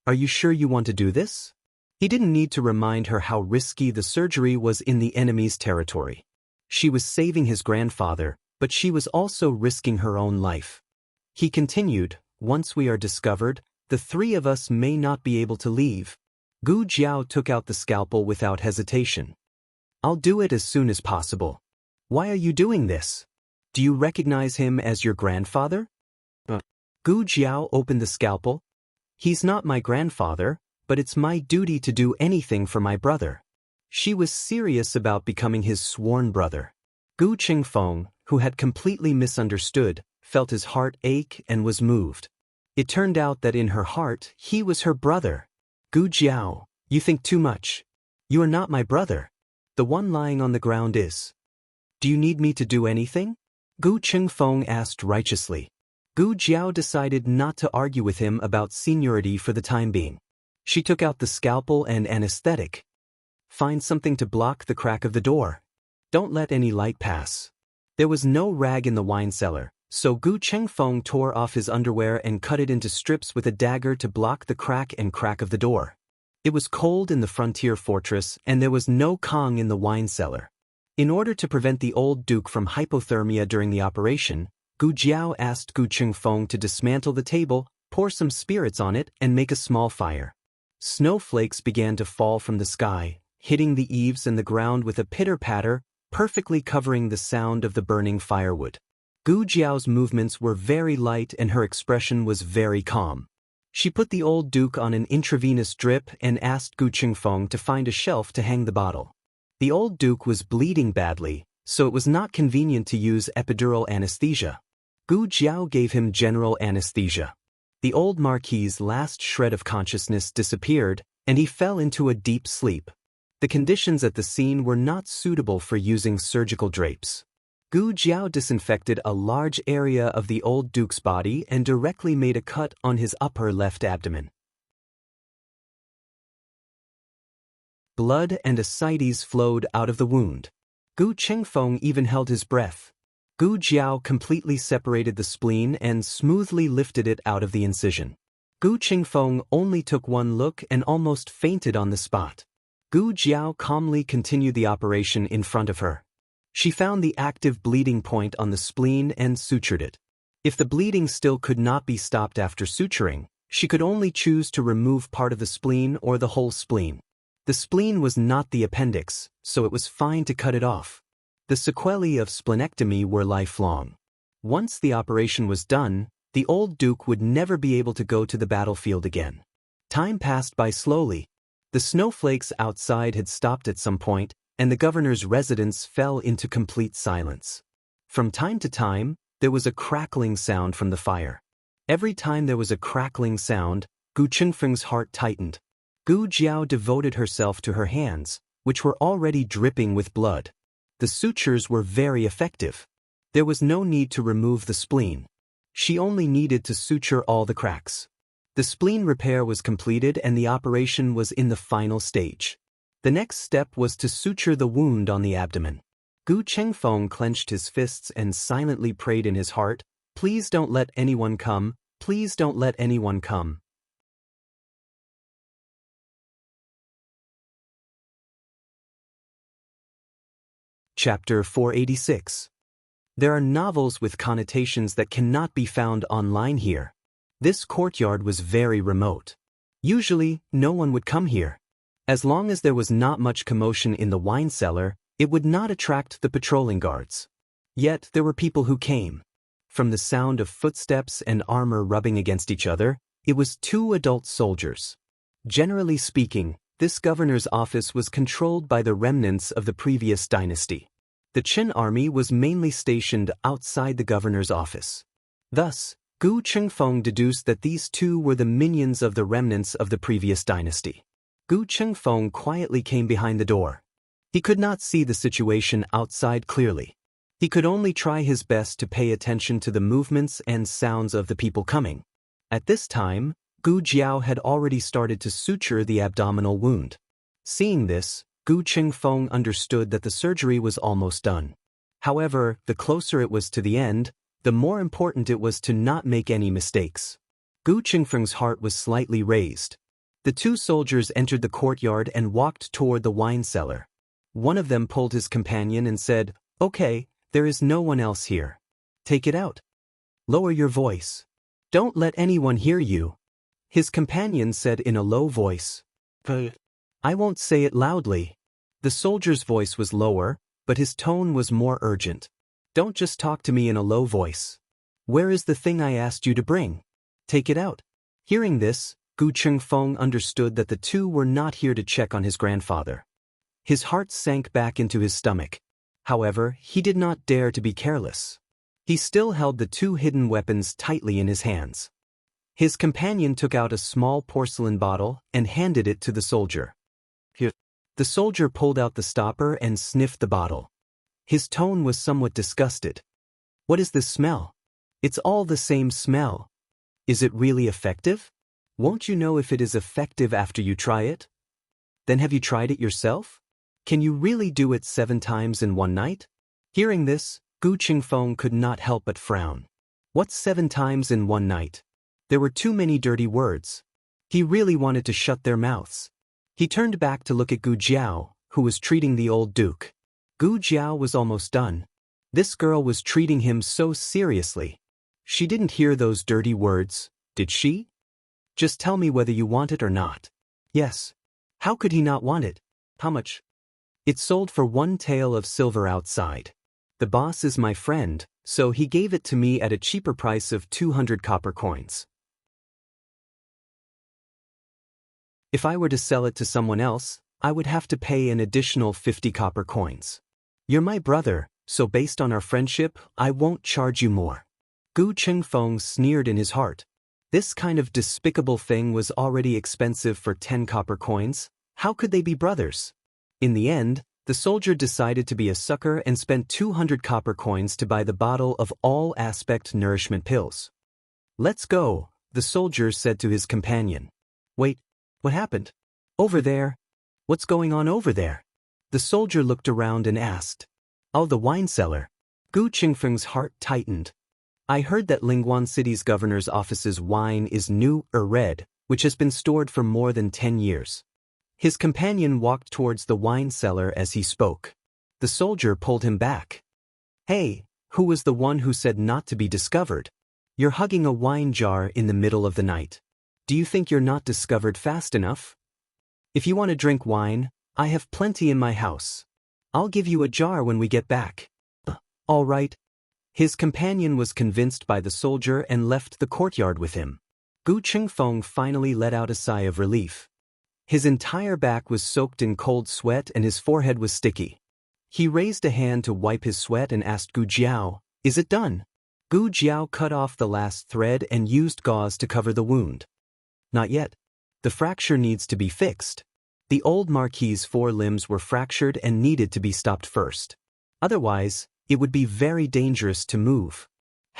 Are you sure you want to do this? He didn't need to remind her how risky the surgery was in the enemy's territory. She was saving his grandfather, but she was also risking her own life. He continued, once we are discovered, the 3 of us may not be able to leave. Gu Jiao took out the scalpel without hesitation. I'll do it as soon as possible. Why are you doing this? Do you recognize him as your grandfather? Gu Jiao opened the scalpel. He's not my grandfather, but it's my duty to do anything for my brother. She was serious about becoming his sworn brother. Gu Qingfeng, who had completely misunderstood, felt his heart ache and was moved. It turned out that in her heart, he was her brother. Gu Jiao, you think too much. You are not my brother. The one lying on the ground is. Do you need me to do anything? Gu Qingfeng asked righteously. Gu Jiao decided not to argue with him about seniority for the time being. She took out the scalpel and anesthetic. Find something to block the crack of the door. Don't let any light pass. There was no rag in the wine cellar, so Gu Qingfeng tore off his underwear and cut it into strips with a dagger to block the crack of the door. It was cold in the frontier fortress and there was no Kong in the wine cellar. In order to prevent the old duke from hypothermia during the operation, Gu Jiao asked Gu Qingfeng to dismantle the table, pour some spirits on it, and make a small fire. Snowflakes began to fall from the sky, hitting the eaves and the ground with a pitter-patter, perfectly covering the sound of the burning firewood. Gu Jiao's movements were very light and her expression was very calm. She put the old duke on an intravenous drip and asked Gu Qingfeng to find a shelf to hang the bottle. The old duke was bleeding badly, so it was not convenient to use epidural anesthesia. Gu Jiao gave him general anesthesia. The old marquis's last shred of consciousness disappeared, and he fell into a deep sleep. The conditions at the scene were not suitable for using surgical drapes. Gu Jiao disinfected a large area of the old duke's body and directly made a cut on his upper left abdomen. Blood and ascites flowed out of the wound. Gu Qingfeng even held his breath. Gu Jiao completely separated the spleen and smoothly lifted it out of the incision. Gu Qingfeng only took one look and almost fainted on the spot. Gu Jiao calmly continued the operation in front of her. She found the active bleeding point on the spleen and sutured it. If the bleeding still could not be stopped after suturing, she could only choose to remove part of the spleen or the whole spleen. The spleen was not the appendix, so it was fine to cut it off. The sequelae of splenectomy were lifelong. Once the operation was done, the old duke would never be able to go to the battlefield again. Time passed by slowly. The snowflakes outside had stopped at some point, and the governor's residence fell into complete silence. From time to time, there was a crackling sound from the fire. Every time there was a crackling sound, Gu Qingfeng's heart tightened. Gu Jiao devoted herself to her hands, which were already dripping with blood. The sutures were very effective. There was no need to remove the spleen. She only needed to suture all the cracks. The spleen repair was completed and the operation was in the final stage. The next step was to suture the wound on the abdomen. Gu Qingfeng clenched his fists and silently prayed in his heart, "Please don't let anyone come, please don't let anyone come." Chapter 486. There are novels with connotations that cannot be found online here. This courtyard was very remote. Usually, no one would come here. As long as there was not much commotion in the wine cellar, it would not attract the patrolling guards. Yet there were people who came. From the sound of footsteps and armor rubbing against each other, it was 2 adult soldiers. Generally speaking, this governor's office was controlled by the remnants of the previous dynasty. The Qin army was mainly stationed outside the governor's office. Thus, Gu Qingfeng deduced that these 2 were the minions of the remnants of the previous dynasty. Gu Qingfeng quietly came behind the door. He could not see the situation outside clearly. He could only try his best to pay attention to the movements and sounds of the people coming. At this time, Gu Jiao had already started to suture the abdominal wound. Seeing this, Gu Qingfeng understood that the surgery was almost done. However, the closer it was to the end, the more important it was to not make any mistakes. Gu Qingfeng's heart was slightly raised. The 2 soldiers entered the courtyard and walked toward the wine cellar. One of them pulled his companion and said, "Okay, there is no one else here. Take it out. Lower your voice. Don't let anyone hear you." His companion said in a low voice, "I won't say it loudly." The soldier's voice was lower, but his tone was more urgent. "Don't just talk to me in a low voice. Where is the thing I asked you to bring? Take it out." Hearing this, Gu Qingfeng understood that the 2 were not here to check on his grandfather. His heart sank back into his stomach. However, he did not dare to be careless. He still held the two hidden weapons tightly in his hands. His companion took out a small porcelain bottle and handed it to the soldier. Here. The soldier pulled out the stopper and sniffed the bottle. His tone was somewhat disgusted. What is this smell? It's all the same smell. Is it really effective? Won't you know if it is effective after you try it? Then have you tried it yourself? Can you really do it 7 times in one night? Hearing this, Gu Qingfeng could not help but frown. What's 7 times in one night? There were too many dirty words. He really wanted to shut their mouths. He turned back to look at Gu Jiao, who was treating the old duke. Gu Jiao was almost done. This girl was treating him so seriously. She didn't hear those dirty words, did she? Just tell me whether you want it or not. Yes. How could he not want it? How much? It sold for 1 tael of silver outside. The boss is my friend, so he gave it to me at a cheaper price of 200 copper coins. If I were to sell it to someone else, I would have to pay an additional 50 copper coins. You're my brother, so based on our friendship, I won't charge you more. Gu Qingfeng sneered in his heart. This kind of despicable thing was already expensive for 10 copper coins. How could they be brothers? In the end, the soldier decided to be a sucker and spent 200 copper coins to buy the bottle of all-aspect nourishment pills. Let's go, the soldier said to his companion. Wait, what happened? Over there. What's going on over there? The soldier looked around and asked. Oh, the wine cellar. Gu Qingfeng's heart tightened. I heard that Lingguan City's governor's office's wine is new or red, which has been stored for more than 10 years. His companion walked towards the wine cellar as he spoke. The soldier pulled him back. Hey, who was the one who said not to be discovered? You're hugging a wine jar in the middle of the night. Do you think you're not discovered fast enough? If you want to drink wine, I have plenty in my house. I'll give you a jar when we get back. All right. His companion was convinced by the soldier and left the courtyard with him. Gu Qingfeng finally let out a sigh of relief. His entire back was soaked in cold sweat and his forehead was sticky. He raised a hand to wipe his sweat and asked Gu Jiao, "Is it done?" Gu Jiao cut off the last thread and used gauze to cover the wound. Not yet. The fracture needs to be fixed. The old marquis's 4 limbs were fractured and needed to be stopped first. Otherwise, it would be very dangerous to move.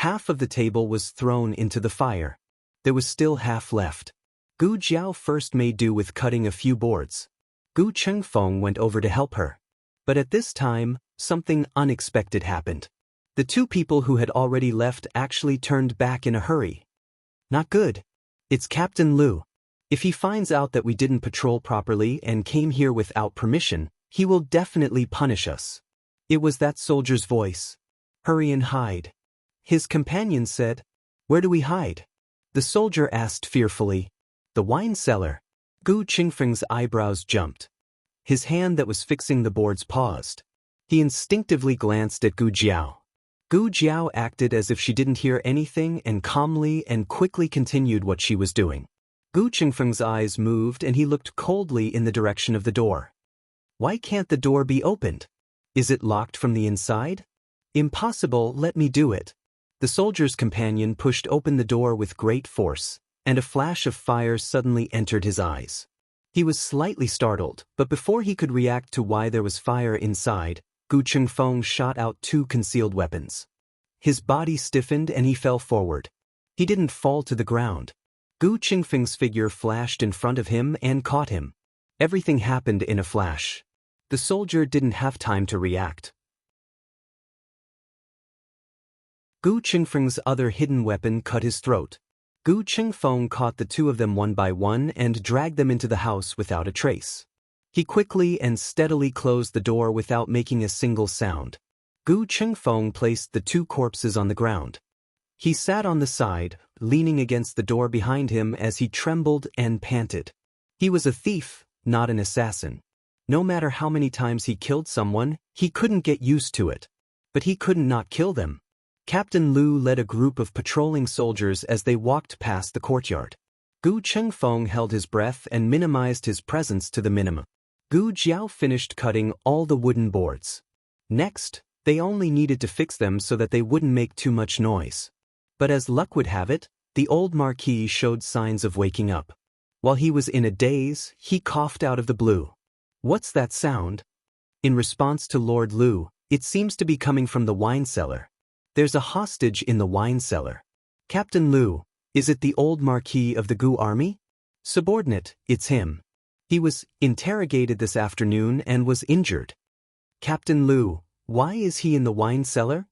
Half of the table was thrown into the fire. There was still half left. Gu Jiao first made do with cutting a few boards. Gu Qingfeng went over to help her. But at this time, something unexpected happened. The 2 people who had already left actually turned back in a hurry. Not good. It's Captain Lu. If he finds out that we didn't patrol properly and came here without permission, he will definitely punish us. It was that soldier's voice. Hurry and hide. His companion said, Where do we hide? The soldier asked fearfully. The wine cellar. Gu Qingfeng's eyebrows jumped. His hand that was fixing the boards paused. He instinctively glanced at Gu Jiao. Gu Jiao acted as if she didn't hear anything and calmly and quickly continued what she was doing. Gu Qingfeng's eyes moved and he looked coldly in the direction of the door. Why can't the door be opened? Is it locked from the inside? Impossible, let me do it. The soldier's companion pushed open the door with great force, and a flash of fire suddenly entered his eyes. He was slightly startled, but before he could react to why there was fire inside, Gu Qingfeng shot out 2 concealed weapons. His body stiffened and he fell forward. He didn't fall to the ground. Gu Qingfeng's figure flashed in front of him and caught him. Everything happened in a flash. The soldier didn't have time to react. Gu Qingfeng's other hidden weapon cut his throat. Gu Qingfeng caught the 2 of them one by one and dragged them into the house without a trace. He quickly and steadily closed the door without making a single sound. Gu Qingfeng placed the 2 corpses on the ground. He sat on the side, leaning against the door behind him as he trembled and panted. He was a thief, not an assassin. No matter how many times he killed someone, he couldn't get used to it. But he couldn't not kill them. Captain Lu led a group of patrolling soldiers as they walked past the courtyard. Gu Qingfeng held his breath and minimized his presence to the minimum. Gu Jiao finished cutting all the wooden boards. Next, they only needed to fix them so that they wouldn't make too much noise. But as luck would have it, the old Marquis showed signs of waking up. While he was in a daze, he coughed out of the blue. "What's that sound?" In response to Lord Liu, "It seems to be coming from the wine cellar. There's a hostage in the wine cellar." "Captain Liu, is it the old Marquis of the Gu army?" "Subordinate, it's him. He was interrogated this afternoon and was injured." "Captain Liu, why is he in the wine cellar?"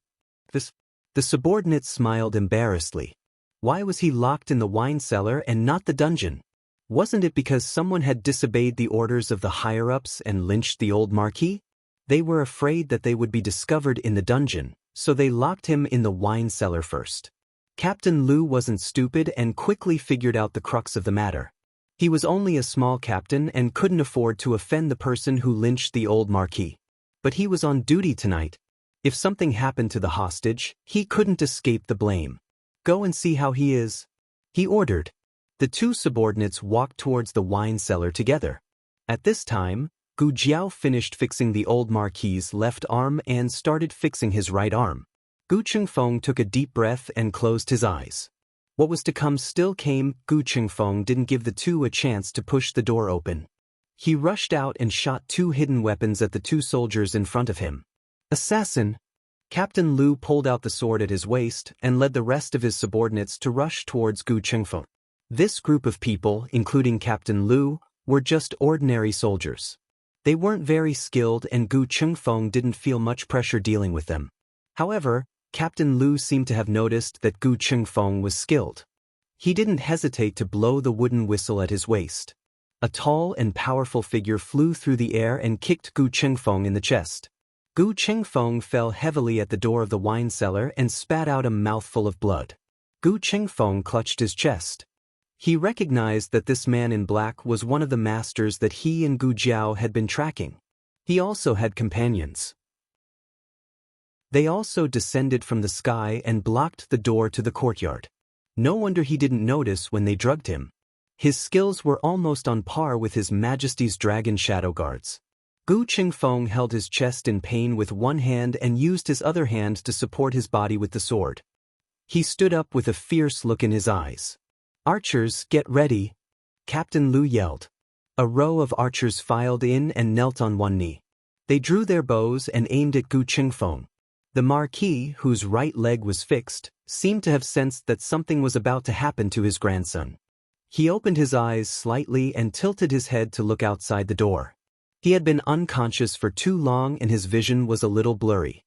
The subordinate smiled embarrassedly. Why was he locked in the wine cellar and not the dungeon? Wasn't it because someone had disobeyed the orders of the higher-ups and lynched the old Marquis? They were afraid that they would be discovered in the dungeon, so they locked him in the wine cellar first. Captain Liu wasn't stupid and quickly figured out the crux of the matter. He was only a small captain and couldn't afford to offend the person who lynched the old Marquis. But he was on duty tonight. If something happened to the hostage, he couldn't escape the blame. "Go and see how he is," he ordered. The two subordinates walked towards the wine cellar together. At this time, Gu Jiao finished fixing the old Marquis's left arm and started fixing his right arm. Gu Chengfeng took a deep breath and closed his eyes. What was to come still came. Gu Chengfeng didn't give the two a chance to push the door open. He rushed out and shot two hidden weapons at the two soldiers in front of him. "Assassin!" Captain Liu pulled out the sword at his waist and led the rest of his subordinates to rush towards Gu Chengfeng. This group of people, including Captain Liu, were just ordinary soldiers. They weren't very skilled and Gu Chengfeng didn't feel much pressure dealing with them. However, Captain Liu seemed to have noticed that Gu Chengfeng was skilled. He didn't hesitate to blow the wooden whistle at his waist. A tall and powerful figure flew through the air and kicked Gu Chengfeng in the chest. Gu Chengfeng fell heavily at the door of the wine cellar and spat out a mouthful of blood. Gu Chengfeng clutched his chest. He recognized that this man in black was one of the masters that he and Gu Jiao had been tracking. He also had companions. They also descended from the sky and blocked the door to the courtyard. No wonder he didn't notice when they drugged him. His skills were almost on par with His Majesty's Dragon Shadow Guards. Gu Chengfeng held his chest in pain with one hand and used his other hand to support his body with the sword. He stood up with a fierce look in his eyes. "Archers, get ready!" Captain Liu yelled. A row of archers filed in and knelt on one knee. They drew their bows and aimed at Gu Chengfeng. The Marquis, whose right leg was fixed, seemed to have sensed that something was about to happen to his grandson. He opened his eyes slightly and tilted his head to look outside the door. He had been unconscious for too long and his vision was a little blurry.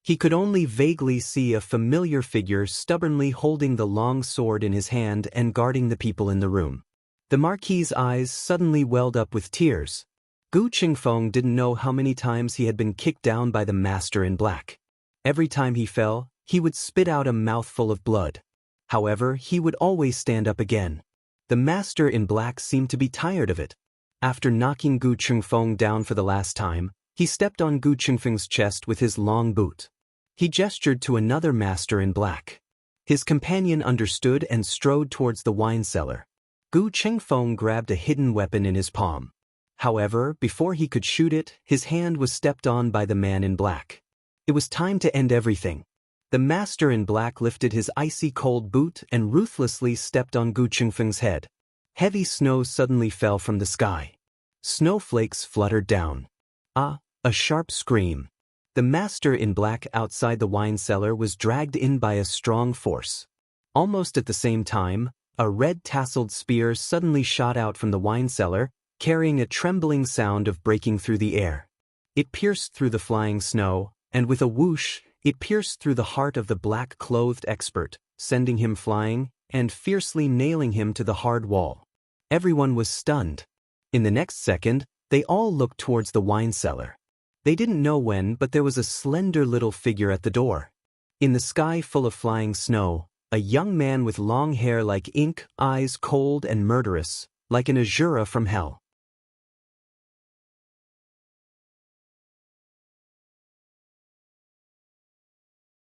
He could only vaguely see a familiar figure stubbornly holding the long sword in his hand and guarding the people in the room. The Marquis's eyes suddenly welled up with tears. Gu Chengfeng didn't know how many times he had been kicked down by the Master in Black. Every time he fell, he would spit out a mouthful of blood. However, he would always stand up again. The Master in Black seemed to be tired of it. After knocking Gu Chengfeng down for the last time, he stepped on Gu Chengfeng's chest with his long boot. He gestured to another Master in Black. His companion understood and strode towards the wine cellar. Gu Chengfeng grabbed a hidden weapon in his palm. However, before he could shoot it, his hand was stepped on by the man in black. It was time to end everything. The Master in Black lifted his icy cold boot and ruthlessly stepped on Gu Chengfeng's head. Heavy snow suddenly fell from the sky. Snowflakes fluttered down. Ah, a sharp scream. The Master in Black outside the wine cellar was dragged in by a strong force. Almost at the same time, a red-tasseled spear suddenly shot out from the wine cellar, carrying a trembling sound of breaking through the air. It pierced through the flying snow, and with a whoosh, it pierced through the heart of the black-clothed expert, sending him flying and fiercely nailing him to the hard wall. Everyone was stunned. In the next second, they all looked towards the wine cellar. They didn't know when, but there was a slender little figure at the door. In the sky full of flying snow, a young man with long hair like ink, eyes cold and murderous, like an Azura from hell.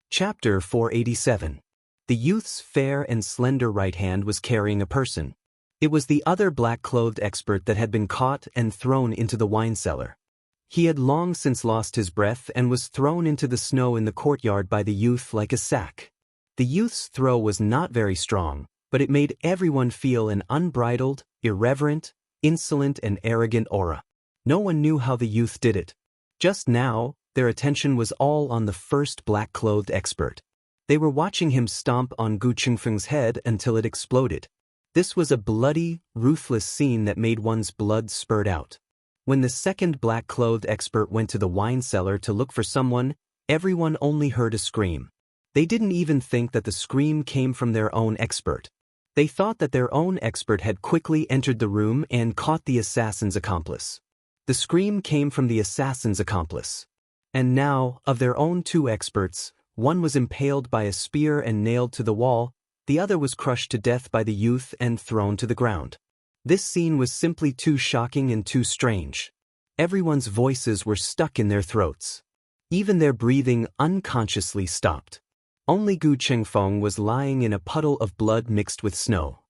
Chapter 487. The youth's fair and slender right hand was carrying a person. It was the other black-clothed expert that had been caught and thrown into the wine cellar. He had long since lost his breath and was thrown into the snow in the courtyard by the youth like a sack. The youth's throw was not very strong, but it made everyone feel an unbridled, irreverent, insolent and arrogant aura. No one knew how the youth did it. Just now, their attention was all on the first black-clothed expert. They were watching him stomp on Gu Qingfeng's head until it exploded. This was a bloody, ruthless scene that made one's blood spurt out. When the second black-clothed expert went to the wine cellar to look for someone, everyone only heard a scream. They didn't even think that the scream came from their own expert. They thought that their own expert had quickly entered the room and caught the assassin's accomplice. The scream came from the assassin's accomplice. And now, of their own two experts, one was impaled by a spear and nailed to the wall, the other was crushed to death by the youth and thrown to the ground. This scene was simply too shocking and too strange. Everyone's voices were stuck in their throats. Even their breathing unconsciously stopped. Only Gu Qingfeng was lying in a puddle of blood mixed with snow.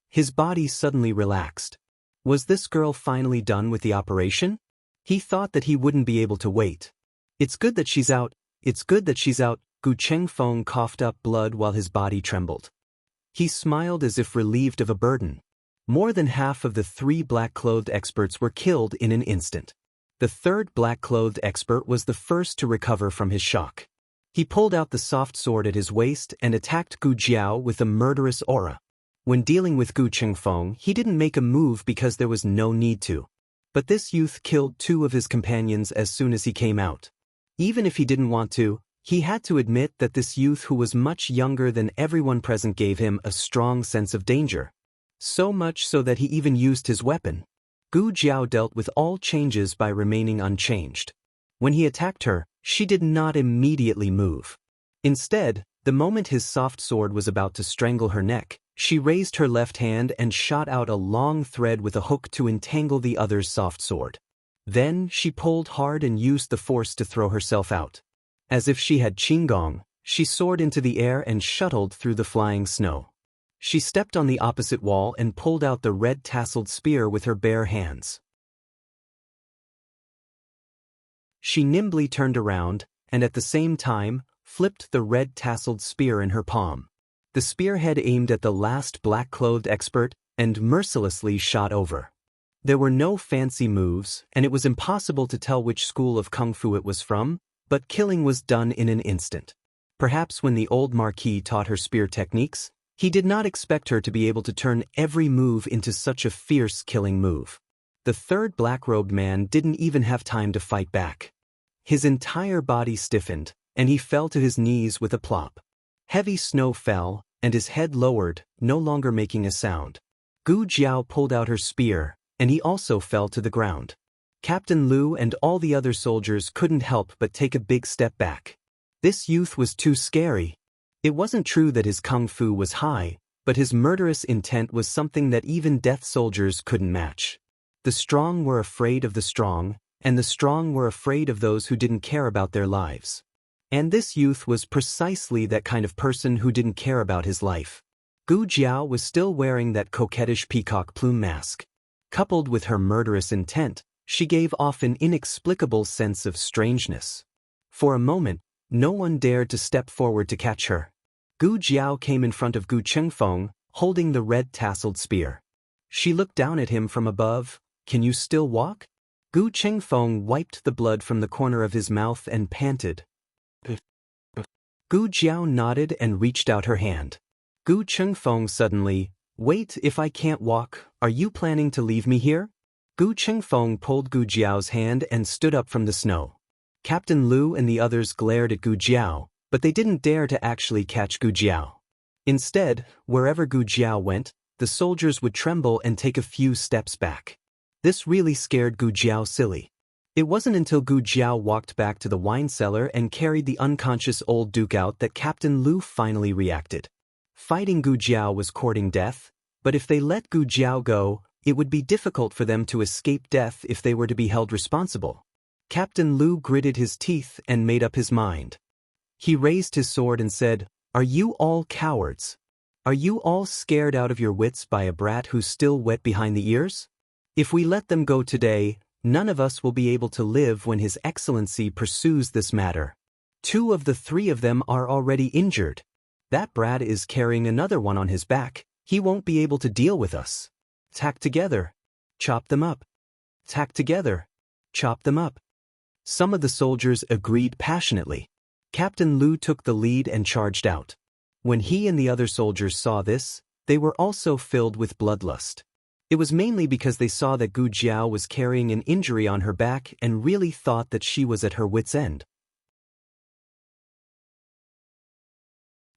His body suddenly relaxed. Was this girl finally done with the operation? He thought that he wouldn't be able to wait. It's good that she's out, it's good that she's out. Gu Qingfeng coughed up blood while his body trembled. He smiled as if relieved of a burden. More than half of the 3 black-clothed experts were killed in an instant. The third black-clothed expert was the first to recover from his shock. He pulled out the soft sword at his waist and attacked Gu Jiao with a murderous aura. When dealing with Gu Qingfeng, he didn't make a move because there was no need to. But this youth killed 2 of his companions as soon as he came out. Even if he didn't want to, he had to admit that this youth who was much younger than everyone present gave him a strong sense of danger. So much so that he even used his weapon. Gu Jiao dealt with all changes by remaining unchanged. When he attacked her, she did not immediately move. Instead, the moment his soft sword was about to strangle her neck, she raised her left hand and shot out a long thread with a hook to entangle the other's soft sword. Then, she pulled hard and used the force to throw herself out. As if she had qinggong, she soared into the air and shuttled through the flying snow. She stepped on the opposite wall and pulled out the red tasseled spear with her bare hands. She nimbly turned around, and at the same time, flipped the red tasseled spear in her palm. The spearhead aimed at the last black-clothed expert, and mercilessly shot over. There were no fancy moves, and it was impossible to tell which school of kung fu it was from, but killing was done in an instant. Perhaps when the old Marquis taught her spear techniques, he did not expect her to be able to turn every move into such a fierce killing move. The third black-robed man didn't even have time to fight back. His entire body stiffened, and he fell to his knees with a plop. Heavy snow fell, and his head lowered, no longer making a sound. Gu Jiao pulled out her spear, and he also fell to the ground. Captain Liu and all the other soldiers couldn't help but take a big step back. This youth was too scary. It wasn't true that his kung fu was high, but his murderous intent was something that even death soldiers couldn't match. The strong were afraid of the strong, and the strong were afraid of those who didn't care about their lives. And this youth was precisely that kind of person who didn't care about his life. Gu Jiao was still wearing that coquettish peacock plume mask. Coupled with her murderous intent, she gave off an inexplicable sense of strangeness. For a moment, no one dared to step forward to catch her. Gu Jiao came in front of Gu Qingfeng, holding the red tasseled spear. She looked down at him from above. "Can you still walk?" Gu Qingfeng wiped the blood from the corner of his mouth and panted. Gu Jiao nodded and reached out her hand. Gu Qingfeng suddenly, "Wait, if I can't walk, are you planning to leave me here?" Gu Qingfeng pulled Gu Jiao's hand and stood up from the snow. Captain Liu and the others glared at Gu Jiao, but they didn't dare to actually catch Gu Jiao. Instead, wherever Gu Jiao went, the soldiers would tremble and take a few steps back. This really scared Gu Jiao silly. It wasn't until Gu Jiao walked back to the wine cellar and carried the unconscious old duke out that Captain Liu finally reacted. Fighting Gu Jiao was courting death, but if they let Gu Jiao go, it would be difficult for them to escape death if they were to be held responsible. Captain Liu gritted his teeth and made up his mind. He raised his sword and said, "Are you all cowards? Are you all scared out of your wits by a brat who's still wet behind the ears? If we let them go today, None of us will be able to live when His Excellency pursues this matter. 2 of the 3 of them are already injured. That brat is carrying another one on his back. He won't be able to deal with us. Tack together. Chop them up. Tack together. Chop them up. Some of the soldiers agreed passionately. Captain Lu took the lead and charged out. When he and the other soldiers saw this, they were also filled with bloodlust. It was mainly because they saw that Gu Jiao was carrying an injury on her back and really thought that she was at her wit's end.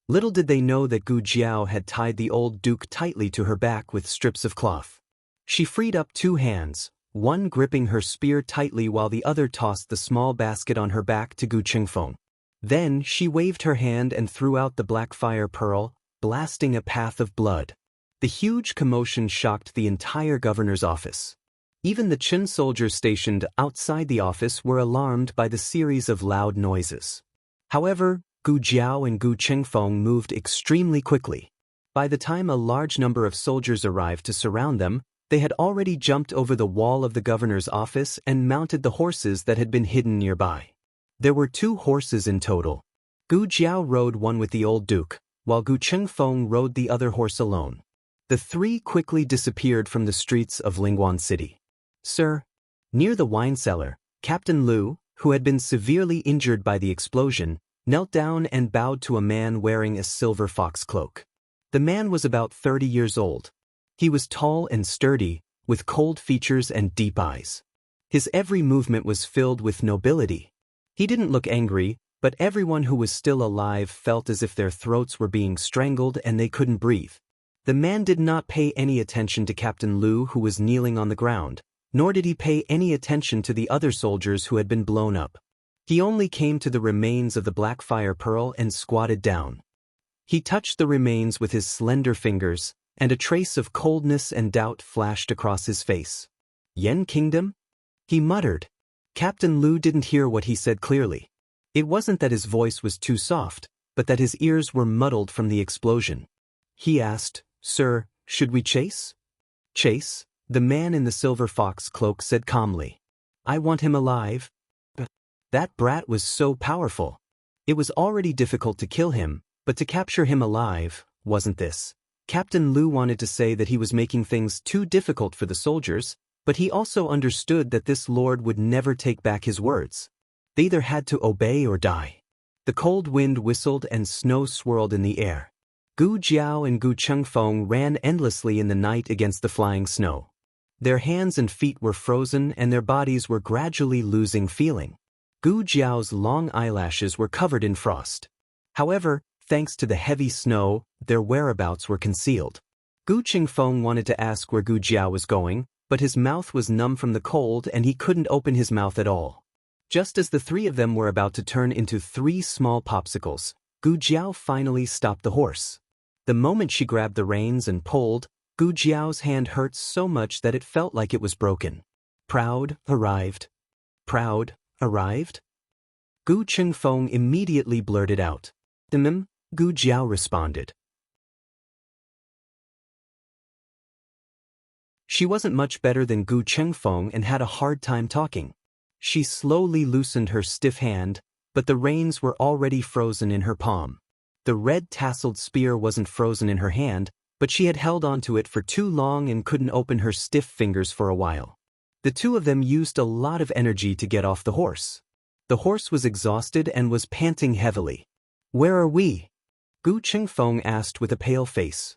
Little did they know that Gu Jiao had tied the old duke tightly to her back with strips of cloth. She freed up 2 hands, one gripping her spear tightly while the other tossed the small basket on her back to Gu Qingfeng. Then she waved her hand and threw out the black fire pearl, blasting a path of blood. The huge commotion shocked the entire governor's office. Even the Qin soldiers stationed outside the office were alarmed by the series of loud noises. However, Gu Jiao and Gu Qingfeng moved extremely quickly. By the time a large number of soldiers arrived to surround them, they had already jumped over the wall of the governor's office and mounted the horses that had been hidden nearby. There were 2 horses in total. Gu Jiao rode one with the old duke, while Gu Qingfeng rode the other horse alone. The 3 quickly disappeared from the streets of Lingguan City. Sir. Near the wine cellar, Captain Lu, who had been severely injured by the explosion, knelt down and bowed to a man wearing a silver fox cloak. The man was about 30 years old. He was tall and sturdy, with cold features and deep eyes. His every movement was filled with nobility. He didn't look angry, but everyone who was still alive felt as if their throats were being strangled and they couldn't breathe. The man did not pay any attention to Captain Lu, who was kneeling on the ground, nor did he pay any attention to the other soldiers who had been blown up. He only came to the remains of the black fire pearl and squatted down. He touched the remains with his slender fingers, and a trace of coldness and doubt flashed across his face. Yen Kingdom? He muttered. Captain Lu didn't hear what he said clearly. It wasn't that his voice was too soft, but that his ears were muddled from the explosion. He asked, Sir, should we chase? Chase? The man in the silver fox cloak said calmly. I want him alive. But that brat was so powerful. It was already difficult to kill him, but to capture him alive, wasn't this? Captain Lu wanted to say that he was making things too difficult for the soldiers, but he also understood that this lord would never take back his words. They either had to obey or die. The cold wind whistled and snow swirled in the air. Gu Jiao and Gu Qingfeng ran endlessly in the night against the flying snow. Their hands and feet were frozen and their bodies were gradually losing feeling. Gu Jiao's long eyelashes were covered in frost. However, thanks to the heavy snow, their whereabouts were concealed. Gu Qingfeng wanted to ask where Gu Jiao was going, but his mouth was numb from the cold and he couldn't open his mouth at all. Just as the 3 of them were about to turn into 3 small popsicles, Gu Jiao finally stopped the horse. The moment she grabbed the reins and pulled, Gu Jiao's hand hurt so much that it felt like it was broken. Proud, arrived. Proud, arrived? Gu Qingfeng immediately blurted out. Gu Jiao responded. She wasn't much better than Gu Qingfeng and had a hard time talking. She slowly loosened her stiff hand, but the reins were already frozen in her palm. The red tasseled spear wasn't frozen in her hand, but she had held onto it for too long and couldn't open her stiff fingers for a while. The 2 of them used a lot of energy to get off the horse. The horse was exhausted and was panting heavily. Where are we? Gu Qingfeng asked with a pale face.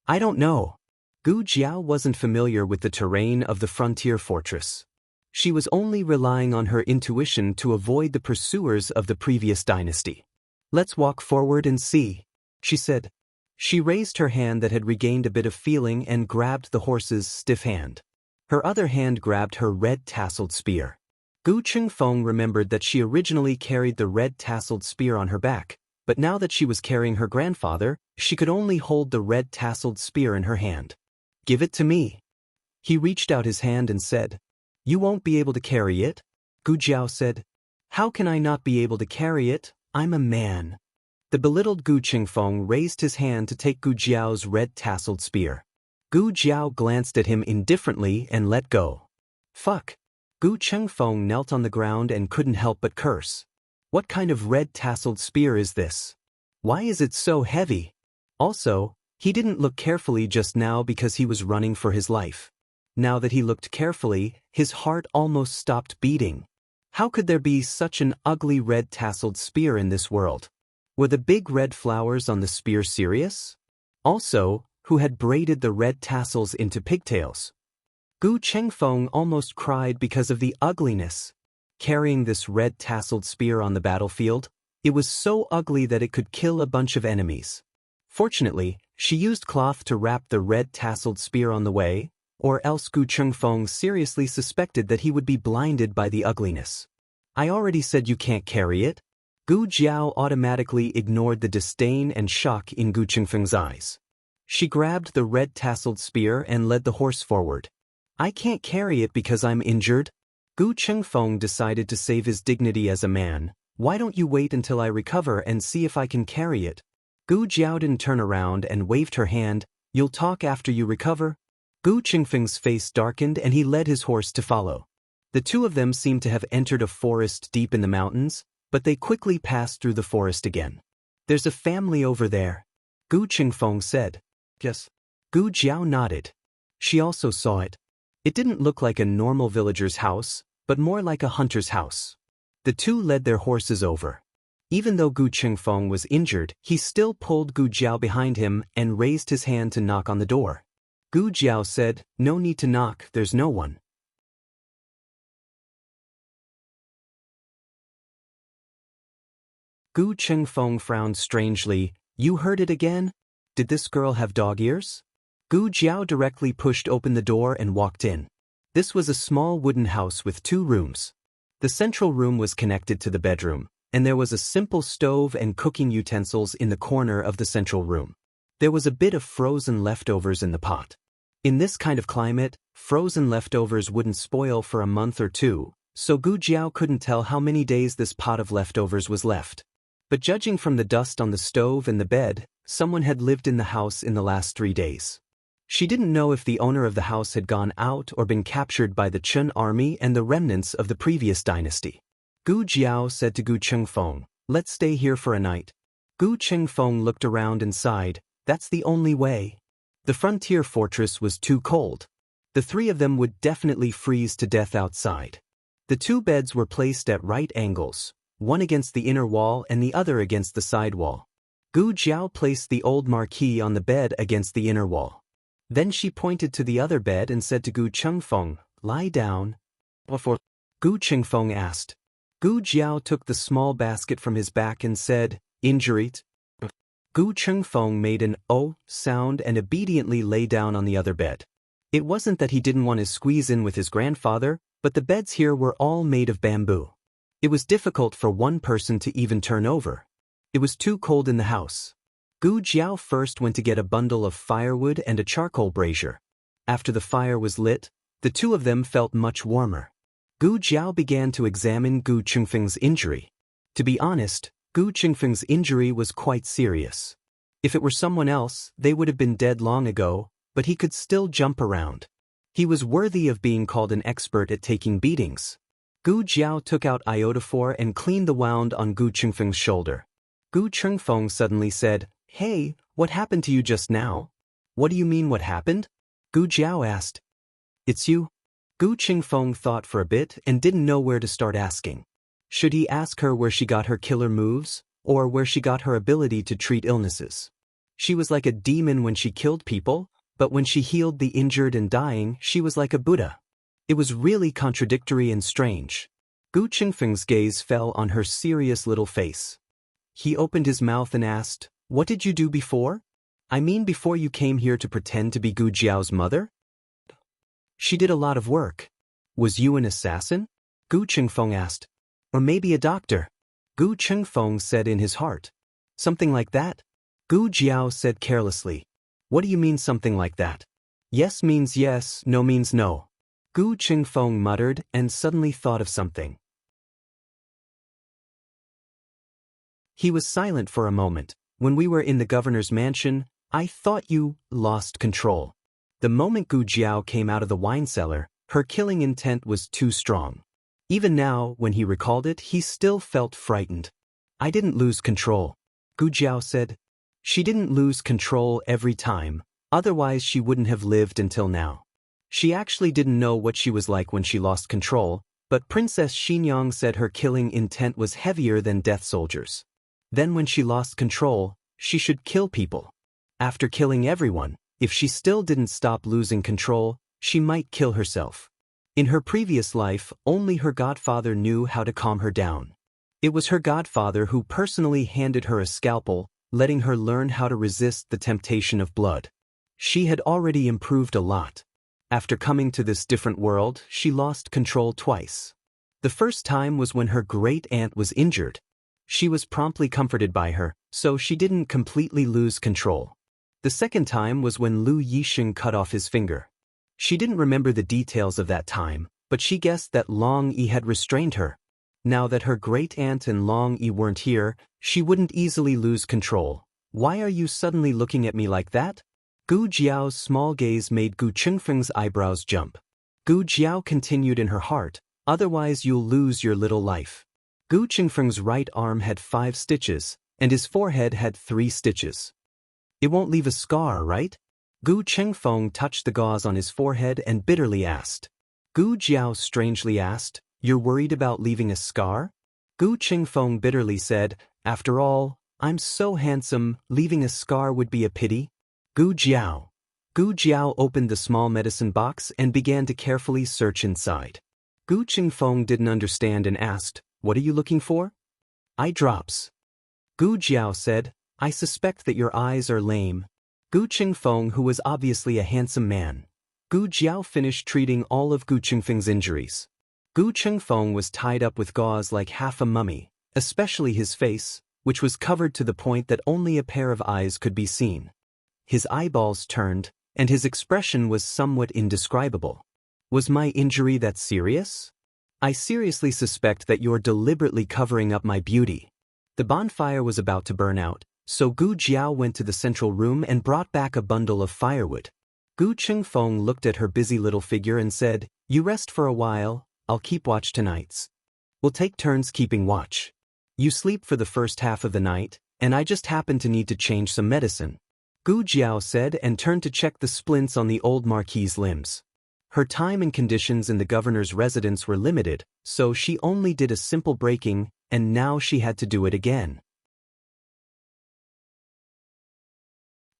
I don't know. Gu Jiao wasn't familiar with the terrain of the frontier fortress. She was only relying on her intuition to avoid the pursuers of the previous dynasty. Let's walk forward and see, she said. She raised her hand that had regained a bit of feeling and grabbed the horse's stiff hand. Her other hand grabbed her red tasseled spear. Gu Qingfeng remembered that she originally carried the red tasseled spear on her back, but now that she was carrying her grandfather, she could only hold the red tasseled spear in her hand. Give it to me. He reached out his hand and said, You won't be able to carry it? Gu Jiao said. How can I not be able to carry it? I'm a man. The belittled Gu Qingfeng raised his hand to take Gu Jiao's red tasseled spear. Gu Jiao glanced at him indifferently and let go. Fuck. Gu Chengfeng knelt on the ground and couldn't help but curse. What kind of red-tasseled spear is this? Why is it so heavy? Also, he didn't look carefully just now because he was running for his life. Now that he looked carefully, his heart almost stopped beating. How could there be such an ugly red-tasseled spear in this world? Were the big red flowers on the spear serious? Also, who had braided the red tassels into pigtails? Gu Chengfeng almost cried because of the ugliness. Carrying this red-tasseled spear on the battlefield, it was so ugly that it could kill a bunch of enemies. Fortunately, she used cloth to wrap the red-tasseled spear on the way, or else Gu Chengfeng seriously suspected that he would be blinded by the ugliness. I already said you can't carry it. Gu Jiao automatically ignored the disdain and shock in Gu Chengfeng's eyes. She grabbed the red-tasseled spear and led the horse forward. I can't carry it because I'm injured. Gu Chengfeng decided to save his dignity as a man. Why don't you wait until I recover and see if I can carry it? Gu Jiao didn't turn around and waved her hand. You'll talk after you recover? Gu Chengfeng's face darkened and he led his horse to follow. The two of them seemed to have entered a forest deep in the mountains, but they quickly passed through the forest again. There's a family over there, Gu Chengfeng said. Yes. Gu Jiao nodded. She also saw it. It didn't look like a normal villager's house, but more like a hunter's house. The two led their horses over. Even though Gu Chengfeng was injured, he still pulled Gu Jiao behind him and raised his hand to knock on the door. Gu Jiao said, "No need to knock, there's no one." Gu Chengfeng frowned strangely. You heard it again? Did this girl have dog ears? Gu Jiao directly pushed open the door and walked in. This was a small wooden house with 2 rooms. The central room was connected to the bedroom, and there was a simple stove and cooking utensils in the corner of the central room. There was a bit of frozen leftovers in the pot. In this kind of climate, frozen leftovers wouldn't spoil for a month or 2, so Gu Jiao couldn't tell how many days this pot of leftovers was left. But judging from the dust on the stove and the bed, someone had lived in the house in the last 3 days. She didn't know if the owner of the house had gone out or been captured by the Chun army and the remnants of the previous dynasty. Gu Jiao said to Gu Chengfeng, "Let's stay here for a night." Gu Chengfeng looked around and sighed. That's the only way. The frontier fortress was too cold. The 3 of them would definitely freeze to death outside. The 2 beds were placed at right angles, one against the inner wall and the other against the side wall. Gu Jiao placed the old marquee on the bed against the inner wall. Then she pointed to the other bed and said to Gu Chengfeng, "Lie down." Before Gu Chengfeng asked. Gu Jiao took the small basket from his back and said, "Injured?" Gu Chengfeng made an "oh" sound and obediently lay down on the other bed. It wasn't that he didn't want to squeeze in with his grandfather, but the beds here were all made of bamboo. It was difficult for one person to even turn over. It was too cold in the house. Gu Jiao first went to get a bundle of firewood and a charcoal brazier. After the fire was lit, the 2 of them felt much warmer. Gu Jiao began to examine Gu Chengfeng's injury. To be honest, Gu Chengfeng's injury was quite serious. If it were someone else, they would have been dead long ago, but he could still jump around. He was worthy of being called an expert at taking beatings. Gu Jiao took out iodophor and cleaned the wound on Gu Chengfeng's shoulder. Gu Chengfeng suddenly said, "Hey, what happened to you just now?" "What do you mean what happened?" Gu Jiao asked. "It's you?" Gu Chengfeng thought for a bit and didn't know where to start asking. Should he ask her where she got her killer moves, or where she got her ability to treat illnesses? She was like a demon when she killed people, but when she healed the injured and dying, she was like a Buddha. It was really contradictory and strange. Gu Chengfeng's gaze fell on her serious little face. He opened his mouth and asked, "What did you do before? I mean before you came here to pretend to be Gu Jiao's mother?" "She did a lot of work." "Was you an assassin?" Gu Chengfeng asked. "Or maybe a doctor?" Gu Chengfeng said in his heart. "Something like that?" Gu Jiao said carelessly. "What do you mean something like that?" "Yes means yes, no means no." Gu Chengfeng muttered and suddenly thought of something. He was silent for a moment. "When we were in the governor's mansion, I thought you lost control." The moment Gu Jiao came out of the wine cellar, Her killing intent was too strong. Even now, when he recalled it, he still felt frightened. I didn't lose control, Gu Jiao said. She didn't lose control every time, otherwise she wouldn't have lived until now. She actually didn't know what she was like when she lost control, but Princess Xinyang said her killing intent was heavier than death soldiers. Then when she lost control, she should kill people. After killing everyone, if she still didn't stop losing control, she might kill herself. In her previous life, only her godfather knew how to calm her down. It was her godfather who personally handed her a scalpel, letting her learn how to resist the temptation of blood. She had already improved a lot. After coming to this different world, she lost control twice. The first time was when her great-aunt was injured. She was promptly comforted by her, so she didn't completely lose control. The second time was when Lu Yixing cut off his finger. She didn't remember the details of that time, but she guessed that Long Yi had restrained her. Now that her great-aunt and Long Yi weren't here, she wouldn't easily lose control. Why are you suddenly looking at me like that? Gu Jiao's small gaze made Gu Chengfeng's eyebrows jump. Gu Jiao continued in her heart, otherwise you'll lose your little life. Gu Chengfeng's right arm had 5 stitches, and his forehead had 3 stitches. It won't leave a scar, right? Gu Chengfeng touched the gauze on his forehead and bitterly asked. Gu Jiao strangely asked, you're worried about leaving a scar? Gu Chengfeng bitterly said, after all, I'm so handsome, leaving a scar would be a pity. Gu Jiao. Gu Jiao opened the small medicine box and began to carefully search inside. Gu Chengfeng didn't understand and asked, what are you looking for? Eye drops. Gu Jiao said, I suspect that your eyes are lame. Gu Chengfeng, who was obviously a handsome man. Gu Jiao finished treating all of Gu Chengfeng's injuries. Gu Chengfeng was tied up with gauze like half a mummy, especially his face, which was covered to the point that only a pair of eyes could be seen. His eyeballs turned, and his expression was somewhat indescribable. Was my injury that serious? I seriously suspect that you're deliberately covering up my beauty. The bonfire was about to burn out, so Gu Jiao went to the central room and brought back a bundle of firewood. Gu Chengfeng looked at her busy little figure and said, you rest for a while, I'll keep watch tonights. We'll take turns keeping watch. You sleep for the first half of the night, and I just happen to need to change some medicine. Gu Jiao said and turned to check the splints on the old marquis's limbs. Her time and conditions in the governor's residence were limited, so she only did a simple breaking, and now she had to do it again.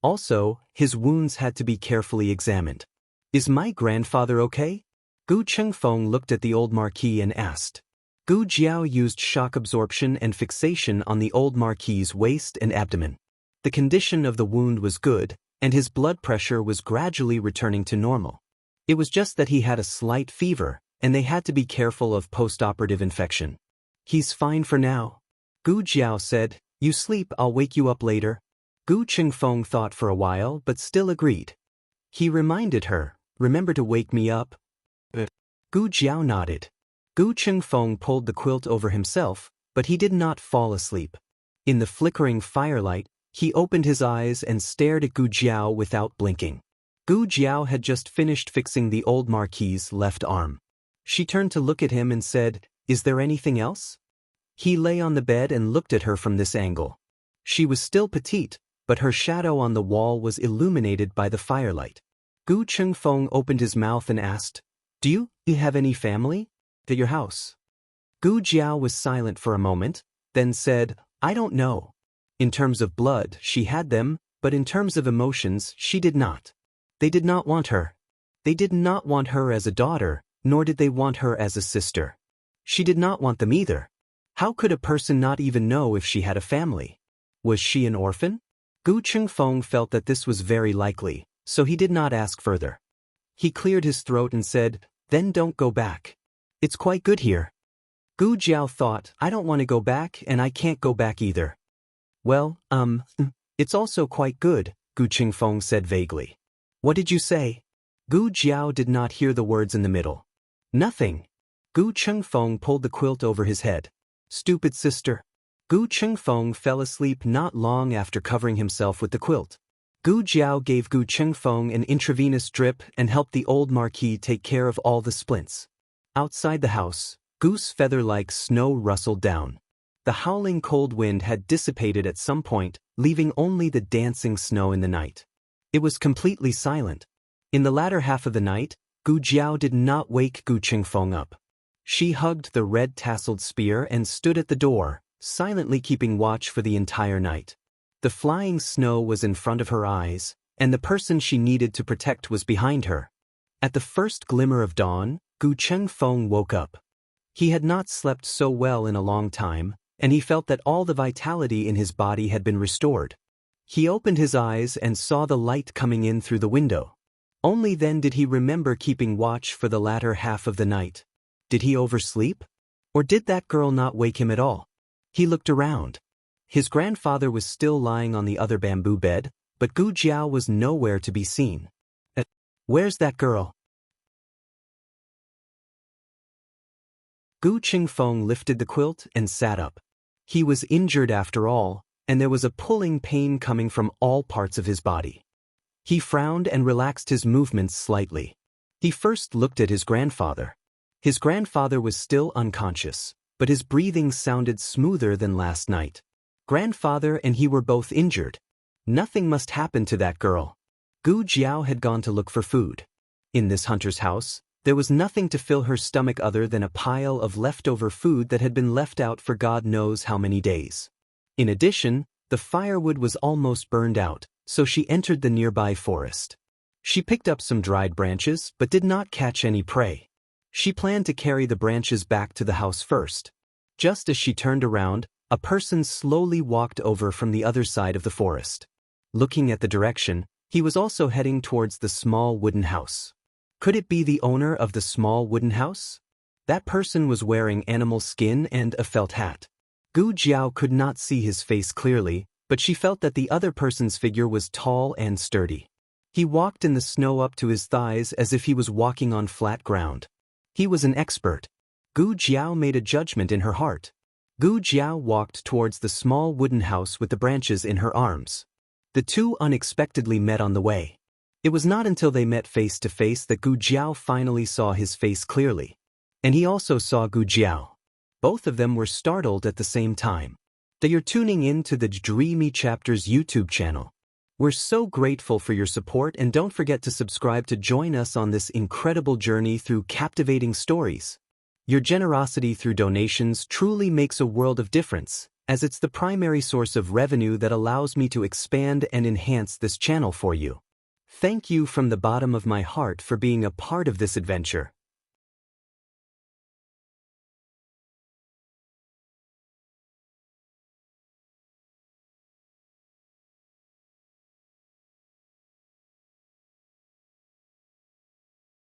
Also, his wounds had to be carefully examined. Is my grandfather okay? Gu Chengfeng looked at the old marquis and asked. Gu Jiao used shock absorption and fixation on the old marquis's waist and abdomen. The condition of the wound was good, and his blood pressure was gradually returning to normal. It was just that he had a slight fever, and they had to be careful of post-operative infection. He's fine for now. Gu Jiao said, you sleep, I'll wake you up later. Gu Chengfeng thought for a while but still agreed. He reminded her, remember to wake me up. Gu Jiao nodded. Gu Chengfeng pulled the quilt over himself, but he did not fall asleep. In the flickering firelight, he opened his eyes and stared at Gu Jiao without blinking. Gu Jiao had just finished fixing the old marquis's left arm. She turned to look at him and said, is there anything else? He lay on the bed and looked at her from this angle. She was still petite, but her shadow on the wall was illuminated by the firelight. Gu Chengfeng opened his mouth and asked, do you have any family? At your house? Gu Jiao was silent for a moment, then said, I don't know. In terms of blood, she had them, but in terms of emotions, she did not. They did not want her. They did not want her as a daughter, nor did they want her as a sister. She did not want them either. How could a person not even know if she had a family? Was she an orphan? Gu Chengfeng felt that this was very likely, so he did not ask further. He cleared his throat and said, then don't go back. It's quite good here. Gu Jiao thought, I don't want to go back and I can't go back either. Well, it's also quite good, Gu Chengfeng said vaguely. What did you say? Gu Jiao did not hear the words in the middle. Nothing. Gu Chengfeng pulled the quilt over his head. Stupid sister. Gu Chengfeng fell asleep not long after covering himself with the quilt. Gu Jiao gave Gu Chengfeng an intravenous drip and helped the old marquis take care of all the splints. Outside the house, goose feather-like snow rustled down. The howling cold wind had dissipated at some point, leaving only the dancing snow in the night. It was completely silent. In the latter half of the night, Gu Jiao did not wake Gu Chengfeng up. She hugged the red-tasseled spear and stood at the door, silently keeping watch for the entire night. The flying snow was in front of her eyes, and the person she needed to protect was behind her. At the first glimmer of dawn, Gu Chengfeng woke up. He had not slept so well in a long time, and he felt that all the vitality in his body had been restored. He opened his eyes and saw the light coming in through the window. Only then did he remember keeping watch for the latter half of the night. Did he oversleep? Or did that girl not wake him at all? He looked around. His grandfather was still lying on the other bamboo bed, but Gu Jiao was nowhere to be seen. Where's that girl? Gu Chengfeng lifted the quilt and sat up. He was injured after all, and there was a pulling pain coming from all parts of his body. He frowned and relaxed his movements slightly. He first looked at his grandfather. His grandfather was still unconscious, but his breathing sounded smoother than last night. Grandfather and he were both injured. Nothing must happen to that girl. Gu Jiao had gone to look for food. In this hunter's house, there was nothing to fill her stomach other than a pile of leftover food that had been left out for God knows how many days. In addition, the firewood was almost burned out, so she entered the nearby forest. She picked up some dried branches but did not catch any prey. She planned to carry the branches back to the house first. Just as she turned around, a person slowly walked over from the other side of the forest. Looking at the direction, he was also heading towards the small wooden house. Could it be the owner of the small wooden house? That person was wearing animal skin and a felt hat. Gu Jiao could not see his face clearly, but she felt that the other person's figure was tall and sturdy. He walked in the snow up to his thighs as if he was walking on flat ground. He was an expert. Gu Jiao made a judgment in her heart. Gu Jiao walked towards the small wooden house with the branches in her arms. The two unexpectedly met on the way. It was not until they met face to face that Gu Jiao finally saw his face clearly. And he also saw Gu Jiao. Both of them were startled at the same time. They are tuning in to the Dreamy Chapters YouTube channel. We're so grateful for your support, and don't forget to subscribe to join us on this incredible journey through captivating stories. Your generosity through donations truly makes a world of difference, as it's the primary source of revenue that allows me to expand and enhance this channel for you. Thank you from the bottom of my heart for being a part of this adventure.